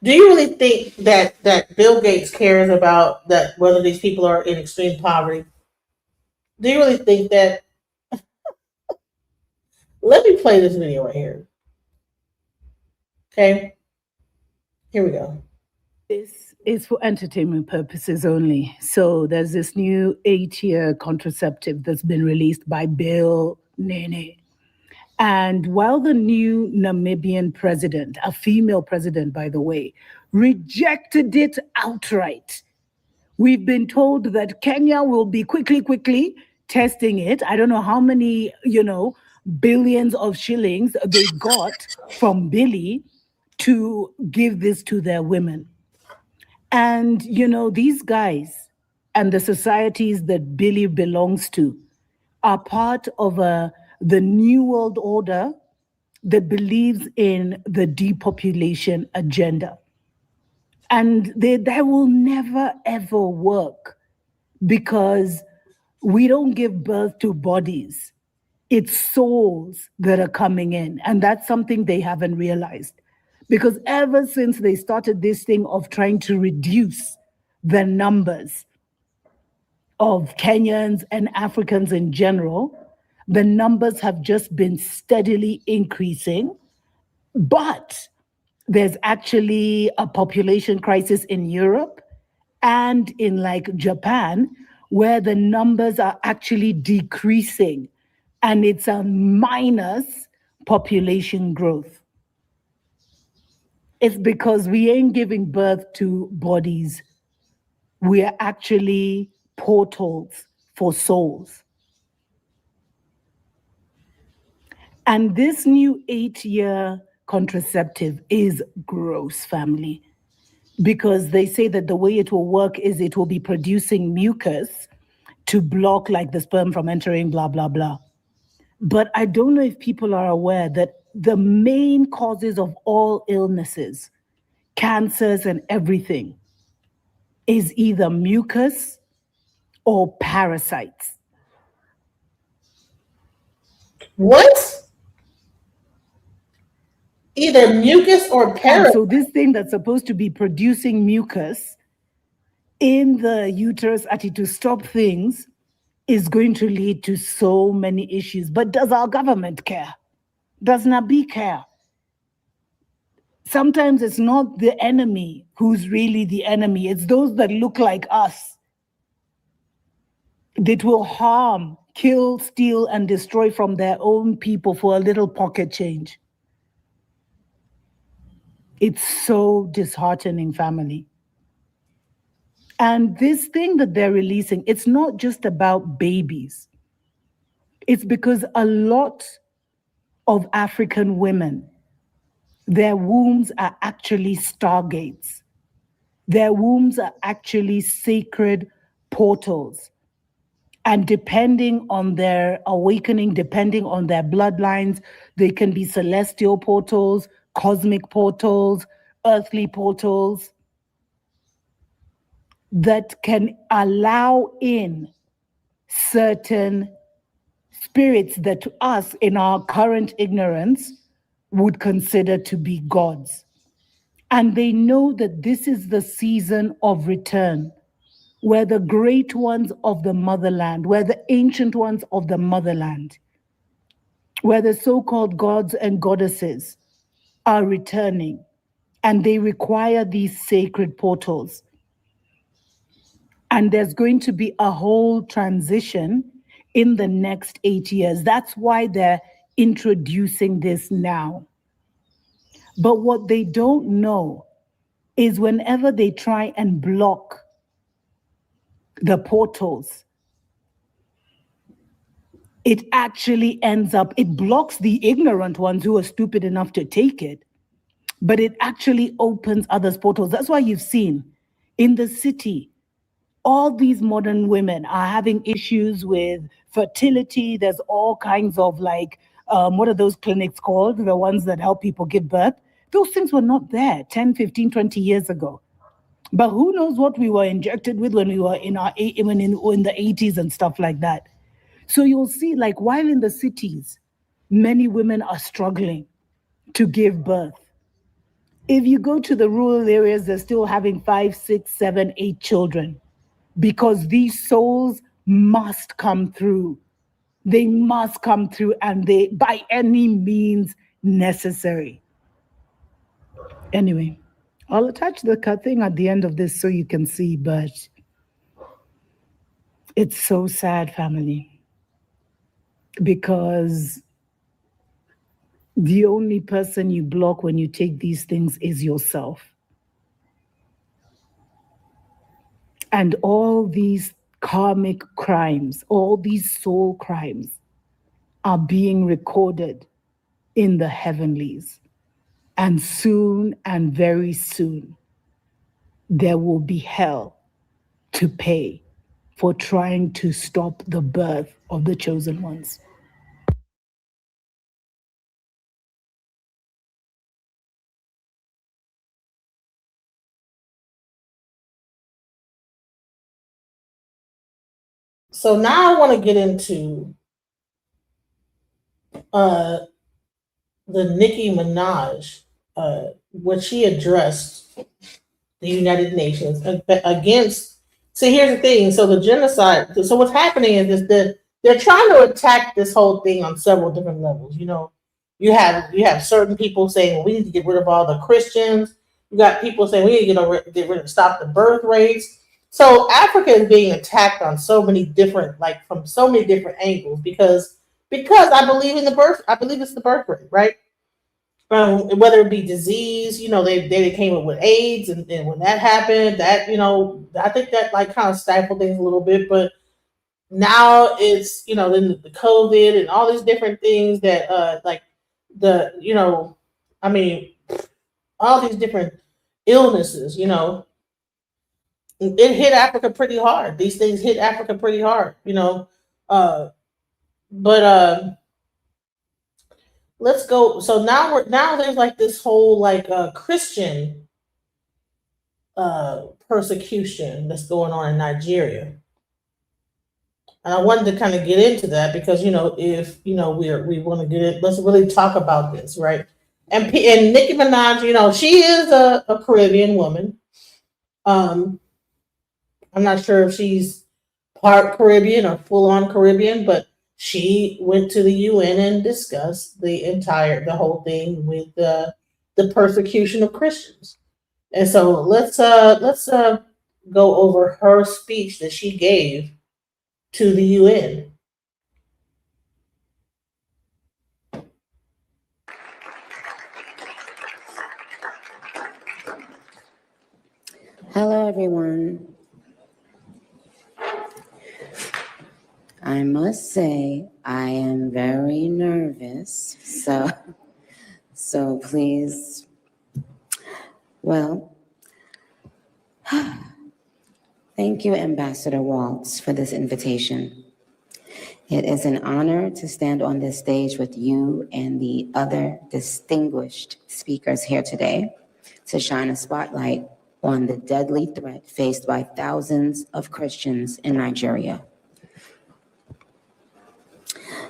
Do you really think that Bill Gates cares about that, whether these people are in extreme poverty? Do you really think that? Let me play this video right here. Okay, here we go. This is for entertainment purposes only. So there's this new 8-year contraceptive that's been released by Bill Nene. And while the new Namibian president, a female president, by the way, rejected it outright, we've been told that Kenya will be quickly testing it. I don't know how many, billions of shillings they got from Billy to give this to their women. And, these guys and the societies that Billy belongs to are part of the New World Order that believes in the depopulation agenda. And that will never, ever work, because we don't give birth to bodies. It's souls that are coming in. And that's something they haven't realized. Because ever since they started this thing of trying to reduce the numbers of Kenyans and Africans in general, The numbers have just been steadily increasing, but there's actually a population crisis in Europe and in like Japan, where the numbers are actually decreasing and it's a minus population growth. It's because we ain't giving birth to bodies. We are actually portals for souls. And this new 8-year contraceptive is gross, family, because they say that the way it will work is it will be producing mucus to block like the sperm from entering, blah, blah, blah. But I don't know if people are aware that the main causes of all illnesses, cancers and everything, is either mucus or parasites. What? Either mucus or And parasite. so this thing that's supposed to be producing mucus in the uterus to stop things is going to lead to so many issues. But does our government care? Does Nabi care? Sometimes it's not the enemy who's really the enemy. It's those that look like us that will harm, kill, steal, and destroy from their own people for a little pocket change. It's so disheartening, family. And this thing that they're releasing, it's not just about babies. It's because a lot of African women, their wombs are actually stargates. Their wombs are actually sacred portals. And depending on their awakening, depending on their bloodlines, they can be celestial portals, cosmic portals, earthly portals that can allow in certain spirits that to us in our current ignorance would consider to be gods. And they know that this is the season of return, where the great ones of the motherland, where the ancient ones of the motherland, where the so-called gods and goddesses are returning, and they require these sacred portals. And there's going to be a whole transition in the next 8 years. That's why they're introducing this now. But what they don't know is whenever they try and block the portals, it actually ends up, it blocks the ignorant ones who are stupid enough to take it, but it actually opens others' portals. That's why you've seen in the city, all these modern women are having issues with fertility. There's all kinds of like, what are those clinics called? The ones that help people give birth. Those things were not there 10, 15, 20 years ago. But who knows what we were injected with when we were in our in the 80s and stuff like that. So you'll see, like, while in the cities, many women are struggling to give birth. If you go to the rural areas, they're still having 5, 6, 7, 8 children because these souls must come through. They must come through, and they, by any means necessary. Anyway, I'll attach the thing at the end of this so you can see, but it's so sad, family, because the only person you block when you take these things is yourself. And all these karmic crimes, all these soul crimes are being recorded in the heavenlies. And soon and very soon, there will be hell to pay for trying to stop the birth of the chosen ones. So now I want to get into the Nicki Minaj, what she addressed the United Nations against. See, here's the thing. So the genocide. So what's happening is this: they're trying to attack this whole thing on several different levels. You have certain people saying, well, we need to get rid of all the Christians. You got people saying we need to get rid of stop the birth rates. So Africa is being attacked on so many different, like from so many different angles because I believe in the birth. I believe it's the birth rate, right? Whether it be disease, they came up with AIDS, and when that happened, that I think that like kind of stifled things a little bit, but now it's then the COVID and all these different things that like the I mean all these different illnesses, it hit Africa pretty hard. These things hit Africa pretty hard, uh, but let's go. So now there's like this whole like Christian persecution that's going on in Nigeria. And I wanted to kind of get into that because if we want to get it, let's really talk about this, right? And Nicki Minaj, she is a Caribbean woman. I'm not sure if she's part Caribbean or full on Caribbean, but she went to the UN and discussed the whole thing with the persecution of Christians. And so let's go over her speech that she gave to the UN. Hello, everyone. I must say I am very nervous, so please, well, thank you, Ambassador Waltz, for this invitation. It is an honor to stand on this stage with you and the other distinguished speakers here today to shine a spotlight on the deadly threat faced by thousands of Christians in Nigeria.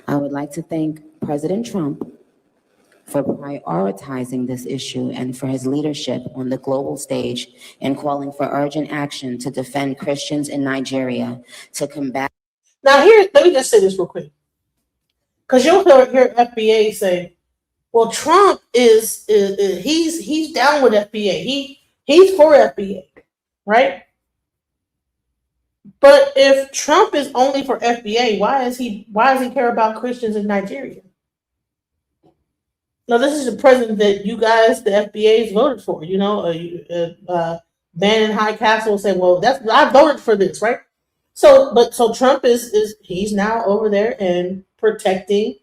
I would like to thank President Trump for prioritizing this issue and for his leadership on the global stage and calling for urgent action to defend Christians in Nigeria to combat. Now let me just say this real quick. Because you'll hear FBA say, well, Trump he's down with FBA. He's for FBA, right? But if Trump is only for FBA, why does he care about Christians in Nigeria? Now, this is the president that you guys, the FBA's voted for. Man in High Castle said, well, I voted for this, right? So Trump he's now over there and protecting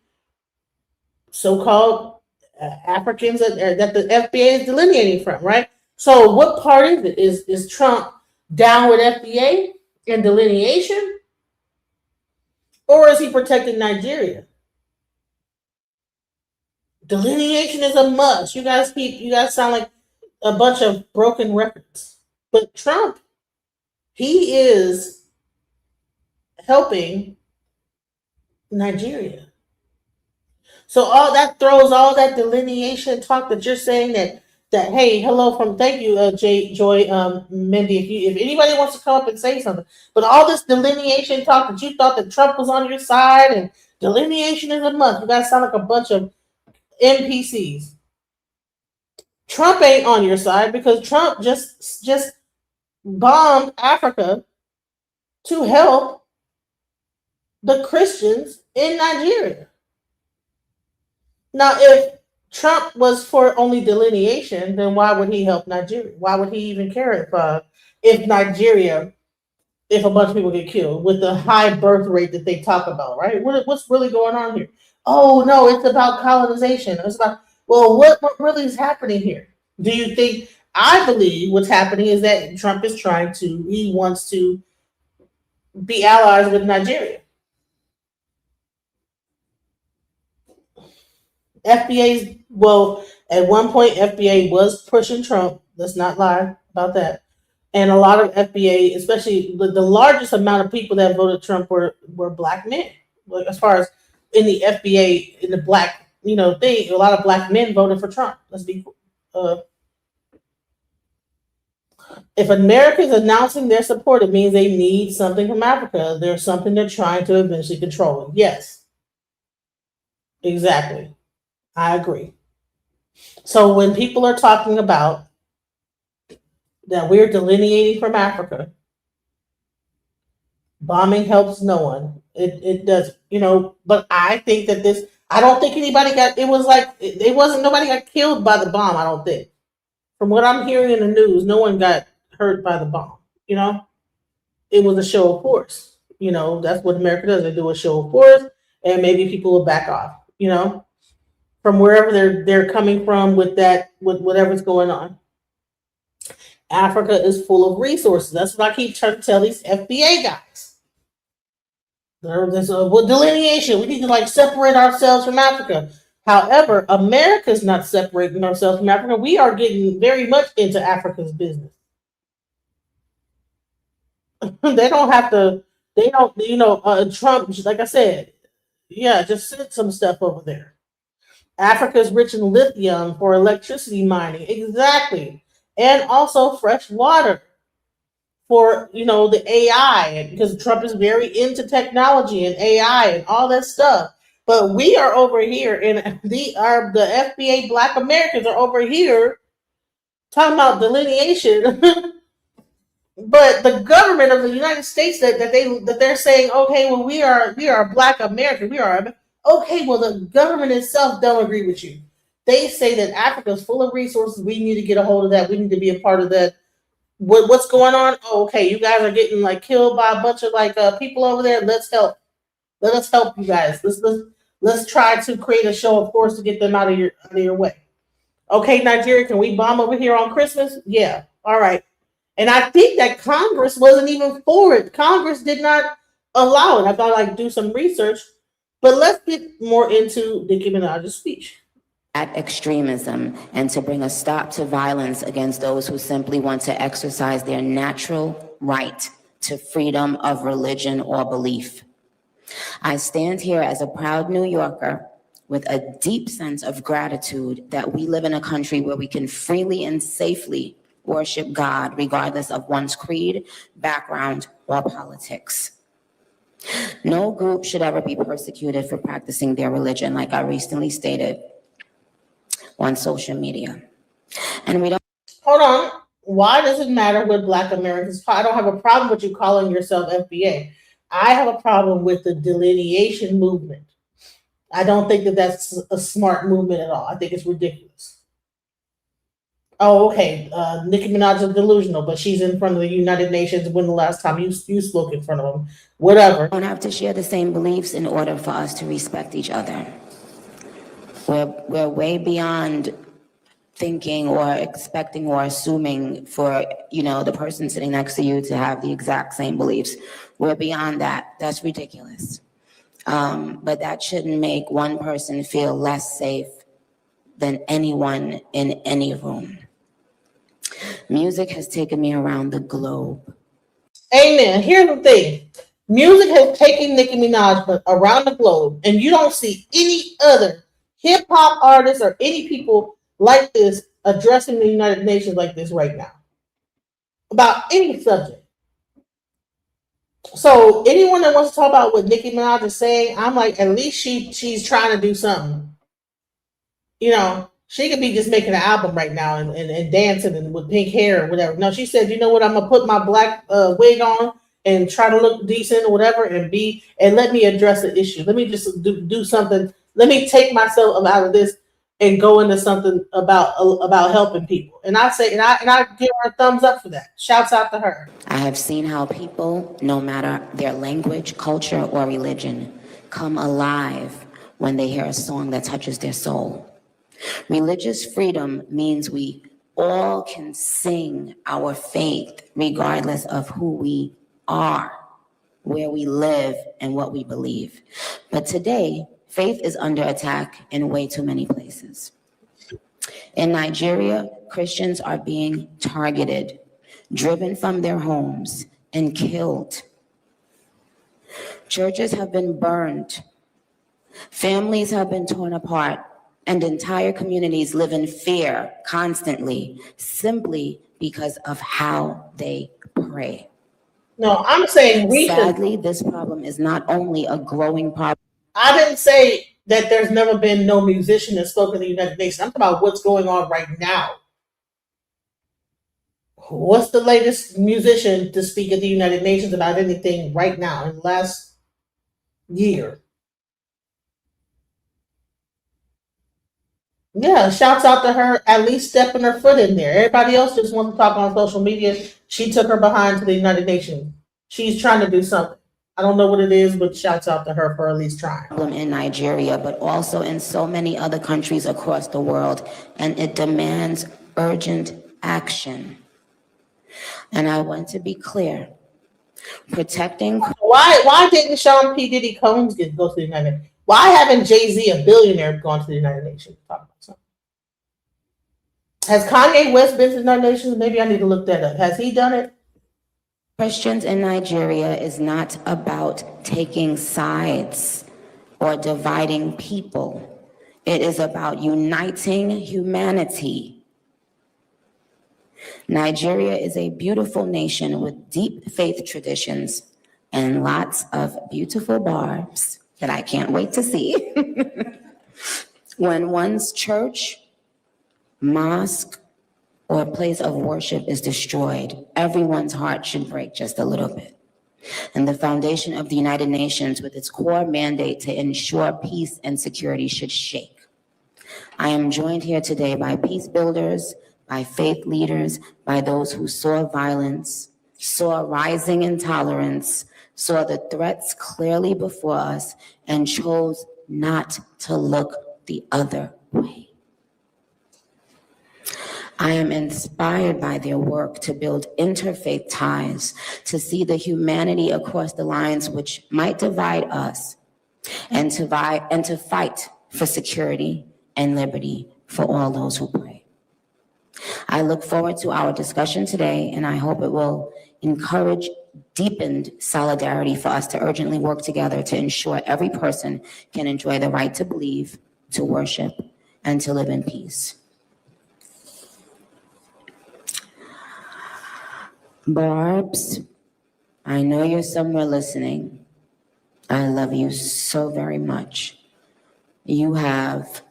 so-called Africans that the FBA is delineating from, right? So what part of it is Trump down with FBA and delineation, or is he protecting Nigeria? Delineation is a must. You guys sound like a bunch of broken records. But Trump, he is helping Nigeria. So all that throws all that delineation talk that you're saying that hey, hello from thank you, Joy Mindy. If anybody wants to come up and say something, but all this delineation talk that you thought that Trump was on your side and delineation is a must. You guys sound like a bunch of NPCs. Trump ain't on your side because Trump just bombed Africa to help the Christians in Nigeria. Now, if Trump was for only delineation, then why would he help Nigeria? Why would he even care if Nigeria, if a bunch of people get killed with the high birth rate that they talk about, right? What's really going on here? Oh no, it's about colonization. It's about, well, what really is happening here? Do you think? I believe what's happening is that Trump is he wants to be allies with Nigeria. At one point, FBA was pushing Trump. Let's not lie about that. And a lot of FBA, especially the largest amount of people that voted Trump were black men. Like as far as in the FBA, in the black, thing, a lot of black men voted for Trump. Let's be If America is announcing their support, it means they need something from Africa. There's something they're trying to eventually control. Yes, exactly. I agree. So when people are talking about that we're delineating from Africa, bombing helps no one. It does, but I think that I don't think anybody it wasn't, nobody got killed by the bomb, I don't think. From what I'm hearing in the news, no one got hurt by the bomb, It was a show of force. That's what America does. They do a show of force and maybe people will back off, from wherever they're coming from with whatever's going on. Africa is full of resources. That's what I keep trying to tell these FBA guys. There's a delineation. We need to separate ourselves from Africa. However, America is not separating ourselves from Africa. We are getting very much into Africa's business. They don't have to. They don't. Trump. Like I said, yeah, just send some stuff over there. Africa is rich in lithium for electricity mining. Exactly, and also fresh water for the AI, because Trump is very into technology and AI and all that stuff. But we are over here, and the FBA Black Americans are over here talking about delineation. But the government of the United States that they're saying, okay, well, we are Black American, okay. Well, the government itself don't agree with you. They say that Africa is full of resources. We need to get a hold of that. We need to be a part of that. What's going on? Oh, okay, you guys are getting killed by a bunch of people over there. Let's help. Let us help you guys. Let's try to create a show of force to get them out of your way. Okay, Nigeria, can we bomb over here on Christmas? Yeah. All right. And I think that Congress wasn't even for it. Congress did not allow it. I thought I'd do some research, but let's get more into Nicki Minaj's speech. At extremism and to bring a stop to violence against those who simply want to exercise their natural right to freedom of religion or belief. I stand here as a proud New Yorker with a deep sense of gratitude that we live in a country where we can freely and safely worship God regardless of one's creed, background, or politics. No group should ever be persecuted for practicing their religion, like I recently stated on social media. And we don't. Hold on. Why does it matter what Black Americans? I don't have a problem with you calling yourself FBA. I have a problem with the delineation movement. I don't think that that's a smart movement at all. I think it's ridiculous. Oh, okay. Nicki Minaj is delusional, but she's in front of the United Nations. When the last time you spoke in front of them? Whatever. We don't have to share the same beliefs in order for us to respect each other. We're way beyond thinking or expecting or assuming for the person sitting next to you to have the exact same beliefs. We're beyond that. That's ridiculous. But that shouldn't make one person feel less safe than anyone in any room. Music has taken me around the globe. Amen. Here's the thing. Music has taken Nicki Minaj around the globe, and you don't see any other hip-hop artists or any people like this addressing the United Nations like this right now about any subject. So anyone that wants to talk about what Nicki Minaj is saying, I'm like, at least she's trying to do something. She could be just making an album right now and dancing and with pink hair or whatever. No, she said, you know what, I'm gonna put my black wig on and try to look decent or whatever and let me address the issue. Let me just do something. Let me take myself out of this and go into something about helping people. And I say, and I give her a thumbs up for that. Shouts out to her. I have seen how people, no matter their language, culture, or religion, come alive when they hear a song that touches their soul. Religious freedom means we all can sing our faith regardless of who we are, where we live, and what we believe. But today, faith is under attack in way too many places. In Nigeria, Christians are being targeted, driven from their homes, and killed. Churches have been burned. Families have been torn apart, and entire communities live in fear constantly, simply because of how they pray. No, I'm saying recent. Sadly, this problem is not only a growing problem. I didn't say that there's never been no musician that spoke in the United Nations. I'm talking about what's going on right now. What's the latest musician to speak at the United Nations about anything right now in the last year? Yeah, shouts out to her at least stepping her foot in there. Everybody else just wants to talk on social media. She took her behind to the United Nations. She's trying to do something. I don't know what it is, but shouts out to her for at least trying. In Nigeria, but also in so many other countries across the world, and it demands urgent action. And I want to be clear, protecting. Why didn't Sean P. Diddy Combs go to the United Nations? Why haven't Jay-Z, a billionaire, gone to the United Nations? Talk about something. Has Kanye West been to the United Nations? Maybe I need to look that up. Has he done it? Christians in Nigeria is not about taking sides or dividing people. It is about uniting humanity. Nigeria is a beautiful nation with deep faith traditions and lots of beautiful barbs that I can't wait to see. When one's church, mosque, or place of worship is destroyed, everyone's heart should break just a little bit. And the foundation of the United Nations, with its core mandate to ensure peace and security, should shake. I am joined here today by peace builders, by faith leaders, by those who saw violence, saw rising intolerance, saw the threats clearly before us, and chose not to look the other way. I am inspired by their work to build interfaith ties, to see the humanity across the lines which might divide us, and to fight for security and liberty for all those who pray. I look forward to our discussion today, and I hope it will encourage deepened solidarity for us to urgently work together to ensure every person can enjoy the right to believe, to worship, and to live in peace. Barbs, I know you're somewhere listening. I love you so very much. You have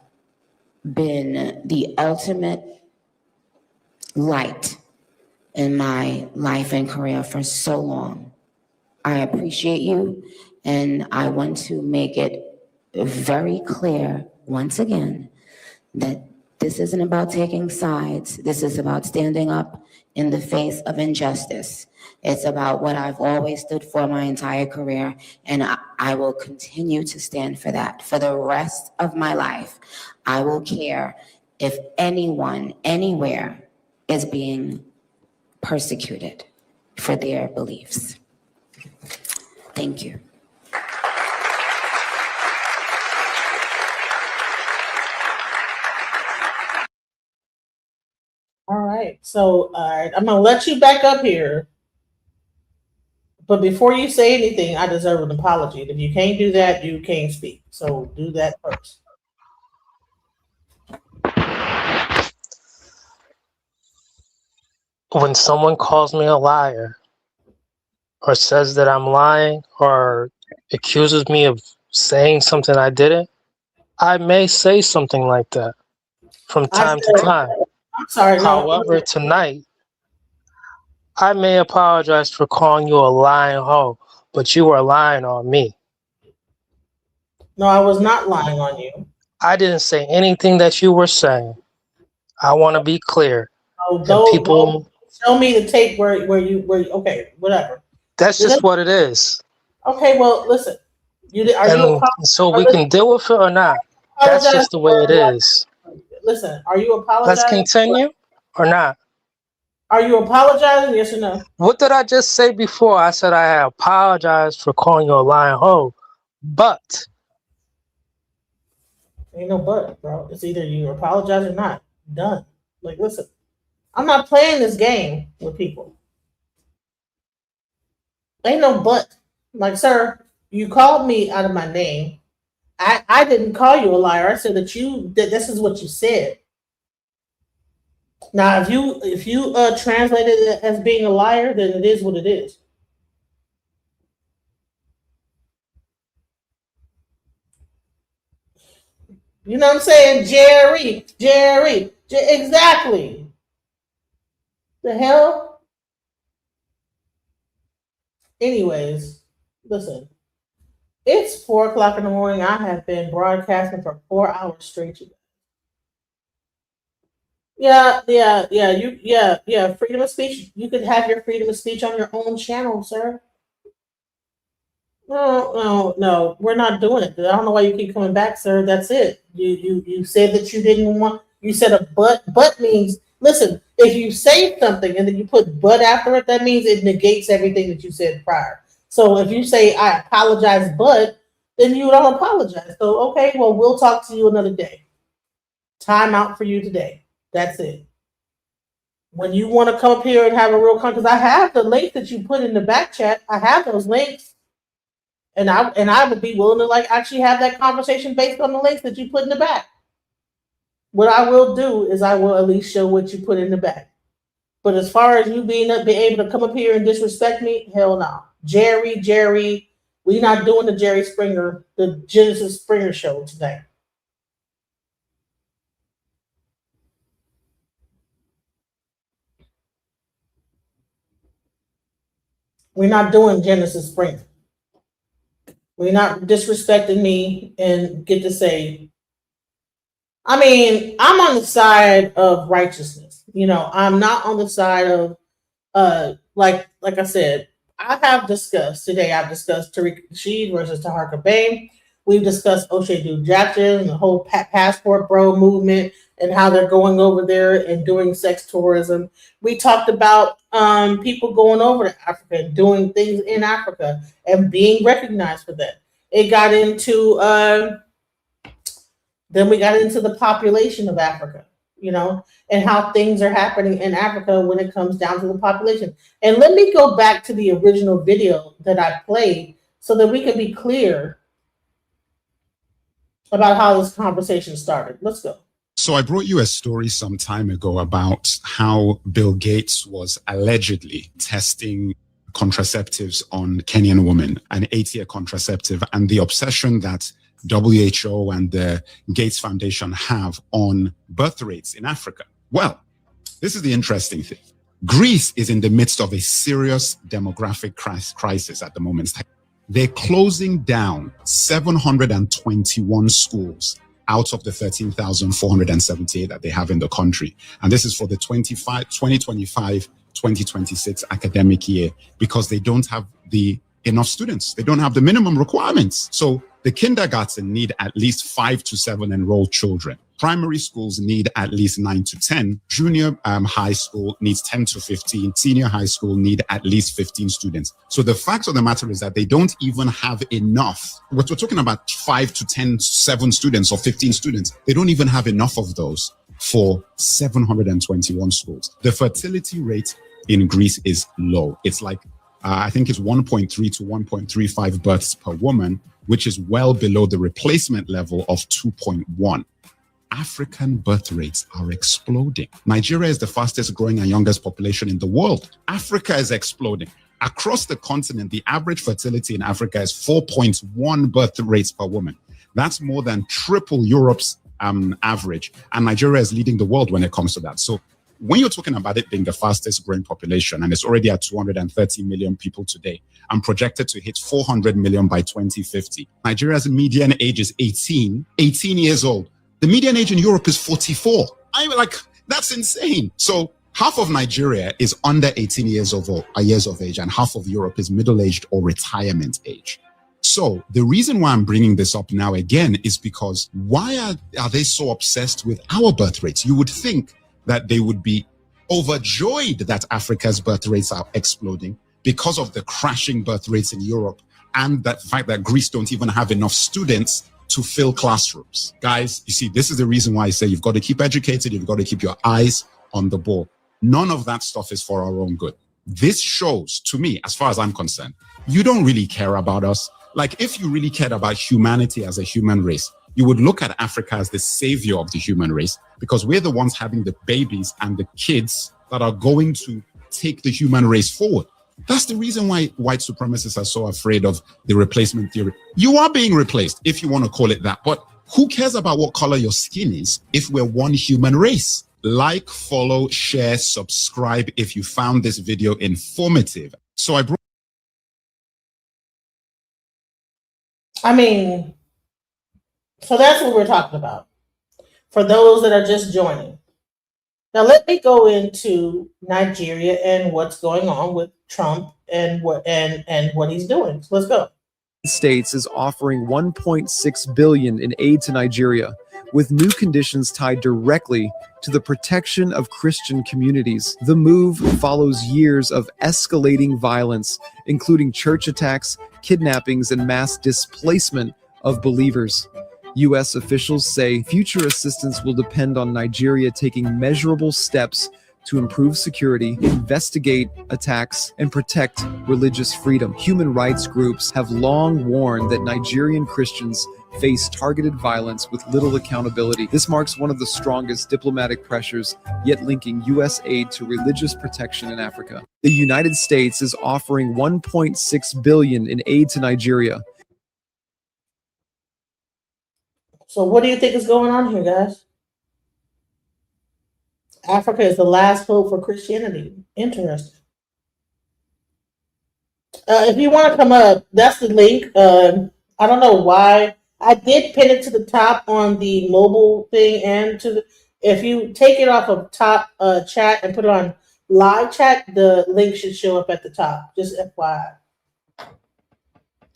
been the ultimate light in my life and career for so long. I appreciate you, and I want to make it very clear once again that this isn't about taking sides. This is about standing up in the face of injustice. It's about what I've always stood for my entire career, and I will continue to stand for that. For the rest of my life, I will care if anyone, anywhere, is being persecuted for their beliefs. Thank you. All right. So I'm going to let you back up here. But before you say anything, I deserve an apology. If you can't do that, you can't speak. So do that first. When someone calls me a liar or says that I'm lying or accuses me of saying something I didn't, I may say something like that from time to time. I'm sorry. However, tonight, I may apologize for calling you a lying hoe, but you were lying on me. No, I was not lying on you. I didn't say anything that you were saying. I want to be clear. Don't show me the tape where you okay, whatever. That's just what it is. Okay, well, listen. So we can deal with it or not. That's just the way it is. Listen, are you apologizing? Let's continue or not. Are you apologizing? Yes or no? What did I just say before? I said I apologized for calling you a lying hoe, but ain't no but, bro. It's either you apologize or not. Done. Like, listen, I'm not playing this game with people. Ain't no but. Like, sir, you called me out of my name. I didn't call you a liar. I said that this is what you said. Now, if you translated it as being a liar, then it is what it is. You know what I'm saying? Jerry. Exactly. The hell? Anyways, listen. It's 4 o'clock in the morning. I have been broadcasting for 4 hours straight. Yeah. Freedom of speech. You could have your freedom of speech on your own channel, sir. No. We're not doing it. I don't know why you keep coming back, sir. That's it. You said that you didn't want. You said a but. But means listen. If you say something and then you put but after it, that means it negates everything that you said prior. So if you say I apologize, but then you don't apologize. So okay, well we'll talk to you another day. Time out for you today. That's it. When you want to come up here and have a real because I have the link that you put in the back chat. I have those links. And I would be willing to like actually have that conversation based on the links that you put in the back. What I will do is I will at least show what you put in the back. But as far as you being able to come up here and disrespect me, hell no. Jerry, we not doing the Genesis Springer show today. We're not doing Genesis Springer. We're not disrespecting me and get to say, I mean, I'm on the side of righteousness. I'm not on the side of like I said, I've discussed Tariq Nasheed versus Taharka Bey. We've discussed Oshay Jackson and the whole passport bro movement and how they're going over there and doing sex tourism. We talked about people going over to Africa and doing things in Africa and being recognized for that. It got into then we got into the population of Africa, and how things are happening in Africa when it comes down to the population. And let me go back to the original video that I played so that we can be clear about how this conversation started. Let's go. So I brought you a story some time ago about how Bill Gates was allegedly testing contraceptives on Kenyan women, an 8-year contraceptive, and the obsession that WHO and the Gates Foundation have on birth rates in Africa. Well, this is the interesting thing. Greece is in the midst of a serious demographic crisis at the moment. They're closing down 721 schools out of the 13,478 that they have in the country. And this is for the 2025-2026 academic year because they don't have enough students. They don't have the minimum requirements. So the kindergarten need at least 5 to 7 enrolled children. Primary schools need at least 9 to 10. Junior high school needs 10 to 15. Senior high school need at least 15 students. So the fact of the matter is that they don't even have enough. We're talking about 5 to 10, 7 students or 15 students. They don't even have enough of those for 721 schools. The fertility rate in Greece is low. It's like, I think it's 1.3 to 1.35 births per woman, which is well below the replacement level of 2.1. African birth rates are exploding. Nigeria is the fastest growing and youngest population in the world. Africa is exploding. Across the continent, the average fertility in Africa is 4.1 birth rates per woman. That's more than triple Europe's average. And Nigeria is leading the world when it comes to that. So when you're talking about it being the fastest growing population, and it's already at 230 million people today, and projected to hit 400 million by 2050. Nigeria's median age is 18 years old. The median age in Europe is 44. That's insane. So half of Nigeria is under 18 years of age, and half of Europe is middle-aged or retirement age. So the reason why I'm bringing this up now again is because why are they so obsessed with our birth rates? You would think that they would be overjoyed that Africa's birth rates are exploding because of the crashing birth rates in Europe and that fact that Greece don't even have enough students to fill classrooms. Guys, you see, this is the reason why I say you've got to keep educated, you've got to keep your eyes on the ball. None of that stuff is for our own good. This shows, to me, as far as I'm concerned, you don't really care about us. Like, if you really cared about humanity as a human race, you would look at Africa as the savior of the human race because we're the ones having the babies and the kids that are going to take the human race forward. That's the reason why white supremacists are so afraid of the replacement theory. You are being replaced, if you want to call it that. But who cares about what color your skin is if we're one human race? Like, follow, share, subscribe if you found this video informative. So so that's what we're talking about. For those that are just joining. Now let me go into Nigeria and what's going on with Trump and what he's doing. So let's go. States is offering 1.6 billion in aid to Nigeria, with new conditions tied directly to the protection of Christian communities. The move follows years of escalating violence, including church attacks, kidnappings, and mass displacement of believers. U.S. officials say future assistance will depend on Nigeria taking measurable steps to improve security, investigate attacks, and protect religious freedom. Human rights groups have long warned that Nigerian Christians face targeted violence with little accountability. This marks one of the strongest diplomatic pressures yet linking U.S. aid to religious protection in Africa. The United States is offering 1.6 billion in aid to Nigeria. So what do you think is going on here, guys? Africa is the last hope for Christianity. Interesting. If you want to come up, that's the link. I don't know why. I did pin it to the top on the mobile thing and to the. If you take it off of top chat and put it on live chat, the link should show up at the top. Just FYI.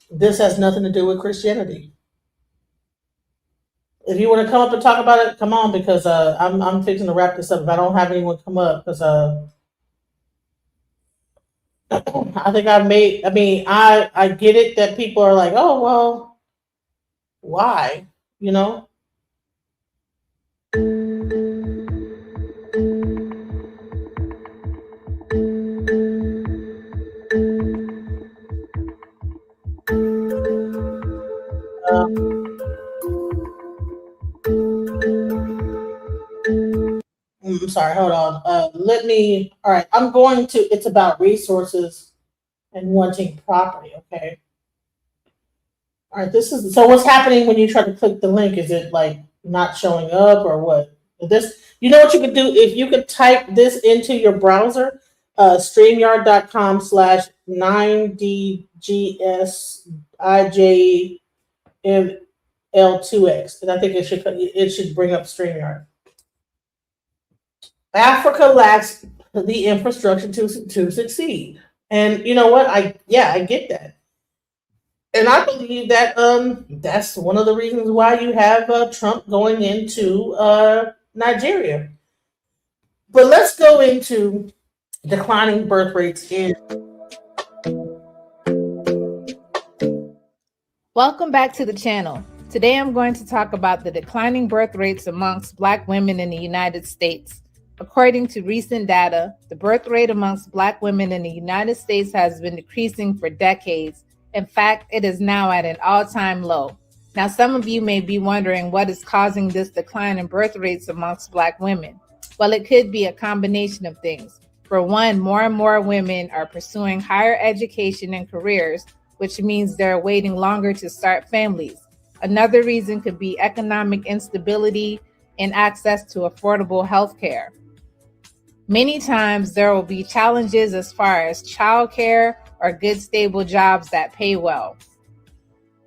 This has nothing to do with Christianity. If you want to come up and talk about it, come on, because I'm fixing to wrap this up. If I don't have anyone come up, because I think I get it that people are like, oh well, why? You know? I'm sorry, hold on. All right, I'm going to, it's about resources and wanting property, okay? All right, so what's happening when you try to click the link? Is it like not showing up or what? You know what you could do? If you could type this into your browser, StreamYard.com/9DGSIJML2X, and I think it should bring up StreamYard. Africa lacks the infrastructure to succeed. And you know what? I get that. And I believe that that's one of the reasons why you have Trump going into Nigeria. But let's go into declining birth rates in. Welcome back to the channel. Today I'm going to talk about the declining birth rates amongst Black women in the United States. According to recent data, the birth rate amongst Black women in the United States has been decreasing for decades. In fact, it is now at an all-time low. Now, some of you may be wondering what is causing this decline in birth rates amongst Black women. Well, it could be a combination of things. For one, more and more women are pursuing higher education and careers, which means they're waiting longer to start families. Another reason could be economic instability and access to affordable health care. Many times there will be challenges as far as childcare or good stable jobs that pay well.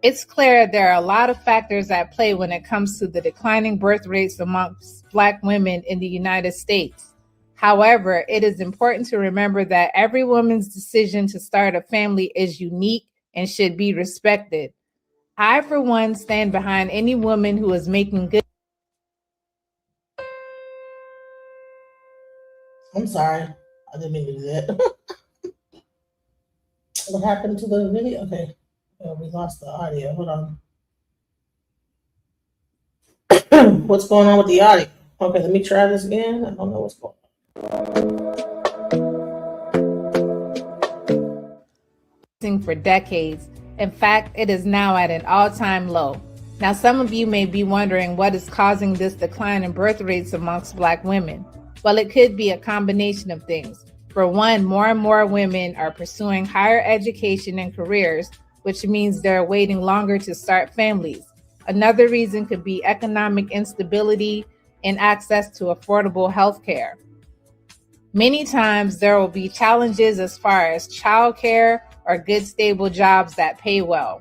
It's clear there are a lot of factors at play when it comes to the declining birth rates amongst Black women in the United States. However, it is important to remember that every woman's decision to start a family is unique and should be respected. I, for one, stand behind any woman who is making good. I'm sorry. I didn't mean to do that. What happened to the video? Okay. We lost the audio. Hold on. What's going on with the audio? Okay, let me try this again. I don't know what's going on. For decades. In fact, it is now at an all-time low. Now, some of you may be wondering what is causing this decline in birth rates amongst Black women. Well, it could be a combination of things. For one, more and more women are pursuing higher education and careers, which means they're waiting longer to start families. Another reason could be economic instability and access to affordable health care. Many times there will be challenges as far as childcare or good, stable jobs that pay well.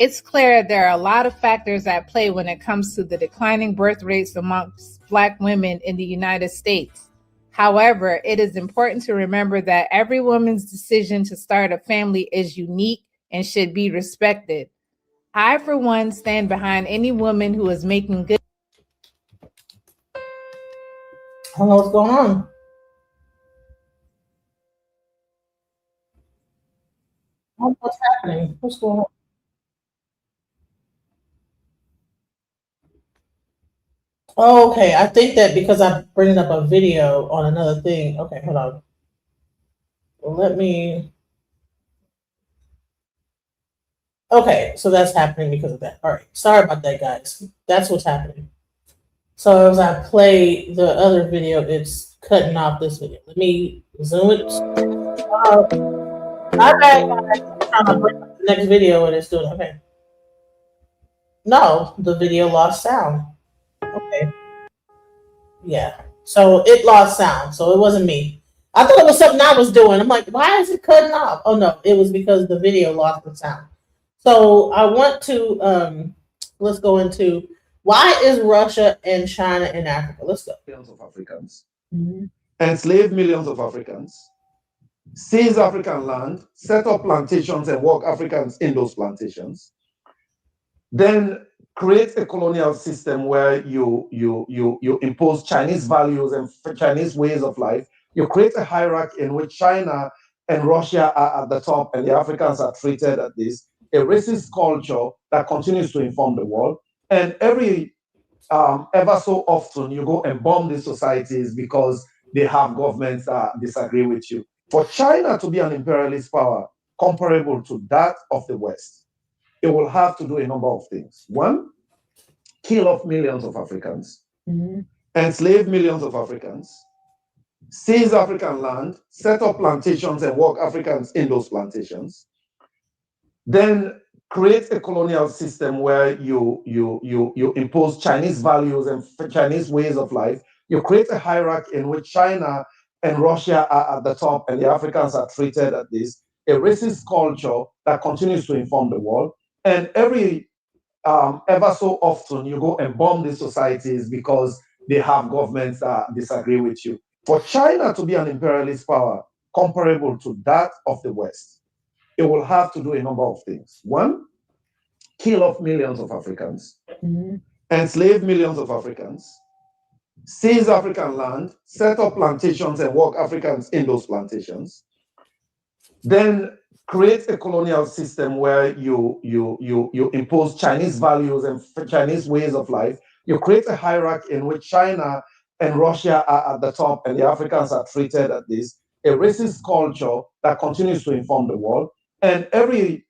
It's clear there are a lot of factors at play when it comes to the declining birth rates amongst Black women in the United States. However, it is important to remember that every woman's decision to start a family is unique and should be respected. I, for one, stand behind any woman who is making good. Hello, what's going on? What's happening? What's going on? Oh, okay, I think that because I'm bringing up a video on another thing. Okay, hold on. Let me. Okay, so that's happening because of that. All right, sorry about that, guys. That's what's happening. So as I play the other video, it's cutting off this video. Let me zoom it. My bad, guys. I'm trying to bring up the next video and it's doing okay. No, the video lost sound. Okay. Yeah. So it lost sound. So it wasn't me. I thought it was something I was doing. I'm like, why is it cutting off? Oh no, it was because the video lost the sound. So I want to let's go into why is Russia and China in Africa? Let's go. Millions of Africans, enslave millions of Africans, seize African land, set up plantations and work Africans in those plantations, then create a colonial system where you impose Chinese values and Chinese ways of life. You create a hierarchy in which China and Russia are at the top and the Africans are treated as this, a racist culture that continues to inform the world. And every ever so often you go and bomb these societies because they have governments that disagree with you. For China to be an imperialist power comparable to that of the West, it will have to do a number of things. One, kill off millions of Africans, enslave millions of Africans, seize African land, set up plantations and work Africans in those plantations, then create a colonial system where you impose Chinese values and Chinese ways of life. You create a hierarchy in which China and Russia are at the top and the Africans are treated as this, a racist culture that continues to inform the world. And every ever so often you go and bomb these societies because they have governments that disagree with you. For China to be an imperialist power comparable to that of the West, it will have to do a number of things. One, kill off millions of Africans, enslave millions of Africans, seize African land, set up plantations and work Africans in those plantations, then create a colonial system where you impose Chinese values and Chinese ways of life. You create a hierarchy in which China and Russia are at the top and the Africans are treated as this, a racist culture that continues to inform the world. And every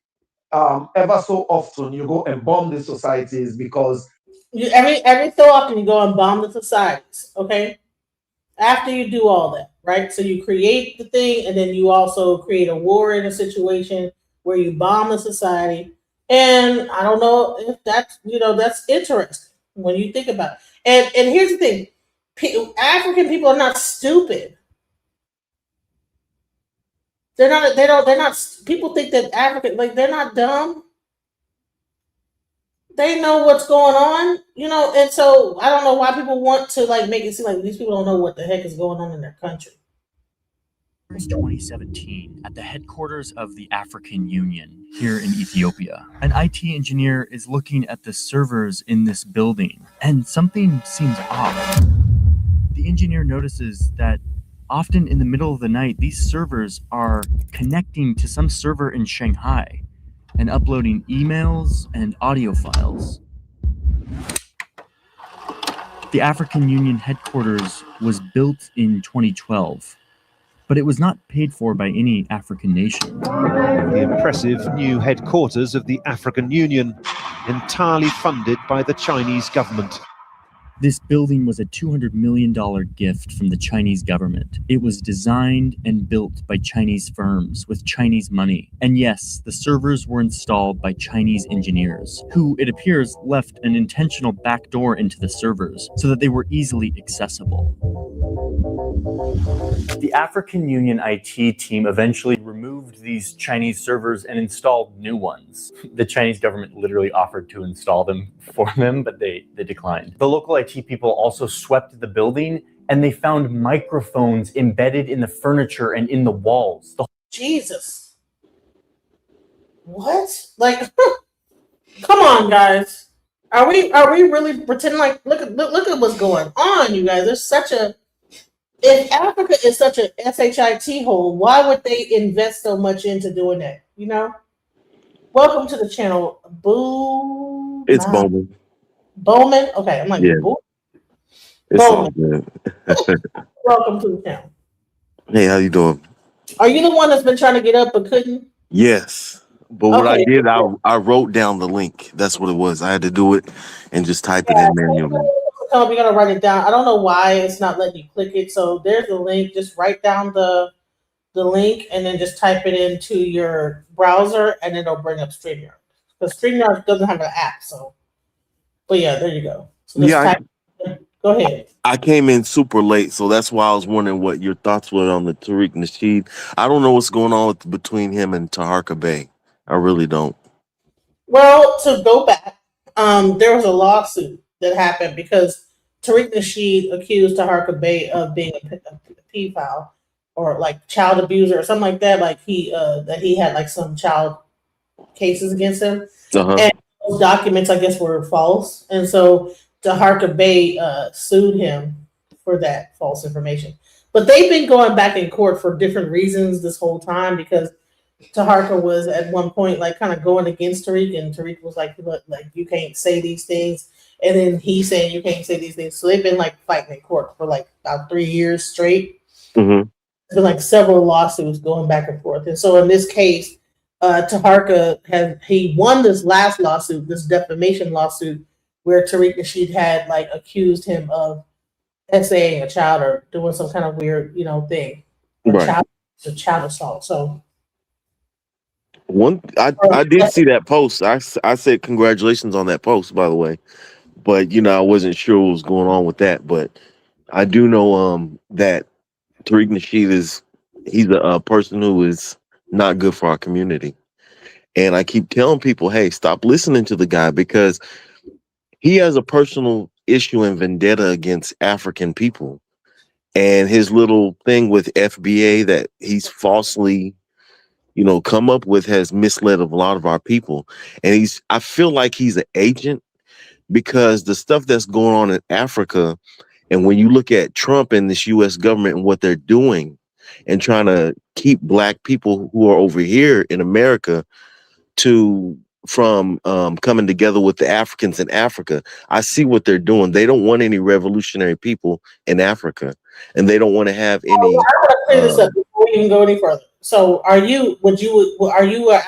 ever so often you go and bomb these societies because every so often you go and bomb the societies, okay? After you do all that, right? So you create the thing and then you also create a war in a situation where you bomb the society. And I don't know if that's, that's interesting when you think about it. And here's the thing. African people are not stupid. They're not, people think that African, they're not dumb. They know what's going on, and so I don't know why people want to make it seem like these people don't know what the heck is going on in their country. 2017 at the headquarters of the African Union here in Ethiopia. An IT engineer is looking at the servers in this building and something seems off. The engineer notices that often in the middle of the night, these servers are connecting to some server in Shanghai and uploading emails and audio files. The African Union headquarters was built in 2012, but it was not paid for by any African nation. The impressive new headquarters of the African Union. entirely funded by the Chinese government. This building was a $200 million gift from the Chinese government. It was designed and built by Chinese firms with Chinese money. And yes, the servers were installed by Chinese engineers, who, it appears, left an intentional backdoor into the servers so that they were easily accessible. The African Union IT team eventually removed these Chinese servers and installed new ones. The Chinese government literally offered to install them for them, but they declined. The local IT people also swept the building, and they found microphones embedded in the furniture and in the walls. Jesus. What? Like, come on, guys. Are we really pretending like look at what's going on, you guys? There's such a if Africa is such a shit hole, why would they invest so much into doing that? You know? Welcome to the channel, Boo. It's Bowman. Bowman? Okay, I'm like, Yeah. Boo. It's all Bowman. good. Welcome to the channel. Hey, how you doing? Are you the one that's been trying to get up but couldn't? Yes. But what I Okay. did, I wrote down the link. That's what it was. I had to do it and just type it in manually. Tell me you gotta write it down. I don't know why it's not letting you click it. So there's the link. Just write down the link and then just type it into your browser and it'll bring up StreamYard. Because StreamYard doesn't have an app, so but yeah, there you go. So just Yeah, go ahead. I came in super late, so that's why I was wondering what your thoughts were on the Tariq Nasheed. I don't know what's going on between him and Taharka Bey. I really don't. Well, to go back, there was a lawsuit that happened because Tariq Nasheed accused Taharka Bey of being a pedophile or like child abuser or something like that. Like that he had like some child cases against him, and those documents I guess were false, and so Taharka Bey sued him for that false information. But they've been going back in court for different reasons this whole time because Taharka was at one point like kind of going against Tariq, and Tariq was like, "Look, like you can't say these things," and then he's saying you can't say these things. So they've been like fighting in court for like about 3 years straight. Mm-hmm. There's been like several lawsuits going back and forth, and so in this case, Taharka he won this last lawsuit, this defamation lawsuit, where Tariq Nasheed had like accused him of SAing a child or doing some kind of weird, thing, Right. child assault. So. I did see that post. I said congratulations on that post, by the way, but I wasn't sure what was going on with that. But I do know that Tariq Nasheed he's a person who is not good for our community, and I keep telling people, hey, stop listening to the guy because he has a personal issue and vendetta against African people, and his little thing with FBA that he's falsely come up with has misled a lot of our people. And I feel like he's an agent because the stuff that's going on in Africa, and when you look at Trump and this US government and what they're doing and trying to keep black people who are over here in America from coming together with the Africans in Africa, I see what they're doing. They don't want any revolutionary people in Africa, and they don't want to have any. I want to clear this up before we even go any further. So, are you an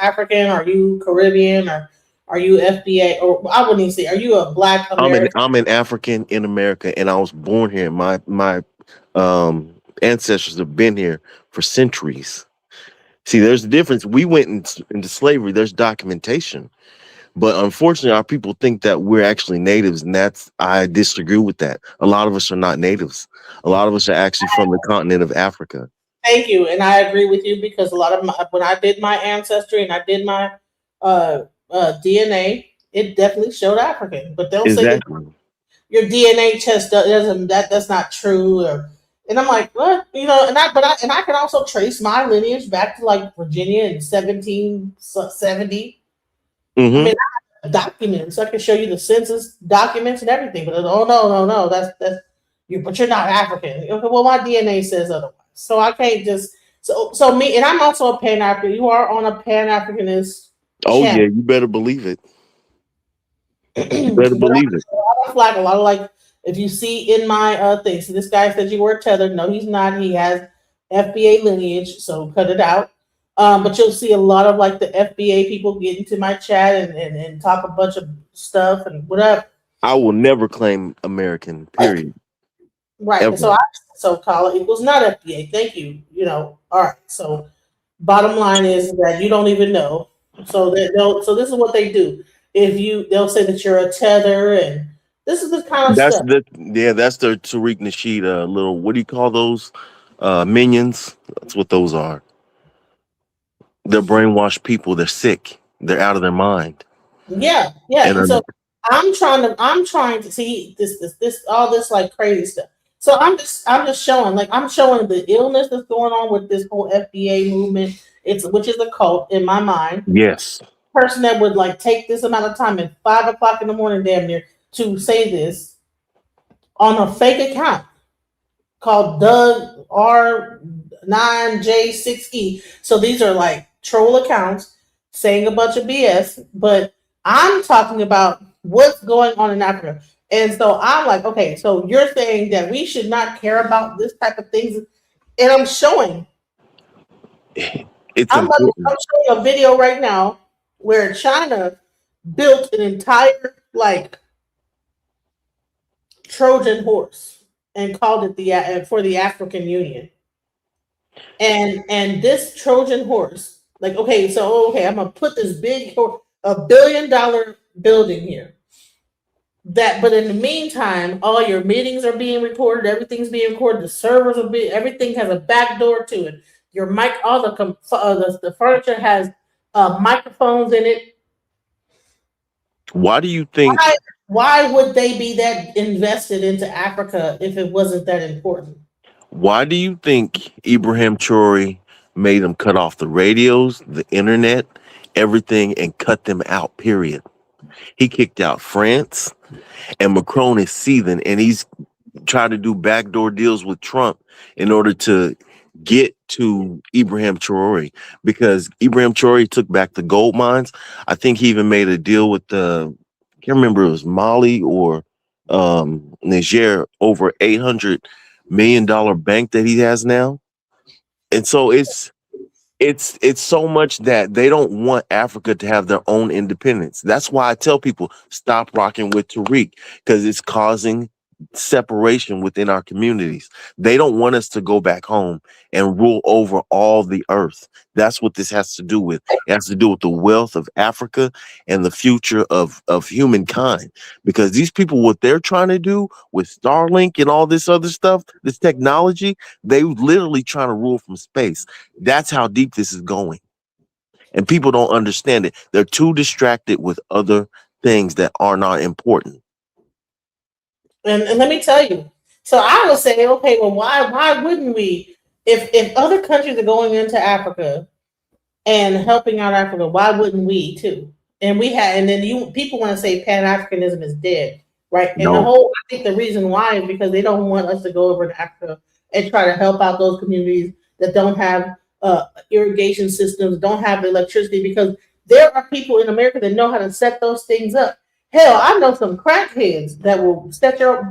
African? Are you Caribbean? Or are you FBA? Or I wouldn't even say. Are you a Black American? I'm an African in America, and I was born here. My ancestors have been here for centuries. See, there's a difference. We went into slavery. There's documentation, but unfortunately, our people think that we're actually natives, and I disagree with that. A lot of us are not natives. A lot of us are actually from the continent of Africa. Thank you, and I agree with you because a lot of when I did my ancestry and I did my DNA, it definitely showed African. But they'll say that your DNA test doesn't. That's not true. And I'm like, what? And I can also trace my lineage back to like Virginia in 1770. Mm-hmm. I mean, I have documents. I can show you the census documents and everything. But no, that's you. But you're not African. Okay, well, my DNA says otherwise. So I can't just so me, and I'm also a Pan-African. You are on a Pan-Africanist. Oh channel. Yeah, you better believe it. You better believe it. A lot of like if you see in my thing. So this guy says you were tethered. No, he's not. He has FBA lineage, so cut it out. But you'll see a lot of like the FBA people get into my chat and talk a bunch of stuff and whatever. I will never claim American, period. Right. Ever. So call it equals not FBA. Thank you. All right. So bottom line is that you don't even know. So so this is what they do. They'll say that you're a tether, and this is the kind of That's stuff. that's the Tariq Nasheed little, what do you call those? Minions. That's what those are. They're brainwashed people. They're sick. They're out of their mind. Yeah, And and so I'm trying to see this all this like crazy stuff. So I'm just showing, like, I'm showing the illness that's going on with this whole FBA movement. Which is a cult in my mind. yes, Person that would like take this amount of time at 5 o'clock in the morning, damn near, to say this on a fake account called Doug R9J6E. So these are like troll accounts saying a bunch of BS, but I'm talking about what's going on in Africa. And so I'm like, okay, so you're saying that we should not care about this type of things. And I'm showing, it's I'm important. showing a video right now where China built an entire like Trojan horse and called it for the African Union. And this Trojan horse, like, okay, I'm gonna put this $1 billion building here. But in the meantime, all your meetings are being recorded, everything's being recorded, the servers everything has a back door to it. Your mic, all the furniture has microphones in it. Why do you think? Why would they be that invested into Africa if it wasn't that important? Why do you think Ibrahim Traore made them cut off the radios, the internet, everything, and cut them out? Period. He kicked out France, and Macron is seething, and he's trying to do backdoor deals with Trump in order to get to Ibrahim Traore, because Ibrahim Traore took back the gold mines. I think he even made a deal with I can't remember if it was Mali or Niger, over $800 million bank that he has now. And so it's so much that they don't want Africa to have their own independence. That's why I tell people, stop rocking with Tariq, because it's causing separation within our communities. They don't want us to go back home and rule over all the earth. That's what this has to do with. It has to do with the wealth of Africa and the future of humankind. Because these people, what they're trying to do with Starlink and all this other stuff, this technology, they literally trying to rule from space. That's how deep this is going. And people don't understand it. They're too distracted with other things that are not important. And let me tell you. So I would say, okay, well, why wouldn't we? If other countries are going into Africa and helping out Africa, why wouldn't we too? And then people want to say Pan Africanism is dead, right? And No. I think the reason why is because they don't want us to go over to Africa and try to help out those communities that don't have irrigation systems, don't have electricity, because there are people in America that know how to set those things up. Hell, I know some crackheads that will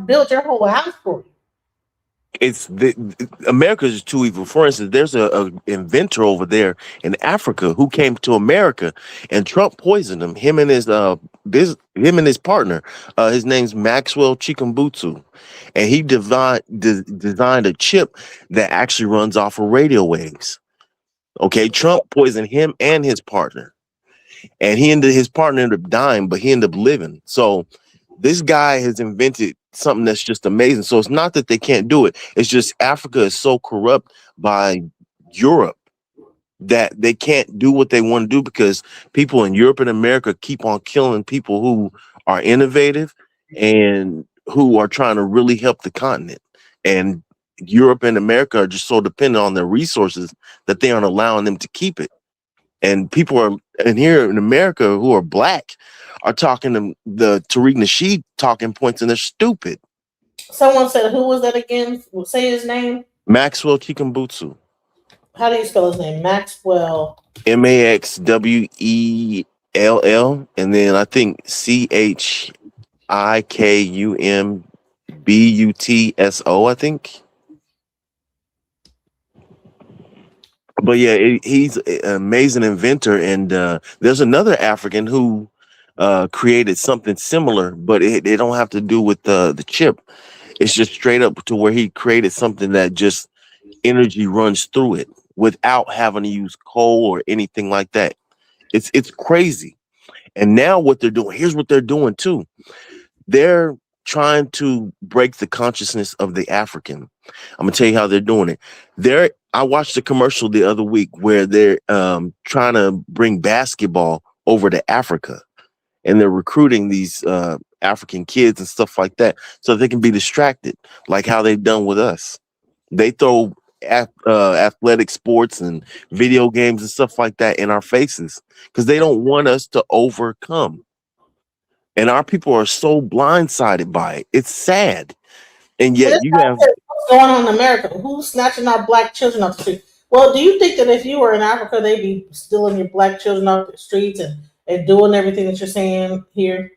build your whole house for you. It's America is too evil. For instance, there's a inventor over there in Africa who came to America, and Trump poisoned him. Him and his partner. His name's Maxwell Chikumbutsu, and he designed a chip that actually runs off of radio waves. Okay, Trump poisoned him and his partner, and his partner ended up dying, but he ended up living. So this guy has invented something that's just amazing. So it's not that they can't do it. It's just Africa is so corrupt by Europe that they can't do what they want to do, because people in Europe and America keep on killing people who are innovative and who are trying to really help the continent. And Europe and America are just so dependent on their resources that they aren't allowing them to keep it. And people are in here in America who are black are talking to the Tariq Nasheed talking points, and they're stupid. Someone said, who was that again? Say his name. Maxwell Chikumbutsu. How do you spell his name? Maxwell. Maxwell, and then I think CHIKUMBUTSO, I think. But yeah, he's an amazing inventor, and there's another African who created something similar, but it don't have to do with the chip. It's just straight up to where he created something that just energy runs through it without having to use coal or anything like that. It's crazy. And now what they're doing, here's what they're doing too. They're trying to break the consciousness of the African. I'm gonna tell you how they're doing it. I watched a commercial the other week where they're trying to bring basketball over to Africa, and they're recruiting these African kids and stuff like that so they can be distracted, like how they've done with us. They throw athletic sports and video games and stuff like that in our faces because they don't want us to overcome. And our people are so blindsided by it. It's sad. And But yet it's you not have fair. What's going on in America? Who's snatching our black children off the street? Well, do you think that if you were in Africa, they'd be stealing your black children off the streets and doing everything that you're saying here?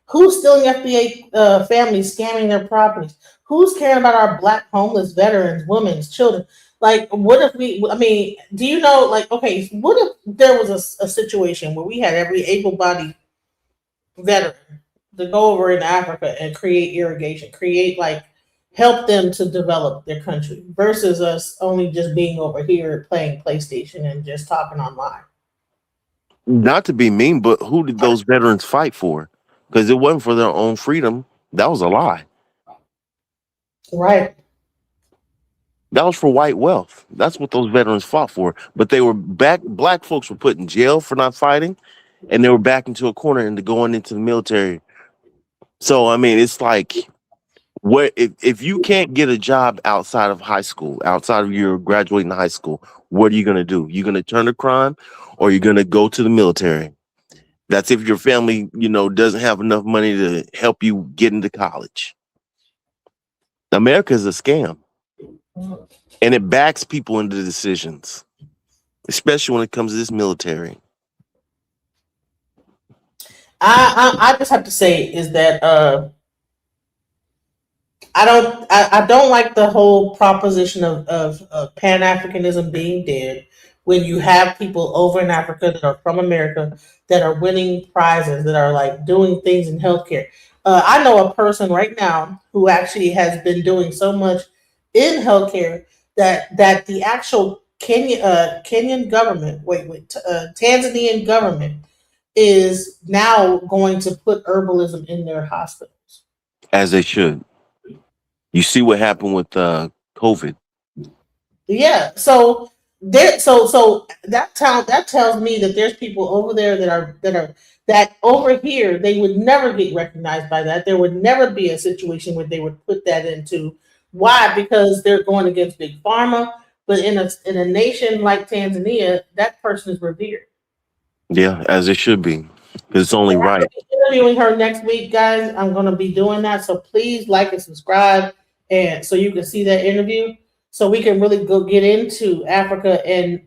Who's stealing FBA families, scamming their properties? Who's caring about our black homeless veterans, women's children? Like, what if I mean, do you know, like, okay, what if there was a situation where we had every able-bodied veteran to go over in Africa and create irrigation, help them to develop their country versus us only just being over here playing PlayStation and just talking online. not to be mean, but who did those veterans fight for? Because it wasn't for their own freedom. That was a lie. Right. That was for white wealth. That's what those veterans fought for. But they were black folks were put in jail for not fighting, and they were back into a corner and going into the military. So I mean, it's like what if you can't get a job outside of high school, outside of your graduating high school, what are you gonna do? You're gonna turn to crime, or you're gonna go to the military. That's if your family, doesn't have enough money to help you get into college. America is a scam, and it backs people into decisions, especially when it comes to this military. I just have to say is that I don't like the whole proposition of Pan Africanism being dead when you have people over in Africa that are from America that are winning prizes, that are like doing things in healthcare. I know a person right now who actually has been doing so much in healthcare that the actual Kenyan government, Tanzanian government is now going to put herbalism in their hospitals. As they should. You see what happened with COVID. Yeah, so that tells me that there's people over there that over here they would never get recognized by that. There would never be a situation where they would put that into. Why? Because they're going against big pharma. But in a nation like Tanzania, that person is revered. Yeah, as it should be. Because it's only right. Interviewing her next week, guys. I'm going to be doing that, so please like and subscribe, and so you can see that interview, so we can really go get into Africa and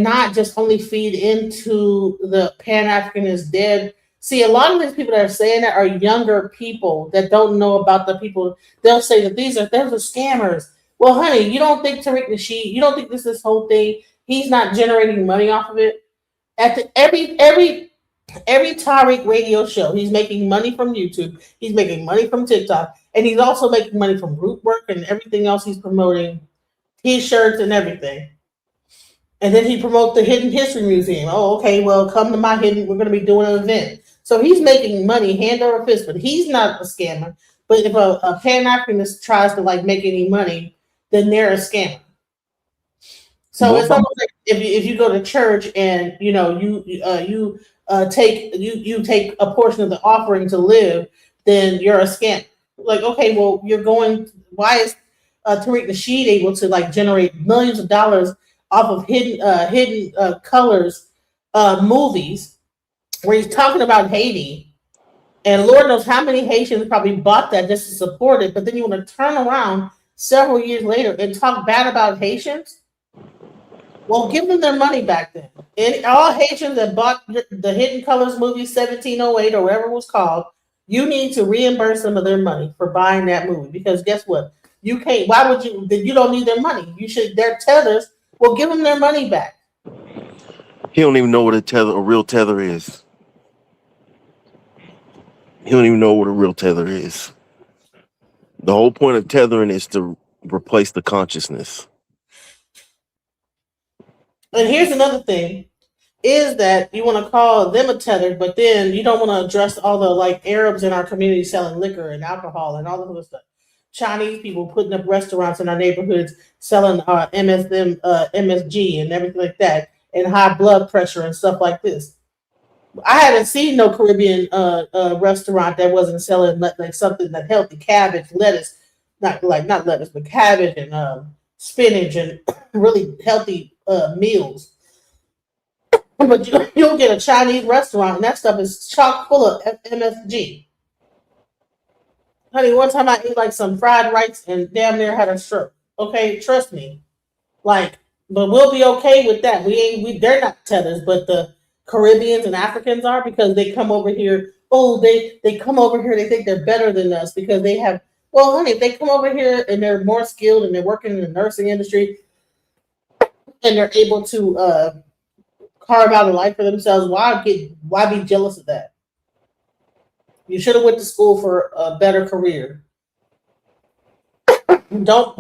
not just only feed into the Pan African is dead. See, a lot of these people that are saying that are younger people that don't know about the people. They'll say that those are scammers. Well, honey, you don't think Tariq Nasheed? You don't think this whole thing? He's not generating money off of it. Every Tariq radio show, he's making money from YouTube. He's making money from TikTok, and he's also making money from group work and everything else. He's promoting T-shirts and everything. And then he promotes the Hidden History Museum. Oh, okay, well, come to my hidden. We're going to be doing an event. So he's making money hand over fist, but he's not a scammer. But if a Pan Africanist tries to make any money, then they're a scammer. So it's almost like if you go to church and you take a portion of the offering to live, then you're a scammer. Like, okay, well, why is Tariq Nasheed able to generate millions of dollars off of hidden colors movies where he's talking about Haiti, and Lord knows how many Haitians probably bought that just to support it, but then you want to turn around several years later and talk bad about Haitians? Well, give them their money back then. And all Haitians that bought the Hidden Colors movie 1708 or whatever it was called, you need to reimburse them of their money for buying that movie, because guess what? You can't. Why would you? You don't need their money. You should. They're tethers. Well, give them their money back. He don't even know what a real tether is. He don't even know what a real tether is. The whole point of tethering is to replace the consciousness. And here's another thing: is that you want to call them a tether, but then you don't want to address all the like Arabs in our community selling liquor and alcohol and all this other stuff. Chinese people putting up restaurants in our neighborhoods selling MSG and everything like that, and high blood pressure and stuff like this. I haven't seen no Caribbean restaurant that wasn't selling like something that healthy, cabbage, lettuce, not lettuce, but cabbage and spinach and really healthy meals. But you'll get a Chinese restaurant and that stuff is chock full of MSG. Honey, one time I ate like some fried rice and damn near had a stroke. Okay, trust me. Like, but we'll be okay with that. They're not tethers, but the Caribbeans and Africans are, because they come over here. Oh, they come over here. They think they're better than us because they have. Well, honey, if they come over here and they're more skilled and they're working in the nursing industry and they're able to carve out a life for themselves, why be jealous of that? You should have went to school for a better career. Don't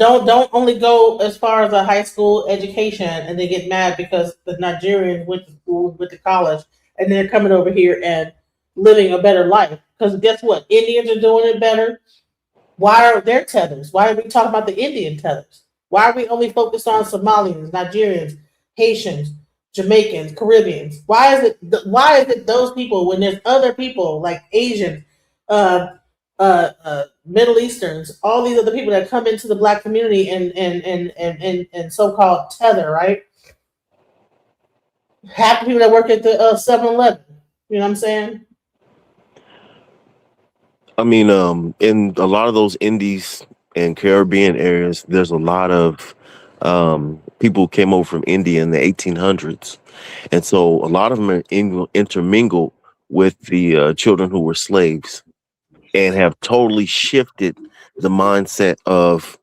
only go as far as a high school education and they get mad because the Nigerians went to school, went to college, and they're coming over here and living a better life. Because guess what? Indians are doing it better. Why are there tethers? Why are we talking about the Indian tethers? Why are we only focused on Somalians, Nigerians, Haitians, Jamaicans, Caribbeans? Why is it those people when there's other people like Asians, Middle Easterns, all these other people that come into the Black community and so-called tether, right? Half the people that work at the 7-Eleven. You know what I'm saying? I mean, in a lot of those Indies and Caribbean areas, there's a lot of people who came over from India in the 1800s. And so a lot of them are intermingled with the children who were slaves and have totally shifted the mindset of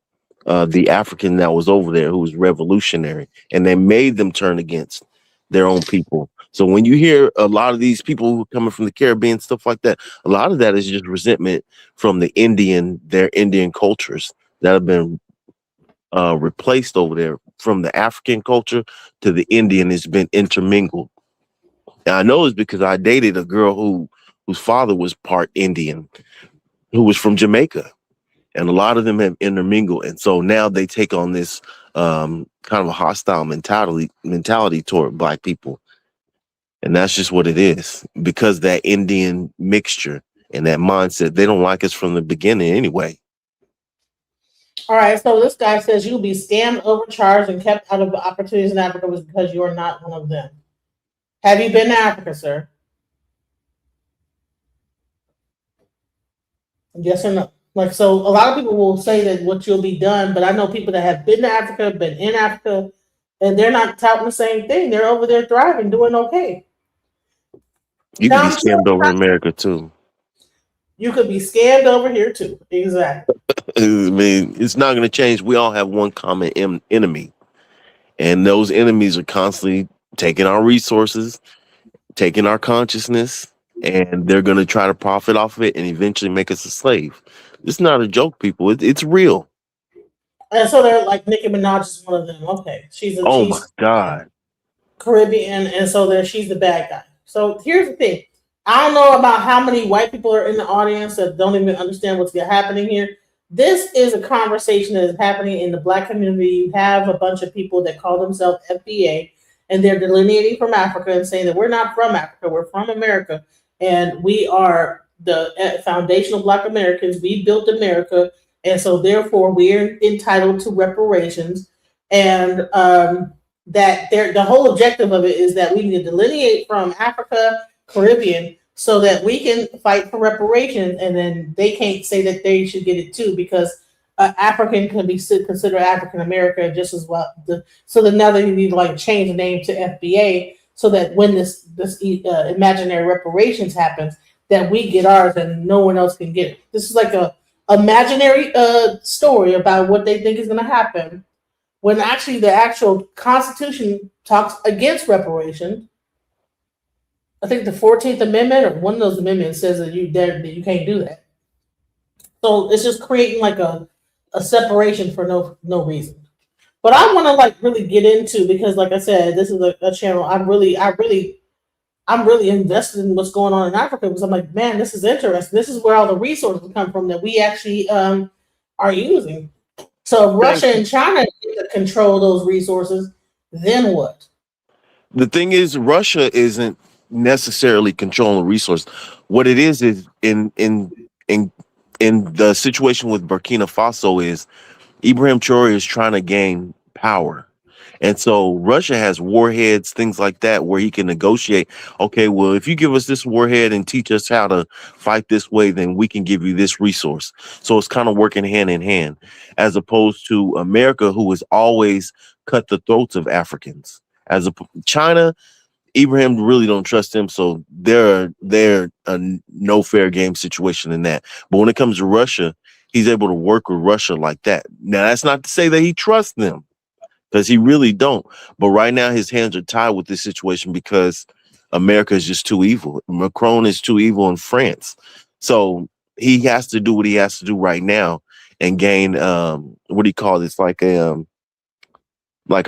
the African that was over there who was revolutionary. And they made them turn against their own people. So when you hear a lot of these people who are coming from the Caribbean, stuff like that, a lot of that is just resentment from their Indian cultures that have been replaced over there. From the African culture to the Indian, it's been intermingled. And I know it's because I dated a girl whose father was part Indian, who was from Jamaica. And a lot of them have intermingled. And so now they take on this kind of a hostile mentality toward Black people. And that's just what it is. Because that Indian mixture and that mindset, they don't like us from the beginning anyway. All right, so this guy says you'll be scammed, overcharged, and kept out of opportunities in Africa was because you're not one of them. Have you been to Africa, sir? Yes or no? Like, so a lot of people will say that what you'll be done, but I know people that have been to Africa, been in Africa, and they're not touting the same thing. They're over there thriving, doing okay. You can be scammed over in America too. You could be scammed over here too. Exactly. I mean, it's not going to change. We all have one common enemy. And those enemies are constantly taking our resources, taking our consciousness, and they're going to try to profit off of it and eventually make us a slave. It's not a joke, people. It's real. And so they're like, Nicki Minaj is one of them. Okay. She's my God. Caribbean, and so she's the bad guy. So here's the thing. I don't know about how many white people are in the audience that don't even understand what's happening here. This is a conversation that is happening in the Black community. You have a bunch of people that call themselves FBA, and they're delineating from Africa and saying that we're not from Africa, we're from America, and we are the foundational Black Americans. We built America, and so therefore we're entitled to reparations. And that the whole objective of it is that we need to delineate from Africa, Caribbean, so that we can fight for reparations, and then they can't say that they should get it too, because African can be considered African American just as well. So then now they need to like change the name to FBA, so that when this imaginary reparations happens, that we get ours and no one else can get it. This is like a imaginary story about what they think is going to happen, when actually the actual Constitution talks against reparations. I think the 14th Amendment or one of those amendments says that you can't do that. So it's just creating like a separation for no reason. But I want to like really get into, because like I said, this is a channel I'm really invested in what's going on in Africa, because I'm like, man, this is interesting. This is where all the resources come from that we actually are using. So if Russia and China get to control those resources, then what? The thing is, Russia isn't necessarily controlling the resource. What it is in the situation with Burkina Faso is Ibrahim Traore is trying to gain power. And so Russia has warheads, things like that, where he can negotiate. Okay, well, if you give us this warhead and teach us how to fight this way, then we can give you this resource. So it's kind of working hand in hand, as opposed to America, who has always cut the throats of Africans. China, Ibrahim really don't trust him, so they're a no fair game situation in that. But when it comes to Russia, he's able to work with Russia like that. Now, that's not to say that he trusts them, because he really don't. But right now, his hands are tied with this situation because America is just too evil. Macron is too evil in France. So he has to do what he has to do right now and gain, what do you call this? Like a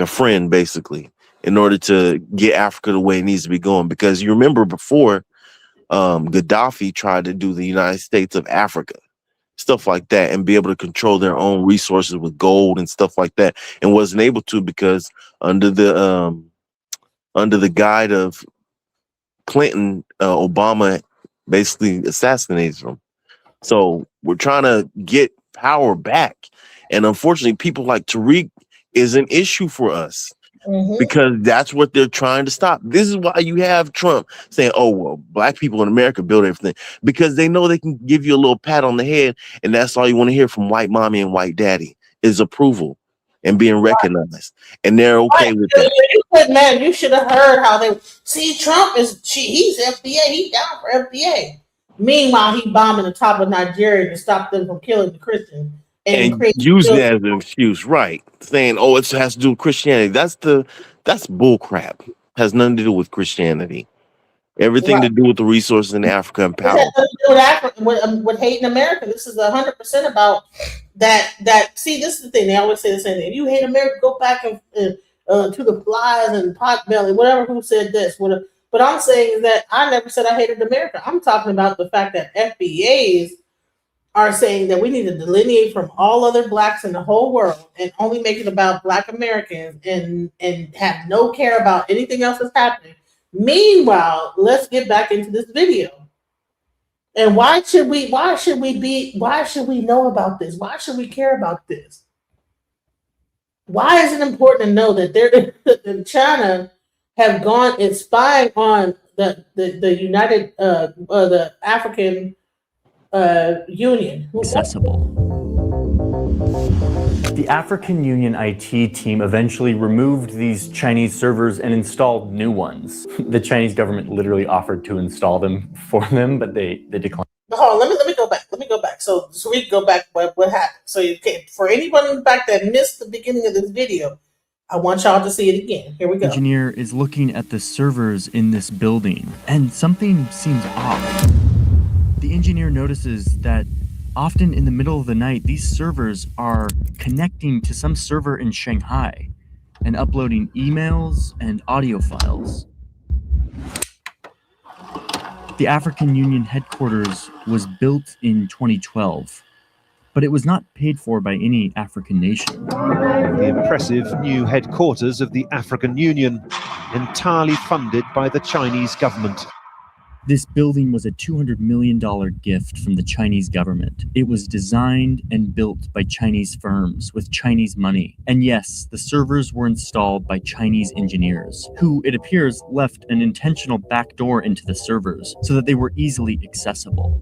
friend, basically, in order to get Africa the way it needs to be going. Because you remember before, Gaddafi tried to do the United States of Africa, stuff like that, and be able to control their own resources with gold and stuff like that, and wasn't able to because under the guide of Clinton, Obama basically assassinated him. So we're trying to get power back, and unfortunately, people like Tariq is an issue for us. Because that's what they're trying to stop. This is why you have Trump saying, oh, well, black people in America build everything, because they know they can give you a little pat on the head. And that's all you want to hear from white mommy and white daddy is approval and being recognized. And they're okay with that. Man, you should have heard how they see Trump he's FBA, he's down for FBA. Meanwhile, he bombing the top of Nigeria to stop them from killing the Christians. And using it as an excuse, right? Saying, "Oh, it has to do with Christianity." That's bull crap. Has nothing to do with Christianity. Everything to do with the resources in Africa and power. With hating America, this is 100% about that. See, this is the thing. They always say the same thing. If you hate America, go back and to the flies and Potbelly, whatever. Who said this? Whatever. But I'm saying is that I never said I hated America. I'm talking about the fact that FBAs are saying that we need to delineate from all other blacks in the whole world and only make it about black Americans and have no care about anything else that's happening. Meanwhile, let's get back into this video. And why should we know about this? Why should we care about this? Why is it important to know that China have gone and spying on the United the African Union. Accessible. The African Union IT team eventually removed these Chinese servers and installed new ones. The Chinese government literally offered to install them for them, but they declined. Hold on, let me go back. So we can go back what happened. So you can, for anyone back that missed the beginning of this video, I want y'all to see it again. Here we go. The engineer is looking at the servers in this building, and something seems off. The engineer notices that often in the middle of the night, these servers are connecting to some server in Shanghai and uploading emails and audio files. The African Union headquarters was built in 2012, but it was not paid for by any African nation. The impressive new headquarters of the African Union, entirely funded by the Chinese government. This building was a $200 million gift from the Chinese government. It was designed and built by Chinese firms with Chinese money. And yes, the servers were installed by Chinese engineers, who, it appears, left an intentional backdoor into the servers so that they were easily accessible.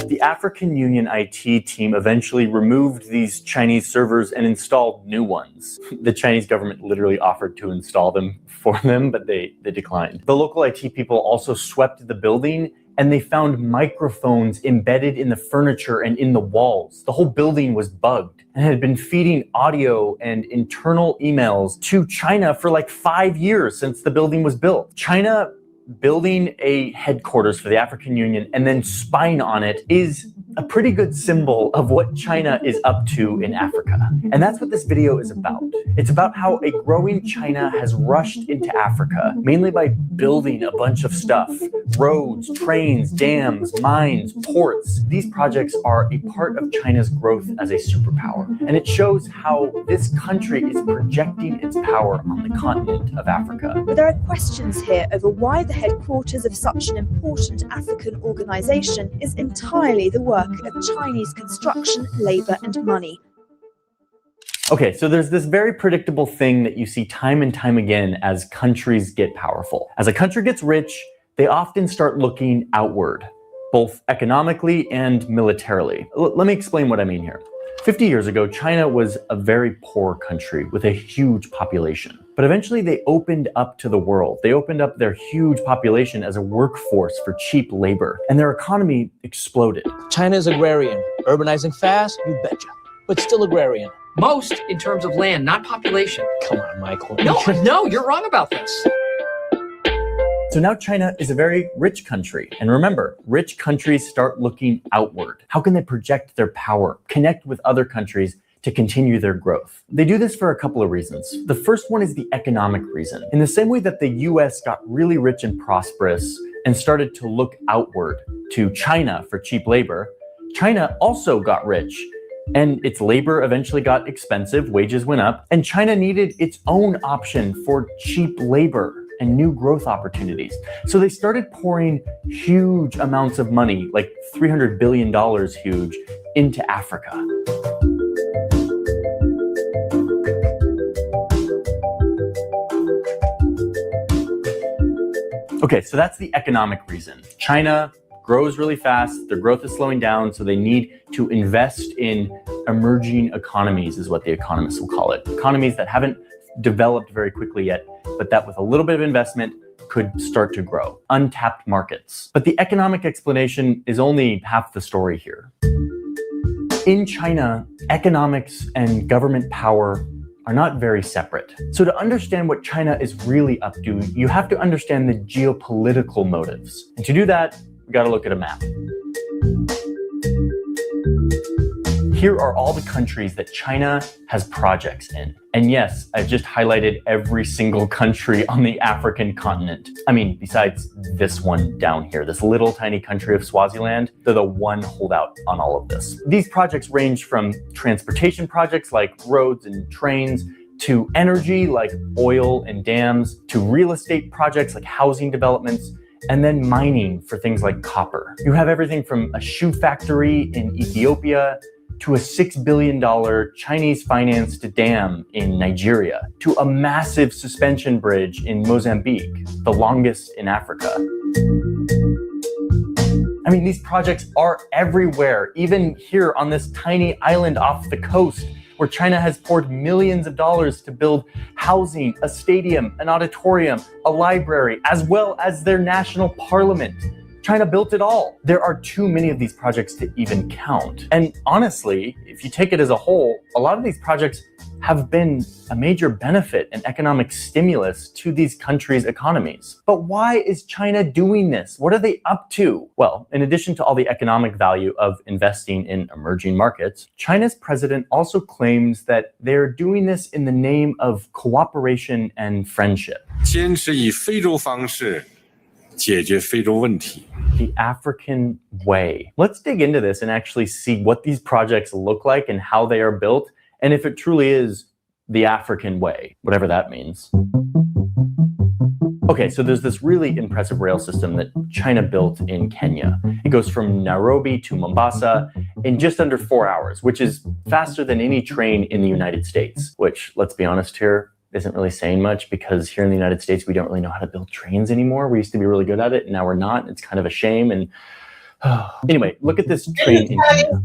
The African Union IT team eventually removed these Chinese servers and installed new ones. The Chinese government literally offered to install them for them, but they declined. The local IT people also swept the building and they found microphones embedded in the furniture and in the walls. The whole building was bugged and had been feeding audio and internal emails to China for like 5 years since the building was built. China building a headquarters for the African Union and then spying on it is a pretty good symbol of what China is up to in Africa. And that's what this video is about. It's about how a growing China has rushed into Africa, mainly by building a bunch of stuff. Roads, trains, dams, mines, ports. These projects are a part of China's growth as a superpower. And it shows how this country is projecting its power on the continent of Africa. But there are questions here over why the headquarters of such an important African organization is entirely the work of Chinese construction, labor, and money. Okay, so there's this very predictable thing that you see time and time again as countries get powerful. As a country gets rich, they often start looking outward, both economically and militarily. Let me explain what I mean here. 50 years ago, China was a very poor country with a huge population. But eventually they opened up to the world. They opened up their huge population as a workforce for cheap labor, and their economy exploded. China is agrarian, urbanizing fast, you betcha, but still agrarian. Most in terms of land, not population. Come on, Michael. No, you're wrong about this. So now China is a very rich country. And remember, rich countries start looking outward. How can they project their power, connect with other countries to continue their growth? They do this for a couple of reasons. The first one is the economic reason. In the same way that the US got really rich and prosperous and started to look outward to China for cheap labor, China also got rich. And its labor eventually got expensive, wages went up, and China needed its own option for cheap labor and new growth opportunities. So they started pouring huge amounts of money, like $300 billion huge, into Africa. Okay, so that's the economic reason. China grows really fast, their growth is slowing down, so they need to invest in emerging economies, is what the economists will call it. Economies that haven't developed very quickly yet, but that with a little bit of investment could start to grow. Untapped markets. But the economic explanation is only half the story here. In China, economics and government power are not very separate. So to understand what China is really up to, you have to understand the geopolitical motives. And to do that, we got to look at a map. Here are all the countries that China has projects in. And yes, I've just highlighted every single country on the African continent. I mean, besides this one down here, this little tiny country of Swaziland, they're the one holdout on all of this. These projects range from transportation projects like roads and trains, to energy like oil and dams, to real estate projects like housing developments, and then mining for things like copper. You have everything from a shoe factory in Ethiopia to a $6 billion Chinese-financed dam in Nigeria, to a massive suspension bridge in Mozambique, the longest in Africa. I mean, these projects are everywhere, even here on this tiny island off the coast, where China has poured millions of dollars to build housing, a stadium, an auditorium, a library, as well as their national parliament. China built it all. There are too many of these projects to even count. And honestly, if you take it as a whole, a lot of these projects have been a major benefit and economic stimulus to these countries' economies. But why is China doing this? What are they up to? Well, in addition to all the economic value of investing in emerging markets, China's president also claims that they're doing this in the name of cooperation and friendship. 坚持以非洲方式解决非洲问题. The African way. Let's dig into this and actually see what these projects look like and how they are built, and if it truly is the African way, whatever that means. Okay, so there's this really impressive rail system that China built in Kenya. It goes from Nairobi to Mombasa in just under 4 hours, which is faster than any train in the United States, which, let's be honest here, isn't really saying much, because here in the United States, we don't really know how to build trains anymore. We used to be really good at it, and now we're not. It's kind of a shame. And anyway, look at this train in Kenya.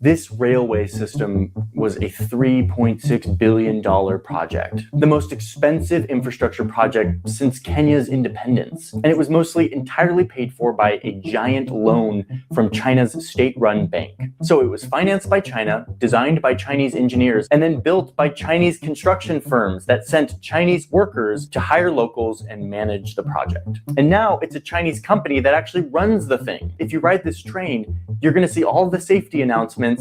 This railway system was a $3.6 billion project, the most expensive infrastructure project since Kenya's independence. And it was mostly entirely paid for by a giant loan from China's state-run bank. So it was financed by China, designed by Chinese engineers, and then built by Chinese construction firms that sent Chinese workers to hire locals and manage the project. And now it's a Chinese company that actually runs the thing. If you ride this train, you're going to see all of the safety announcements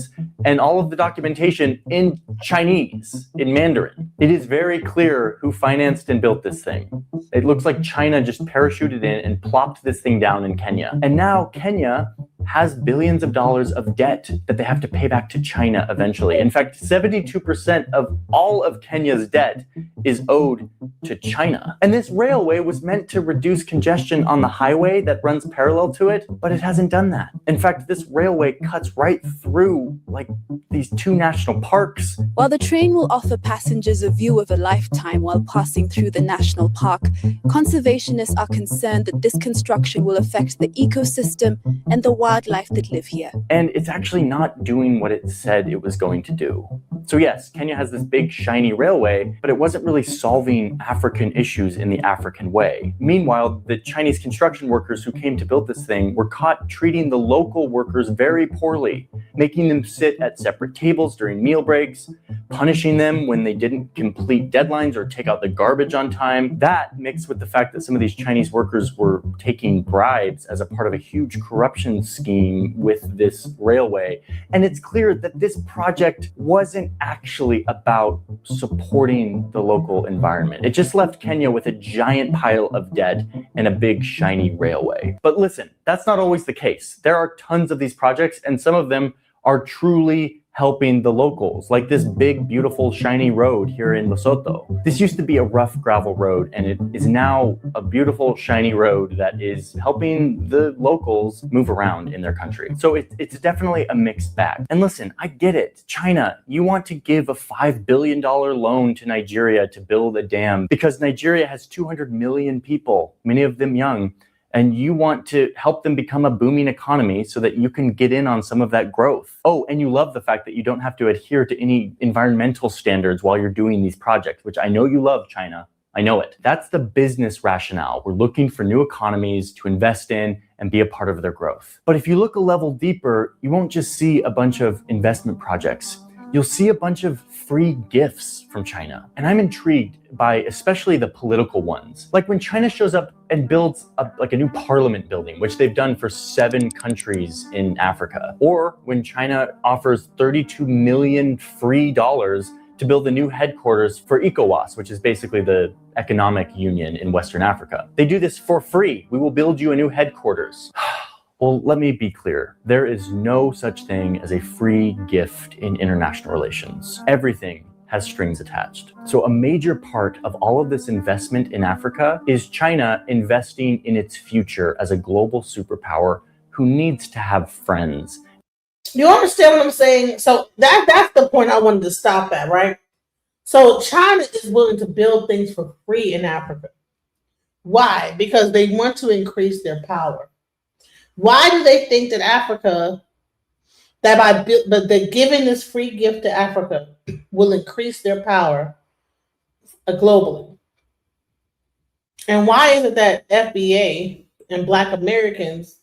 and all of the documentation in Chinese, in Mandarin. It is very clear who financed and built this thing. It looks like China just parachuted in and plopped this thing down in Kenya. And now Kenya has billions of dollars of debt that they have to pay back to China eventually. In fact, 72% of all of Kenya's debt is owed to China. And this railway was meant to reduce congestion on the highway that runs parallel to it, but it hasn't done that. In fact, this railway cuts right through like these two national parks. While the train will offer passengers a view of a lifetime while passing through the national park, conservationists are concerned that this construction will affect the ecosystem and the wildlife that live here. And it's actually not doing what it said it was going to do. So yes, Kenya has this big shiny railway, but it wasn't really solving African issues in the African way. Meanwhile, the Chinese construction workers who came to build this thing were caught treating the local workers very poorly, making them sit at separate tables during meal breaks, punishing them when they didn't complete deadlines or take out the garbage on time. That, mixed with the fact that some of these Chinese workers were taking bribes as a part of a huge corruption scheme with this railway. And it's clear that this project wasn't actually about supporting the local environment. It just left Kenya with a giant pile of debt and a big shiny railway. But listen, that's not always the case. There are tons of these projects, and some of them are truly helping the locals, like this big, beautiful, shiny road here in Lesotho. This used to be a rough gravel road, and it is now a beautiful, shiny road that is helping the locals move around in their country. So it's definitely a mixed bag. And listen, I get it. China, you want to give a $5 billion loan to Nigeria to build a dam because Nigeria has 200 million people, many of them young, and you want to help them become a booming economy so that you can get in on some of that growth. Oh, and you love the fact that you don't have to adhere to any environmental standards while you're doing these projects, which I know you love, China. I know it. That's the business rationale. We're looking for new economies to invest in and be a part of their growth. But if you look a level deeper, you won't just see a bunch of investment projects. You'll see a bunch of free gifts from China. And I'm intrigued by especially the political ones. Like when China shows up and builds a new parliament building, which they've done for 7 countries in Africa. Or when China offers $32 million free dollars to build a new headquarters for ECOWAS, which is basically the economic union in Western Africa. They do this for free. We will build you a new headquarters. Well, let me be clear. There is no such thing as a free gift in international relations. Everything has strings attached. So a major part of all of this investment in Africa is China investing in its future as a global superpower who needs to have friends. You understand what I'm saying? So that's the point I wanted to stop at, right? So China is willing to build things for free in Africa. Why? Because they want to increase their power. Why do they think that Africa, that by giving this free gift to Africa will increase their power globally? And why is it that FBA and Black Americans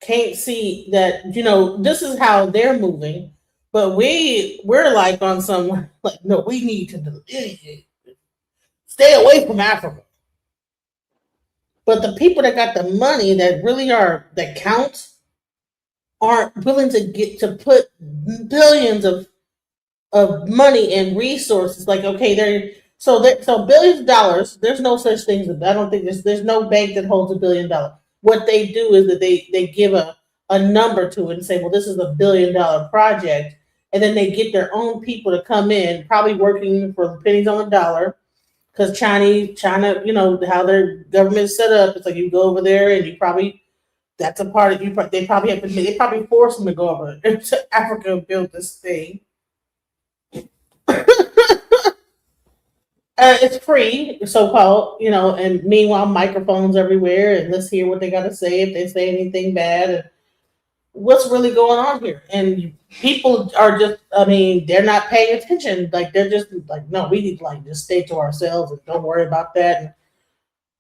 can't see that, this is how they're moving, but we're like on some, like, no, we need to stay away from Africa. But the people that got the money that really that count aren't willing to put billions of money and resources. Like, okay, so billions of dollars. There's no such thing. I don't think there's no bank that holds $1 billion. What they do is that they give a number to it and say, well, this is $1 billion project, and then they get their own people to come in, probably working for pennies on the dollar. Because China, how their government is set up. It's like you go over there and that's a part of you. They probably force them to go over to Africa and build this thing. It's free, so-called, and meanwhile, microphones everywhere, and let's hear what they got to say if they say anything bad. what's really going on here. And people are just, I mean, they're not paying attention. Like they're just like, no, we need to like just stay to ourselves and don't worry about that.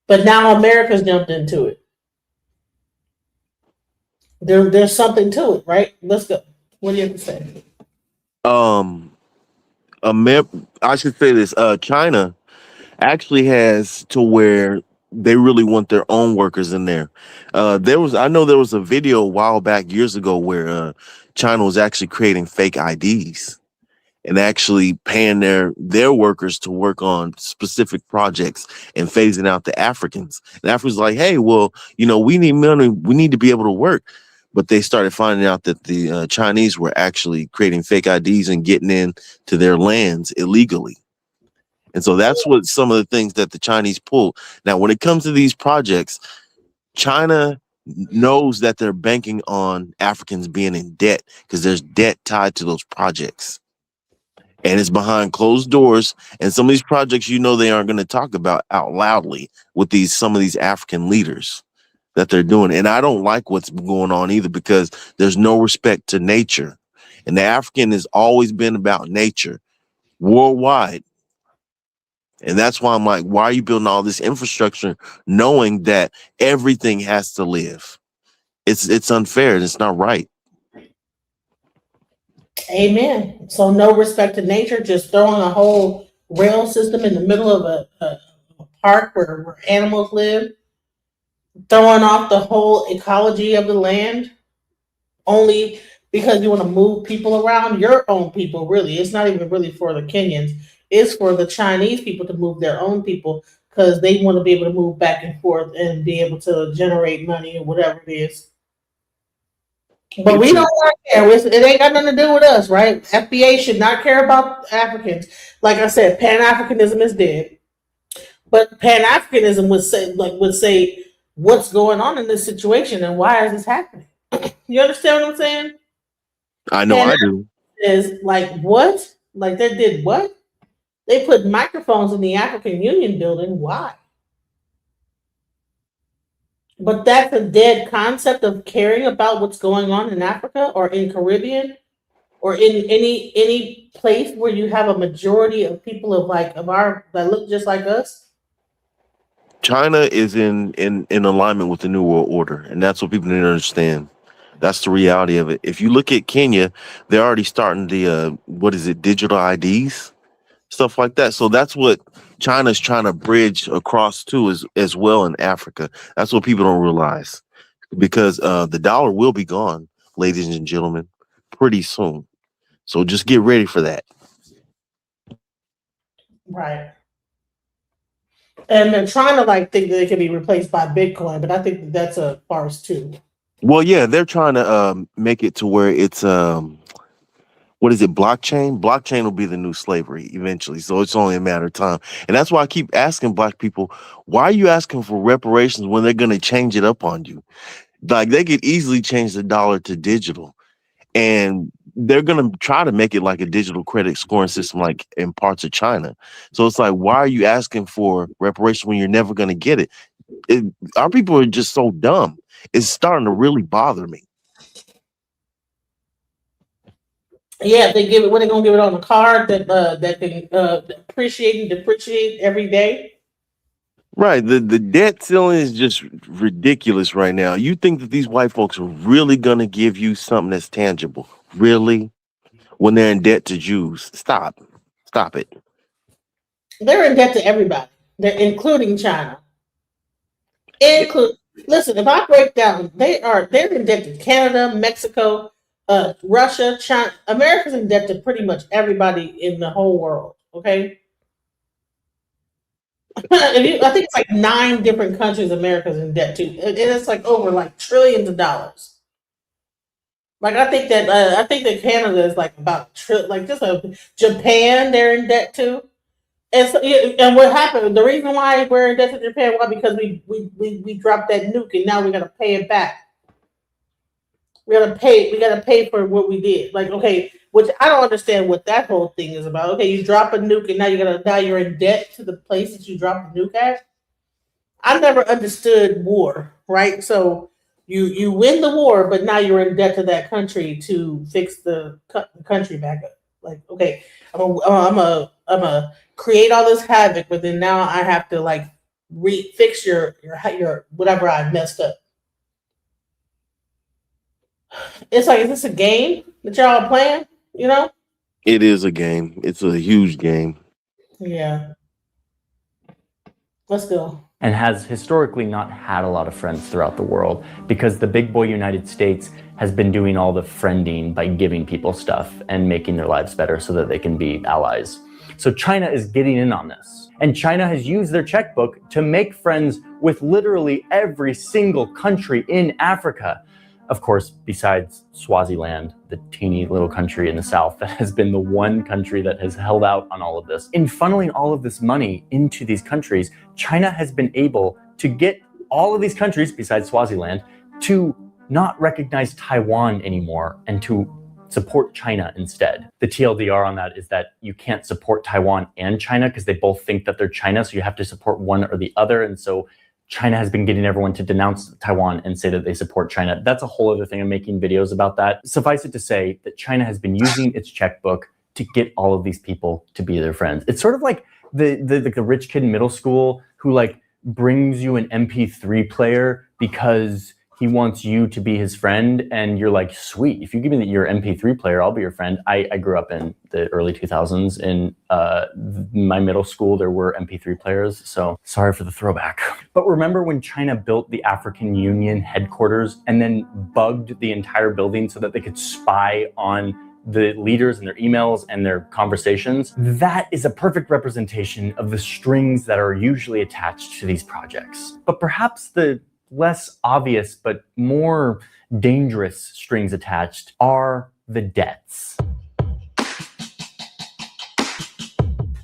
But now America's jumped into it. There's something to it, right? Let's go. What do you have to say? Um, I should say this. China actually has to where they really want their own workers in there. I know there was a video a while back years ago where China was actually creating fake IDs and actually paying their workers to work on specific projects and phasing out the Africans. And Africans like, hey, well, we need money, we need to be able to work. But they started finding out that the Chinese were actually creating fake IDs and getting into their lands illegally. And so that's what some of the things that the Chinese pull. Now, when it comes to these projects, China knows that they're banking on Africans being in debt because there's debt tied to those projects. And it's behind closed doors. And some of these projects, they aren't going to talk about out loudly with some of these African leaders that they're doing. And I don't like what's going on either because there's no respect to nature. And the African has always been about nature worldwide. And that's why I'm like, why are you building all this infrastructure knowing that everything has to live? It's unfair and it's not right. Amen. So no respect to nature, just throwing a whole rail system in the middle of a park where animals live, throwing off the whole ecology of the land, only because you want to move people around, your own people, really. It's not even really for the Kenyans. It's for the Chinese people to move their own people because they want to be able to move back and forth and be able to generate money or whatever it is. But we don't want to care. It ain't got nothing to do with us, right? FBA should not care about Africans. Like I said, Pan-Africanism is dead. But Pan-Africanism would say what's going on in this situation and why is this happening? You understand what I'm saying? I know I do. Is like what? Like they did what? They put microphones in the African Union building. Why? But that's a dead concept of caring about what's going on in Africa or in Caribbean or in any place where you have a majority of people that look just like us. China is in alignment with the New World Order, and that's what people need to understand. That's the reality of it. If you look at Kenya, they're already starting the digital IDs, stuff like that. So that's what China's trying to bridge across to as well in Africa. That's what people don't realize, because the dollar will be gone, ladies and gentlemen, pretty soon. So just get ready for that. Right. And they're trying to think that it can be replaced by Bitcoin, but I think that's a farce too. Well, yeah, they're trying to make it to where it's what is it, blockchain? Blockchain will be the new slavery eventually. So it's only a matter of time. And that's why I keep asking Black people, why are you asking for reparations when they're going to change it up on you? Like they could easily change the dollar to digital, and they're going to try to make it like a digital credit scoring system like in parts of China. So it's like, why are you asking for reparations when you're never going to get it? Our people are just so dumb. It's starting to really bother me. Yeah, they give it. What, they gonna give it on a card that can appreciate and depreciate every day? Right. The debt ceiling is just ridiculous right now. You think that these white folks are really going to give you something that's tangible? Really? When they're in debt to Jews? Stop it. They're in debt to everybody. They're including China. Listen, if I break down, they're in debt to Canada, Mexico, Russia, China. America's in debt to pretty much everybody in the whole world. Okay. I think it's like 9 different countries America's in debt to, and it's like over like trillions of dollars. Like I think that Canada is like about Japan they're in debt to, and what happened? The reason why we're in debt to Japan, why? Because we dropped that nuke and now we got to pay it back. We got to pay for what we did. Like, okay, which I don't understand what that whole thing is about. Okay, you drop a nuke and now you're in debt to the place that you dropped the nuke at. I never understood war, right? So You win the war, but now you're in debt to that country to fix the country back up. Like, okay, I'm a create all this havoc, but then now I have to like fix your whatever I messed up. It's like, is this a game that y'all playing? You know? It is a game. It's a huge game. Yeah. Let's go. And has historically not had a lot of friends throughout the world because the big boy United States has been doing all the friending by giving people stuff and making their lives better so that they can be allies. So China is getting in on this. And China has used their checkbook to make friends with literally every single country in Africa. Of course, besides Swaziland, the teeny little country in the south that has been the one country that has held out on all of this. In funneling all of this money into these countries, China has been able to get all of these countries, besides Swaziland, to not recognize Taiwan anymore and to support China instead. The TLDR on that is that you can't support Taiwan and China because they both think that they're China, so you have to support one or the other. And so China has been getting everyone to denounce Taiwan and say that they support China. That's a whole other thing. I'm making videos about that. Suffice it to say that China has been using its checkbook to get all of these people to be their friends. It's sort of like the rich kid in middle school who like brings you an MP3 player because he wants you to be his friend, and you're like, sweet, if you give me your MP3 player, I'll be your friend. I grew up in the early 2000s. In my middle school, there were MP3 players, so sorry for the throwback. But remember when China built the African Union headquarters and then bugged the entire building so that they could spy on the leaders and their emails and their conversations? That is a perfect representation of the strings that are usually attached to these projects. But perhaps the less obvious but more dangerous strings attached are the debts.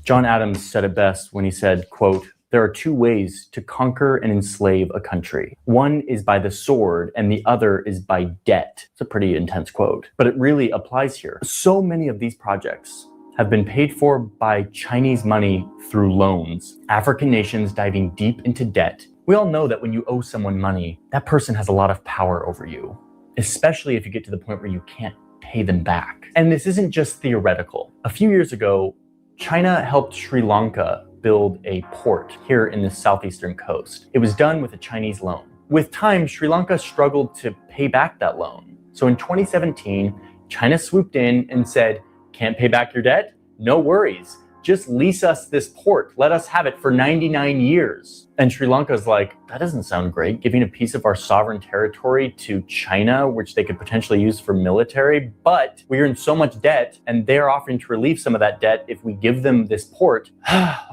John Adams said it best when he said, quote, "There are two ways to conquer and enslave a country. One is by the sword and the other is by debt." It's a pretty intense quote, but it really applies here. So many of these projects have been paid for by Chinese money through loans. African nations diving deep into debt. We all know that when you owe someone money, that person has a lot of power over you, especially if you get to the point where you can't pay them back. And this isn't just theoretical. A few years ago, China helped Sri Lanka build a port here in the southeastern coast. It was done with a Chinese loan. With time, Sri Lanka struggled to pay back that loan. So in 2017, China swooped in and said, "Can't pay back your debt? No worries. Just lease us this port. Let us have it for 99 years. And Sri Lanka's like, that doesn't sound great, giving a piece of our sovereign territory to China, which they could potentially use for military, but we're in so much debt and they're offering to relieve some of that debt if we give them this port.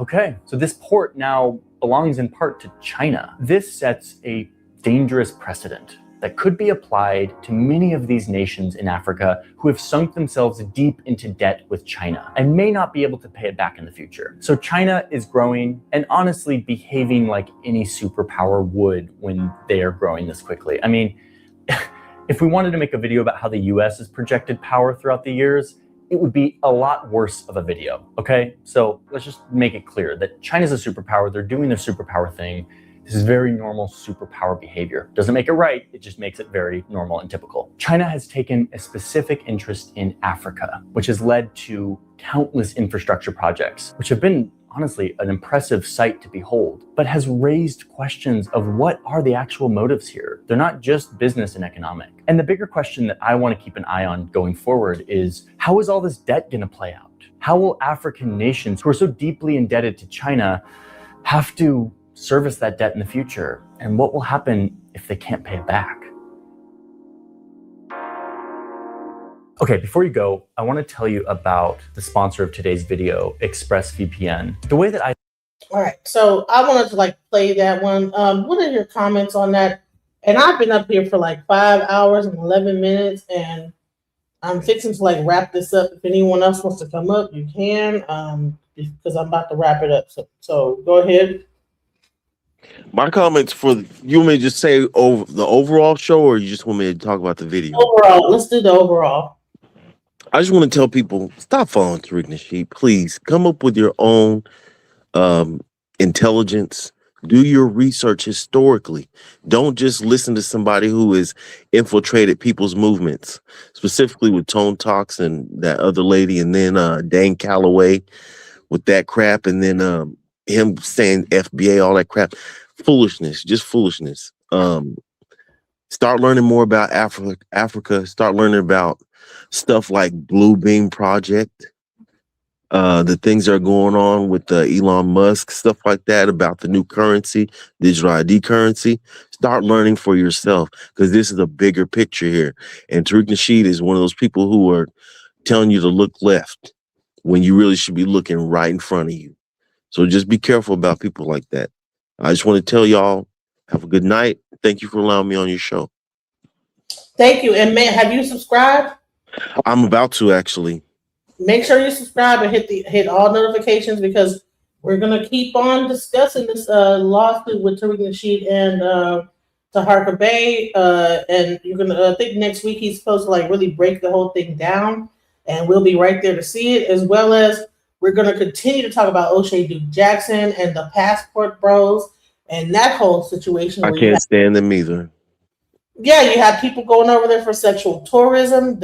Okay, so this port now belongs in part to China. This sets a dangerous precedent that could be applied to many of these nations in Africa who have sunk themselves deep into debt with China and may not be able to pay it back in the future. So China is growing and honestly behaving like any superpower would when they are growing this quickly. I mean, if we wanted to make a video about how the US has projected power throughout the years, it would be a lot worse of a video, okay? So let's just make it clear that China's a superpower, they're doing their superpower thing. This is very normal superpower behavior. Doesn't make it right, it just makes it very normal and typical. China has taken a specific interest in Africa, which has led to countless infrastructure projects, which have been honestly an impressive sight to behold, but has raised questions of what are the actual motives here? They're not just business and economic. And the bigger question that I want to keep an eye on going forward is, how is all this debt going to play out? How will African nations who are so deeply indebted to China have to service that debt in the future? And what will happen if they can't pay it back? Okay, before you go, I want to tell you about the sponsor of today's video, ExpressVPN. The way that All right, so I wanted to play that one. What are your comments on that? And I've been up here for 5 hours and 11 minutes, and I'm fixing to wrap this up. If anyone else wants to come up, you can, because I'm about to wrap it up. So go ahead. My comments you want me to just say over the overall show, or you just want me to talk about the video? Overall, let's do the overall. I just want to tell people, stop following Tariq Nasheed. Please come up with your own intelligence. Do your research historically. Don't just listen to somebody who has infiltrated people's movements, specifically with Tone Talks and that other lady, and then Dan Calloway with that crap, and then him saying FBA, all that crap. Foolishness, just foolishness. Start learning more about Africa. Start learning about stuff like Blue Beam Project. The things that are going on with Elon Musk, stuff like that, about the new currency, digital ID currency. Start learning for yourself, because this is a bigger picture here. And Tariq Nasheed is one of those people who are telling you to look left when you really should be looking right in front of you. So just be careful about people like that. I just want to tell y'all, have a good night. Thank you for allowing me on your show. Thank you. And man, have you subscribed? I'm about to, actually. Make sure you subscribe and hit all notifications, because we're gonna keep on discussing this lawsuit with Tariq Nasheed and Taharka Bey. And you're gonna I think next week he's supposed to like really break the whole thing down, and we'll be right there to see it, as well as we're gonna continue to talk about Oshay Duke Jackson and the Passport Bros and that whole situation. I can't stand them either. Yeah, you have people going over there for sexual tourism.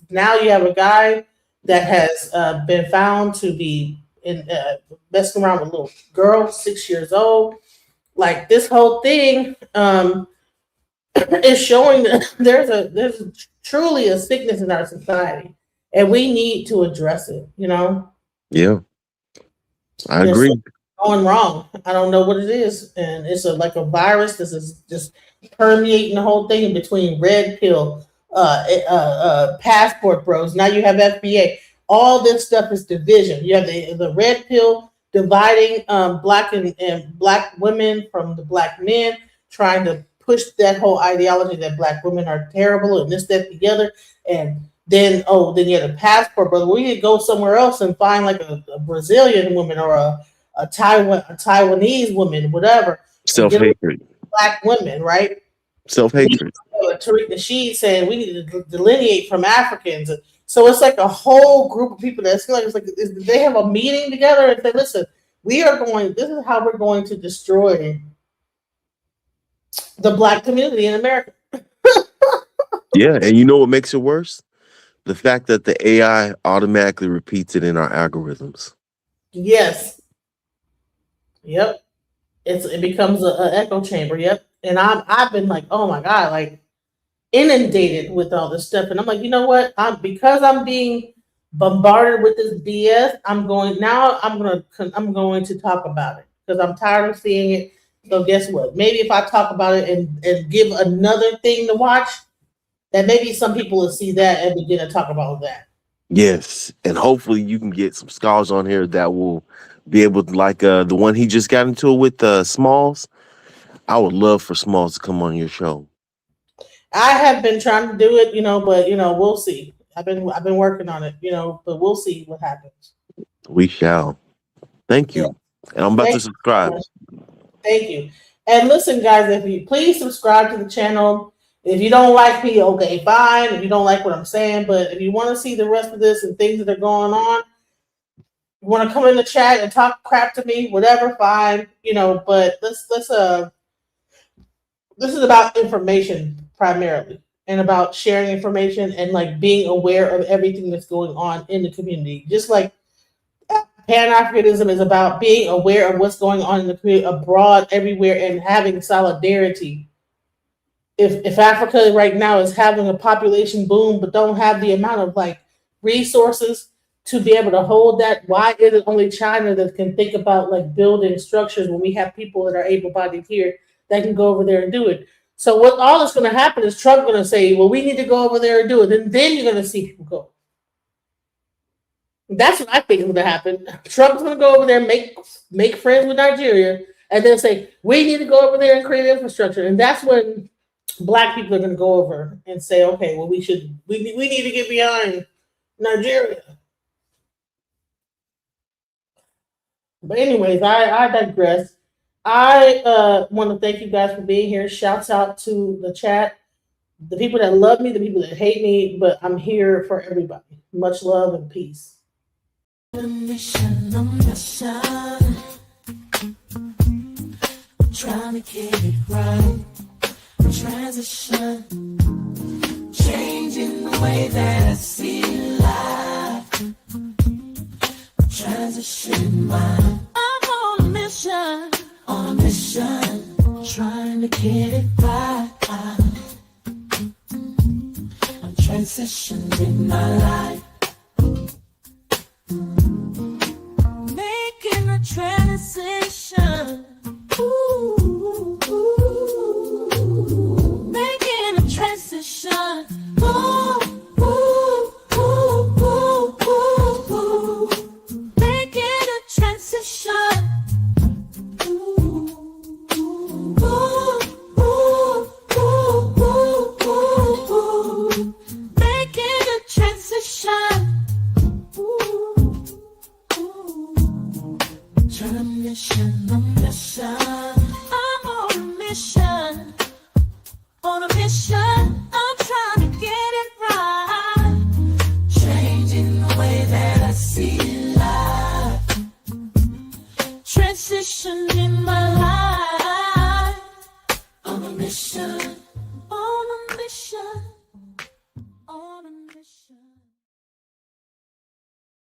Now you have a guy that has been found to be messing around with a little girl, 6 years old. Like, this whole thing is showing that there's truly a sickness in our society, and we need to address it. Yeah, I agree. Something going wrong. I don't know what it is, and it's like a virus. This is just permeating the whole thing between red pill, passport bros. Now you have FBA. All this stuff is division. You have the red pill dividing black and black women from the black men, trying to push that whole ideology that black women are terrible and this, that, the other. And then you have the passport brother. We need to go somewhere else and find like a Brazilian woman or a Taiwanese woman, whatever. Self-hatred. Black women, right? Self-hatred. Tariq Nasheed saying we need to delineate from Africans. So it's like a whole group of people that's like, they have a meeting together and say, listen, this is how we're going to destroy the black community in America. Yeah, and you know what makes it worse? The fact that the AI automatically repeats it in our algorithms. Yes. Yep. It becomes an echo chamber. Yep. And I've been like, oh my God, like inundated with all this stuff. And I'm like, you know what? Because I'm being bombarded with this BS, I'm going to talk about it, because I'm tired of seeing it. So guess what? Maybe if I talk about it and give another thing to watch, that maybe some people will see that and begin to talk about that. Yes, and hopefully you can get some scholars on here that will be able to, like the one he just got into it with Smalls. I would love for Smalls to come on your show. I have been trying to do it, but we'll see. I've been working on it, but we'll see what happens. We shall. Thank you. Yeah. And I'm about to subscribe. Thank you. And listen, guys, if you please subscribe to the channel. If you don't like me, okay, fine. If you don't like what I'm saying, but if you want to see the rest of this and things that are going on, you want to come in the chat and talk crap to me, whatever, fine. But this is about information primarily, and about sharing information and like being aware of everything that's going on in the community. Just like Pan-Africanism is about being aware of what's going on in the community abroad, everywhere, and having solidarity. If Africa right now is having a population boom but don't have the amount of like resources to be able to hold that, why is it only China that can think about like building structures when we have people that are able-bodied here that can go over there and do it? So what all that's going to happen is Trump going to say, well, we need to go over there and do it. And then you're going to see people go. That's what I think is going to happen. Trump's going to go over there, make friends with Nigeria, and then say, we need to go over there and create infrastructure. And that's when Black people are going to go over and say, okay, well, we need to get behind Nigeria. But anyways, I digress. I want to thank you guys for being here. Shouts out to the chat, the people that love me, the people that hate me, but I'm here for everybody. Much love and peace. trying to get it right. Transition, changing the way that I see life. Transition mind. I'm on a mission, trying to get it right. I'm transitioning my life. Making a transition. Ooh, making a transition. Ooh, ooh, ooh, ooh, ooh, ooh. Making a transition. Ooh, ooh, ooh, ooh, ooh, ooh. Making a transition. Turn a mission, I'm on a mission, I'm trying to get it right. Changing the way that I see life. Transitioning my